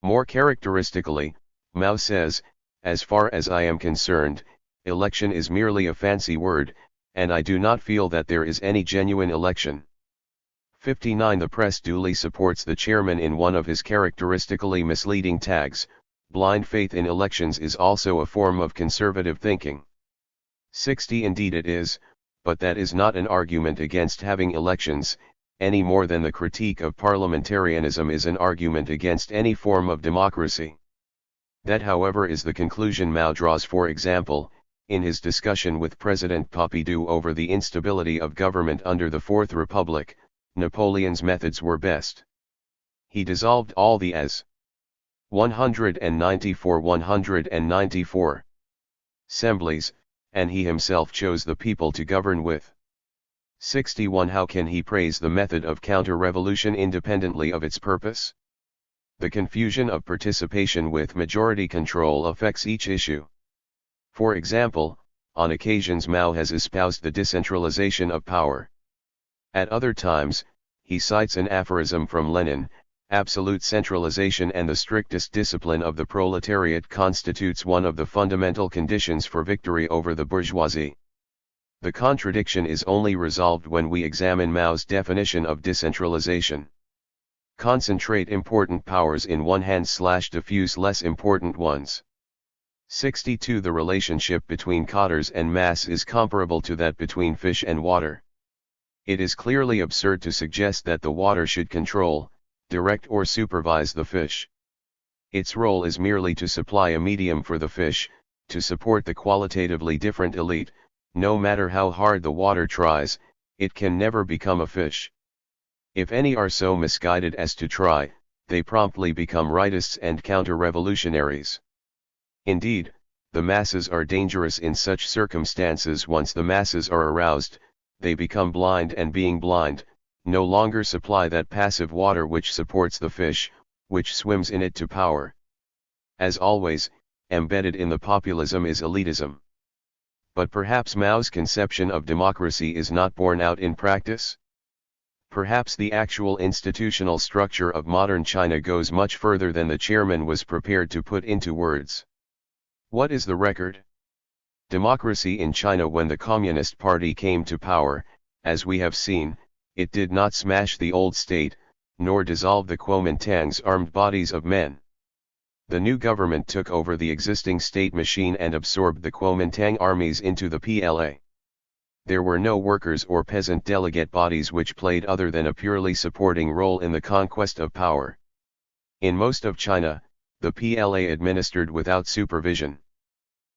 More characteristically, Mao says, as far as I am concerned, election is merely a fancy word, and I do not feel that there is any genuine election. 59. The press duly supports the chairman in one of his characteristically misleading tags, blind faith in elections is also a form of conservative thinking. 60 Indeed it is, but that is not an argument against having elections, any more than the critique of parliamentarianism is an argument against any form of democracy. That, however, is the conclusion Mao draws, for example, in his discussion with President Pompidou over the instability of government under the Fourth Republic. Napoleon's methods were best. He dissolved all the as 194 assemblies, and he himself chose the people to govern with. 61 How can he praise the method of counter-revolution independently of its purpose? The confusion of participation with majority control affects each issue. For example, on occasions Mao has espoused the decentralization of power. At other times, he cites an aphorism from Lenin: absolute centralization and the strictest discipline of the proletariat constitutes one of the fundamental conditions for victory over the bourgeoisie. The contradiction is only resolved when we examine Mao's definition of decentralization. Concentrate important powers in one hand / diffuse less important ones. 62 The relationship between cadres and mass is comparable to that between fish and water. It is clearly absurd to suggest that the water should control, direct or supervise the fish. Its role is merely to supply a medium for the fish, to support the qualitatively different elite. No matter how hard the water tries, it can never become a fish. If any are so misguided as to try, they promptly become rightists and counter-revolutionaries. Indeed, the masses are dangerous in such circumstances. Once the masses are aroused, they become blind, and being blind, no longer supply that passive water which supports the fish, which swims in it to power. As always, embedded in the populism is elitism. But perhaps Mao's conception of democracy is not borne out in practice? Perhaps the actual institutional structure of modern China goes much further than the chairman was prepared to put into words. What is the record? Democracy in China. When the Communist Party came to power, as we have seen, it did not smash the old state, nor dissolve the Kuomintang's armed bodies of men. The new government took over the existing state machine and absorbed the Kuomintang armies into the PLA. There were no workers or peasant delegate bodies which played other than a purely supporting role in the conquest of power. In most of China, the PLA administered without supervision.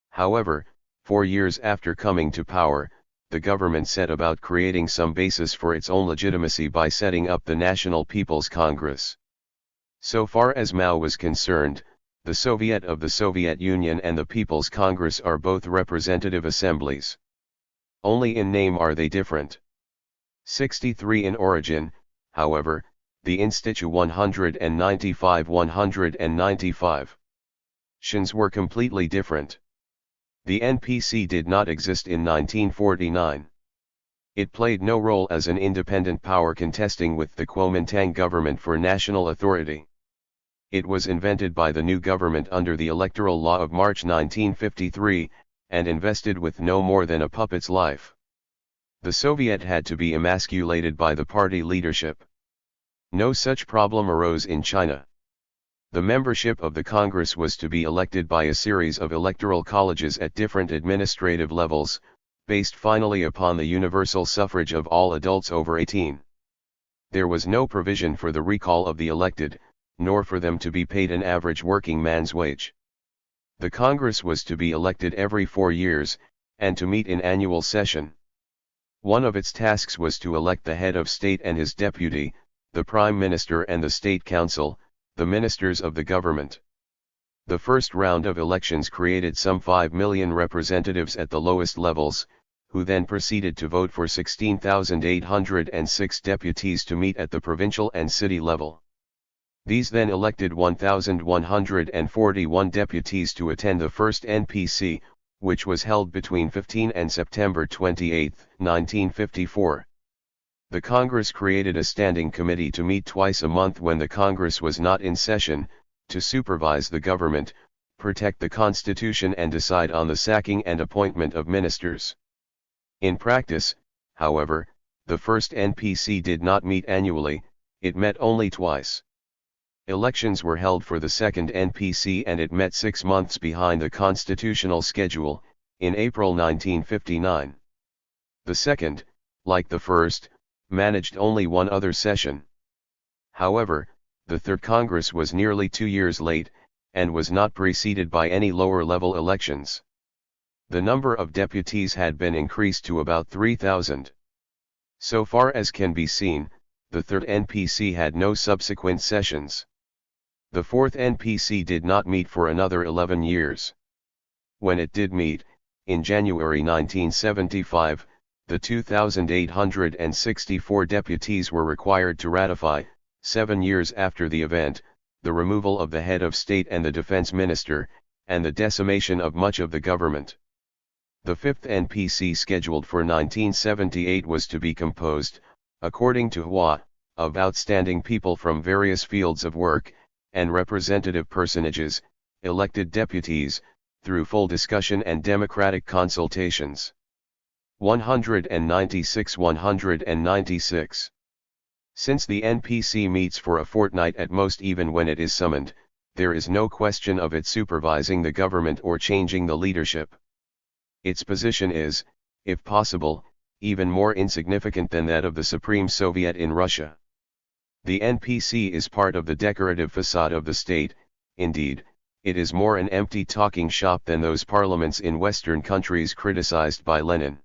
However, 4 years after coming to power, the government set about creating some basis for its own legitimacy by setting up the National People's Congress. So far as Mao was concerned, the Soviet of the Soviet Union and the People's Congress are both representative assemblies. Only in name are they different. 63 In origin, however, the Institu 195 were completely different. The NPC did not exist in 1949. It played no role as an independent power contesting with the Kuomintang government for national authority. It was invented by the new government under the electoral law of March 1953, and invested with no more than a puppet's life. The Soviet had to be emasculated by the party leadership. No such problem arose in China. The membership of the Congress was to be elected by a series of electoral colleges at different administrative levels, based finally upon the universal suffrage of all adults over 18. There was no provision for the recall of the elected, nor for them to be paid an average working man's wage. The Congress was to be elected every 4 years, and to meet in annual session. One of its tasks was to elect the head of state and his deputy, the Prime Minister and the State Council, the ministers of the government. The first round of elections created some 5 million representatives at the lowest levels, who then proceeded to vote for 16,806 deputies to meet at the provincial and city level. These then elected 1,141 deputies to attend the first NPC, which was held between 15 and September 28, 1954. The Congress created a standing committee to meet twice a month when the Congress was not in session, to supervise the government, protect the Constitution and decide on the sacking and appointment of ministers. In practice, however, the first NPC did not meet annually, it met only twice. Elections were held for the second NPC and it met 6 months behind the constitutional schedule, in April 1959. The second, like the first, managed only one other session. However, the Third Congress was nearly 2 years late, and was not preceded by any lower-level elections. The number of deputies had been increased to about 3,000. So far as can be seen, the third NPC had no subsequent sessions. The fourth NPC did not meet for another 11 years. When it did meet, in January 1975, the 2,864 deputies were required to ratify, 7 years after the event, the removal of the head of state and the defense minister, and the decimation of much of the government. The fifth NPC scheduled for 1978 was to be composed, according to Hua, of outstanding people from various fields of work, and representative personages, elected deputies, through full discussion and democratic consultations. 196. Since the NPC meets for a fortnight at most even when it is summoned, there is no question of it supervising the government or changing the leadership. Its position is, if possible, even more insignificant than that of the Supreme Soviet in Russia. The NPC is part of the decorative facade of the state. Indeed, it is more an empty talking shop than those parliaments in Western countries criticized by Lenin.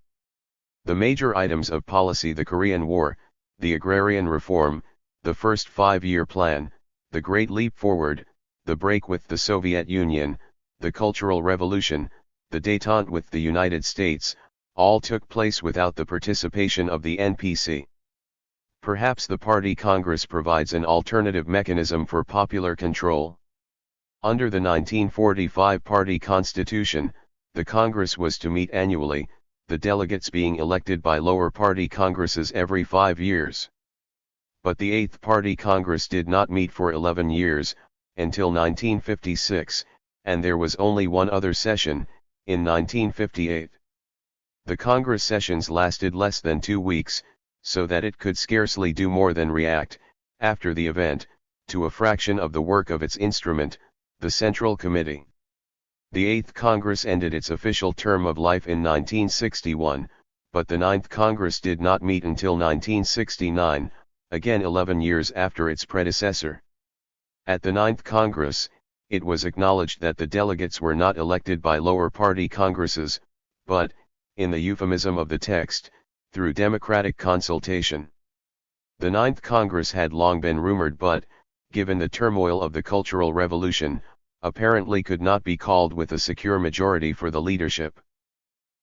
The major items of policy: the Korean War, the agrarian reform, the first 5-year plan, the Great Leap Forward, the break with the Soviet Union, the Cultural Revolution, the détente with the United States, all took place without the participation of the NPC. Perhaps the Party Congress provides an alternative mechanism for popular control. Under the 1945 Party Constitution, the Congress was to meet annually, the delegates being elected by lower party congresses every 5 years. But the Eighth Party Congress did not meet for 11 years, until 1956, and there was only one other session, in 1958. The Congress sessions lasted less than 2 weeks, so that it could scarcely do more than react, after the event, to a fraction of the work of its instrument, the Central Committee. The Eighth Congress ended its official term of life in 1961, but the Ninth Congress did not meet until 1969, again 11 years after its predecessor. At the Ninth Congress, it was acknowledged that the delegates were not elected by lower party congresses, but, in the euphemism of the text, through democratic consultation. The Ninth Congress had long been rumored but, given the turmoil of the Cultural Revolution, apparently could not be called with a secure majority for the leadership.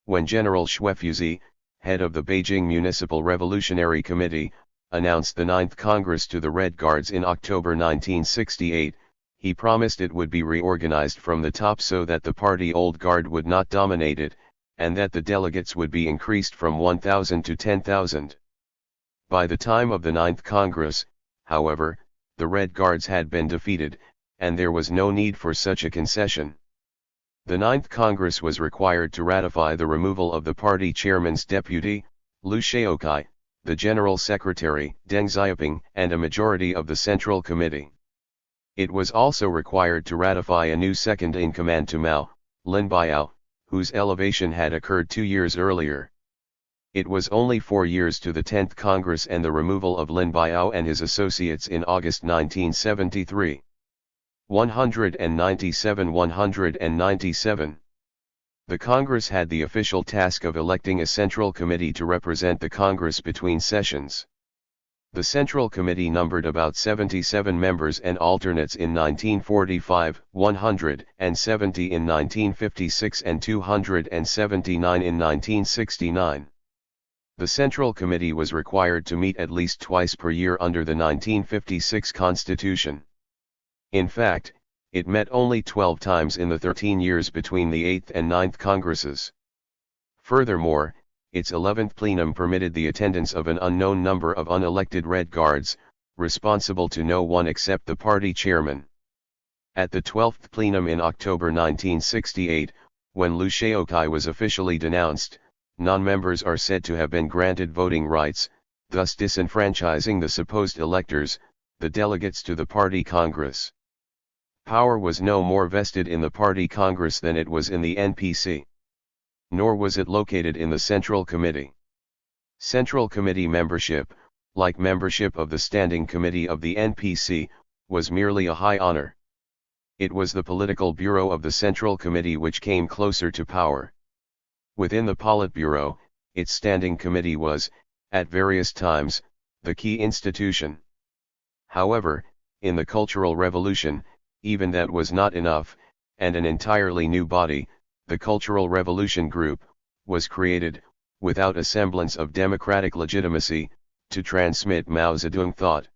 When General Shwefuzi, head of the Beijing Municipal Revolutionary Committee, announced the Ninth Congress to the Red Guards in October 1968, he promised it would be reorganized from the top so that the party Old Guard would not dominate it, and that the delegates would be increased from 1,000 to 10,000. By the time of the Ninth Congress, however, the Red Guards had been defeated, and there was no need for such a concession. The Ninth Congress was required to ratify the removal of the party chairman's deputy, Liu Shaokai, the General Secretary, Deng Xiaoping, and a majority of the Central Committee. It was also required to ratify a new second-in-command to Mao, Lin Biao, whose elevation had occurred 2 years earlier. It was only 4 years to the 10th Congress and the removal of Lin Biao and his associates in August 1973. 197. The Congress had the official task of electing a Central Committee to represent the Congress between sessions. The Central Committee numbered about 77 members and alternates in 1945, 170 in 1956 and 279 in 1969. The Central Committee was required to meet at least twice per year under the 1956 Constitution. In fact, it met only 12 times in the 13 years between the 8th and 9th Congresses. Furthermore, its 11th plenum permitted the attendance of an unknown number of unelected Red Guards, responsible to no one except the party chairman. At the 12th plenum in October 1968, when Liu Shaokai was officially denounced, non-members are said to have been granted voting rights, thus disenfranchising the supposed electors, the delegates to the Party Congress. Power was no more vested in the Party Congress than it was in the NPC. Nor was it located in the Central Committee. Central Committee membership, like membership of the Standing Committee of the NPC, was merely a high honor. It was the political bureau of the Central Committee which came closer to power. Within the Politburo, its Standing Committee was, at various times, the key institution. However, in the Cultural Revolution, even that was not enough, and an entirely new body, the Cultural Revolution Group, was created, without a semblance of democratic legitimacy, to transmit Mao Zedong thought.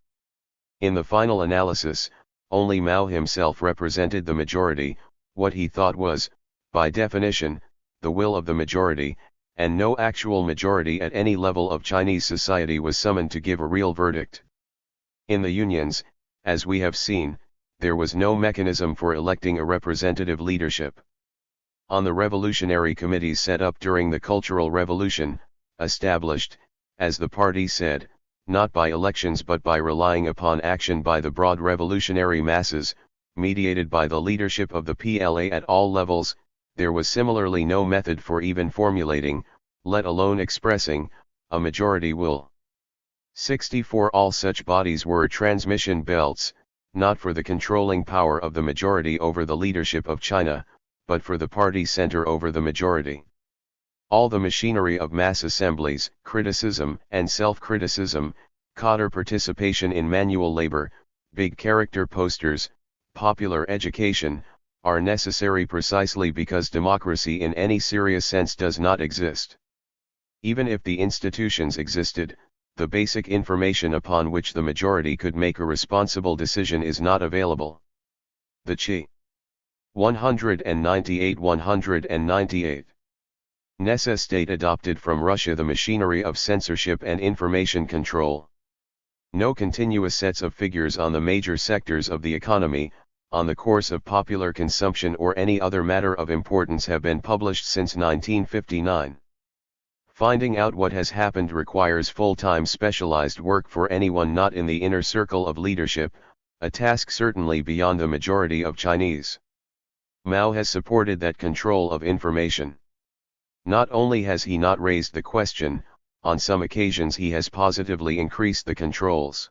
In the final analysis, only Mao himself represented the majority, what he thought was, by definition, the will of the majority, and no actual majority at any level of Chinese society was summoned to give a real verdict. In the unions, as we have seen, there was no mechanism for electing a representative leadership. On the revolutionary committees set up during the Cultural Revolution, established, as the party said, not by elections but by relying upon action by the broad revolutionary masses, mediated by the leadership of the PLA at all levels, there was similarly no method for even formulating, let alone expressing, a majority will. 64 All such bodies were transmission belts, not for the controlling power of the majority over the leadership of China, but for the party center over the majority. All the machinery of mass assemblies, criticism and self-criticism, cadre participation in manual labor, big character posters, popular education, are necessary precisely because democracy in any serious sense does not exist. Even if the institutions existed, the basic information upon which the majority could make a responsible decision is not available. The Qi. 198-198. Necesstate adopted from Russia the machinery of censorship and information control. No continuous sets of figures on the major sectors of the economy, on the course of popular consumption or any other matter of importance have been published since 1959. Finding out what has happened requires full-time specialized work for anyone not in the inner circle of leadership, a task certainly beyond the majority of Chinese. Mao has supported that control of information. Not only has he not raised the question, on some occasions he has positively increased the controls.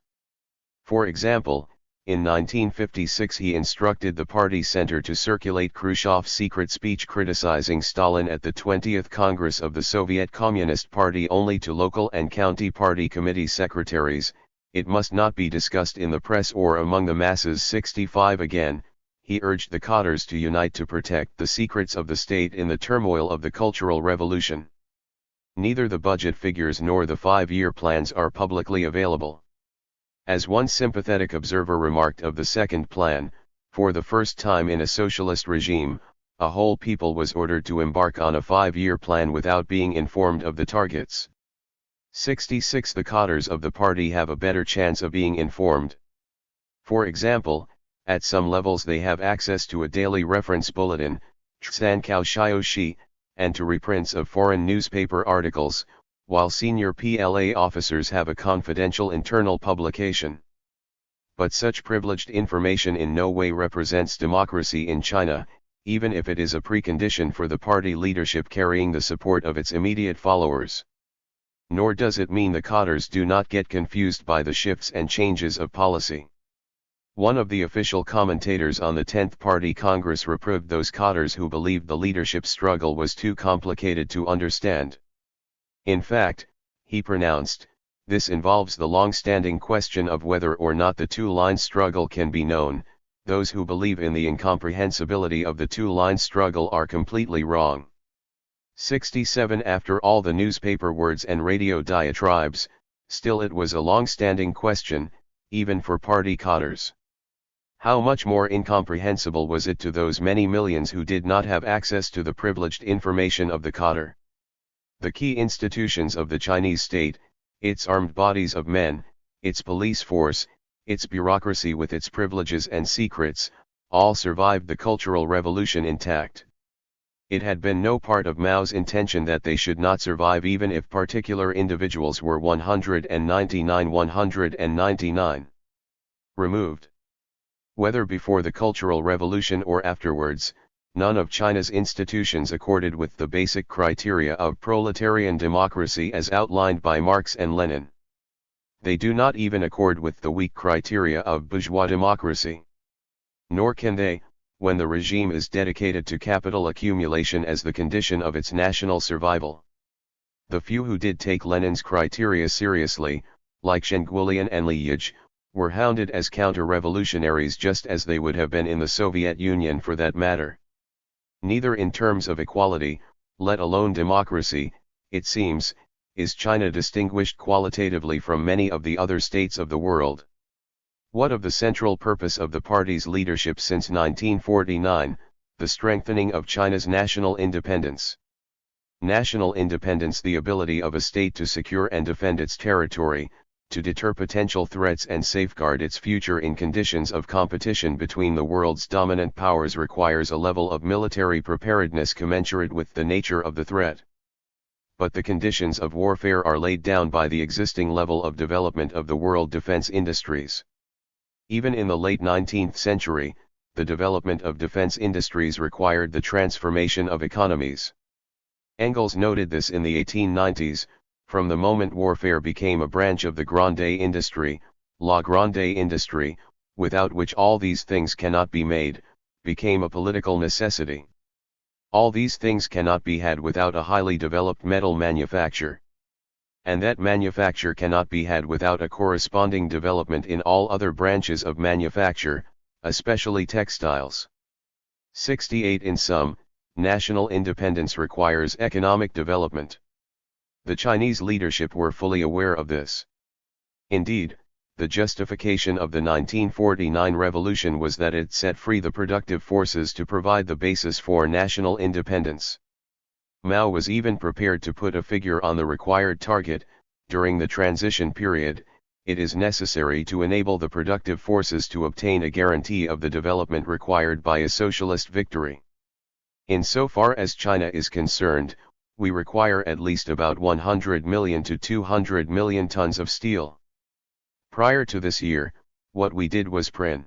For example, in 1956 he instructed the party center to circulate Khrushchev's secret speech criticizing Stalin at the 20th Congress of the Soviet Communist Party only to local and county party committee secretaries. It must not be discussed in the press or among the masses. 65 Again, he urged the cadres to unite to protect the secrets of the state in the turmoil of the Cultural Revolution. Neither the budget figures nor the 5-year plans are publicly available. As one sympathetic observer remarked of the second plan, for the first time in a socialist regime, a whole people was ordered to embark on a 5-year plan without being informed of the targets. 66 The cadres of the party have a better chance of being informed. For example, at some levels they have access to a daily reference bulletin, Sankou Shioshi, and to reprints of foreign newspaper articles, while senior PLA officers have a confidential internal publication. But such privileged information in no way represents democracy in China, even if it is a precondition for the party leadership carrying the support of its immediate followers. Nor does it mean the cadres do not get confused by the shifts and changes of policy. One of the official commentators on the 10th Party Congress reproved those cadres who believed the leadership struggle was too complicated to understand. In fact, he pronounced, this involves the long-standing question of whether or not the two-line struggle can be known. Those who believe in the incomprehensibility of the two-line struggle are completely wrong. 67 After all the newspaper words and radio diatribes, still it was a long-standing question, even for party cadres. How much more incomprehensible was it to those many millions who did not have access to the privileged information of the cadre? The key institutions of the Chinese state, its armed bodies of men, its police force, its bureaucracy with its privileges and secrets, all survived the Cultural Revolution intact. It had been no part of Mao's intention that they should not survive even if particular individuals were 199. removed. Whether before the Cultural Revolution or afterwards, none of China's institutions accorded with the basic criteria of proletarian democracy as outlined by Marx and Lenin. They do not even accord with the weak criteria of bourgeois democracy. Nor can they, when the regime is dedicated to capital accumulation as the condition of its national survival. The few who did take Lenin's criteria seriously, like Zhenguolian and Liege, were hounded as counter-revolutionaries just as they would have been in the Soviet Union for that matter. Neither in terms of equality, let alone democracy, it seems, is China distinguished qualitatively from many of the other states of the world. What of the central purpose of the party's leadership since 1949, the strengthening of China's national independence? National independence, the ability of a state to secure and defend its territory, to deter potential threats and safeguard its future in conditions of competition between the world's dominant powers, requires a level of military preparedness commensurate with the nature of the threat. But the conditions of warfare are laid down by the existing level of development of the world defense industries. Even in the late 19th century, the development of defense industries required the transformation of economies. Engels noted this in the 1890s, from the moment warfare became a branch of the grande industrie, la grande industrie, without which all these things cannot be made, became a political necessity. All these things cannot be had without a highly developed metal manufacture. And that manufacture cannot be had without a corresponding development in all other branches of manufacture, especially textiles. 68. In sum, national independence requires economic development. The Chinese leadership were fully aware of this. Indeed, the justification of the 1949 revolution was that it set free the productive forces to provide the basis for national independence. Mao was even prepared to put a figure on the required target. During the transition period, it is necessary to enable the productive forces to obtain a guarantee of the development required by a socialist victory. In so far as China is concerned, we require at least about 100 million to 200 million tons of steel. Prior to this year, what we did was print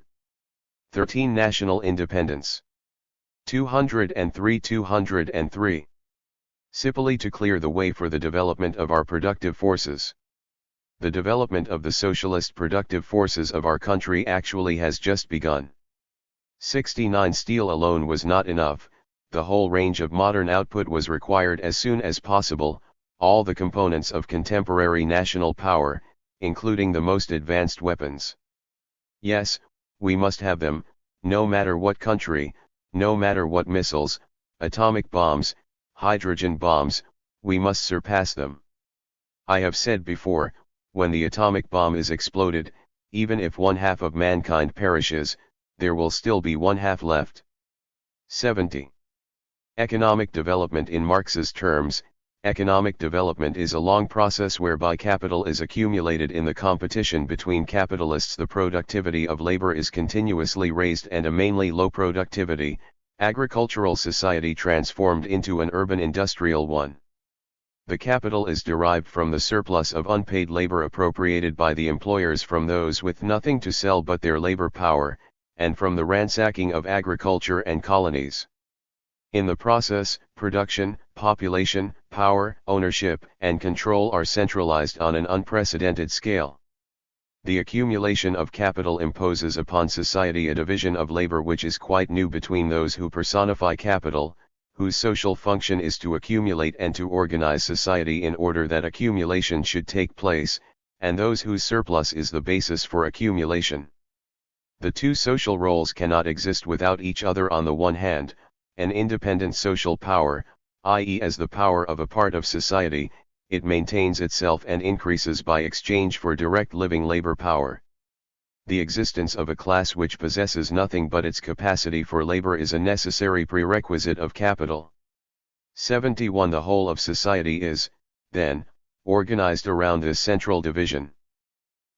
13 national independence. 203 simply to clear the way for the development of our productive forces. The development of the socialist productive forces of our country actually has just begun. 69 steel alone was not enough. The whole range of modern output was required as soon as possible, all the components of contemporary national power, including the most advanced weapons. Yes, we must have them, no matter what country, no matter what missiles, atomic bombs, hydrogen bombs, we must surpass them. I have said before, when the atomic bomb is exploded, even if 1/2 of mankind perishes, there will still be 1/2 left. 70. Economic development. In Marx's terms, economic development is a long process whereby capital is accumulated in the competition between capitalists. The productivity of labor is continuously raised and a mainly low productivity, agricultural society transformed into an urban industrial one. The capital is derived from the surplus of unpaid labor appropriated by the employers from those with nothing to sell but their labor power, and from the ransacking of agriculture and colonies. In the process, production, population, power, ownership, and control are centralized on an unprecedented scale. The accumulation of capital imposes upon society a division of labor which is quite new between those who personify capital, whose social function is to accumulate and to organize society in order that accumulation should take place, and those whose surplus is the basis for accumulation. The two social roles cannot exist without each other. On the one hand, an independent social power, i.e. as the power of a part of society, it maintains itself and increases by exchange for direct living labor power. The existence of a class which possesses nothing but its capacity for labor is a necessary prerequisite of capital. 71. The whole of society is, then, organized around this central division.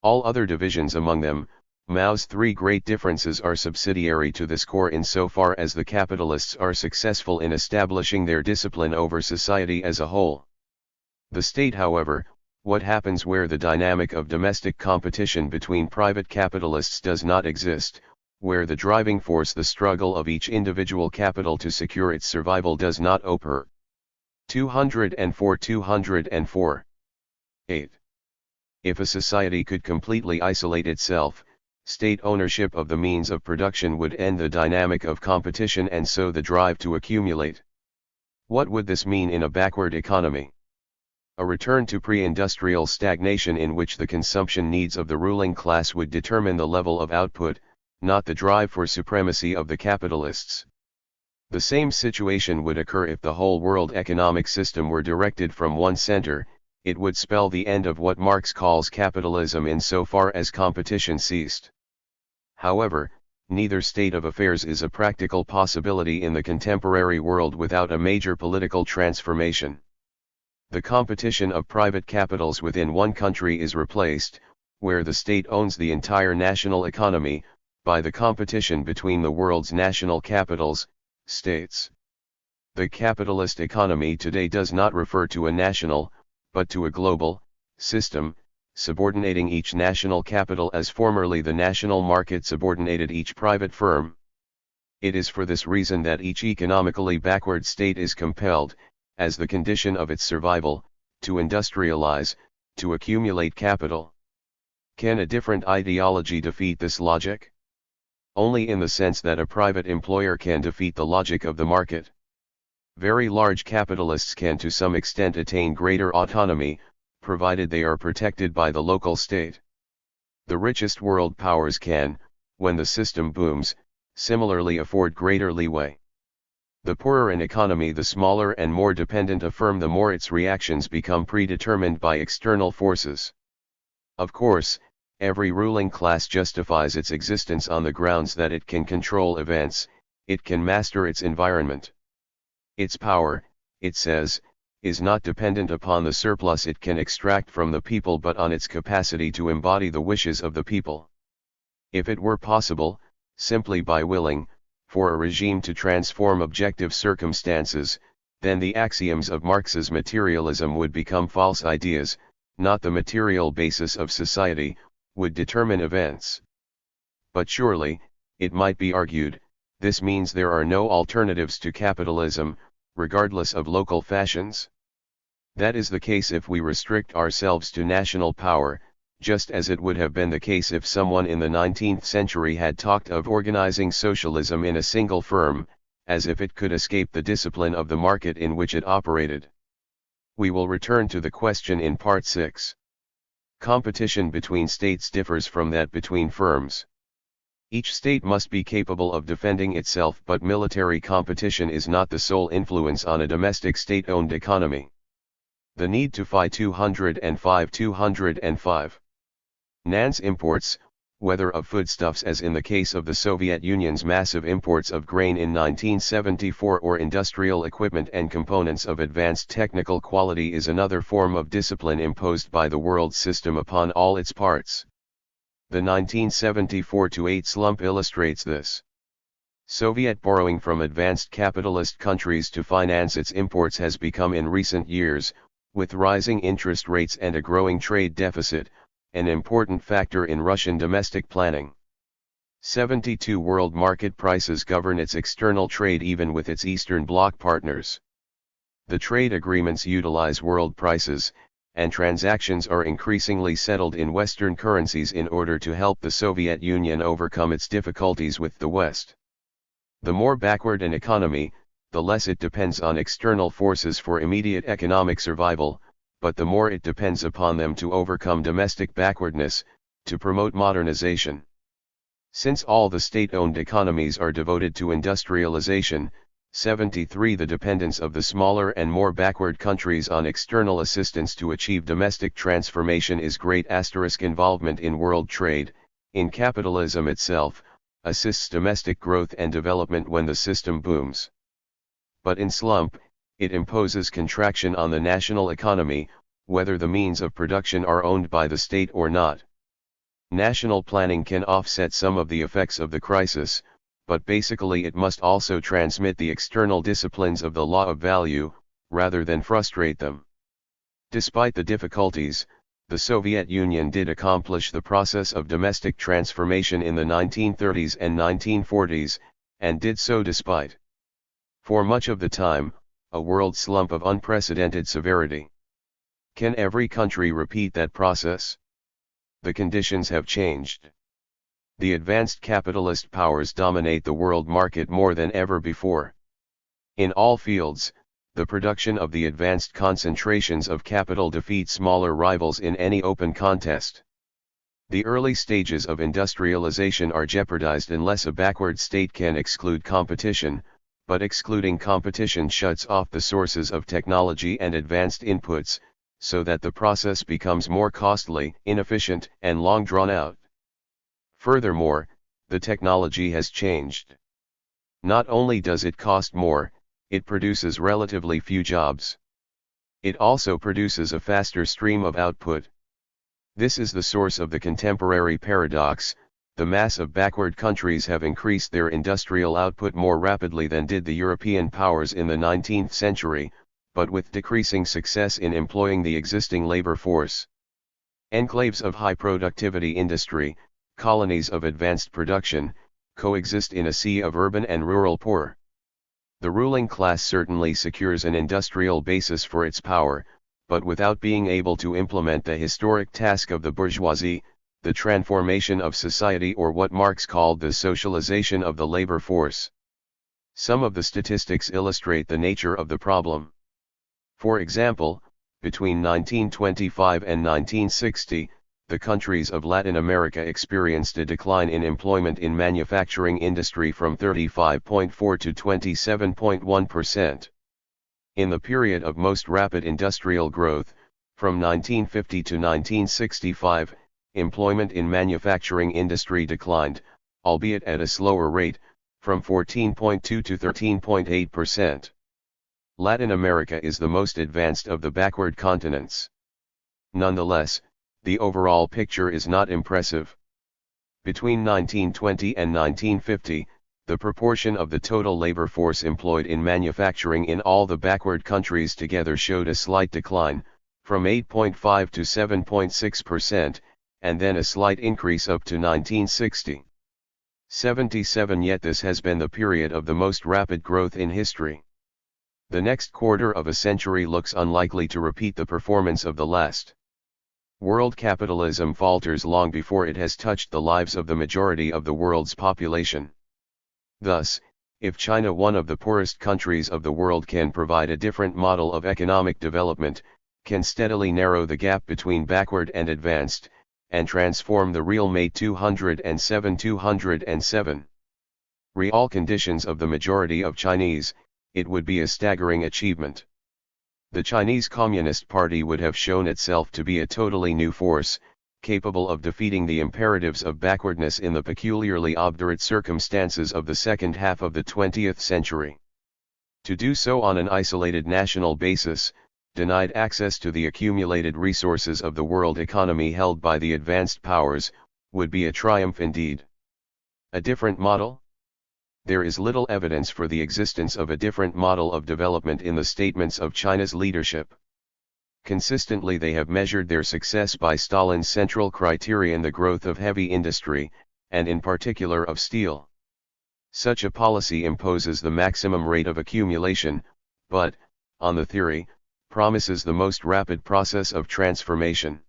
All other divisions, among them, Mao's three great differences, are subsidiary to this core insofar as the capitalists are successful in establishing their discipline over society as a whole. The state, however, What happens where the dynamic of domestic competition between private capitalists does not exist, where the driving force, the struggle of each individual capital to secure its survival, does not occur? 204. 8. If a society could completely isolate itself, state ownership of the means of production would end the dynamic of competition and so the drive to accumulate. What would this mean in a backward economy? A return to pre-industrial stagnation in which the consumption needs of the ruling class would determine the level of output, not the drive for supremacy of the capitalists. The same situation would occur if the whole world economic system were directed from one center. It would spell the end of what Marx calls capitalism insofar as competition ceased. However, neither state of affairs is a practical possibility in the contemporary world without a major political transformation. The competition of private capitals within one country is replaced, where the state owns the entire national economy, by the competition between the world's national capitals, states. The capitalist economy today does not refer to a national, but to a global, system, subordinating each national capital as formerly the national market subordinated each private firm. It is for this reason that each economically backward state is compelled, as the condition of its survival, to industrialize, to accumulate capital. Can a different ideology defeat this logic? Only in the sense that a private employer can defeat the logic of the market. Very large capitalists can to some extent attain greater autonomy, provided they are protected by the local state. The richest world powers can, when the system booms, similarly afford greater leeway. The poorer an economy, the smaller and more dependent a firm, the more its reactions become predetermined by external forces. Of course, every ruling class justifies its existence on the grounds that it can control events, it can master its environment. Its power, it says, is not dependent upon the surplus it can extract from the people but on its capacity to embody the wishes of the people. If it were possible, simply by willing, for a regime to transform objective circumstances, then the axioms of Marx's materialism would become false ideas, not the material basis of society, would determine events. But surely, it might be argued, this means there are no alternatives to capitalism, regardless of local fashions. That is the case if we restrict ourselves to national power, just as it would have been the case if someone in the 19th century had talked of organizing socialism in a single firm, as if it could escape the discipline of the market in which it operated. We will return to the question in Part 6. Competition between states differs from that between firms. Each state must be capable of defending itself, but military competition is not the sole influence on a domestic state-owned economy. The need to fight 205. Nan's imports, whether of foodstuffs as in the case of the Soviet Union's massive imports of grain in 1974 or industrial equipment and components of advanced technical quality, is another form of discipline imposed by the world system upon all its parts. The 1974-8 slump illustrates this. Soviet borrowing from advanced capitalist countries to finance its imports has become in recent years, with rising interest rates and a growing trade deficit, an important factor in Russian domestic planning. 72 world market prices govern its external trade even with its Eastern Bloc partners. The trade agreements utilize world prices, and transactions are increasingly settled in Western currencies in order to help the Soviet Union overcome its difficulties with the West. The more backward an economy, the less it depends on external forces for immediate economic survival, but the more it depends upon them to overcome domestic backwardness, to promote modernization. Since all the state-owned economies are devoted to industrialization, 73 the dependence of the smaller and more backward countries on external assistance to achieve domestic transformation is great. Involvement in world trade, in capitalism itself, assists domestic growth and development when the system booms. But in slump, it imposes contraction on the national economy, whether the means of production are owned by the state or not. National planning can offset some of the effects of the crisis, but basically it must also transmit the external disciplines of the law of value, rather than frustrate them. Despite the difficulties, the Soviet Union did accomplish the process of domestic transformation in the 1930s and 1940s, and did so despite, for much of the time, a world slump of unprecedented severity. Can every country repeat that process? The conditions have changed. The advanced capitalist powers dominate the world market more than ever before. In all fields, the production of the advanced concentrations of capital defeat smaller rivals in any open contest. The early stages of industrialization are jeopardized unless a backward state can exclude competition, but excluding competition shuts off the sources of technology and advanced inputs, so that the process becomes more costly, inefficient, and long drawn out. Furthermore, the technology has changed. Not only does it cost more, it produces relatively few jobs. It also produces a faster stream of output. This is the source of the contemporary paradox: the mass of backward countries have increased their industrial output more rapidly than did the European powers in the 19th century, but with decreasing success in employing the existing labor force. Enclaves of high productivity industry, colonies of advanced production, coexist in a sea of urban and rural poor. The ruling class certainly secures an industrial basis for its power, but without being able to implement the historic task of the bourgeoisie, the transformation of society, or what Marx called the socialization of the labor force. Some of the statistics illustrate the nature of the problem. For example, between 1925 and 1960, the countries of Latin America experienced a decline in employment in manufacturing industry from 35.4 to 27.1%. In the period of most rapid industrial growth, from 1950 to 1965, employment in manufacturing industry declined, albeit at a slower rate, from 14.2 to 13.8%. Latin America is the most advanced of the backward continents. Nonetheless, the overall picture is not impressive. Between 1920 and 1950, the proportion of the total labor force employed in manufacturing in all the backward countries together showed a slight decline, from 8.5 to 7.6%, and then a slight increase up to 1960. 77. Yet this has been the period of the most rapid growth in history. The next quarter of a century looks unlikely to repeat the performance of the last. World capitalism falters long before it has touched the lives of the majority of the world's population. Thus, if China, one of the poorest countries of the world, can provide a different model of economic development, can steadily narrow the gap between backward and advanced, and transform the real May 207 real conditions of the majority of Chinese, it would be a staggering achievement. The Chinese Communist Party would have shown itself to be a totally new force, capable of defeating the imperatives of backwardness in the peculiarly obdurate circumstances of the second half of the 20th century. To do so on an isolated national basis, denied access to the accumulated resources of the world economy held by the advanced powers, would be a triumph indeed. A different model? There is little evidence for the existence of a different model of development in the statements of China's leadership. Consistently they have measured their success by Stalin's central criterion, the growth of heavy industry, and in particular of steel. Such a policy imposes the maximum rate of accumulation, but, on the theory, promises the most rapid process of transformation.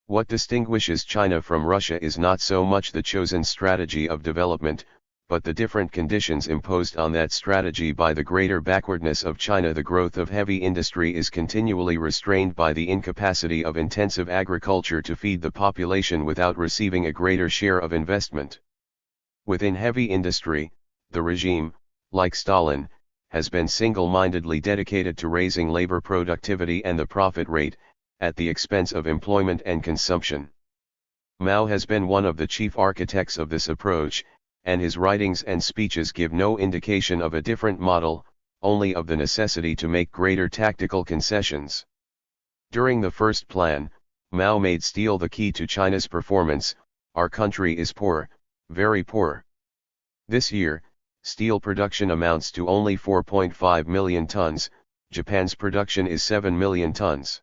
What distinguishes China from Russia is not so much the chosen strategy of development, but the different conditions imposed on that strategy by the greater backwardness of China. The growth of heavy industry is continually restrained by the incapacity of intensive agriculture to feed the population without receiving a greater share of investment. Within heavy industry, the regime, like Stalin, has been single-mindedly dedicated to raising labor productivity and the profit rate, at the expense of employment and consumption. Mao has been one of the chief architects of this approach, and his writings and speeches give no indication of a different model, only of the necessity to make greater tactical concessions. During the first plan, Mao made steel the key to China's performance. Our country is poor, very poor. This year, steel production amounts to only 4.5 million tons, Japan's production is 7 million tons.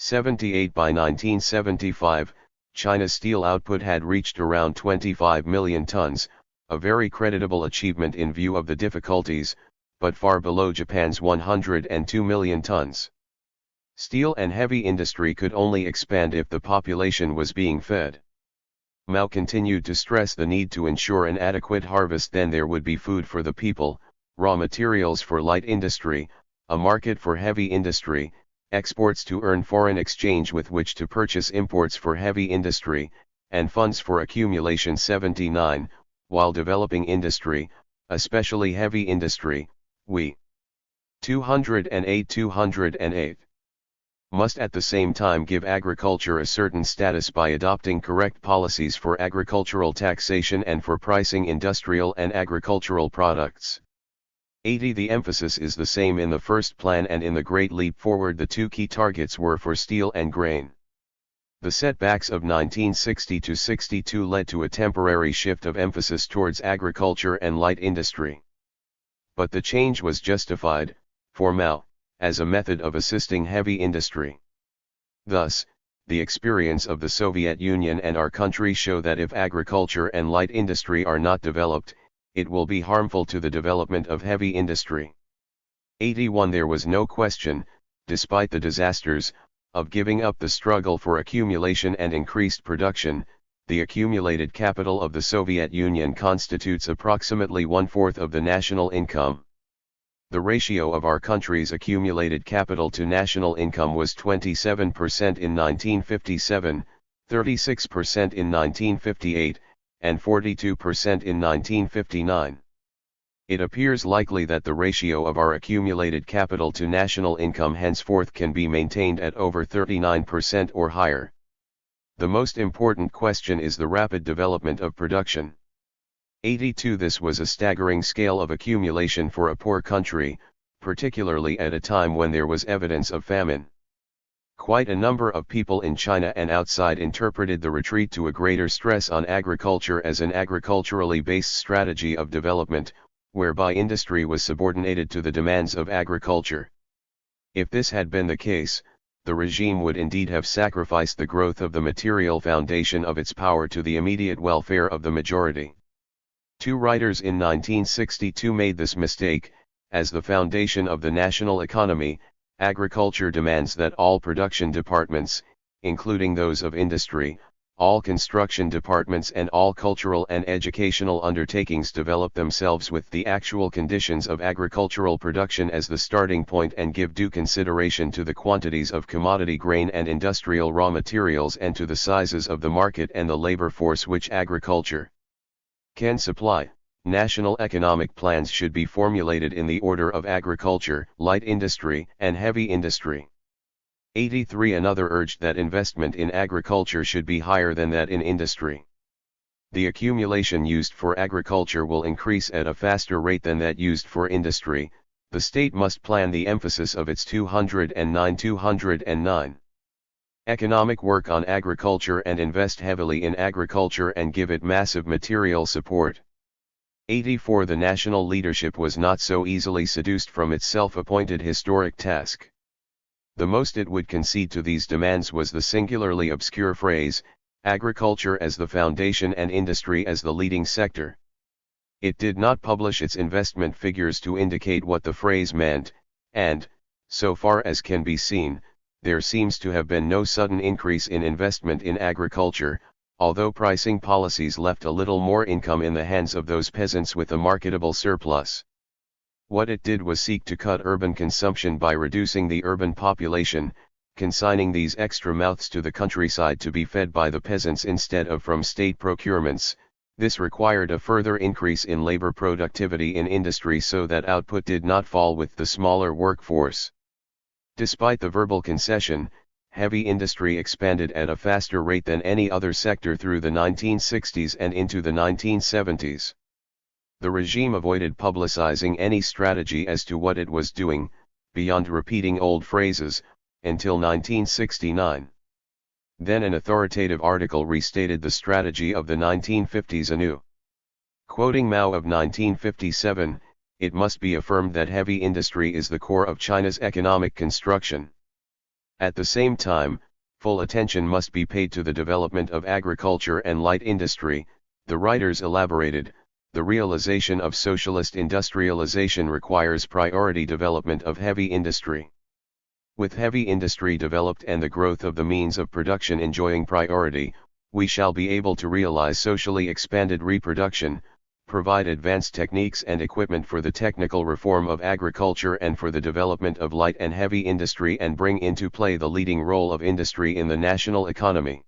78 By 1975, China's steel output had reached around 25 million tons, a very creditable achievement in view of the difficulties, but far below Japan's 102 million tons. Steel and heavy industry could only expand if the population was being fed. Mao continued to stress the need to ensure an adequate harvest, then there would be food for the people, raw materials for light industry, a market for heavy industry, exports to earn foreign exchange with which to purchase imports for heavy industry, and funds for accumulation. 79, while developing industry, especially heavy industry, we 208 must at the same time give agriculture a certain status by adopting correct policies for agricultural taxation and for pricing industrial and agricultural products. 80 The emphasis is the same in the first plan and in the Great Leap Forward. The two key targets were for steel and grain. The setbacks of 1960 to 62 led to a temporary shift of emphasis towards agriculture and light industry. But the change was justified, for Mao, as a method of assisting heavy industry. Thus, the experience of the Soviet Union and our country show that if agriculture and light industry are not developed, it will be harmful to the development of heavy industry. 81 There was no question, despite the disasters, of giving up the struggle for accumulation and increased production. The accumulated capital of the Soviet Union constitutes approximately 1/4 of the national income. The ratio of our country's accumulated capital to national income was 27% in 1957, 36% in 1958, and 42% in 1959. It appears likely that the ratio of our accumulated capital to national income henceforth can be maintained at over 39% or higher. The most important question is the rapid development of production. 82 This was a staggering scale of accumulation for a poor country, particularly at a time when there was evidence of famine. Quite a number of people in China and outside interpreted the retreat to a greater stress on agriculture as an agriculturally based strategy of development, whereby industry was subordinated to the demands of agriculture. If this had been the case, the regime would indeed have sacrificed the growth of the material foundation of its power to the immediate welfare of the majority. Two writers in 1962 made this mistake. As the foundation of the national economy, agriculture demands that all production departments, including those of industry, all construction departments and all cultural and educational undertakings develop themselves with the actual conditions of agricultural production as the starting point and give due consideration to the quantities of commodity grain and industrial raw materials and to the sizes of the market and the labor force which agriculture can supply. National economic plans should be formulated in the order of agriculture, light industry, and heavy industry. 83 Another urged that investment in agriculture should be higher than that in industry. The accumulation used for agriculture will increase at a faster rate than that used for industry. The state must plan the emphasis of its 209 economic work on agriculture and invest heavily in agriculture and give it massive material support. 84 The national leadership was not so easily seduced from its self-appointed historic task. The most it would concede to these demands was the singularly obscure phrase, agriculture as the foundation and industry as the leading sector. It did not publish its investment figures to indicate what the phrase meant, and, so far as can be seen, there seems to have been no sudden increase in investment in agriculture, although pricing policies left a little more income in the hands of those peasants with a marketable surplus. What it did was seek to cut urban consumption by reducing the urban population, consigning these extra mouths to the countryside to be fed by the peasants instead of from state procurements. This required a further increase in labor productivity in industry so that output did not fall with the smaller workforce. Despite the verbal concession, heavy industry expanded at a faster rate than any other sector through the 1960s and into the 1970s. The regime avoided publicizing any strategy as to what it was doing, beyond repeating old phrases, until 1969. Then an authoritative article restated the strategy of the 1950s anew. Quoting Mao of 1957, it must be affirmed that heavy industry is the core of China's economic construction. At the same time, full attention must be paid to the development of agriculture and light industry. The writers elaborated, the realization of socialist industrialization requires priority development of heavy industry. With heavy industry developed and the growth of the means of production enjoying priority, we shall be able to realize socially expanded reproduction, provide advanced techniques and equipment for the technical reform of agriculture and for the development of light and heavy industry, and bring into play the leading role of industry in the national economy.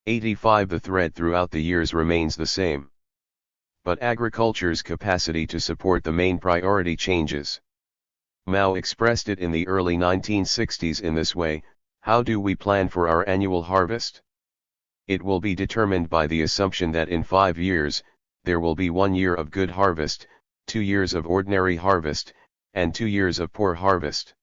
85. The thread throughout the years remains the same. But agriculture's capacity to support the main priority changes. Mao expressed it in the early 1960s in this way: how do we plan for our annual harvest? It will be determined by the assumption that in 5 years, there will be 1 year of good harvest, 2 years of ordinary harvest, and 2 years of poor harvest.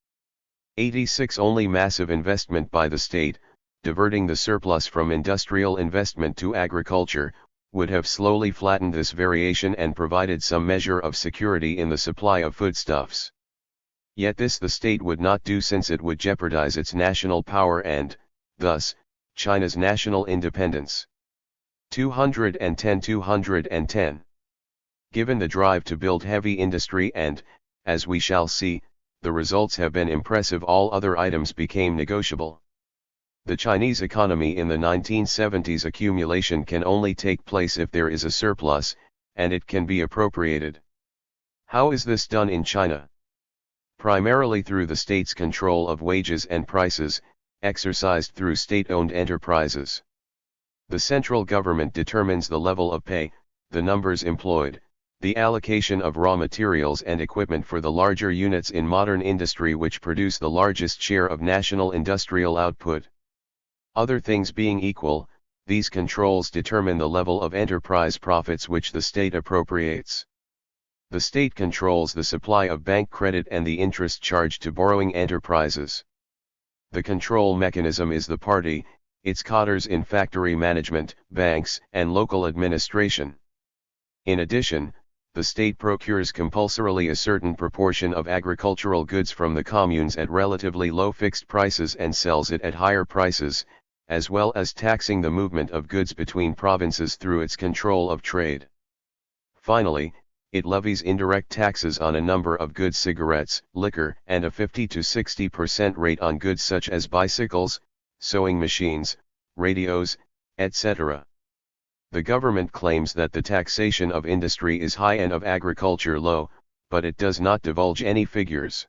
86. Only massive investment by the state, diverting the surplus from industrial investment to agriculture, would have slowly flattened this variation and provided some measure of security in the supply of foodstuffs. Yet this the state would not do, since it would jeopardize its national power and, thus, China's national independence. 210. Given the drive to build heavy industry and, as we shall see, the results have been impressive, all other items became negotiable. The Chinese economy in the 1970s accumulation can only take place if there is a surplus, and it can be appropriated. How is this done in China? Primarily through the state's control of wages and prices, exercised through state-owned enterprises. The central government determines the level of pay, the numbers employed, the allocation of raw materials and equipment for the larger units in modern industry which produce the largest share of national industrial output. Other things being equal, these controls determine the level of enterprise profits which the state appropriates. The state controls the supply of bank credit and the interest charged to borrowing enterprises. The control mechanism is the party, its cadres in factory management, banks, and local administration. In addition, the state procures compulsorily a certain proportion of agricultural goods from the communes at relatively low fixed prices and sells it at higher prices, as well as taxing the movement of goods between provinces through its control of trade. Finally, it levies indirect taxes on a number of goods, cigarettes, liquor, and a 50 to 60% rate on goods such as bicycles, sewing machines, radios, etc. The government claims that the taxation of industry is high and of agriculture low, but it does not divulge any figures.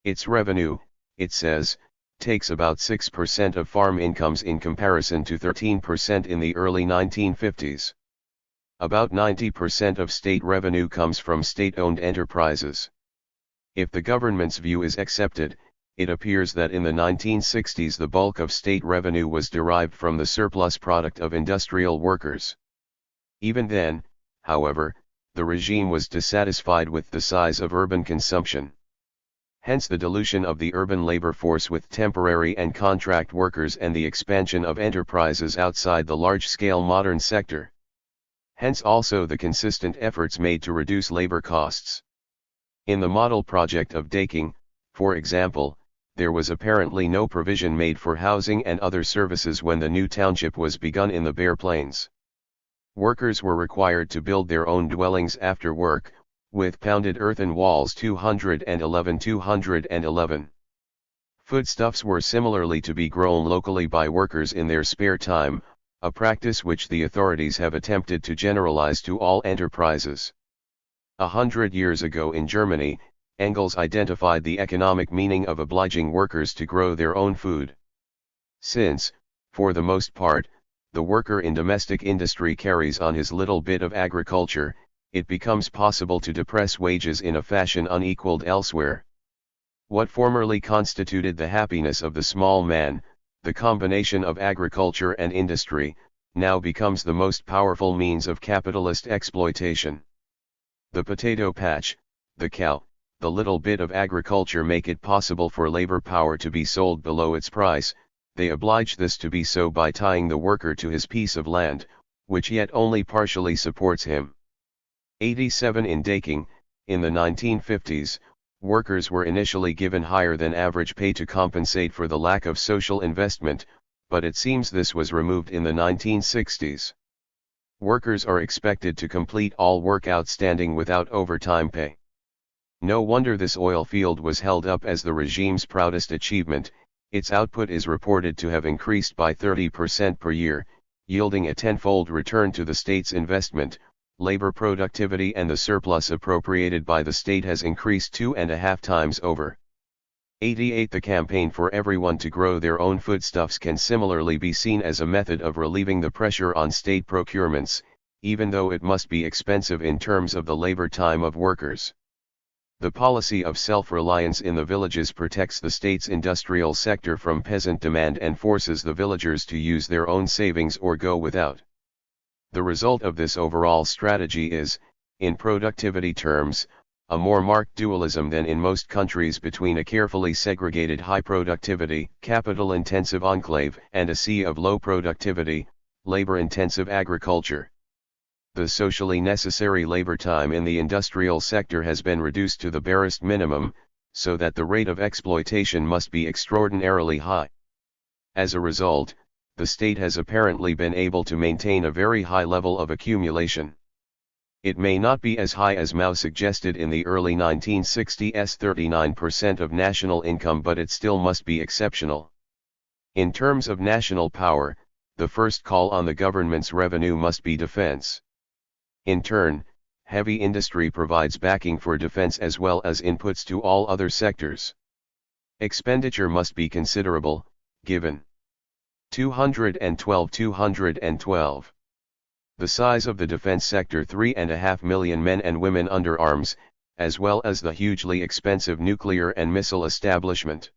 Its revenue, it says, takes about 6% of farm incomes in comparison to 13% in the early 1950s. About 90% of state revenue comes from state-owned enterprises. If the government's view is accepted, it appears that in the 1960s the bulk of state revenue was derived from the surplus product of industrial workers. Even then, however, the regime was dissatisfied with the size of urban consumption. Hence the dilution of the urban labor force with temporary and contract workers and the expansion of enterprises outside the large-scale modern sector. Hence also the consistent efforts made to reduce labor costs. In the model project of Daking, for example, there was apparently no provision made for housing and other services when the new township was begun in the Bare Plains. Workers were required to build their own dwellings after work, with pounded earthen walls. 211. Foodstuffs were similarly to be grown locally by workers in their spare time, a practice which the authorities have attempted to generalize to all enterprises. 100 years ago in Germany, Engels identified the economic meaning of obliging workers to grow their own food. Since, for the most part, the worker in domestic industry carries on his little bit of agriculture, it becomes possible to depress wages in a fashion unequaled elsewhere. What formerly constituted the happiness of the small man, the combination of agriculture and industry, now becomes the most powerful means of capitalist exploitation. The potato patch, the cow, the little bit of agriculture make it possible for labor power to be sold below its price. They oblige this to be so by tying the worker to his piece of land, which yet only partially supports him. 87. In Daking, in the 1950s, Workers were initially given higher than average pay to compensate for the lack of social investment, but it seems this was removed in the 1960s. Workers are expected to complete all work outstanding without overtime pay. No wonder this oil field was held up as the regime's proudest achievement. Its output is reported to have increased by 30% per year, yielding a tenfold return to the state's investment. Labor productivity and the surplus appropriated by the state has increased 2.5 times over. 88. The campaign for everyone to grow their own foodstuffs can similarly be seen as a method of relieving the pressure on state procurements, even though it must be expensive in terms of the labor time of workers. The policy of self-reliance in the villages protects the state's industrial sector from peasant demand and forces the villagers to use their own savings or go without. The result of this overall strategy is, in productivity terms, a more marked dualism than in most countries between a carefully segregated high-productivity, capital-intensive enclave and a sea of low-productivity, labor-intensive agriculture. The socially necessary labor time in the industrial sector has been reduced to the barest minimum, so that the rate of exploitation must be extraordinarily high. As a result, the state has apparently been able to maintain a very high level of accumulation. It may not be as high as Mao suggested in the early 1960s, 39% of national income, but it still must be exceptional. In terms of national power, the first call on the government's revenue must be defense. In turn, heavy industry provides backing for defense as well as inputs to all other sectors. Expenditure must be considerable, given 212. The size of the defense sector, 3.5 million men and women under arms, as well as the hugely expensive nuclear and missile establishment.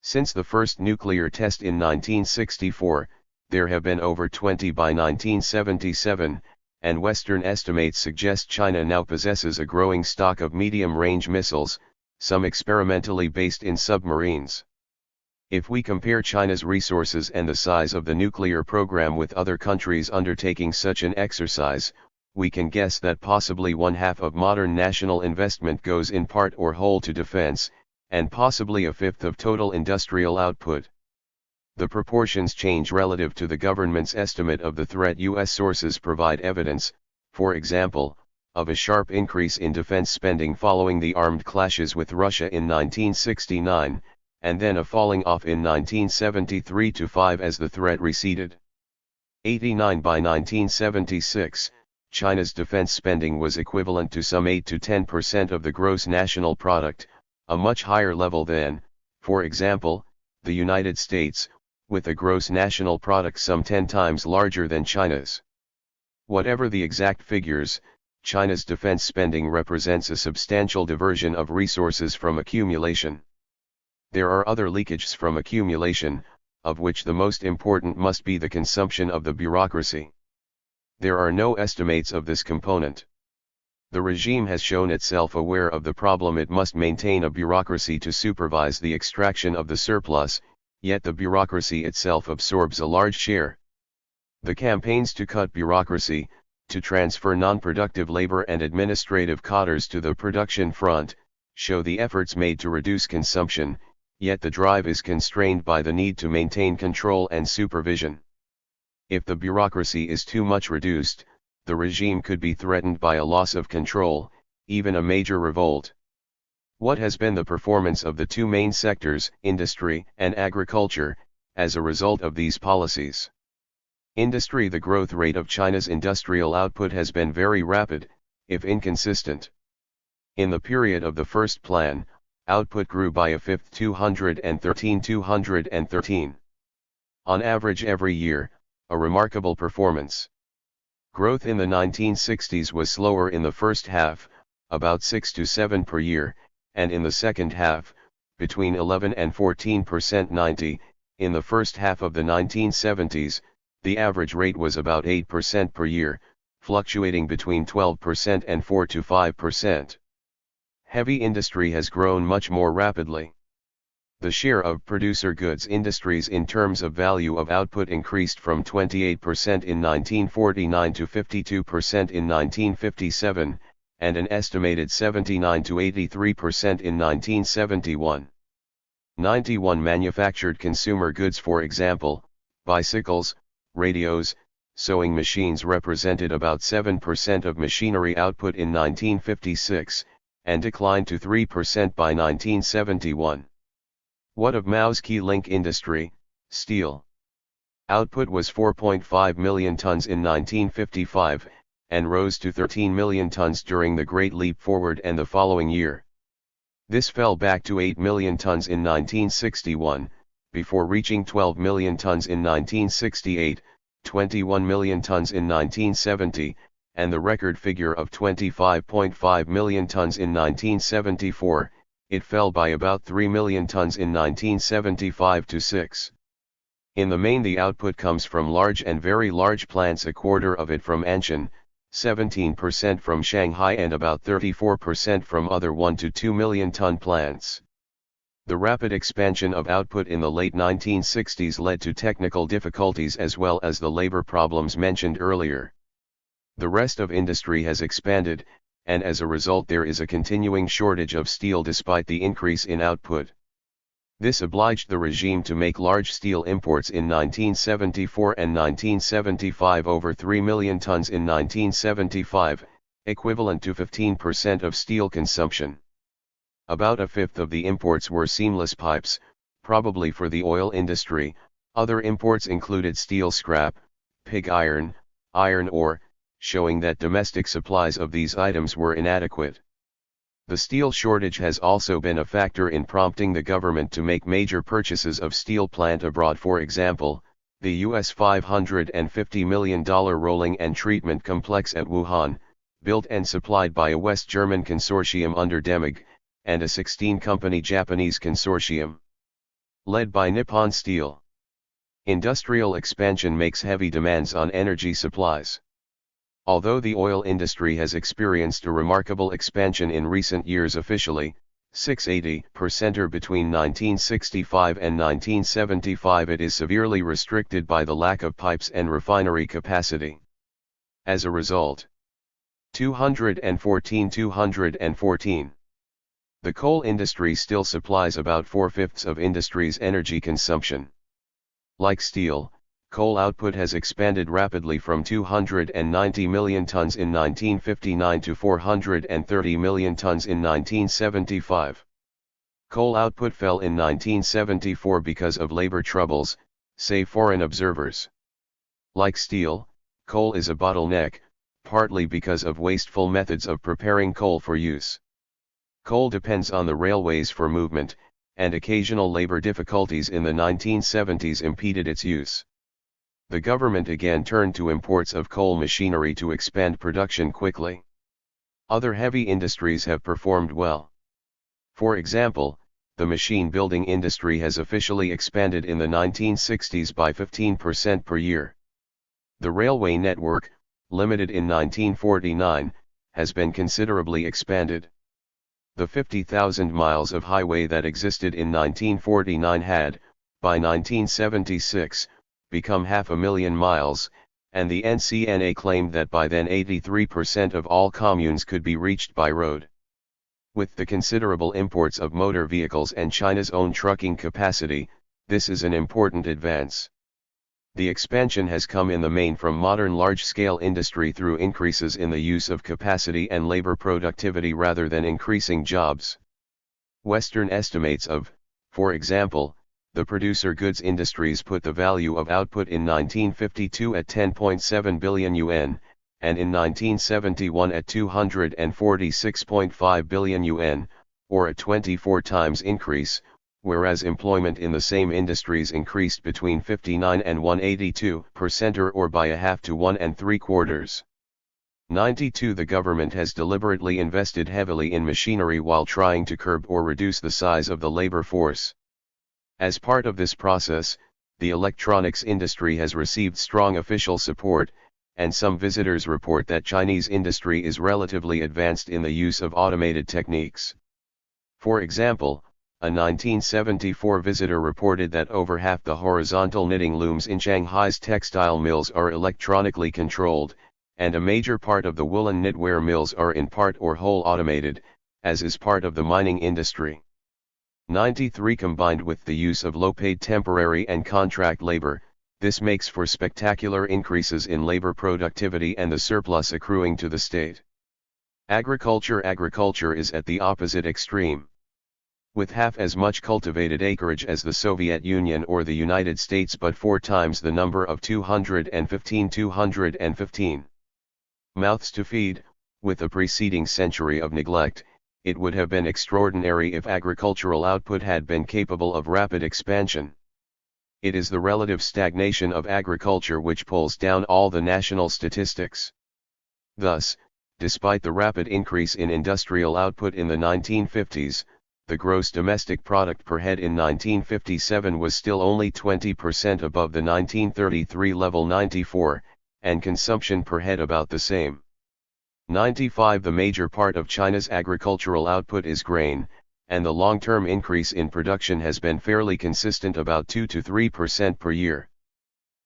Since the first nuclear test in 1964, there have been over 20 by 1977, and Western estimates suggest China now possesses a growing stock of medium-range missiles, some experimentally based in submarines. If we compare China's resources and the size of the nuclear program with other countries undertaking such an exercise, we can guess that possibly one-half of modern national investment goes in part or whole to defense, and possibly a fifth of total industrial output. The proportions change relative to the government's estimate of the threat. U.S. sources provide evidence, for example, of a sharp increase in defense spending following the armed clashes with Russia in 1969, and then a falling off in 1973-5 as the threat receded. 89 By 1976, China's defense spending was equivalent to some 8 to 10% of the gross national product, a much higher level than, for example, the United States, with a gross national product some 10 times larger than China's. Whatever the exact figures, China's defense spending represents a substantial diversion of resources from accumulation. There are other leakages from accumulation, of which the most important must be the consumption of the bureaucracy. There are no estimates of this component. The regime has shown itself aware of the problem. It must maintain a bureaucracy to supervise the extraction of the surplus, yet the bureaucracy itself absorbs a large share. The campaigns to cut bureaucracy, to transfer non-productive labor and administrative cadres to the production front, show the efforts made to reduce consumption, yet the drive is constrained by the need to maintain control and supervision. If the bureaucracy is too much reduced, the regime could be threatened by a loss of control, even a major revolt. What has been the performance of the two main sectors, industry and agriculture, as a result of these policies? Industry. The growth rate of China's industrial output has been very rapid, if inconsistent. In the period of the first plan, output grew by a fifth, 213. On average every year, a remarkable performance. Growth in the 1960s was slower in the first half, about 6 to 7 per year, and in the second half, between 11 and 14%. 90. In the first half of the 1970s, the average rate was about 8% per year, fluctuating between 12% and 4 to 5%. Heavy industry has grown much more rapidly. The share of producer goods industries in terms of value of output increased from 28% in 1949 to 52% in 1957, and an estimated 79 to 83% in 1971. 91 manufactured consumer goods, for example, bicycles, radios, sewing machines, represented about 7% of machinery output in 1956, and declined to 3% by 1971. What of Mao's key link industry, steel? Output was 4.5 million tons in 1955, and rose to 13 million tons during the Great Leap Forward and the following year. This fell back to 8 million tons in 1961, before reaching 12 million tons in 1968, 21 million tons in 1970, and the record figure of 25.5 million tons in 1974. It fell by about 3 million tons in 1975 to 6. In the main, the output comes from large and very large plants, a quarter of it from Anshan, 17% from Shanghai, and about 34% from other 1 to 2 million ton plants. The rapid expansion of output in the late 1960s led to technical difficulties as well as the labor problems mentioned earlier. The rest of industry has expanded, and as a result there is a continuing shortage of steel despite the increase in output. This obliged the regime to make large steel imports in 1974 and 1975, over 3 million tons in 1975, equivalent to 15% of steel consumption. About a fifth of the imports were seamless pipes, probably for the oil industry. Other imports included steel scrap, pig iron, iron ore, showing that domestic supplies of these items were inadequate. The steel shortage has also been a factor in prompting the government to make major purchases of steel plant abroad. For example, the US $550 million rolling and treatment complex at Wuhan, built and supplied by a West German consortium under Demig, and a 16-company Japanese consortium, led by Nippon Steel. Industrial expansion makes heavy demands on energy supplies. Although the oil industry has experienced a remarkable expansion in recent years, officially 680% or between 1965 and 1975, it is severely restricted by the lack of pipes and refinery capacity. As a result, 214. The coal industry still supplies about 4/5 of industry's energy consumption. Like steel, coal output has expanded rapidly from 290 million tons in 1959 to 430 million tons in 1975. Coal output fell in 1974 because of labor troubles, say foreign observers. Like steel, coal is a bottleneck, partly because of wasteful methods of preparing coal for use. Coal depends on the railways for movement, and occasional labor difficulties in the 1970s impeded its use. The government again turned to imports of coal machinery to expand production quickly. Other heavy industries have performed well. For example, the machine building industry has officially expanded in the 1960s by 15% per year. The railway network, limited in 1949, has been considerably expanded. The 50,000 miles of highway that existed in 1949 had, by 1976, become 500,000 miles, and the NCNA claimed that by then 83% of all communes could be reached by road. With the considerable imports of motor vehicles and China's own trucking capacity, this is an important advance. The expansion has come in the main from modern large-scale industry through increases in the use of capacity and labor productivity rather than increasing jobs. Western estimates of, for example, the producer goods industries put the value of output in 1952 at 10.7 billion yuan, and in 1971 at 246.5 billion yuan, or a 24 times increase, whereas employment in the same industries increased between 59 and 182% or by a half to 1 3/4. 92. The government has deliberately invested heavily in machinery while trying to curb or reduce the size of the labor force. As part of this process, the electronics industry has received strong official support, and some visitors report that Chinese industry is relatively advanced in the use of automated techniques. For example, a 1974 visitor reported that over half the horizontal knitting looms in Shanghai's textile mills are electronically controlled, and a major part of the woolen knitwear mills are in part or whole automated, as is part of the mining industry. 93 Combined with the use of low-paid temporary and contract labor, this makes for spectacular increases in labor productivity and the surplus accruing to the state. Agriculture is at the opposite extreme. With half as much cultivated acreage as the Soviet Union or the United States but 4 times the number of 215 mouths to feed, with the preceding century of neglect, it would have been extraordinary if agricultural output had been capable of rapid expansion. It is the relative stagnation of agriculture which pulls down all the national statistics. Thus, despite the rapid increase in industrial output in the 1950s, the gross domestic product per head in 1957 was still only 20% above the 1933 level 94, and consumption per head about the same. 95 The major part of China's agricultural output is grain, and the long-term increase in production has been fairly consistent about 2 to 3% per year.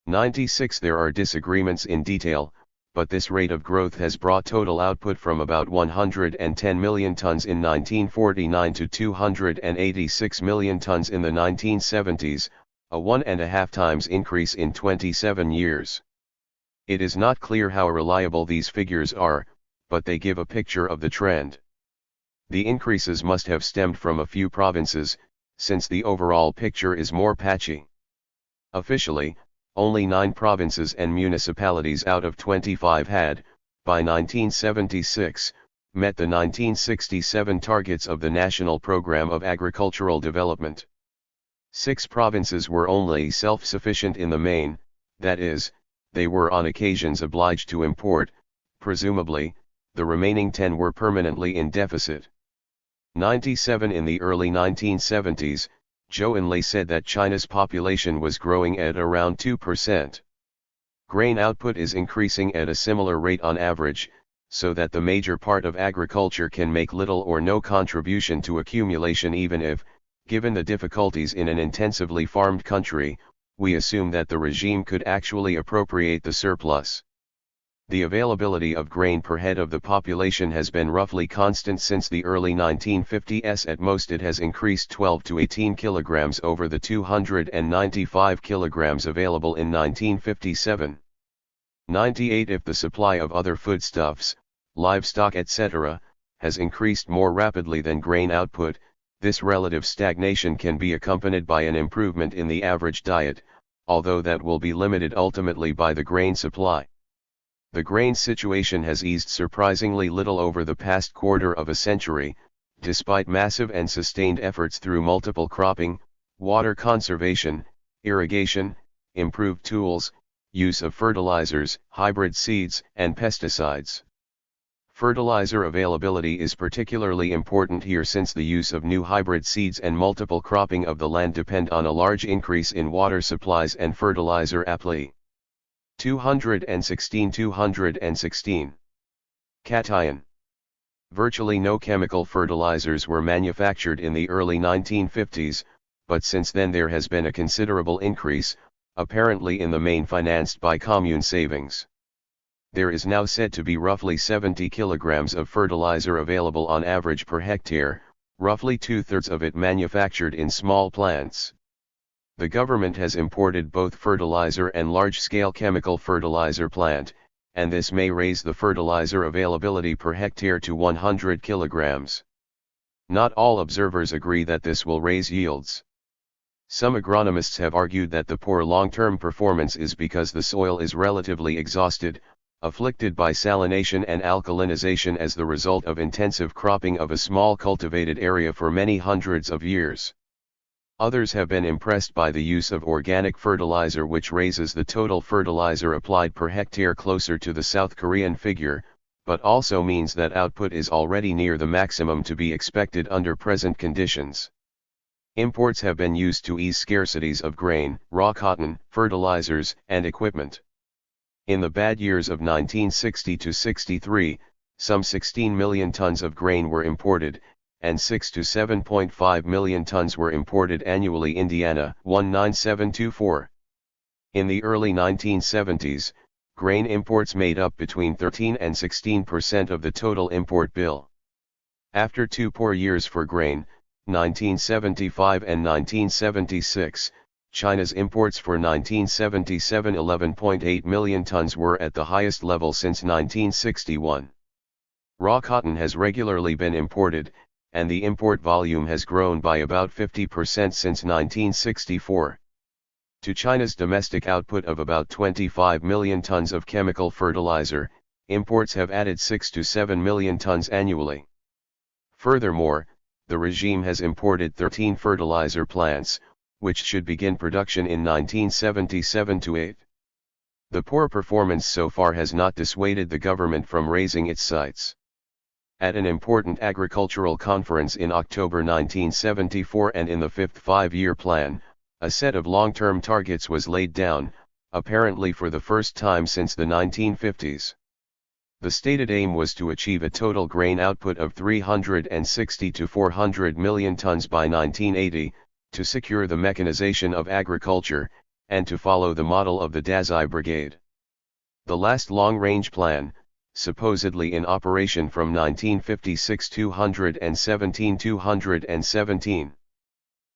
96 There are disagreements in detail, but this rate of growth has brought total output from about 110 million tons in 1949 to 286 million tons in the 1970s, a 1.5 times increase in 27 years. It is not clear how reliable these figures are, but they give a picture of the trend. The increases must have stemmed from a few provinces, since the overall picture is more patchy. Officially, only 9 provinces and municipalities out of 25 had, by 1976, met the 1967 targets of the National Program of Agricultural Development. 6 provinces were only self-sufficient in the main, that is, they were on occasions obliged to import, presumably, the remaining 10 were permanently in deficit. 97 In the early 1970s, Zhou Enlai said that China's population was growing at around 2%. Grain output is increasing at a similar rate on average, so that the major part of agriculture can make little or no contribution to accumulation even if, given the difficulties in an intensively farmed country, we assume that the regime could actually appropriate the surplus. The availability of grain per head of the population has been roughly constant since the early 1950s. At most it has increased 12 to 18 kilograms over the 295 kilograms available in 1957. 98 If the supply of other foodstuffs, livestock etc., has increased more rapidly than grain output, this relative stagnation can be accompanied by an improvement in the average diet, although that will be limited ultimately by the grain supply. The grain situation has eased surprisingly little over the past quarter of a century, despite massive and sustained efforts through multiple cropping, water conservation, irrigation, improved tools, use of fertilizers, hybrid seeds, and pesticides. Fertilizer availability is particularly important here since the use of new hybrid seeds and multiple cropping of the land depend on a large increase in water supplies and fertilizer apply. 216 Cation. Virtually no chemical fertilizers were manufactured in the early 1950s, but since then there has been a considerable increase, apparently in the main financed by commune savings. There is now said to be roughly 70 kilograms of fertilizer available on average per hectare, roughly 2/3 of it manufactured in small plants. The government has imported both fertilizer and large-scale chemical fertilizer plant, and this may raise the fertilizer availability per hectare to 100 kilograms. Not all observers agree that this will raise yields. Some agronomists have argued that the poor long-term performance is because the soil is relatively exhausted, afflicted by salination and alkalinization as the result of intensive cropping of a small cultivated area for many hundreds of years. Others have been impressed by the use of organic fertilizer, which raises the total fertilizer applied per hectare closer to the South Korean figure, but also means that output is already near the maximum to be expected under present conditions. Imports have been used to ease scarcities of grain, raw cotton, fertilizers, and equipment. In the bad years of 1960 to 63, some 16 million tons of grain were imported, and 6 to 7.5 million tons were imported annually. Indiana 19724. In the early 1970s, grain imports made up between 13 and 16% of the total import bill. After 2 poor years for grain, 1975 and 1976, China's imports for 1977 11.8 million tons were at the highest level since 1961. Raw cotton has regularly been imported, and the import volume has grown by about 50% since 1964. To China's domestic output of about 25 million tons of chemical fertilizer, imports have added 6 to 7 million tons annually. Furthermore, the regime has imported 13 fertilizer plants, which should begin production in 1977-8. The poor performance so far has not dissuaded the government from raising its sights. At an important agricultural conference in October 1974 and in the fifth five-year plan, a set of long-term targets was laid down, apparently for the first time since the 1950s. The stated aim was to achieve a total grain output of 360 to 400 million tons by 1980, to secure the mechanization of agriculture, and to follow the model of the Dazai Brigade. The last long-range plan, supposedly in operation from 1956-217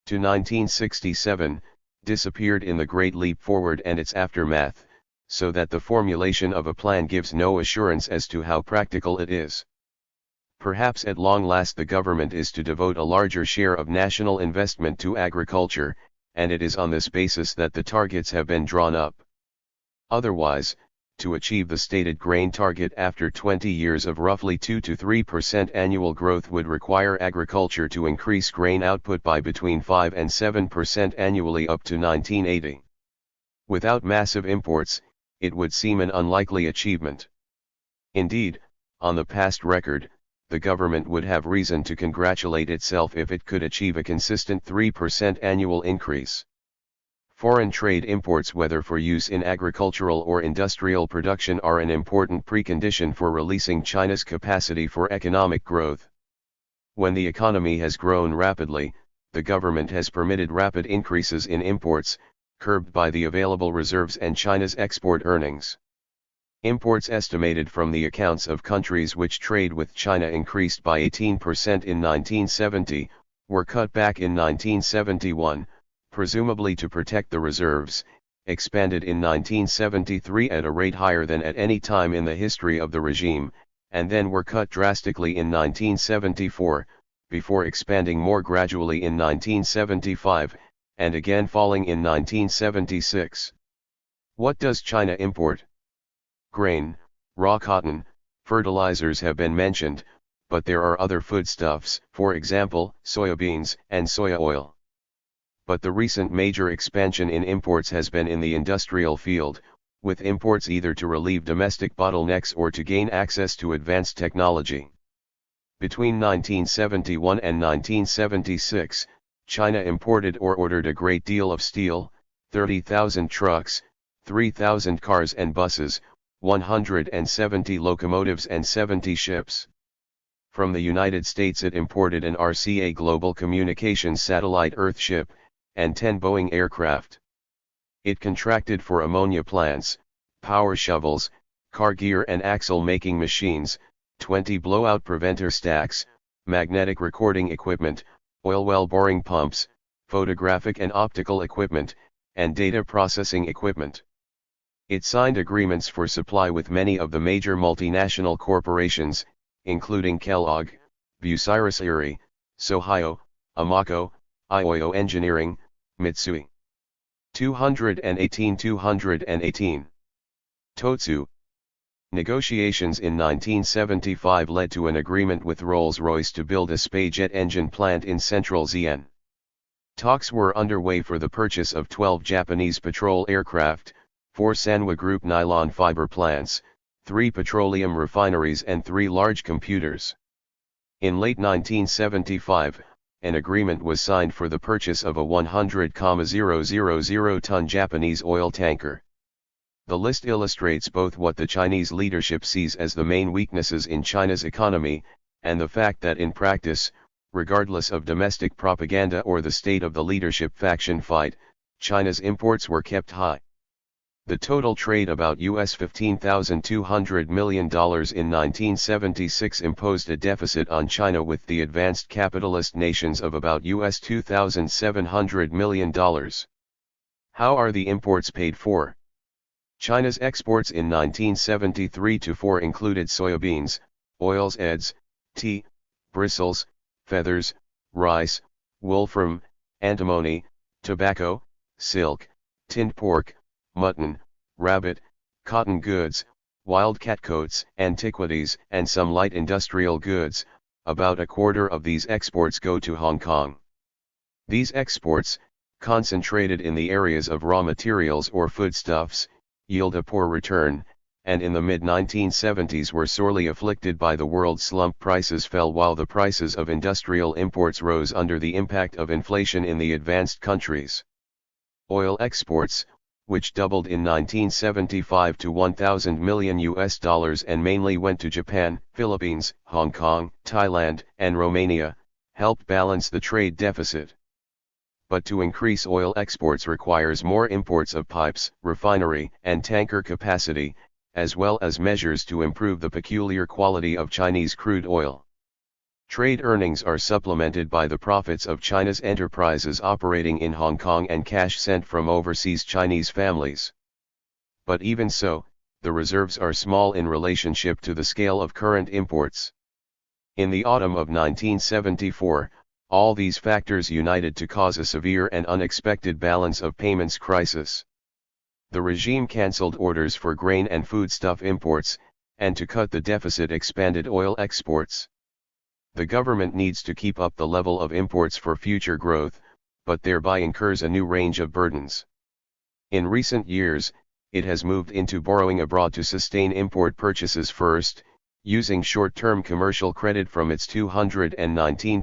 to 1967, disappeared in the Great Leap Forward and its aftermath, so that the formulation of a plan gives no assurance as to how practical it is. Perhaps at long last the government is to devote a larger share of national investment to agriculture, and it is on this basis that the targets have been drawn up. Otherwise, to achieve the stated grain target after 20 years of roughly 2 to 3% annual growth would require agriculture to increase grain output by between 5 and 7% annually up to 1980. Without massive imports, it would seem an unlikely achievement. Indeed, on the past record, the government would have reason to congratulate itself if it could achieve a consistent 3% annual increase. Foreign trade imports, whether for use in agricultural or industrial production, are an important precondition for releasing China's capacity for economic growth. When the economy has grown rapidly, the government has permitted rapid increases in imports, curbed by the available reserves and China's export earnings. Imports estimated from the accounts of countries which trade with China increased by 18% in 1970, were cut back in 1971, presumably to protect the reserves, expanded in 1973 at a rate higher than at any time in the history of the regime, and then were cut drastically in 1974, before expanding more gradually in 1975, and again falling in 1976. What does China import? Grain, raw cotton, fertilizers have been mentioned, but there are other foodstuffs, for example, soybeans and soya oil. But the recent major expansion in imports has been in the industrial field, with imports either to relieve domestic bottlenecks or to gain access to advanced technology. Between 1971 and 1976, China imported or ordered a great deal of steel, 30,000 trucks, 3,000 cars and buses, 170 locomotives and 70 ships. From the United States it imported an RCA Global Communications satellite Earthship, and 10 Boeing aircraft. It contracted for ammonia plants, power shovels, car gear and axle making machines, 20 blowout preventer stacks, magnetic recording equipment, oil well boring pumps, photographic and optical equipment, and data processing equipment. It signed agreements for supply with many of the major multinational corporations, including Kellogg, Bucyrus Erie, Sohio, Amaco, Ioyo Engineering, Mitsui. 218. Totsu. Negotiations in 1975 led to an agreement with Rolls-Royce to build a Spey jet engine plant in central Xi'an. Talks were underway for the purchase of 12 Japanese patrol aircraft, 4 Sanwa Group nylon fiber plants, 3 petroleum refineries and 3 large computers. In late 1975, an agreement was signed for the purchase of a 100,000-ton Japanese oil tanker. The list illustrates both what the Chinese leadership sees as the main weaknesses in China's economy, and the fact that in practice, regardless of domestic propaganda or the state of the leadership faction fight, China's imports were kept high. The total trade about US $15,200 million in 1976 imposed a deficit on China with the advanced capitalist nations of about US $2,700 million. How are the imports paid for? China's exports in 1973-4 included soybeans, oilseeds, tea, bristles, feathers, rice, wolfram, antimony, tobacco, silk, tinned pork, mutton, rabbit, cotton goods, wildcat coats, antiquities, and some light industrial goods. About a quarter of these exports go to Hong Kong. These exports, concentrated in the areas of raw materials or foodstuffs, yield a poor return, and in the mid-1970s were sorely afflicted by the world slump. Prices fell while the prices of industrial imports rose under the impact of inflation in the advanced countries. Oil exports, which doubled in 1975 to $1,000 million and mainly went to Japan, Philippines, Hong Kong, Thailand, and Romania, helped balance the trade deficit. But to increase oil exports requires more imports of pipes, refinery, and tanker capacity, as well as measures to improve the peculiar quality of Chinese crude oil. Trade earnings are supplemented by the profits of China's enterprises operating in Hong Kong and cash sent from overseas Chinese families. But even so, the reserves are small in relationship to the scale of current imports. In the autumn of 1974, all these factors united to cause a severe and unexpected balance of payments crisis. The regime cancelled orders for grain and foodstuff imports, and to cut the deficit expanded oil exports. The government needs to keep up the level of imports for future growth, but thereby incurs a new range of burdens. In recent years, it has moved into borrowing abroad to sustain import purchases first, using short-term commercial credit from its 219